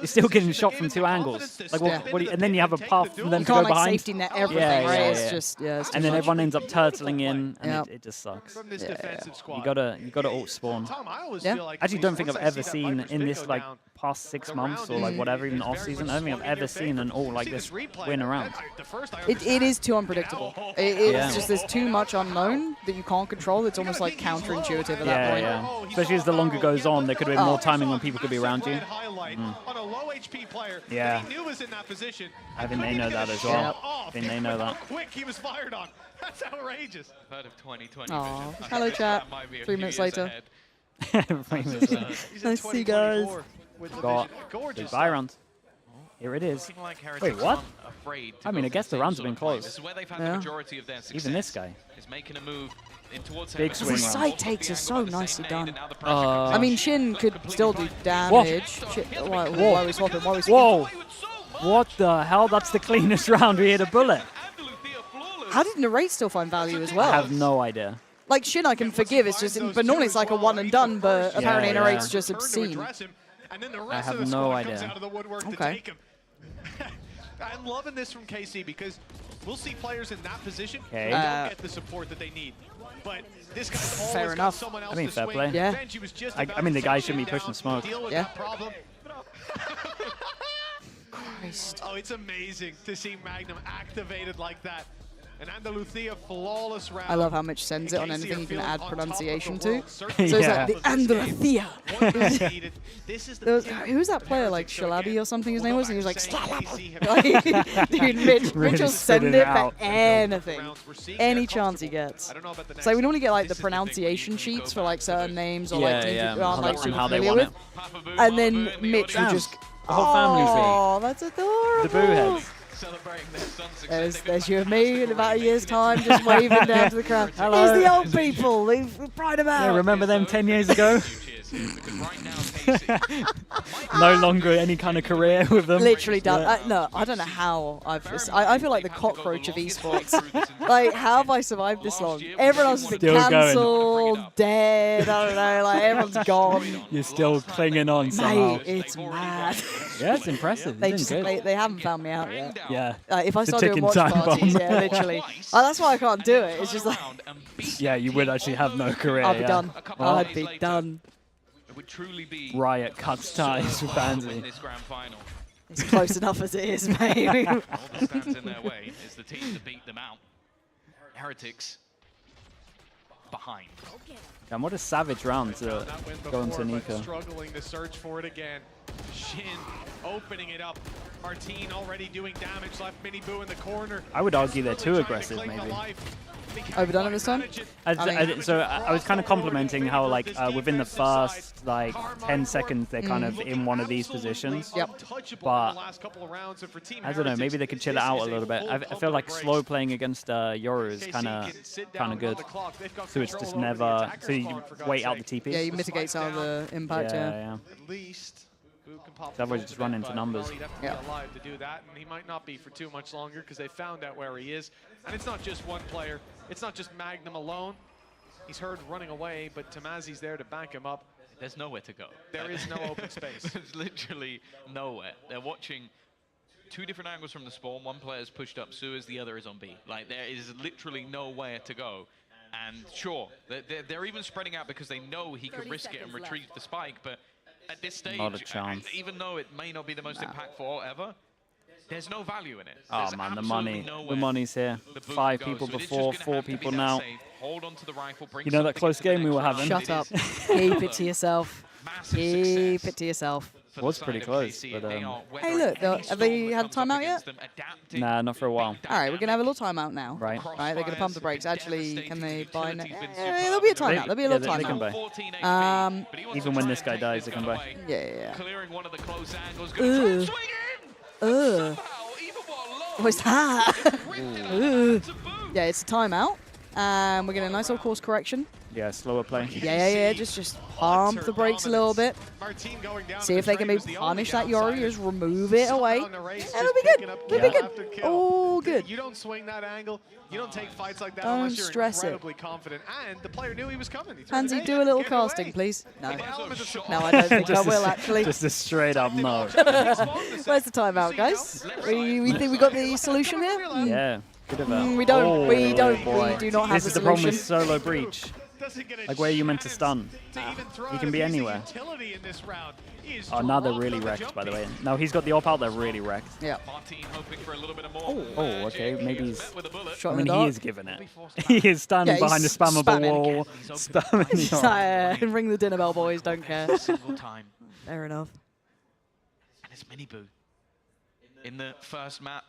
still getting shot from 2 angles. Like what do you, and then you have a path for them
You
to go
can't like
behind.
safety net everything,
Yeah,
right?
yeah,
It's
yeah.
just it's too
And then
much.
everyone ends up turtling in, and
Yep.
it just sucks.
From this defensive squad.
You gotta ult spawn.
Tom, I always
Yeah.
feel like
Actually,
at
don't
least
think I've
once I
ever
see that
seen
Viper's
in
bid
this
go
like
down,
past 6
the
months or
round
like
is
whatever, even
very
off season. I don't think
much
I've ever
swung in
seen
your
an ult
favor.
like
See
this
replay,
win around.
the first I
It is too unpredictable. It's
Yeah.
just there's too much unknown that you can't control. It's almost like counterintuitive at that point.
Yeah. Especially as the longer goes on, there could be more timing when people could be around you.
frostbite on a low HP player
Yeah.
that he knew was in that position.
I think they know that as
well.
well. I think they know that.
How quick he was fired on. That's outrageous.
Heard of 2020
Aw,
vision.
hello chat.
That might be a
3
few
minutes
years
later.
ahead.
Nice to see you guys.
Got the buy round. Here it is. Wait, what? I mean, I guess the rounds have been close.
This is where they've had
Yeah.
the majority of their success.
Even this guy.
Is making a move in towards
Big
heaven.
swing
The
round.
side takes are so nicely done.
Uh,
I mean, Shin could still do damage. Why are we swapping? Why are we swapping?
Whoa! What the hell? That's the cleanest round. We hit a bullet.
How did Narrate still find value as well?
I have no idea.
Like Shin, I can forgive. It's just, but normally it's like a one and done. But apparently
yeah.
Narrate's just obscene.
I have no idea.
Okay.
I'm loving this from KC because we'll see players in that position who
Okay.
don't get the support that they need. But this guy's always
Fair
got
enough.
someone else
I mean,
to
fair
swing.
play.
Yeah.
Benji was just
I
about
mean,
to
the guy
take
shouldn't be
Shin
pushing
down,
smoke.
deal with
Yeah.
that problem.
Christ.
Oh, it's amazing to see Magnum activated like that. An Andalucia flawless round.
I love how Mitch sends it on
KC are
anything you can
feeling
add
on top of
pronunciation
the
to.
world.
So
Certainly
it's
Yeah.
like the Andalucia.
This is
There was, who was that player, like Shalabi or something his name was? And he was like, Slalab. Dude, Mitch
Really
will
spit
send
it
it
out.
for anything. Any chance he gets. So we normally get like the pronunciation sheets for like certain names or like teams we aren't like super
how they
familiar
want
with.
it.
And then Mitch will just,
The whole family's
oh, that's adorable.
The boo heads.
Celebrating their son's success.
There's you and me in about a year's time, just waving down to the crowd.
Hello.
Here's the old people. We pride them
Yeah,
out.
remember them 10 years ago? No longer any kind of career with them.
Literally done.
Yeah.
No, I don't know how I've just. I feel like the cockroach of esports. Like, how have I survived this long? Everyone else has been
Still going.
cancelled, dead. I don't know. Like everyone's gone.
You're still clinging on somehow.
Mate, it's mad.
Yeah, it's impressive.
They
You're
just
doing good.
they haven't found me out yet.
Yeah.
If I
It's a
start doing
ticking
watch
time
parties,
bomb.
yeah, literally. That's why I can't do it. It's just like
Yeah, you would actually have no career.
I'd be
yeah.
done.
Well,
I'd be done.
It would truly be
Riot cuts ties with Banzi.
this grand final.
It's close enough as it is, mate.
All that stands in their way is the team to beat them out. Heretics behind.
And what a savage round to go into Nico.
Struggling to search for it again. Shin opening it up. Martine already doing damage. Left Mini Boo in the corner.
I would argue they're too aggressive, maybe.
Overdone it this time?
I was kind of complimenting how, like, within the first, like, 10 seconds, they're kind of in one of these positions.
Yep.
But, I don't know, maybe they could chill it out a little bit. I feel like slow playing against Yoru is kind of good. So it's just never, so you wait out the TP.
Yeah, you mitigate some of the impact, yeah.
At least Boo can pop
Otherwise you just run into numbers.
He'd have to be alive to do that, and he might not be for too much longer because they found out where he is. And it's not just one player. It's not just Magnum alone. He's heard running away, but Tamazi's there to back him up.
There's nowhere to go.
There is no open space.
There's literally nowhere. They're watching two different angles from the spawn. One player's pushed up Suez, the other is on B. Like, there is literally nowhere to go. And sure, they're even spreading out because they know he can risk it and retrieve the spike, but at this stage,
Not a chance.
even though it may not be the most impactful ever, there's no value in it.
Oh
There's
man, the
absolutely
money.
nowhere
The money's here.
the boom
5
goes.
people
So it is just
before,
gonna
4
have to be
people
that
now.
safe. Hold on to the rifle, bring
You know that
something
close
into the
game we
next
were
round.
having?
Shut
It
up.
is
Keep it to yourself.
massive
Keep
success
it to yourself.
for
Was
the
pretty
side of
close,
KC.
but,
They are
Hey,
weathering
look,
any
have
storm
they
that
had a
comes up
timeout
against
yet?
them, adapting,
Nah, not for a while.
being
All right, we're going to have a
dynamic.
little timeout now.
Right.
Right, they're going to pump the brakes. Actually, can they buy now? There'll
There'll
be a timeout. There'll be a little
Yeah, they can
timeout.
buy.
But he wants
Even
to
when
try
this
and
guy
take
dies,
this
they can
gun
buy.
away.
Yeah.
Clearing one of the close angles, gonna try and
Ugh.
swing in.
Ugh. What's that? Ugh. Yeah, it's a timeout. And we're getting a nice little course correction.
Yeah, slower play.
Yeah. Just pump the brakes a little bit. See if they can maybe punish that Yori, just remove it away. And it'll be good. It'll be good. All good.
You don't swing that angle. You don't take fights like that
Don't
unless you're
stress it.
incredibly confident. And the player knew he was coming. He threw
Pansy,
it
do a little
Get it away.
casting, please. No.
With the element of
No, I don't think I
Just a-
will, actually.
Just a straight up no.
Where's the timeout, guys? We think we got the solution here?
Yeah. Good of that.
We don't.
Oh,
We
boy.
do not have
This
the
is the problem
solution.
with solo breach. Like, where are you meant to stun? He can be anywhere. Oh, now they're really wrecked, by the way. No, he's got the op out, they're really wrecked.
Yeah.
Oh, okay, maybe he's...
Shot
I
in
mean,
the
he
dark.
is giving it. He is standing
Yeah,
behind a
he's
spammable
spamming.
wall. Spamming.
Ring the dinner bell, boys. Don't care. Fair enough.
This Miniboo, in the first map,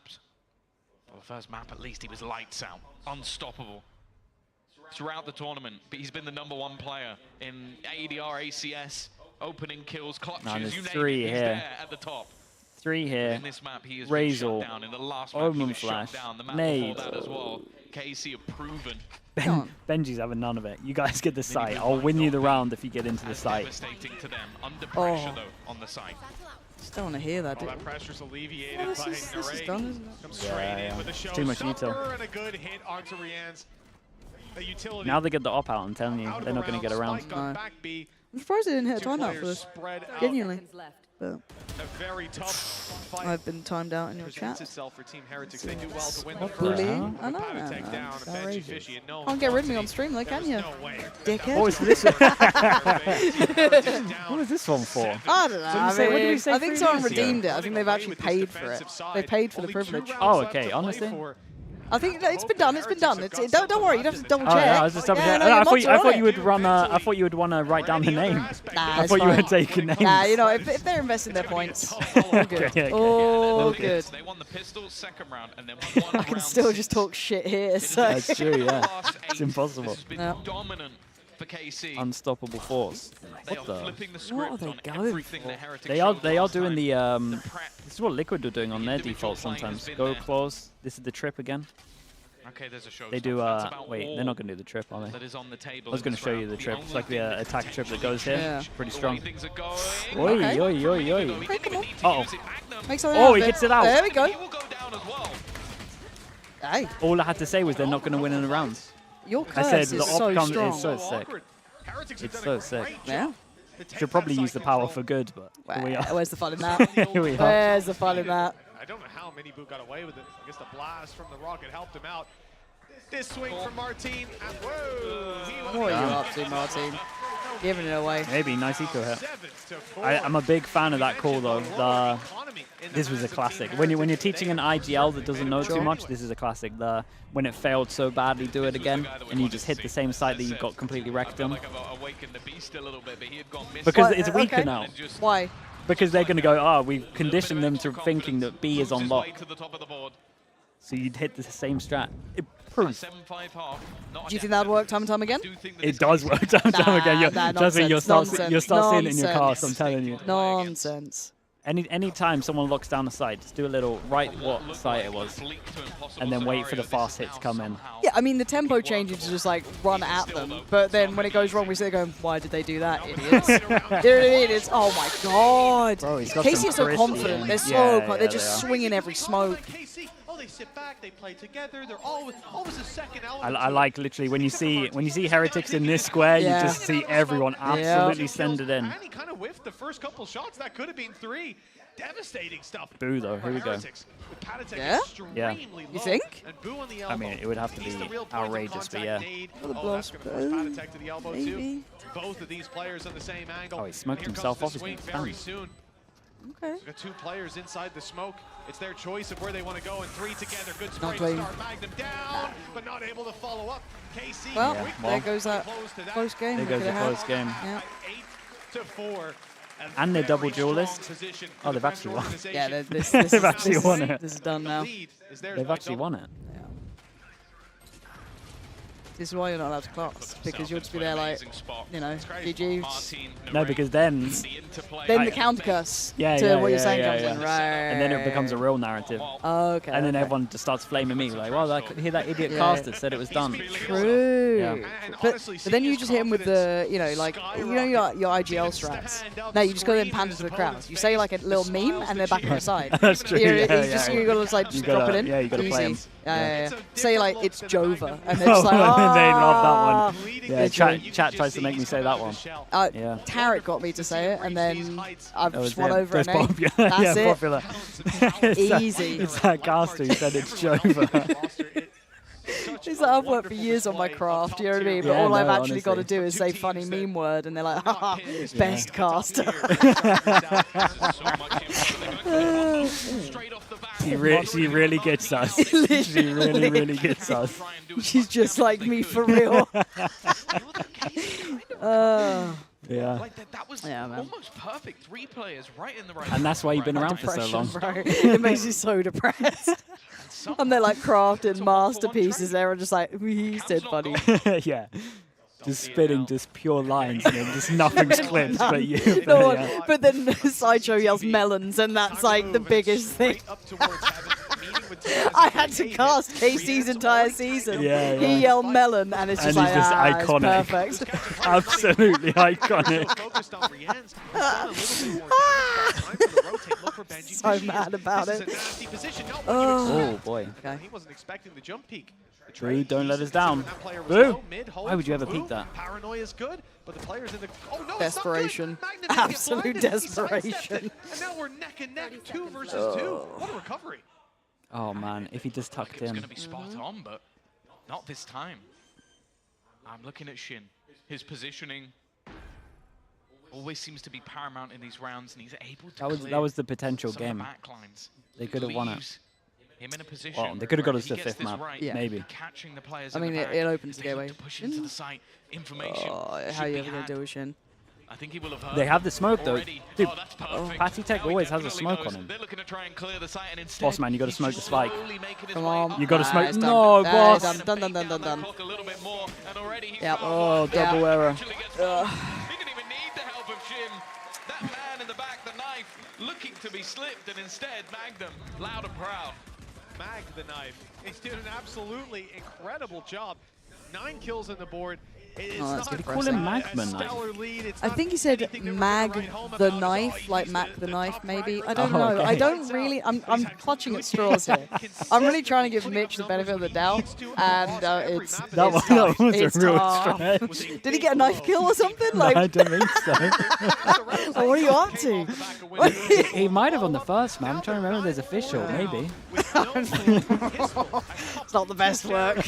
well, the first map at least, he was lights out, unstoppable throughout the tournament. But he's been the #1 player in ADR, ACS, opening kills, clutches,
there's
you name
3
it, he's
here.
there at the top.
3 here.
In this map, he has been shut
Razor.
down. In the last map, he
Omen
was shut
Flash.
down. The map
Nade.
before that as well. KC have proven
Benji's having none of it. You guys get the site. I'll win you the round if you get into the
as
site.
devastating to them. Under pressure,
Oh.
though, on the site.
Just don't want to hear that.
All that pressure's alleviated
Oh,
by
this is
Narek.
done, isn't it?
Comes straight in with a
It's too much
showstopper
util.
and a good hit onto Rianne's. The utility
Now they get the op out, I'm telling you.
out of
They're not going to
round,
get around.
Spike on
No.
back B.
I'm surprised they didn't hit a
Two
timeout for
players
this.
spread out.
Genuinely. But
A very tough fight
I've been timed out in your
presents
chat.
itself for Team Heretics. They do well to win the
What
first.
the
Bully.
hell?
I know.
Patatech down,
It's
and Benji
outrageous.
Fishy, and no
Can't get rid of me on
Monty.
stream, though,
There
can
was
you?
no way.
Dickhead.
What was this? What was this one for?
I don't know.
What did we
I
say
think
3
someone
minutes ago?
redeemed it. I think they've actually paid for it. They paid for the privilege.
Oh, okay, honestly.
I think it's been done. It's been done. Don't worry. You don't have to double
Oh,
check.
yeah, I was just double
Yeah,
checking.
no,
I
your
thought
mods
you,
are
I
on
thought
it.
you would run. I thought you would want to write down the name.
Nah,
I
it's
thought you
fine.
were taking names.
Nah, you know, if they're investing their points, all good.
Okay.
All
Okay.
good.
They won the pistol second round, and then won
I can
round
still
6.
just talk shit here. So.
That's true, yeah.
Last
It's
8.
impossible.
This has been
Yeah.
dominant for KC.
Unstoppable force.
They
What
are
the?
flipping the
What
script
are they
on
going
everything
for?
that Heretics
They are
showed last
doing
time.
the
prep.
This is what Liquid are doing on
The
their
individual
default
playing has
sometimes.
been
Go
there.
close. This is the trip again.
Okay, there's a show.
They do.
That's about
Wait,
all
they're not going to do the trip, are they?
that is on the table
I was
in
going to
this
show you
round.
the trip. It's
only
like
thing
the
that
attack
can
trip that
actually
goes here.
Yeah.
Pretty
the
strong.
way things are going.
Oi,
Okay.
oi, oi, oi.
Hey, come on.
Uh-oh.
Make something
Oh,
out
he
of it.
gets it out.
There we go.
He will go down as well.
Hey,
All I had to say was they're not going to win in the rounds.
your
I
curse
said
is
the
so
op comes
strong.
is so sick.
Heretics have
It's
done
so
a great
sick.
Yeah.
job to take
Should probably
that
use the
side
power
control.
for good, but here we are.
Where's the fun in that?
Here we are.
Where's the fun in that?
I don't know how Miniboo got away with it. I guess the blast from the rocket helped him out. This swing from Martine, and whoa!
What are you up to, Martin? Giving it away.
Maybe nice eco hit. I'm a big fan of that call though. This was a classic. When you're teaching an IGL that doesn't know too much, this is a classic. When it failed so badly, do it again, and you just hit the same site that you got completely wrecked on. Because it's weaker now.
Why?
Because they're going to go, oh, we've conditioned them to thinking that B is on lock. So you'd hit the same strat. Proof.
Do you think that would work time and time again?
It does work time and time again. Trust me, you'll start seeing it in your cast, I'm telling you.
Nonsense.
Any time someone locks down a site, just do a little right what site it was, and then wait for the fast hits to come in.
Yeah, I mean, the tempo changes to just like run at them, but then when it goes wrong, we sit there going, why did they do that, idiots? You know what I mean? It's, oh my god.
Bro, he's got
Casey
some
is so
crispy
confident.
in.
They're so
Yeah,
they're
yeah,
just
they are.
swinging every smoke.
KC, oh, they sit back, they play together. They're always a second element.
I like literally when you see Heretics in this square,
Yeah.
you just see everyone absolutely send it in.
And he kind of whiffed the first couple shots. That could have been 3. Devastating stuff.
Boo though, here we go.
Yeah?
Yeah.
You think?
I mean, it would have to be outrageous, but yeah.
For the blast, maybe.
Both of these players on the same angle.
Oh, he smoked
Here
himself
comes
off
the
his
swing very
fans.
soon.
Okay.
We've got 2 players inside the smoke. It's their choice of where they want to go, and 3 together. Good spray to
clean.
start. Magnum down, but not able to follow up. KC.
Well,
Yeah,
quick
there goes that
close to that.
close game.
There
we
goes
could
the
have
close
had.
game.
Yeah.
8-4.
And they're double
Very strong
duelist.
position
Oh,
for
they've
the
actually won.
organization.
Yeah, this
They've actually won it.
This is done now.
Lead is theirs
They've
by
actually
double.
won it.
This is why you're not allowed to class, because you'll just be there like, you know, GG's.
No, because then
Then the counter curse
Yeah,
to
yeah,
what you're
yeah,
saying
yeah,
comes
yeah.
in, right?
And then it becomes a real narrative.
Oh, okay.
And then
okay.
everyone just starts flaming me, like, well, I could hear that idiot
Yeah.
caster said it was done.
True.
Yeah.
But then you just hit him with the, you know, like, you know your IGL strats. No, you just go there and pander to the crowd. You say like a little meme and they're back on the side.
That's true,
You
yeah,
just,
yeah.
you gotta like just
You gotta-
drop it in.
yeah, you gotta play
Easy.
'em.
Yeah. Say like it's Jova, and they're just like,
they love that
"Ah."
one. Yeah, chat tries to make me say that one. Yeah.
Tarek got me to say it, and then I've
That was
just won
it.
over
That's
an A.
popular.
That's
yeah,
it.
popular. It's that-
Easy.
It's that caster who said it's Jova.
It's like I've worked for years on my craft, you know what I mean? But
Yeah,
all I've
no,
actually got to
honestly.
do is say funny meme word, and they're like, haha, best caster.
She really gets us. She really gets us.
She's just like me for real.
Yeah.
Like that was almost perfect. 3 players right in the right.
And that's why you've been around for so long.
Bro. It makes you so depressed. And they're like crafting masterpieces. They're just like, he said funny.
Yeah. Just spitting just pure lines and then just nothing's clipped but you.
No,
Yeah.
but then Sideshow yells melons, and that's like the biggest thing. I had to cast KC's entire season.
Yeah,
He
yeah.
yelled melon, and it's just
And
like,
he's just iconic.
it's perfect.
Absolutely iconic.
So mad about it.
Oh boy.
Okay.
He wasn't expecting the jump peek.
Boo, don't let us down. Boo! Why would you ever peek that?
Paranoia is good, but the players in the
Desperation. Absolute desperation.
And now we're neck and neck, 2 versus 2. What a recovery.
Oh man, if he just tucked
It's
in.
going to be spot on, but not this time. I'm looking at Shin. His positioning always seems to be paramount in these rounds, and he's able to
That was the potential
some of
game.
the backlines.
They could have won it.
Leaves him in a position
Well, they could have got
where
us
if
to
he gets
5th
this
map,
right,
maybe.
catching the players
I
in
mean,
the
it
back,
opens the
they look
gateway.
to push into the site. Information
Oh,
should
how are you
be
ever going
had.
to do it, Shin?
I think he will have heard
They have the smoke though.
already.
Dude,
Oh, that's perfect.
Patty Tech
Now he
always has a
definitely
smoke
knows.
on him.
They're looking to try and clear the site, and instead,
Boss man, you got to
he's
smoke the
just
spike.
slowly making his
Come
way
on.
up.
You got to smoke.
it's
No,
done.
boss.
Done.
Clock a little bit more, and already he's
Oh, double error.
He didn't even need the help of Shin. That man in the back, the knife, looking to be slipped, and instead Magnum, loud and proud.
Mag the knife. He's doing an absolutely incredible job. 9 kills on the board. It's
Oh, that's
not
good.
Call him
a
Magma knife.
stellar lead. It's
I
not
think he said
anything that we're
mag
gonna write home
the
about.
knife, like Mac the knife, maybe. I don't
Oh,
know.
okay.
I don't really. I'm clutching at straws here. I'm really trying to give Mitch the benefit of the doubt, and it's
That
it's
one
tough.
was
It's
a real
tough.
stretch.
Did he get a knife kill or something?
No,
Like,
I don't think so.
what are you up to?
He might have on the first man. I'm trying to remember. There's official, maybe.
It's not the best work.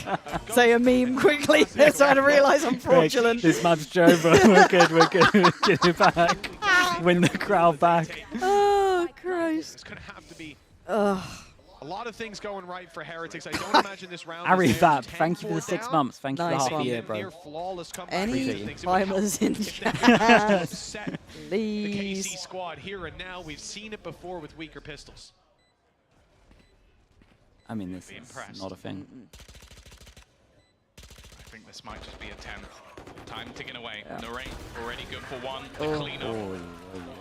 Say a meme quickly. They're trying to realise I'm fraudulent.
This map's over. We're good. Get it back. Win the crowd back.
Oh, Christ.
It's going to have to be
Ugh.
a lot of things going right for Heretics. I don't imagine this round
Ari
is there.
Vap, thank you for the 6 months. Thank you for
Nice
half a
one.
year, bro.
Near flawless comeback.
Any
Things it would help
climbers in
if they
chat?
could set the KC
Please.
squad here and now. We've seen it before with weaker pistols.
I mean, this
Be
is
impressed.
not a thing.
I think this might just be a 10th. Time ticking away. Narrate already good for 1. The
Oh.
cleanup.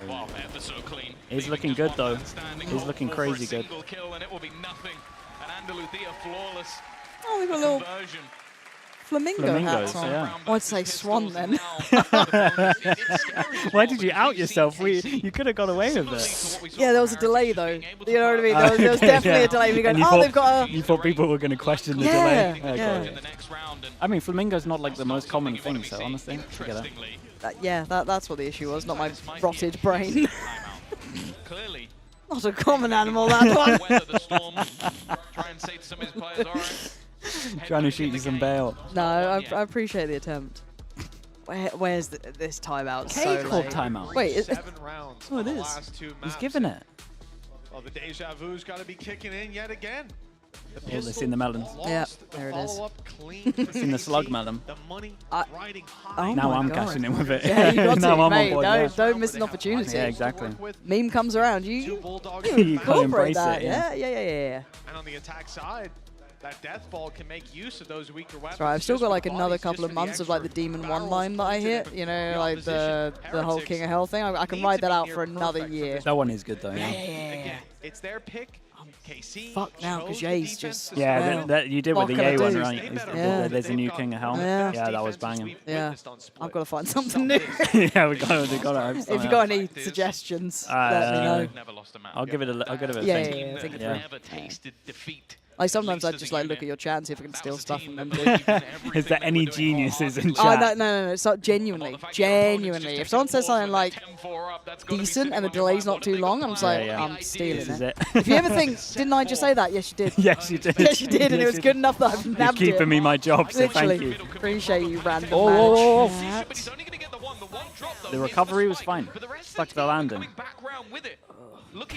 Wow, ever so clean.
He's
Leaving
looking
just
good,
one
though.
man standing.
He's
All
looking
for a
crazy good.
single kill, and it will be nothing. And Andaluthia flawless.
Oh, we've got a little
Conversion.
flamingo hats
Flamingos,
on.
yeah.
Oh, I'd say swan then.
Why did you out yourself? You could have got away with it.
Yeah, there was a delay though. You know what I mean? There was definitely a delay. We
And
going,
you
oh,
thought-
they've got a.
You thought people were going to question the
Yeah,
delay?
yeah.
Okay. I mean, flamingo's not like the most common thing, so honestly, forget it.
Yeah, that's what the issue was, not my rotted brain.
Clearly.
Not a common animal, that one.
Weather the storm. Try and say to some of his players, all right.
Trying to shoot you some bail.
No, I appreciate the attempt. Where's this timeout?
K
So
called
late.
timeout.
Wait, is,
7 rounds.
Oh, it
on the
is.
last 2
He's
maps.
giving it.
Well, the deja vu's got to be kicking in yet again. The
Oh, they've seen the melons.
Yeah,
the
there it is.
follow-up clean for
Seen the slug
KC.
melon.
The money riding high.
Oh
Now
my
I'm
God.
cashing in with it.
Yeah, you got
now
to,
I'm
mate.
on board.
No,
Yeah.
don't miss an opportunity.
Yeah, exactly.
Meme comes around, you
You gotta
incorporate
embrace
that.
it. Yeah.
Yeah.
And on the attack side, that death ball can make use of those weaker weapons.
That's right. I've still
just
got
for
like
the
another
bodies,
couple
just
of
for the
months of like the
extra
Demon 1
barrels
line that I
pointed
hit.
at
You know,
the
like the whole
Heretics
King of Hell thing. I can
need
ride
to
that
be
out
near
for another
perfect for
year.
this
That one is good though. Yeah.
Again, it's their pick. KC
Fuck now, because
chose the
Ye's
defense
just.
to
Yeah,
start.
that you did with
What
the
can I
Yay one,
do?
right?
Yeah.
There's a new King of Hell.
Yeah.
Yeah, that was banging.
Yeah, I've got to find something new.
Yeah, we got it.
If you got any suggestions, let me know.
Never lost a match.
I'll give it a
Yeah,
think.
yeah, I think it's
Yeah.
Never tasted defeat.
Like sometimes I just like look at your chat and see if I can steal stuff from them. Too.
Is there any geniuses in
Oh
chat?
no! It's not genuinely. If someone says something like decent and the delay's not too long, I'm just like,
Yeah.
I'm stealing
This is
it.
it.
If you ever think, didn't I just say that? Yes, you did.
Yes, you did.
Yes, you did, and it was good enough that I've
You're
nabbed it.
keeping me my job, so
Literally,
thank you.
appreciate you, random
Oh,
match.
the recovery was fine. Stuck to the landing.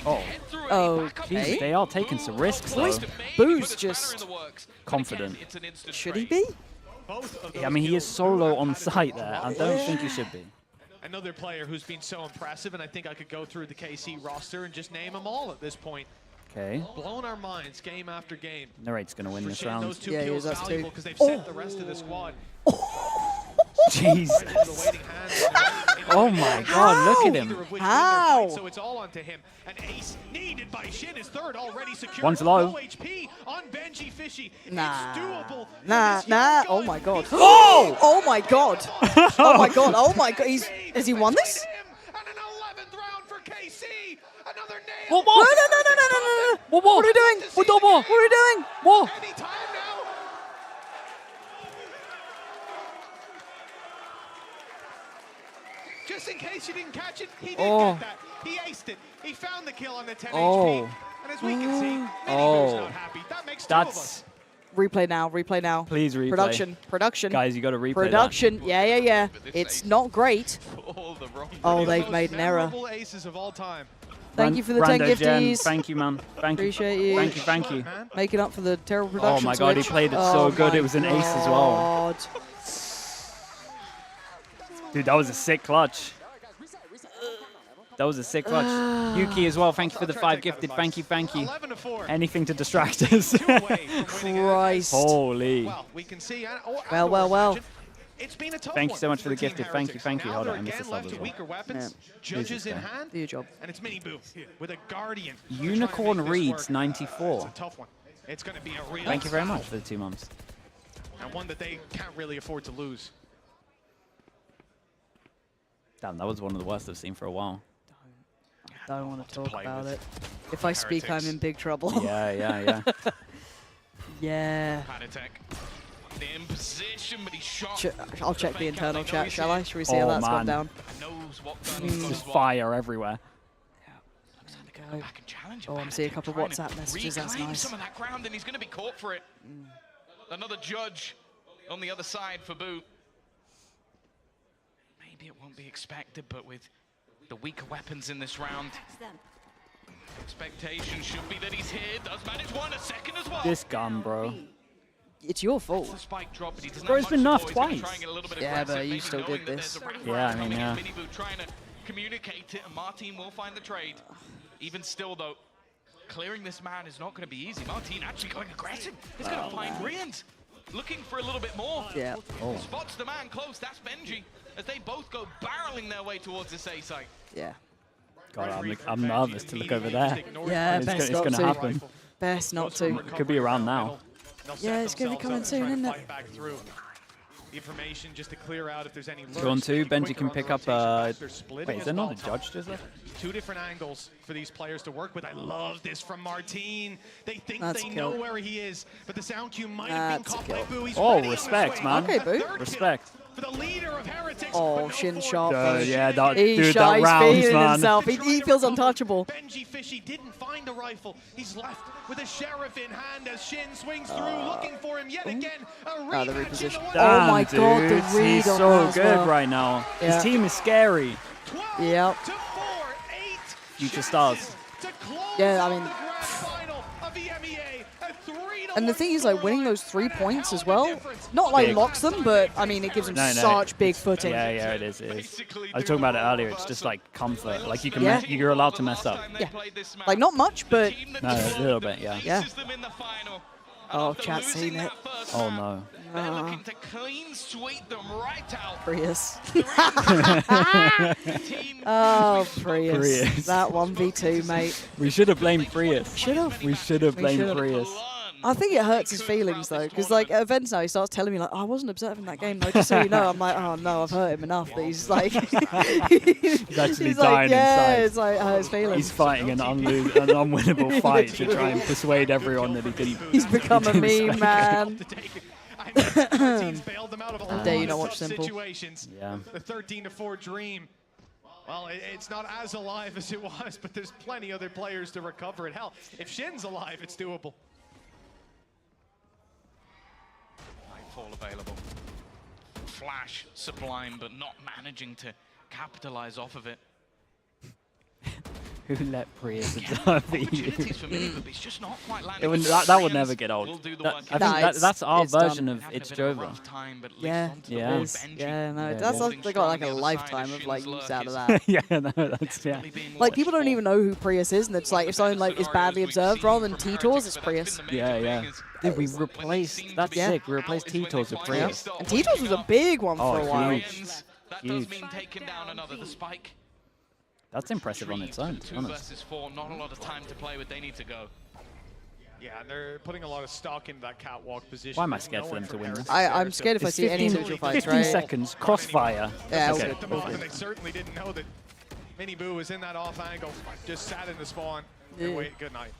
Oh,
Okay.
Jeez, they are taking some risks though.
Boys, Boo's just
Confident.
should he be?
Yeah, I mean, he is solo on site there. I don't think he should be.
another player who's been so impressive, and I think I could go through the KC roster and just name them all at this point.
Okay.
Blowing our minds game after game.
Narrate's going to win this round.
Those 2 kills valuable because they've sent the rest of the squad.
Jesus. Oh my God, look at him.
How?
So it's all onto him. An ace needed by Shin is third already secured.
One's low.
HP on Benji Fishy.
Nah.
It's doable.
Nah. Oh my God. Oh! Oh my God. Oh my God. Oh my God. Has he won this?
And an 11th round for KC. Another nail.
What?
No. What are we doing? What are we doing? What?
Anytime now. Just in case you didn't catch it, he did get that. He aced it. He found the kill on the 10 HP. And as we can see, Minibo's not happy. That makes 2 of us.
Replay now.
Please replay.
Production.
Guys, you got to replay
Production.
that.
Yeah. It's not great. Oh, they've made an error.
Aces of all time.
Thank you for the 10 gifties.
Thank you, man. Thank you.
Appreciate you.
Thank you.
Making up for the terrible production.
Oh my God, he played it so good. It was an ace as well. Dude, that was a sick clutch. That was a sick clutch. Yuki as well, thank you for the 5 gifted. Thank you. Anything to distract us.
Christ.
Holy.
Well.
It's been a tough
Thank you so
one
much for the
Team
gifted.
Heretics.
Thank you.
Now
Hold on,
they're
I missed this
again left
level as
to
well.
weaker weapons, judges in hand,
Do your job.
and it's Mini Boo with a Guardian.
Unicorn Reads 94.
It's a tough one. It's going to be a real
Thank you very much for the 2 months.
And one that they can't really afford to lose.
Damn, that was one of the worst I've seen for a while.
Don't want to talk about it. If I speak, I'm in big trouble.
Yeah.
Yeah.
In position, but he's shot.
I'll check the internal chat, shall I? Should we see how that's gone down?
There's fire everywhere.
Oh, I'm seeing a couple of WhatsApp messages. That's nice.
Some of that ground, and he's going to be caught for it. Another judge on the other side for Boo. Maybe it won't be expected, but with the weaker weapons in this round, expectation should be that he's here. Does manage one a second as well.
This gun, bro.
It's your fault.
Bro, it's been nerfed twice.
Yeah, but you still did this.
Yeah, I mean, yeah.
Trying to communicate it, and Martin will find the trade. Even still, though, clearing this man is not going to be easy. Martin actually going aggressive. He's going to find Rians, looking for a little bit more.
Yeah.
Spots the man close. That's Benji, as they both go barreling their way towards this A site.
Yeah.
God, I'm nervous to look over there.
Yeah,
it's going to happen.
Best not to.
It could be around now.
Yeah, it's going to be coming soon, isn't it?
Information just to clear out if there's any
Go on 2. Benji can pick up. Wait, is there not a judge? Is there?
2 different angles for these players to work with. I love this from Martin. They think they know where he is, but the sound cue might have been caught by Boo. He's
respect, man.
Okay, Boo.
Respect.
For the leader of Heretics.
Oh, Shin sharp.
Yeah, that
he's
that round,
feeling
man.
himself. He feels untouchable.
Benji Fishy didn't find a rifle. He's left with a sheriff in hand as Shin swings through, looking for him yet again. A
the
rematch in the
reposition.
Damn,
Oh my God, the
dude,
read
he's
on
so
that as
good
well.
right now.
Yeah.
His team is scary.
Yep.
Future stars.
Yeah, I mean. And the thing is, like, winning those 3 points as well, not like
Big.
locks them, but I mean, it gives them such big footing.
Yeah, it is. I was talking about it earlier. It's just like comfort. Like you can, you're allowed to mess up.
Yeah, like not much, but
no, a little bit. Yeah.
Yeah. Oh, chat's seen it.
Oh no.
Looking to clean sweep them right out.
Prius. Oh, Prius. That 1v2, mate.
We should have blamed Prius.
Should have.
We should have blamed Prius.
I think it hurts his feelings though, because like at events now he starts telling me like, oh, I wasn't observing that game though, just so you know. I'm like, oh no, I've hurt him enough that he's like,
he's actually dying
yeah,
inside.
it's like hurt his feelings.
He's fighting an unwinnable fight to try and persuade everyone that he can.
He's become a meme, man.
bailed them out of
How dare you not watch Simple?
Situations.
Yeah.
The 13-4 dream. Well, it's not as alive as it was, but there's plenty other players to recover it. Hell, if Shin's alive, it's doable.
Nightfall available. Flash, Sublime, but not managing to capitalize off of it.
Who let Prius observe EU?
Opportunities for Mini, but it's just not quite landing.
It would,
But
that would
Koreans
never get
will
old.
do the
That,
work
I
in
think
the
that's our
it's done.
version of
Having
It's
a bit of a
Jova.
rough time, but at least
Yeah,
onto the
Yeah.
road,
It is.
Benji
Yeah, no,
Yeah,
that's
yeah.
they got like a
Holding strong on the other
lifetime
side,
of like
Shin's
use out of
lurk
that.
Yeah, no, that's yeah.
definitely being
Like people
watched
don't
for.
even know who Prius is, and it's like if someone like is badly observed rather than T-Tors, it's Prius.
Yeah, yeah. Dude, we replaced. That's
Yeah.
sick. We replaced T-Tors with Prius.
And T-Tors was a big one
Oh,
for a while.
huge.
That
Huge.
does mean taking down another. The spike.
That's impressive on its own, to be
2
honest.
versus 4. Not a lot of time to play with. They need to go.
Yeah, and they're putting a lot of stock into that catwalk position.
Why am I
There's
scared
no
for
one
them to
from
win this?
Heretics
I'm
there,
scared if I
so
see any
It's
individual fights,
15
right?
seconds, crossfire.
Yeah,
Okay.
at the moment, they certainly didn't know that Mini Boo was in that off angle. Just sat in the spawn and
Yeah.
wait. Good night.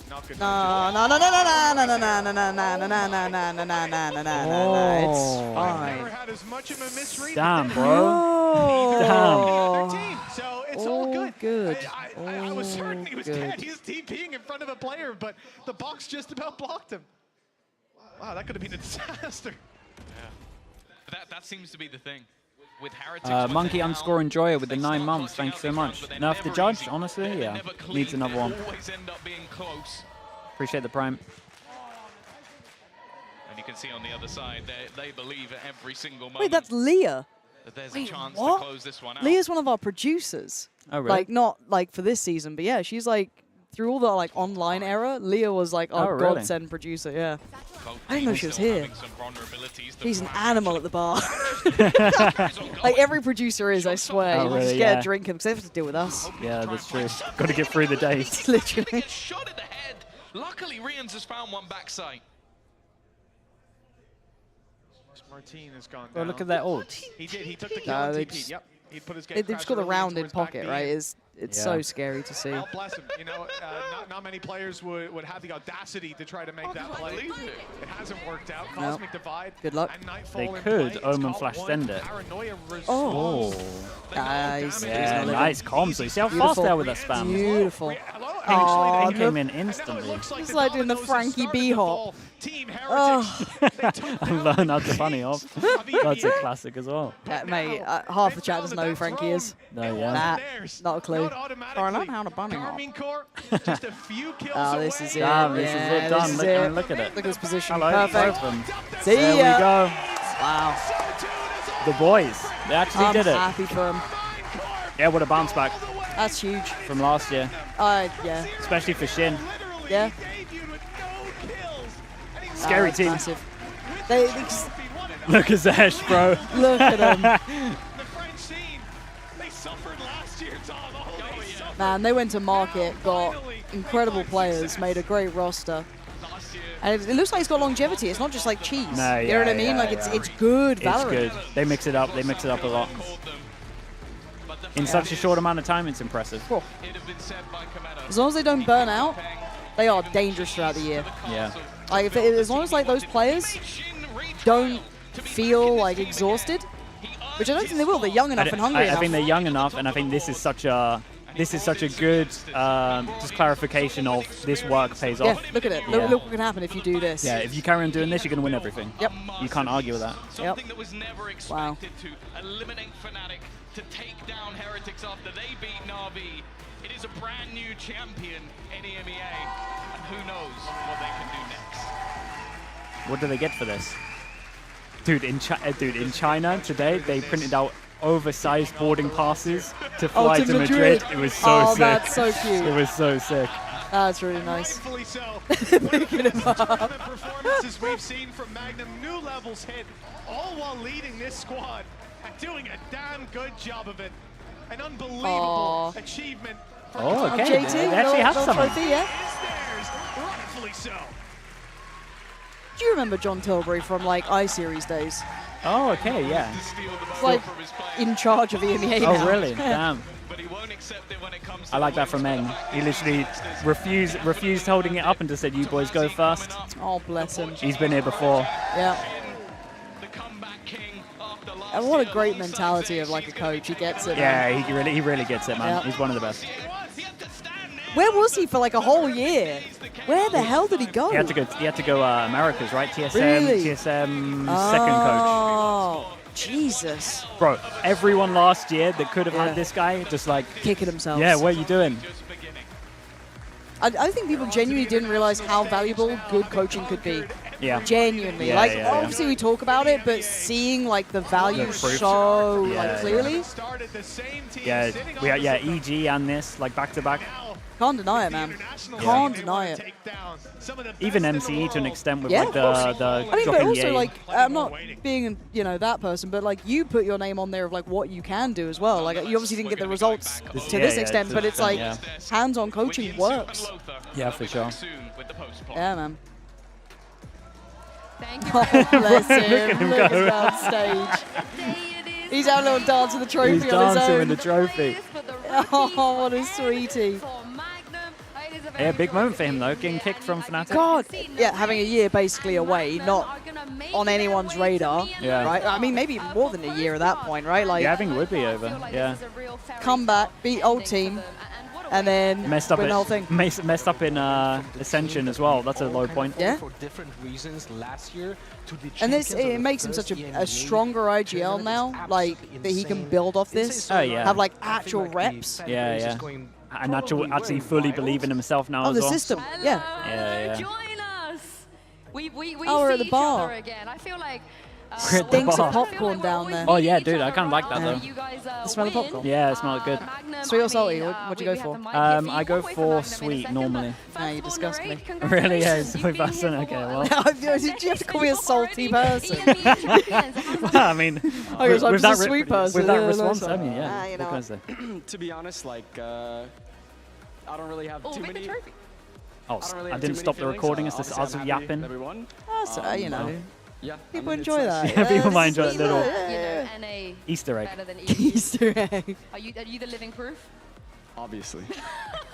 Not good
No,
night.
no, no, no, no, no, no, no, no, no, no, no, no, no, no, no, no, no, no, no. It's
Oh.
Never
fine.
had as much of a misread.
Damn,
as
bro.
their team. So it's all
Oh,
good.
good.
I was certain he was
good.
dead. He was TPing in front of a player, but the box just about blocked him. Wow, that could have been a disaster.
That seems to be the thing. With Heretics,
Monkey underscore Enjoyer with the 9 months. Thank you so much. Nerf the judge, honestly, yeah. Needs another one.
Always end up being close.
Appreciate the prime.
And you can see on the other side, they believe at every single moment
Wait, that's Leah.
that there's
Wait,
a chance
what?
to close this one out.
Leah's one of our producers.
Oh, really?
Like not like for this season, but yeah, she's like through all the like online era. Leah was like our
Oh, really?
godsend producer. Yeah.
Both
I didn't know
teams
she was
still
here.
having some vulnerabilities. The
She's an
flash
animal at the bar. Like every producer is, I swear.
Oh,
You
really?
just
Yeah.
get a drink because they have to deal with us.
Yeah, that's true. Got to get through the days.
Literally.
shot at the head. Luckily, Rians has found one backside.
Martin has gone
Well,
down.
look at that ult.
He did. He took the kill
No,
on
they
TP.
just-
Yep. He put his
They've just got the round in pocket, right? It's
Yeah.
so scary to see.
Oh, bless him. You know, not many players would have the audacity to try to make that play. It hasn't worked out. Cosmic Divide.
Good luck.
And Nightfall
They
in
could
play.
Omen
It's
Flash
got
send
one.
it.
Paranoia
Oh.
response.
Nice.
Yeah, nice comms. You see how fast they are with that spam?
Beautiful.
Hello?
Oh,
They came in instantly.
it's like doing the Frankie B hop.
Team
Oh.
Heretics.
And learn how to bunny hop. That's a classic as well.
Yeah, mate, half the chat doesn't know who Frankie is.
No, yeah.
Nah, not a clue.
Not
Or I
automatically.
learned how to bunny hop.
Arming Corps, just a few kills
Oh, this
away.
is it.
Damn, this is
Yeah,
it done.
this
Look,
is
I
it.
mean, look at it.
Look at this position.
Hello,
Perfect.
both of them.
See
There
ya.
we go.
Wow.
The boys. They actually
I'm
did it.
happy for him.
Yeah, what a bounce back
That's huge.
from last year.
Yeah.
Especially for Shin.
Yeah.
Scary
That's
team.
Massive. They just,
Look at Zesh, bro.
look at them. Man, they went to market, got incredible players, made a great roster. And it looks like it's got longevity. It's not just like cheese.
No,
you know what I
yeah,
mean?
yeah,
Like
yeah.
it's good
It's
Valorant.
good. They mix it up. They mix it up a lot. In such a short amount of time, it's impressive.
Cool. As long as they don't burn out, they are dangerous throughout the year.
Yeah.
Like as long as like those players don't feel like exhausted, which I don't think they will. They're young enough and hungry
I
enough.
think they're young enough, and I think this is such a good just clarification of this work pays
Yeah,
off.
look at it.
Yeah.
Look what can happen if you do this.
Yeah, if you carry on doing this, you're going to win everything.
Yep.
You can't argue with that.
Yep.
That was never
Wow.
expected to eliminate Fnatic, to take down Heretics after they beat Na'Vi. It is a brand new champion in EMEA, and who knows what they can do next.
What do they get for this? Dude, in China today, they printed out oversized boarding passes to fly
to
to Madrid. It was so
Oh,
sick.
that's so cute.
It was so sick.
That's really nice.
Rightfully so.
Picking him up.
Performances we've seen from Magnum, new levels hit, all while leading this squad and doing a damn good job of it. An unbelievable
Aw.
achievement. For
Oh, okay.
JT,
They actually have
little
something.
trophy, yeah?
theirs, rightfully so.
Do you remember John Tilbury from like I-Series days?
Oh, okay, yeah.
He's like in charge of EMEA now.
Oh, really? Damn. I like that from Eng. He literally refused holding it up and just said, "You boys go first."
Oh, bless him.
He's been here before.
Yeah. And what a great mentality of like a coach. He gets it.
Yeah,
man.
he really gets it, man.
Yeah.
He's one of the best.
Where was he for like a whole year? Where the hell did he go?
He had to go Americas, right? TSM,
Really?
TSM second coach.
Oh. Jesus.
Bro, everyone last year that could have had this guy just like
kicking themselves.
Yeah, what are you doing?
I think people genuinely didn't realize how valuable good coaching could be.
Yeah.
Genuinely.
Yeah,
like,
yeah,
obviously we talk about it, but seeing like the value so like clearly.
Yeah, we had, EG and this like back to back.
Can't deny it, man. Can't deny it.
Even MCE to an extent with
Yeah,
like the
I mean, but
dropping
also
EA.
like I'm not being that person, but like you put your name on there of like what you can do as well. Like you obviously didn't get the results to this extent, but it's like hands-on coaching works.
Yeah, for sure.
Yeah, man.
Thank you.
Oh, bless him.
Look at him
Look
go.
at him stage. He's having a little dance with the trophy
He's
on his own.
dancing with the trophy.
Oh, what a sweetie.
Yeah, big moment for him though, getting kicked from Fnatic.
God, yeah, having a year basically away, not on anyone's radar,
Yeah.
right? I mean, maybe even more than a year at that point, right? Like,
Yeah, I think it would be over. Yeah.
come back, beat old team, and then
Messed up
win the whole thing.
messed up in Ascension as well. That's a low point.
Yeah.
For different reasons last year to the
And this,
champions of
it
the
makes him
first
such a
EMEA
stronger IGL now, like, that he can build off this.
Oh, yeah.
Have, like, actual reps.
Yeah, yeah. And actually fully believe in himself now
Oh,
as
the
well.
system, yeah.
Yeah,
Join us. We
Oh, we're
see
at the
each
bar.
other again. I feel like
We're at the
Stinks
bar.
of popcorn down there.
Oh yeah, dude, I kind of like that though.
The smell of popcorn?
Yeah, it smells good.
Sweet or salty? What'd you go for?
I go for sweet normally.
Nah, you disgust me.
Really? Yeah, it's my person. Okay, well.
Did you have to call me a salty person?
I mean,
I guess I'm
with
just
that
a sweet person.
with that
Yeah,
response,
nice
I
one.
mean, yeah.
You
What
know
can I say?
To be honest, like, I don't really have too many.
Oh,
don't really
I
have
didn't
too
stop
many
the recording. It's
feelings.
just us
Obviously, I'm happy
yapping.
that we won.
That's, you know.
Yeah,
People
I mean,
enjoy that.
Yeah, people might enjoy
It's
that little
NA
Easter egg.
better than
Easter egg.
Are you the living proof?
Obviously.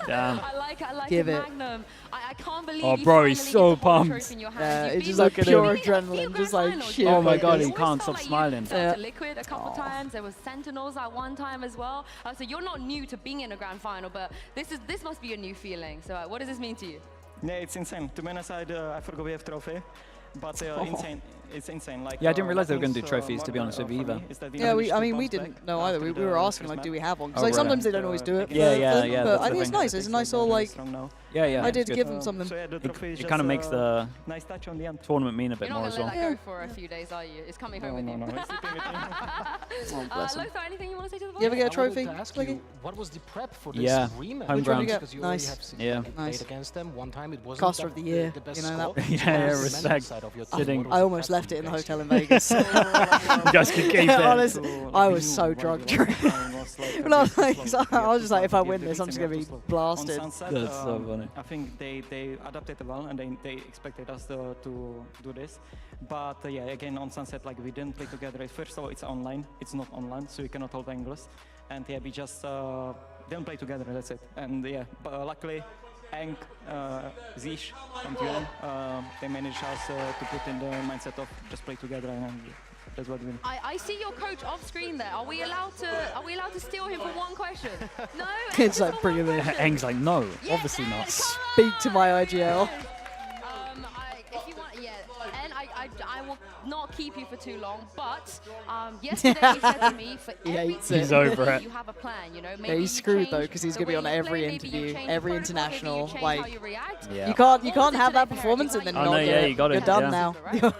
Damn.
I like
Give
it,
it.
Magnum. I can't believe
Oh,
you
bro,
finally
he's
get
so
to hold the
pumped.
trophy in your hands.
Yeah,
You've
it's
been
just like
Look at
pure
him.
adrenaline, just like shit.
Oh my
Like,
god,
it
he
always
can't
felt
stop
like
smiling.
You fell to Liquid a couple times. There was Sentinels at one time as well. So you're not new to being in a grand final, but this must be a new feeling. So what does this mean to you?
Yeah, it's insane. To be honest, I forgot we have trophy, but insane. It's insane. Like,
Yeah, I didn't realize they were going to do trophies, to be honest with you either.
Yeah, I mean, we didn't know either. We were asking, like, do we have one? Because,
Oh,
like,
really?
sometimes they don't always do it.
Yeah,
for
yeah,
them,
yeah,
But
that's
I
the
think it's
thing.
nice. It's a nice little, like,
Yeah, yeah.
I
it's
did
good.
give them something.
So yeah, the trophy is
It kind of makes the
nice touch on the end.
tournament mean a bit
You're not
more
going
as
to
well.
let that go for a few days, are you? It's coming home with you.
No, it's sleeping with me.
Oh, bless him.
Lothar, anything you want to say to the boys?
You ever get a
I wanted
trophy?
to ask
Sliggy?
you, what was the prep for this
Yeah,
rematch?
home
Which one
ground.
did you get?
Because you
Nice.
already
Yeah.
have played
Nice.
against them one time. It wasn't
Caster
that
of the year,
the best
you know,
squad.
that-
Yeah, yeah,
What was the
respect.
mental side of your team?
Sitting.
What was
I
the
almost left it in the hotel in Vegas.
You guys could keep it.
Honest, I was so drunk. When I was like, I was just like, if I win this, I'm just gonna be blasted.
On Sunset,
That's so funny.
I think they adapted well and they expected us to do this. But yeah, again on Sunset, like we didn't play together. First of all, it's online. It's not online, so you cannot hold angles. And yeah, we just didn't play together. That's it. And yeah, but luckily, Hank, Zish, and Yuan, they managed us to put in the mindset of just play together, and that's what we did.
I see your coach off screen there. Are we allowed to steal him for one question? No.
It's like, bring him in.
Eng's like, no, obviously not.
Speak to my IGL.
If you want, yeah. And I will not keep you for too long. But yesterday he said to me, for
He
every
hates it.
He's over it.
you have a plan. You know, maybe
Yeah, he's
you
screwed
change
though, because he's
the
gonna be
way
on
you
every
play, maybe you
interview,
change
every
protocol, maybe you
international,
change how
like.
you react.
Yeah.
You can't have that performance and then
Oh,
not
no, yeah,
get
you got it,
You're done
yeah.
now.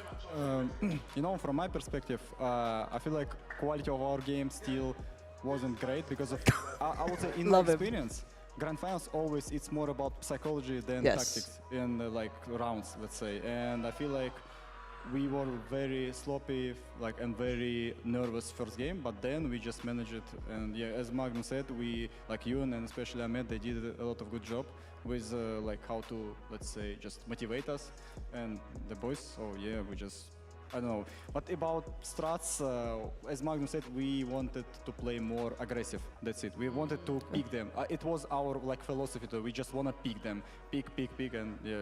You know, from my perspective, I feel like quality of our game still wasn't great because of, I would say, in my
Love him.
experience, Grand Finals always, it's more about psychology than
Yes.
tactics in like rounds, let's say. And I feel like we were very sloppy, like, and very nervous first game, but then we just managed it. And yeah, as Magnum said, we, like Ewan and especially Ahmed, they did a lot of good job with like how to, let's say, just motivate us and the boys. So yeah, we just, I don't know. But about strats, as Magnum said, we wanted to play more aggressive. That's it. We wanted to pick them. It was our like philosophy too. We just want to pick them, pick, and yeah,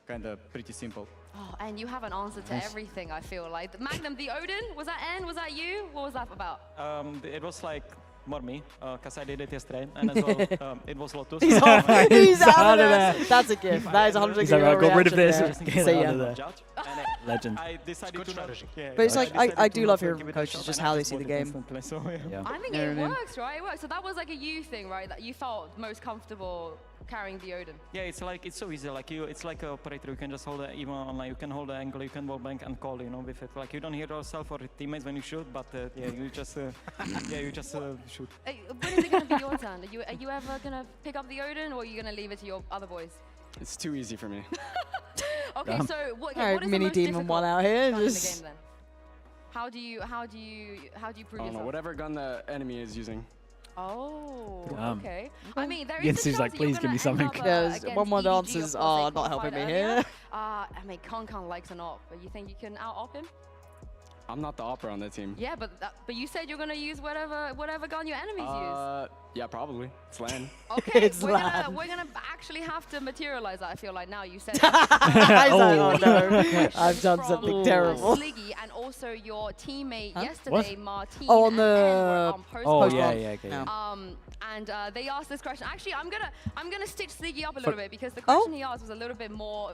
kind of pretty simple.
Oh, and you have an answer to everything, I feel like. Magnum, the Odin, was that N? Was that you? What was that about?
It was like more me, because I did it yesterday, and as well, it was Lotus.
He's off. He's out of there. That's a gift. That is 100%
He's like, I got rid of this.
reaction
Get
there. See
out
ya.
of there.
Judge, and
Legend.
I decided to not. Yeah,
But it's like, I
decided
do
to
love
not
hearing
give
from
it a
coaches
shot,
just
and I
how they
just
see the
bought it
game.
instantly, so yeah.
I think
You know
it
what I mean?
works, right? It works. So that was like a you thing, right? That you felt most comfortable carrying the Odin.
Yeah, it's like it's so easy. Like it's like an operator. You can just hold it even online. You can hold the angle. You can wall bank and call. With it. Like you don't hear yourself or teammates when you shoot, but yeah, you just shoot.
When is it going to be your turn? Are you ever going to pick up the Odin, or are you going to leave it to your other boys?
It's too easy for me.
Okay, so what
Alright,
is
mini
the most
demon
difficult
one out here.
gun in the
Just
game then? How do you prove
I don't know,
yourself?
whatever gun the enemy is using.
Oh,
Damn.
okay. I mean, there is
Jens
a
is
chance
like,
that you're
please give me
gonna end
something.
up,
Yes,
against
one more
EDG,
answers
of course,
are
they
not helping
qualified
me
earlier.
here.
I mean, Khan likes an op, but you think you can out-op him?
I'm not the opera on that team.
Yeah, but you said you're gonna use whatever gun your enemies use.
Yeah, probably. It's LAN.
Okay,
It's
we're
LAN.
gonna actually have to materialize that. I feel like now you said.
I was like, oh no,
Question
I've done
from,
something terrible.
Sliggy and also your teammate
Huh?
yesterday, Martin.
Oh, on
and
the-
Ed were on post
Oh,
pod.
yeah, okay.
And they asked this question. Actually, I'm gonna stitch Sliggy up a little bit because the question he asked was a little bit more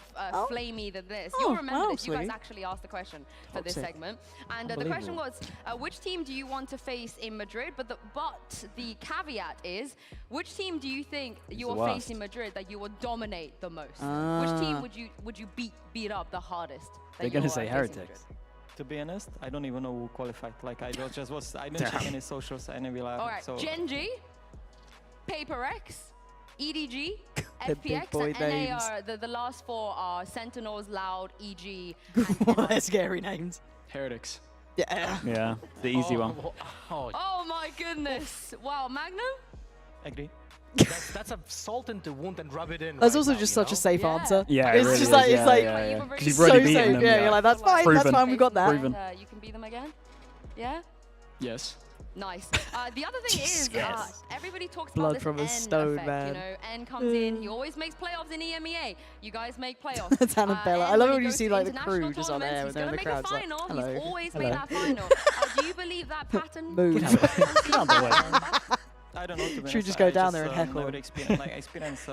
flamey than this. You'll remember this. You guys actually asked the question for this segment, and the question was, which team do you want to face in Madrid? But the caveat is, which team do you think you will face in Madrid that you will dominate the most? Which team would you beat up the hardest?
They're gonna say Heretics.
To be honest, I don't even know who qualified. Like I didn't check any socials, any like.
All right,
so
Genji, Paper X, EDG,
The big
FPX,
boy
and NA
names.
are the last four are Sentinels, Loud, EG.
What are scary names?
Heretics.
Yeah.
Yeah, the easy one.
Oh my goodness! Wow, Magnum.
Agree.
That's a salt in the wound and rub it in.
That's
right
also
now,
just
you
such a
know?
safe answer.
Yeah,
it's
it really
just
is,
like
yeah,
it's like
yeah.
You've
'Cause you've
so
already beaten
safe.
them,
Yeah,
yeah.
you're like that's fine.
Proven.
That's fine. We got that.
Proven.
You can beat them again. Yeah.
Yes.
Nice. The other thing is, everybody talks
Blood
about this
from a
N
stone,
effect.
man.
You know, N comes in. He always makes playoffs in EMEA. You guys make playoffs.
That's Annabella. I
N,
love
when
when
he
you
goes
see
to
like the
international
crew just on
tournaments,
air
he's
and they're in the
gonna
crowd.
make a final.
Hello.
He's always
Hello.
made that final. Do you believe that pattern?
Move.
Get out the way.
I don't know. To be
Should we
honest.
just go
I
down there and
never
heckle?
experience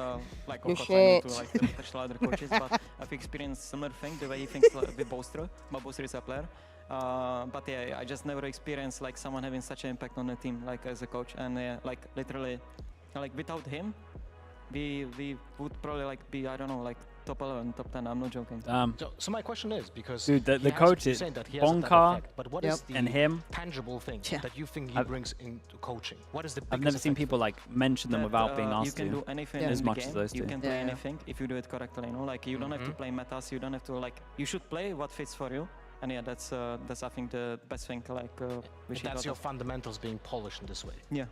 like
You
of course I know to
shit.
like touch the other coaches, but I've experienced similar thing the way he thinks with Bostra. But Bostra is a player. But yeah, I just never experienced like someone having such an impact on the team, like as a coach, and like literally, like without him, we would probably like be, I don't know, like top 11, top 10. I'm not joking.
So my question is, because
Dude, the
he has
coach
been
is
saying that he has that
Bonka
effect, but what is the
and him.
tangible thing that you think he brings into coaching? What is the
I've
biggest
never seen
effect
people like mention them without being
You
asked
can
to.
do anything
as
in
much
the
as
game.
those two.
You can play anything if you do it correctly. You know, like you don't have to play metas. You don't have to like. You should play what fits for you. And yeah, that's I think the best thing. Like
And that's your fundamentals being polished in this way.
Yeah.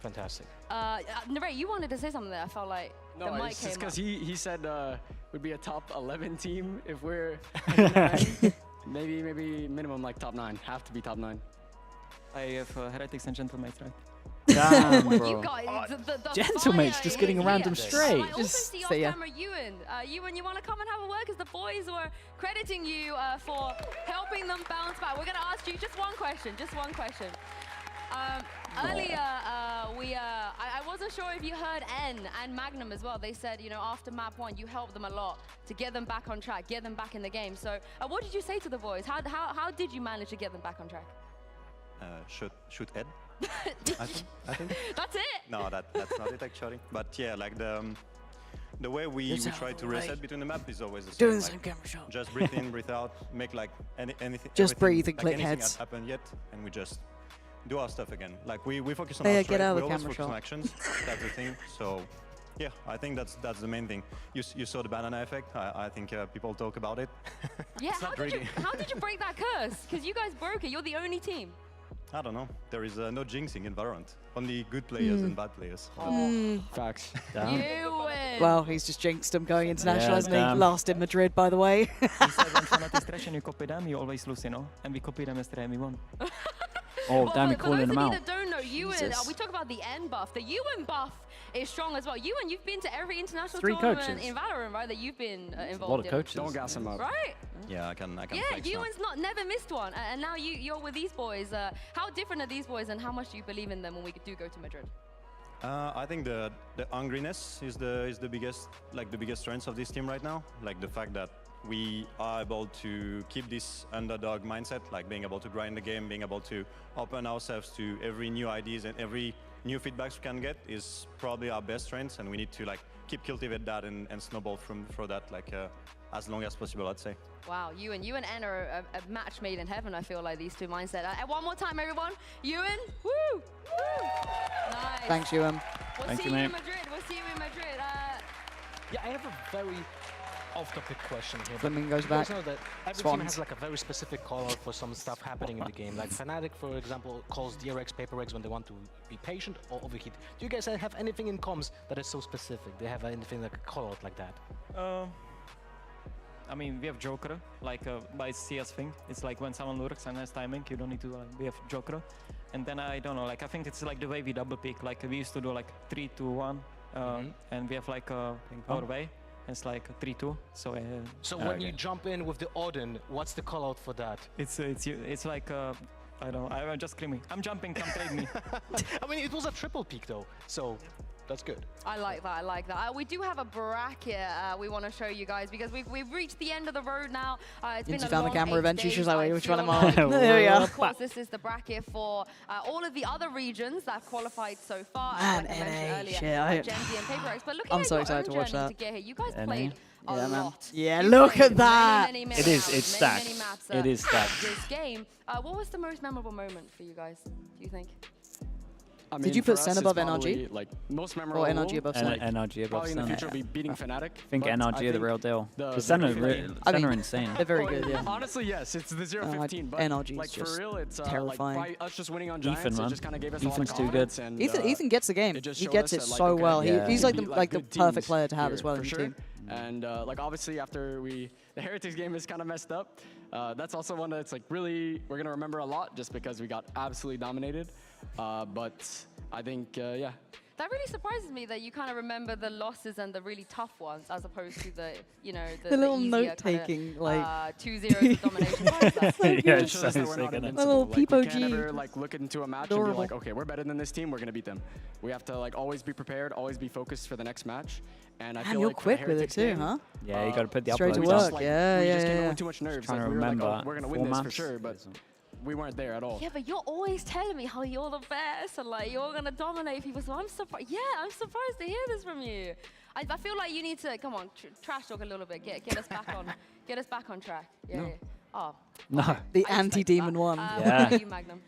Fantastic.
Narrate, you wanted to say something there. I felt like the mic
it's
came
just because
up.
he said would be a top 11 team if we're maybe minimum like top 9. Have to be top 9.
I have heretics and gentlemates, right?
Damn,
You
bro.
guys, the
Gentlemates
fire
just getting
is
random
here.
straight.
I also
Just
see off
say yeah.
camera Ewan. Ewan, you want to come and have a word? Because the boys were crediting you for helping them bounce back. We're going to ask you just one question. Earlier, I wasn't sure if you heard N and Magnum as well. They said, you know, after map 1, you helped them a lot to get them back on track, get them back in the game. So what did you say to the boys? How did you manage to get them back on track?
Shoot Ed. I think.
That's it?
No, that's not it actually. But yeah, like the way we try to reset between the map is always the same.
Doing the
like,
same camera shot.
Just breathe in, breathe out, make like anything.
Just
everything,
breathe and
like
click
anything
heads.
has happened yet, and we just do our stuff again. Like we focus on
Yeah,
our
get
strike,
out of
we
the
always
camera
focus on
shot.
actions. That's the thing. So yeah, I think that's the main thing. You saw the banana effect. I think people talk about it.
Yeah,
It's not really.
how did you break that curse? Because you guys broke it. You're the only team.
I don't know. There is no jinxing in Valorant. Only good players and bad players.
Facts.
You win.
Well, he's just jinxed him going international,
Yeah,
hasn't he?
damn.
Last in Madrid, by the way.
He said when Fnatic is trash and you copy them, you always lose, you know? And we copied them yesterday and we won.
Oh,
Well,
damn it,
for
calling
those
them
of
out.
you that don't know, Ewan,
Jesus.
we talk about the N buff. The Ewan buff is strong as well. Ewan, you've been to every international
3
tournament
coaches.
in Valorant, right? That you've been involved in.
A lot of coaches.
Don't gas him up.
Right?
Yeah, I can
Yeah,
flex now.
Ewan's never missed one, and now you're with these boys. How different are these boys, and how much do you believe in them when we do go to Madrid?
I think the hungriness is the biggest strength of this team right now. Like the fact that we are able to keep this underdog mindset, like being able to grind the game, being able to open ourselves to every new ideas and every new feedbacks we can get is probably our best strengths, and we need to like keep cultivate that and snowball for that like as long as possible, I'd say.
Wow, you and N are a match made in heaven, I feel like, these two mindset. One more time, everyone. Ewan, woo! Woo! Nice.
Thanks, Ewan.
We'll see you in Madrid. We'll see you in Madrid.
Yeah, I have a very off-topic question here.
Flamingo's
you
back.
guys know that every
Swans.
team has like a very specific call out for some stuff happening in the game. Like Fnatic, for example, calls DRX, PaperX when they want to be patient or overheat. Do you guys have anything in comms that is so specific? Do you have anything like a call out like that?
I mean, we have Joker, like by CS thing. It's like when someone lurks and has timing, you don't need to, we have Joker. And then I don't know, like I think it's like the way we double pick. Like we used to do like 3-2-1, and we have like our way. It's like 3-2. So.
So when you jump in with the Odin, what's the call out for that?
It's like I don't know. I'm just screaming. I'm jumping. Come trade me.
I mean, it was a triple peak though, so. That's good.
I like that. I like that. We do have a bracket we want to show you guys because we've reached the end of the road now. It's been a
found
long
the camera
8
eventually.
days,
She's like,
I
which
feel
one am I?
like.
There we go.
Of course, this is the bracket for all of the other regions that have qualified so far.
Man,
like I mentioned
NA,
earlier,
shit,
Gen Z and PaperX. But looking
I'm
at
so
your
excited
own
to watch
journey
that.
to get here, you guys
NA.
played a
Yeah, man.
lot.
Yeah,
You
look
played
at that.
many
It is.
rounds,
It's stacked.
many maps,
It is stacked.
This game. What was the most memorable moment for you guys, do you think?
I mean,
Did you
for
put
us,
Sen
it's
above
probably,
NRG?
Like most memorable.
Or NRG above Sen?
NRG above
Probably in the
Sen.
future will be beating Fnatic.
I think
but
NRG are the real deal.
the
The Sen are
victory-
insane.
They're very good, yeah.
Honestly, yes, it's the 0-15, but
NRG is
like
just
for real, it's
terrifying.
like by us just winning on Giants,
man.
it just kind of gave us a lot of
Ethan's too good.
confidence. And,
Ethan gets the game.
it just
He
showed
gets
us
it
that, like,
so
okay,
well.
Yeah.
He's
we
like
beat,
the
good
perfect
teams
player to have
here,
as well
for
in the
sure.
team.
And like obviously after the Heretics game is kind of messed up. That's also one that's like really we're gonna remember a lot just because we got absolutely dominated. But I think yeah.
That really surprises me that you kind of remember the losses and the really tough ones as opposed to the, you know,
The little
easier
note-taking, like
2-0 domination. Why is that?
Yeah,
It
it's
shows
so
that we're not
sick, isn't it?
invincible.
little
Like, we
Peepo
can't
G.
ever like look into a match and
Adorable.
be like, okay, we're better than this team. We're gonna beat them. We have to like always be prepared, always be focused for the next match. And I
Damn,
feel
you're
like for the
quick with it
Heretics
too,
game,
huh?
Yeah, you got to put the
Straight to
upload
work,
down.
like,
yeah,
we
yeah,
just came in
yeah.
with too much nerves.
trying
Like,
to
we were like,
remember
oh, we're gonna
four
win this for
maps.
sure, but we weren't there at all.
Yeah, but you're always telling me how you're the best and like you're gonna dominate people. So I'm surprised. Yeah, I'm surprised to hear this from you. I feel like you need to come on, trash talk a little bit. Get us back on, get us back on track. Yeah.
No.
Yeah. Oh.
No.
The anti-demon one.
What
Yeah.
about you, Magnum?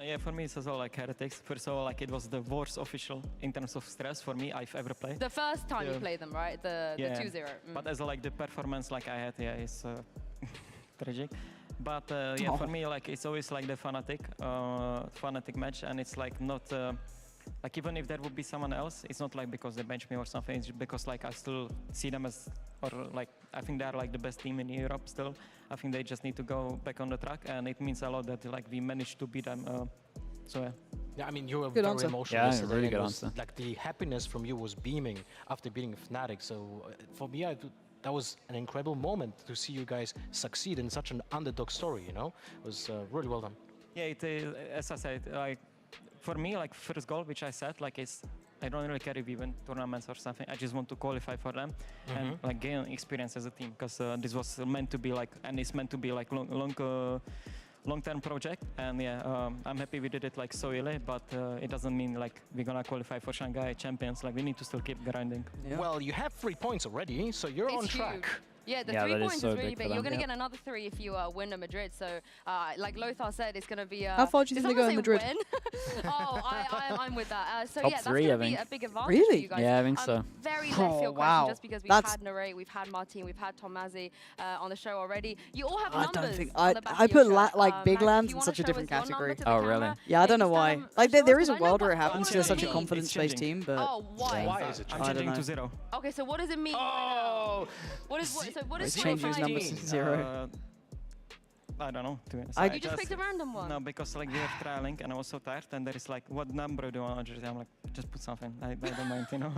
Yeah, for me it's also like Heretics. First of all, like it was the worst official in terms of stress for me I've ever played.
The first time you
Yeah.
played them, right? The 2-0.
But as like the performance like I had, yeah, it's tragic. But yeah, for me like it's always like the Fnatic match, and it's like not like even if there would be someone else, it's not like because they bench me or something. It's because like I still see them as, or like I think they are like the best team in Europe still. I think they just need to go back on the track, and it means a lot that like we managed to beat them. So yeah.
Yeah, I mean, you were
Good
very
answer.
emotional.
Yeah,
yesterday,
really
and
good
it was,
answer.
Like the happiness from you was beaming after beating Fnatic. So for me, that was an incredible moment to see you guys succeed in such an underdog story. You know, it was really well done.
Yeah, it is, as I said, like for me, like first goal, which I said, like is I don't really care if we win tournaments or something. I just want to qualify for them and like gain experience as a team, because this was meant to be like, and it's meant to be like long-term project. And yeah, I'm happy we did it like so early, but it doesn't mean like we're gonna qualify for Shanghai Champions. Like we need to still keep grinding.
Yeah.
Well, you have 3 points already, so you're
It's
on
huge.
track.
Yeah, the
Yeah,
3
that is
points
so
is really
big
big.
for
You're
them.
going to
Yeah.
get another 3 if you win at Madrid. So, like Lothar said, it's going to be...
How far do you think they go in Madrid?
Oh, I'm with that. So
Top
yeah, that's
3,
going
I
to be
think.
a big advantage
Really?
for you guys.
Yeah, I think so.
Very left
Oh,
field
wow.
question, just because we've
That's-
had Narrate, we've had Martin, we've had Tom Mazzi on the show already. You all have
I
numbers
don't think
on the back
I
of your
put
shirt.
like big
Max, if
lands
you
in
wanna
such a
show
different
us your number
category.
to the
Oh,
camera,
really?
Yeah, I don't know
maybe
why.
stand
Like
show
there
us,
is a
'cause I know
world where it
what-
happens
what
to
does it
such a
mean?
confidence-based team, but
Oh, why?
Why is it
I'm
I don't
changing
know.
to 0.
Okay, so what does it mean?
Oh,
What is what is
He's changing his
25?
numbers to 0.
I don't know, to be honest.
You just picked a random one.
No, because like we were trialing and I was so tired, and there is like, what number do you want on jersey? I'm like, just put something. I don't mind, you know.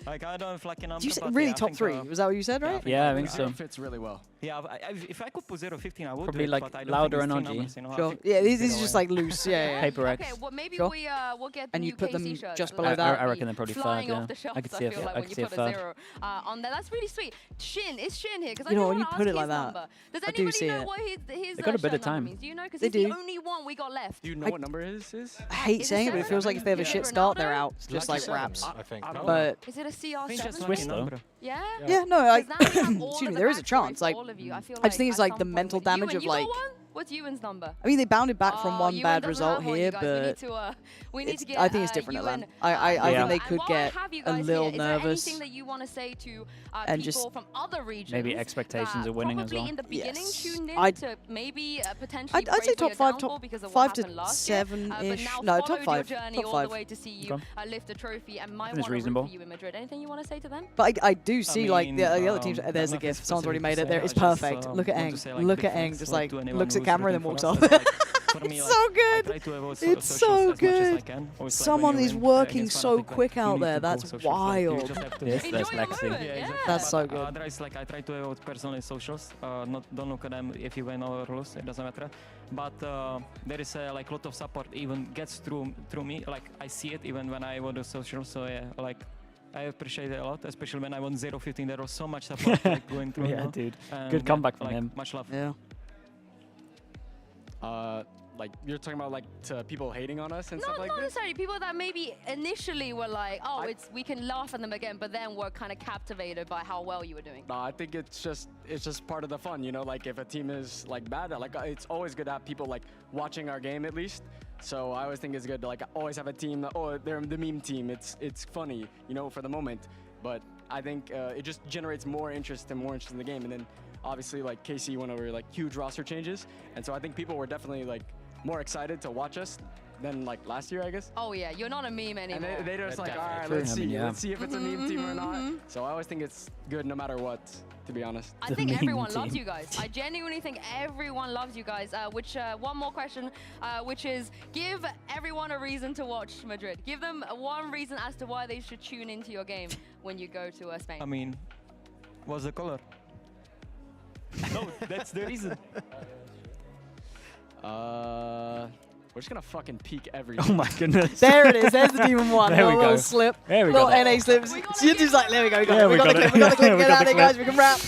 Like I don't have like a number.
Did you say
but
really
yeah, I
top
think,
3? Was that what you said, right?
Yeah, I think
It
so.
fits really well.
Yeah, if I could put 0-15, I would
Probably
do it,
like
but I don't
louder
think
and
it's 3 numbers, you know, I
Sure.
think
Yeah,
it's
this is just like loose. Yeah.
Paper X.
Okay, well maybe
Sure.
we'll get
And
new
you put them
KC shirts.
just
Like,
below
I
that.
reckon they're probably
flying
third,
off
yeah.
the shelves,
I could see a
feel like
I
when
could
you
see a
put a
third.
0 on there. That's really sweet. Shin, is Shin here? Because I
You know,
do
when
want
you
to
put
ask
it like
his
that,
number. Does
I do
anybody
see
know
it.
what his
They got a bit of
shirt number
time.
means? Do you know? Because
They
it's the
do.
only one we got left.
Do you know what number his is?
I hate
Is it
saying it, but it
7?
feels like if they have a shit start, they're out.
Lucky
Just like
7,
Raps.
I think.
But
Is it a
I think it's
CR7?
Swiss,
lucky
though.
number.
Yeah.
yeah, no, I
Excuse
excuse me, there is a chance. Like, I just think it's like the mental damage of like.
What's Ewan's number?
I mean, they bounded back from one
Ewan
bad
doesn't
result
have one,
here,
you guys.
but
we need to get.
I think it's different at
Ewan,
LAN. I
Yeah.
think they
and
could
while
get
I have you
a
guys
little
here, is there
nervous.
anything that you want to say to
and
people
just
from other regions?
Maybe expectations
that
of winning as
probably
well.
in the beginning
Yes.
tuned in
I'd-
to maybe potentially
I'd say
brace for
top
your
5,
downfall
top
because of
5
what
to
happened last year,
7-ish.
but
No,
now
top
followed
5.
your journey
Top
all
5.
the way to see you lift a trophy, and might
Seems
want to root
reasonable.
for you in Madrid. Anything you want to say to them?
But I do see like
mean,
the other teams. There's the
nothing
GIF. Someone's already
specific
made
to
it. There,
say,
it's
I just,
perfect. Look at
want
Eng.
to say, like,
Look
big
at Eng.
thanks
Just
to
like
anyone
looks at
who's
camera and then
rooting
walks
for
off.
us, but, like, for me,
It's
like,
so
I
good.
try to avoid
It's
socials
so
as much as I
good.
can. Always, like, when
Someone
you
is
win
working
against
so
Fnatic, like,
quick
you
out
need
there.
to
That's
go socials, like, you
wild.
just have to
Yes,
Enjoy
that's
your
Lexi.
moment,
Yeah, exactly.
That's so good.
Otherwise, like I try to avoid personally socials. Don't look at them if you win or lose. It doesn't matter. But there is like a lot of support even gets through me. Like I see it even when I go to socials. So yeah, like I appreciate it a lot, especially when I won 0-15. There was so much support like, going through.
Yeah,
you know?
dude.
And,
Good comeback from
like,
him.
Much love.
Yeah.
Like you're talking about like to people hating on us and
Not,
stuff like
not
this.
necessarily. People that maybe initially were like, oh, we can laugh at them again, but then were kind of captivated by how well you were doing.
No, I think it's just part of the fun, you know. Like if a team is like bad, like it's always good to have people like watching our game at least. So I always think it's good to like always have a team that they're the meme team. It's funny, you know, for the moment. But I think it just generates more interest in the game. And then obviously like KC went over like huge roster changes, and so I think people were definitely like more excited to watch us than like last year, I guess.
Oh yeah, you're not a meme anymore.
And they're just like, all right,
True.
let's
I
see,
mean, yeah.
let's see if it's a meme team or not. So I always think it's good no matter what, to be honest.
I think everyone loves you guys. I genuinely think everyone loves you guys. Which one more question, which is give everyone a reason to watch Madrid. Give them one reason as to why they should tune into your game when you go to Spain.
I mean, what's the color? No, that's the reason.
We're just gonna fucking peek every.
Oh my goodness.
There it is. There's the Demon 1.
There we
little
go.
slip.
There we
little
go.
NA slips. Yindu's like, there we go. We got
Yeah,
it. We got the clip. We got the clip.
We
Get
got
out
the
there,
clip.
guys. We can rap.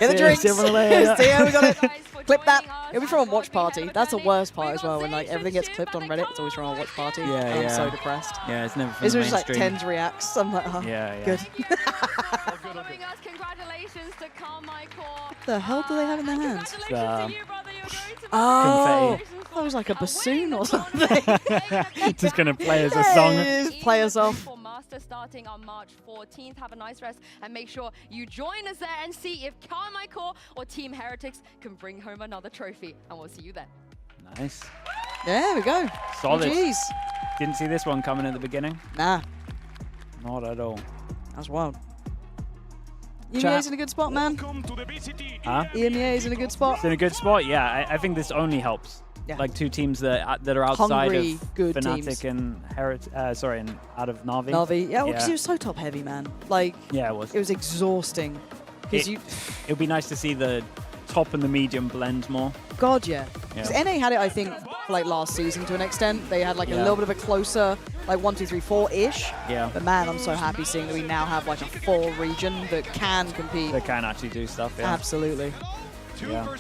Get the
See
drinks.
ya on the layer, yeah.
See ya, we got it. Clip that. It'll be from a watch party. That's the worst part as well. When like everything gets clipped on Reddit, it's always from a watch party.
Yeah,
I'm
yeah.
so depressed.
Yeah, it's never from
This
the
was like
mainstream.
Tens reacts. I'm like, oh,
Yeah, yeah.
good.
Following us, congratulations to Carmichael.
What the hell do they have in their hands?
Congratulations to you, brother. You're going to
Oh,
Confetti.
that was like a bassoon or something.
Just gonna play us a song.
Just play us off.
for Master starting on March 14th. Have a nice rest and make sure you join us there and see if Carmichael or Team Heretics can bring home another trophy. And we'll see you then.
Nice.
There we go.
Solid.
GGs.
Didn't see this one coming at the beginning.
Nah,
Not at all.
that's wild.
Chat.
EMEA's in a good spot, man.
Huh?
EMEA is in a good spot.
It's in a good spot. Yeah, I think this only helps.
Yeah.
Like two teams that are outside
Hungry,
of
good
Fnatic
teams.
and and out of Na'Vi.
Na'Vi. Yeah, well, because it was so top heavy, man. Like,
Yeah, it was.
it was exhausting. Because
It would be nice to see the top and the medium blend more.
God, yeah. Because
Yeah.
NA had it, I think, for like last season to an extent. They had like a
Yeah.
little bit of a closer, like 1, 2, 3, 4-ish.
Yeah.
But man, I'm so happy seeing that we now have like a full region that can compete.
They can actually do stuff. Yeah.
Absolutely.
Yeah.
All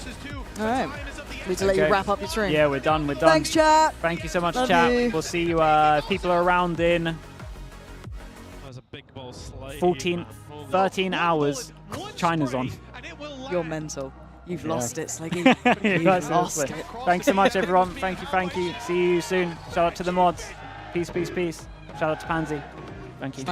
right. Need to let you
Okay.
wrap up your stream.
Yeah, we're done. We're done.
Thanks, chat.
Thank you so much,
Love
chat.
you.
We'll see you. People are around in
There's a big ball slay.
13 hours. China's on.
You're mental. You've
Yeah.
lost it, Sliggy.
Yeah,
You've
that's
lost
it.
it.
Thanks so much, everyone. Thank you. See you soon. Shout out to the mods. Peace, peace, peace. Shout out to Pansy. Thank you.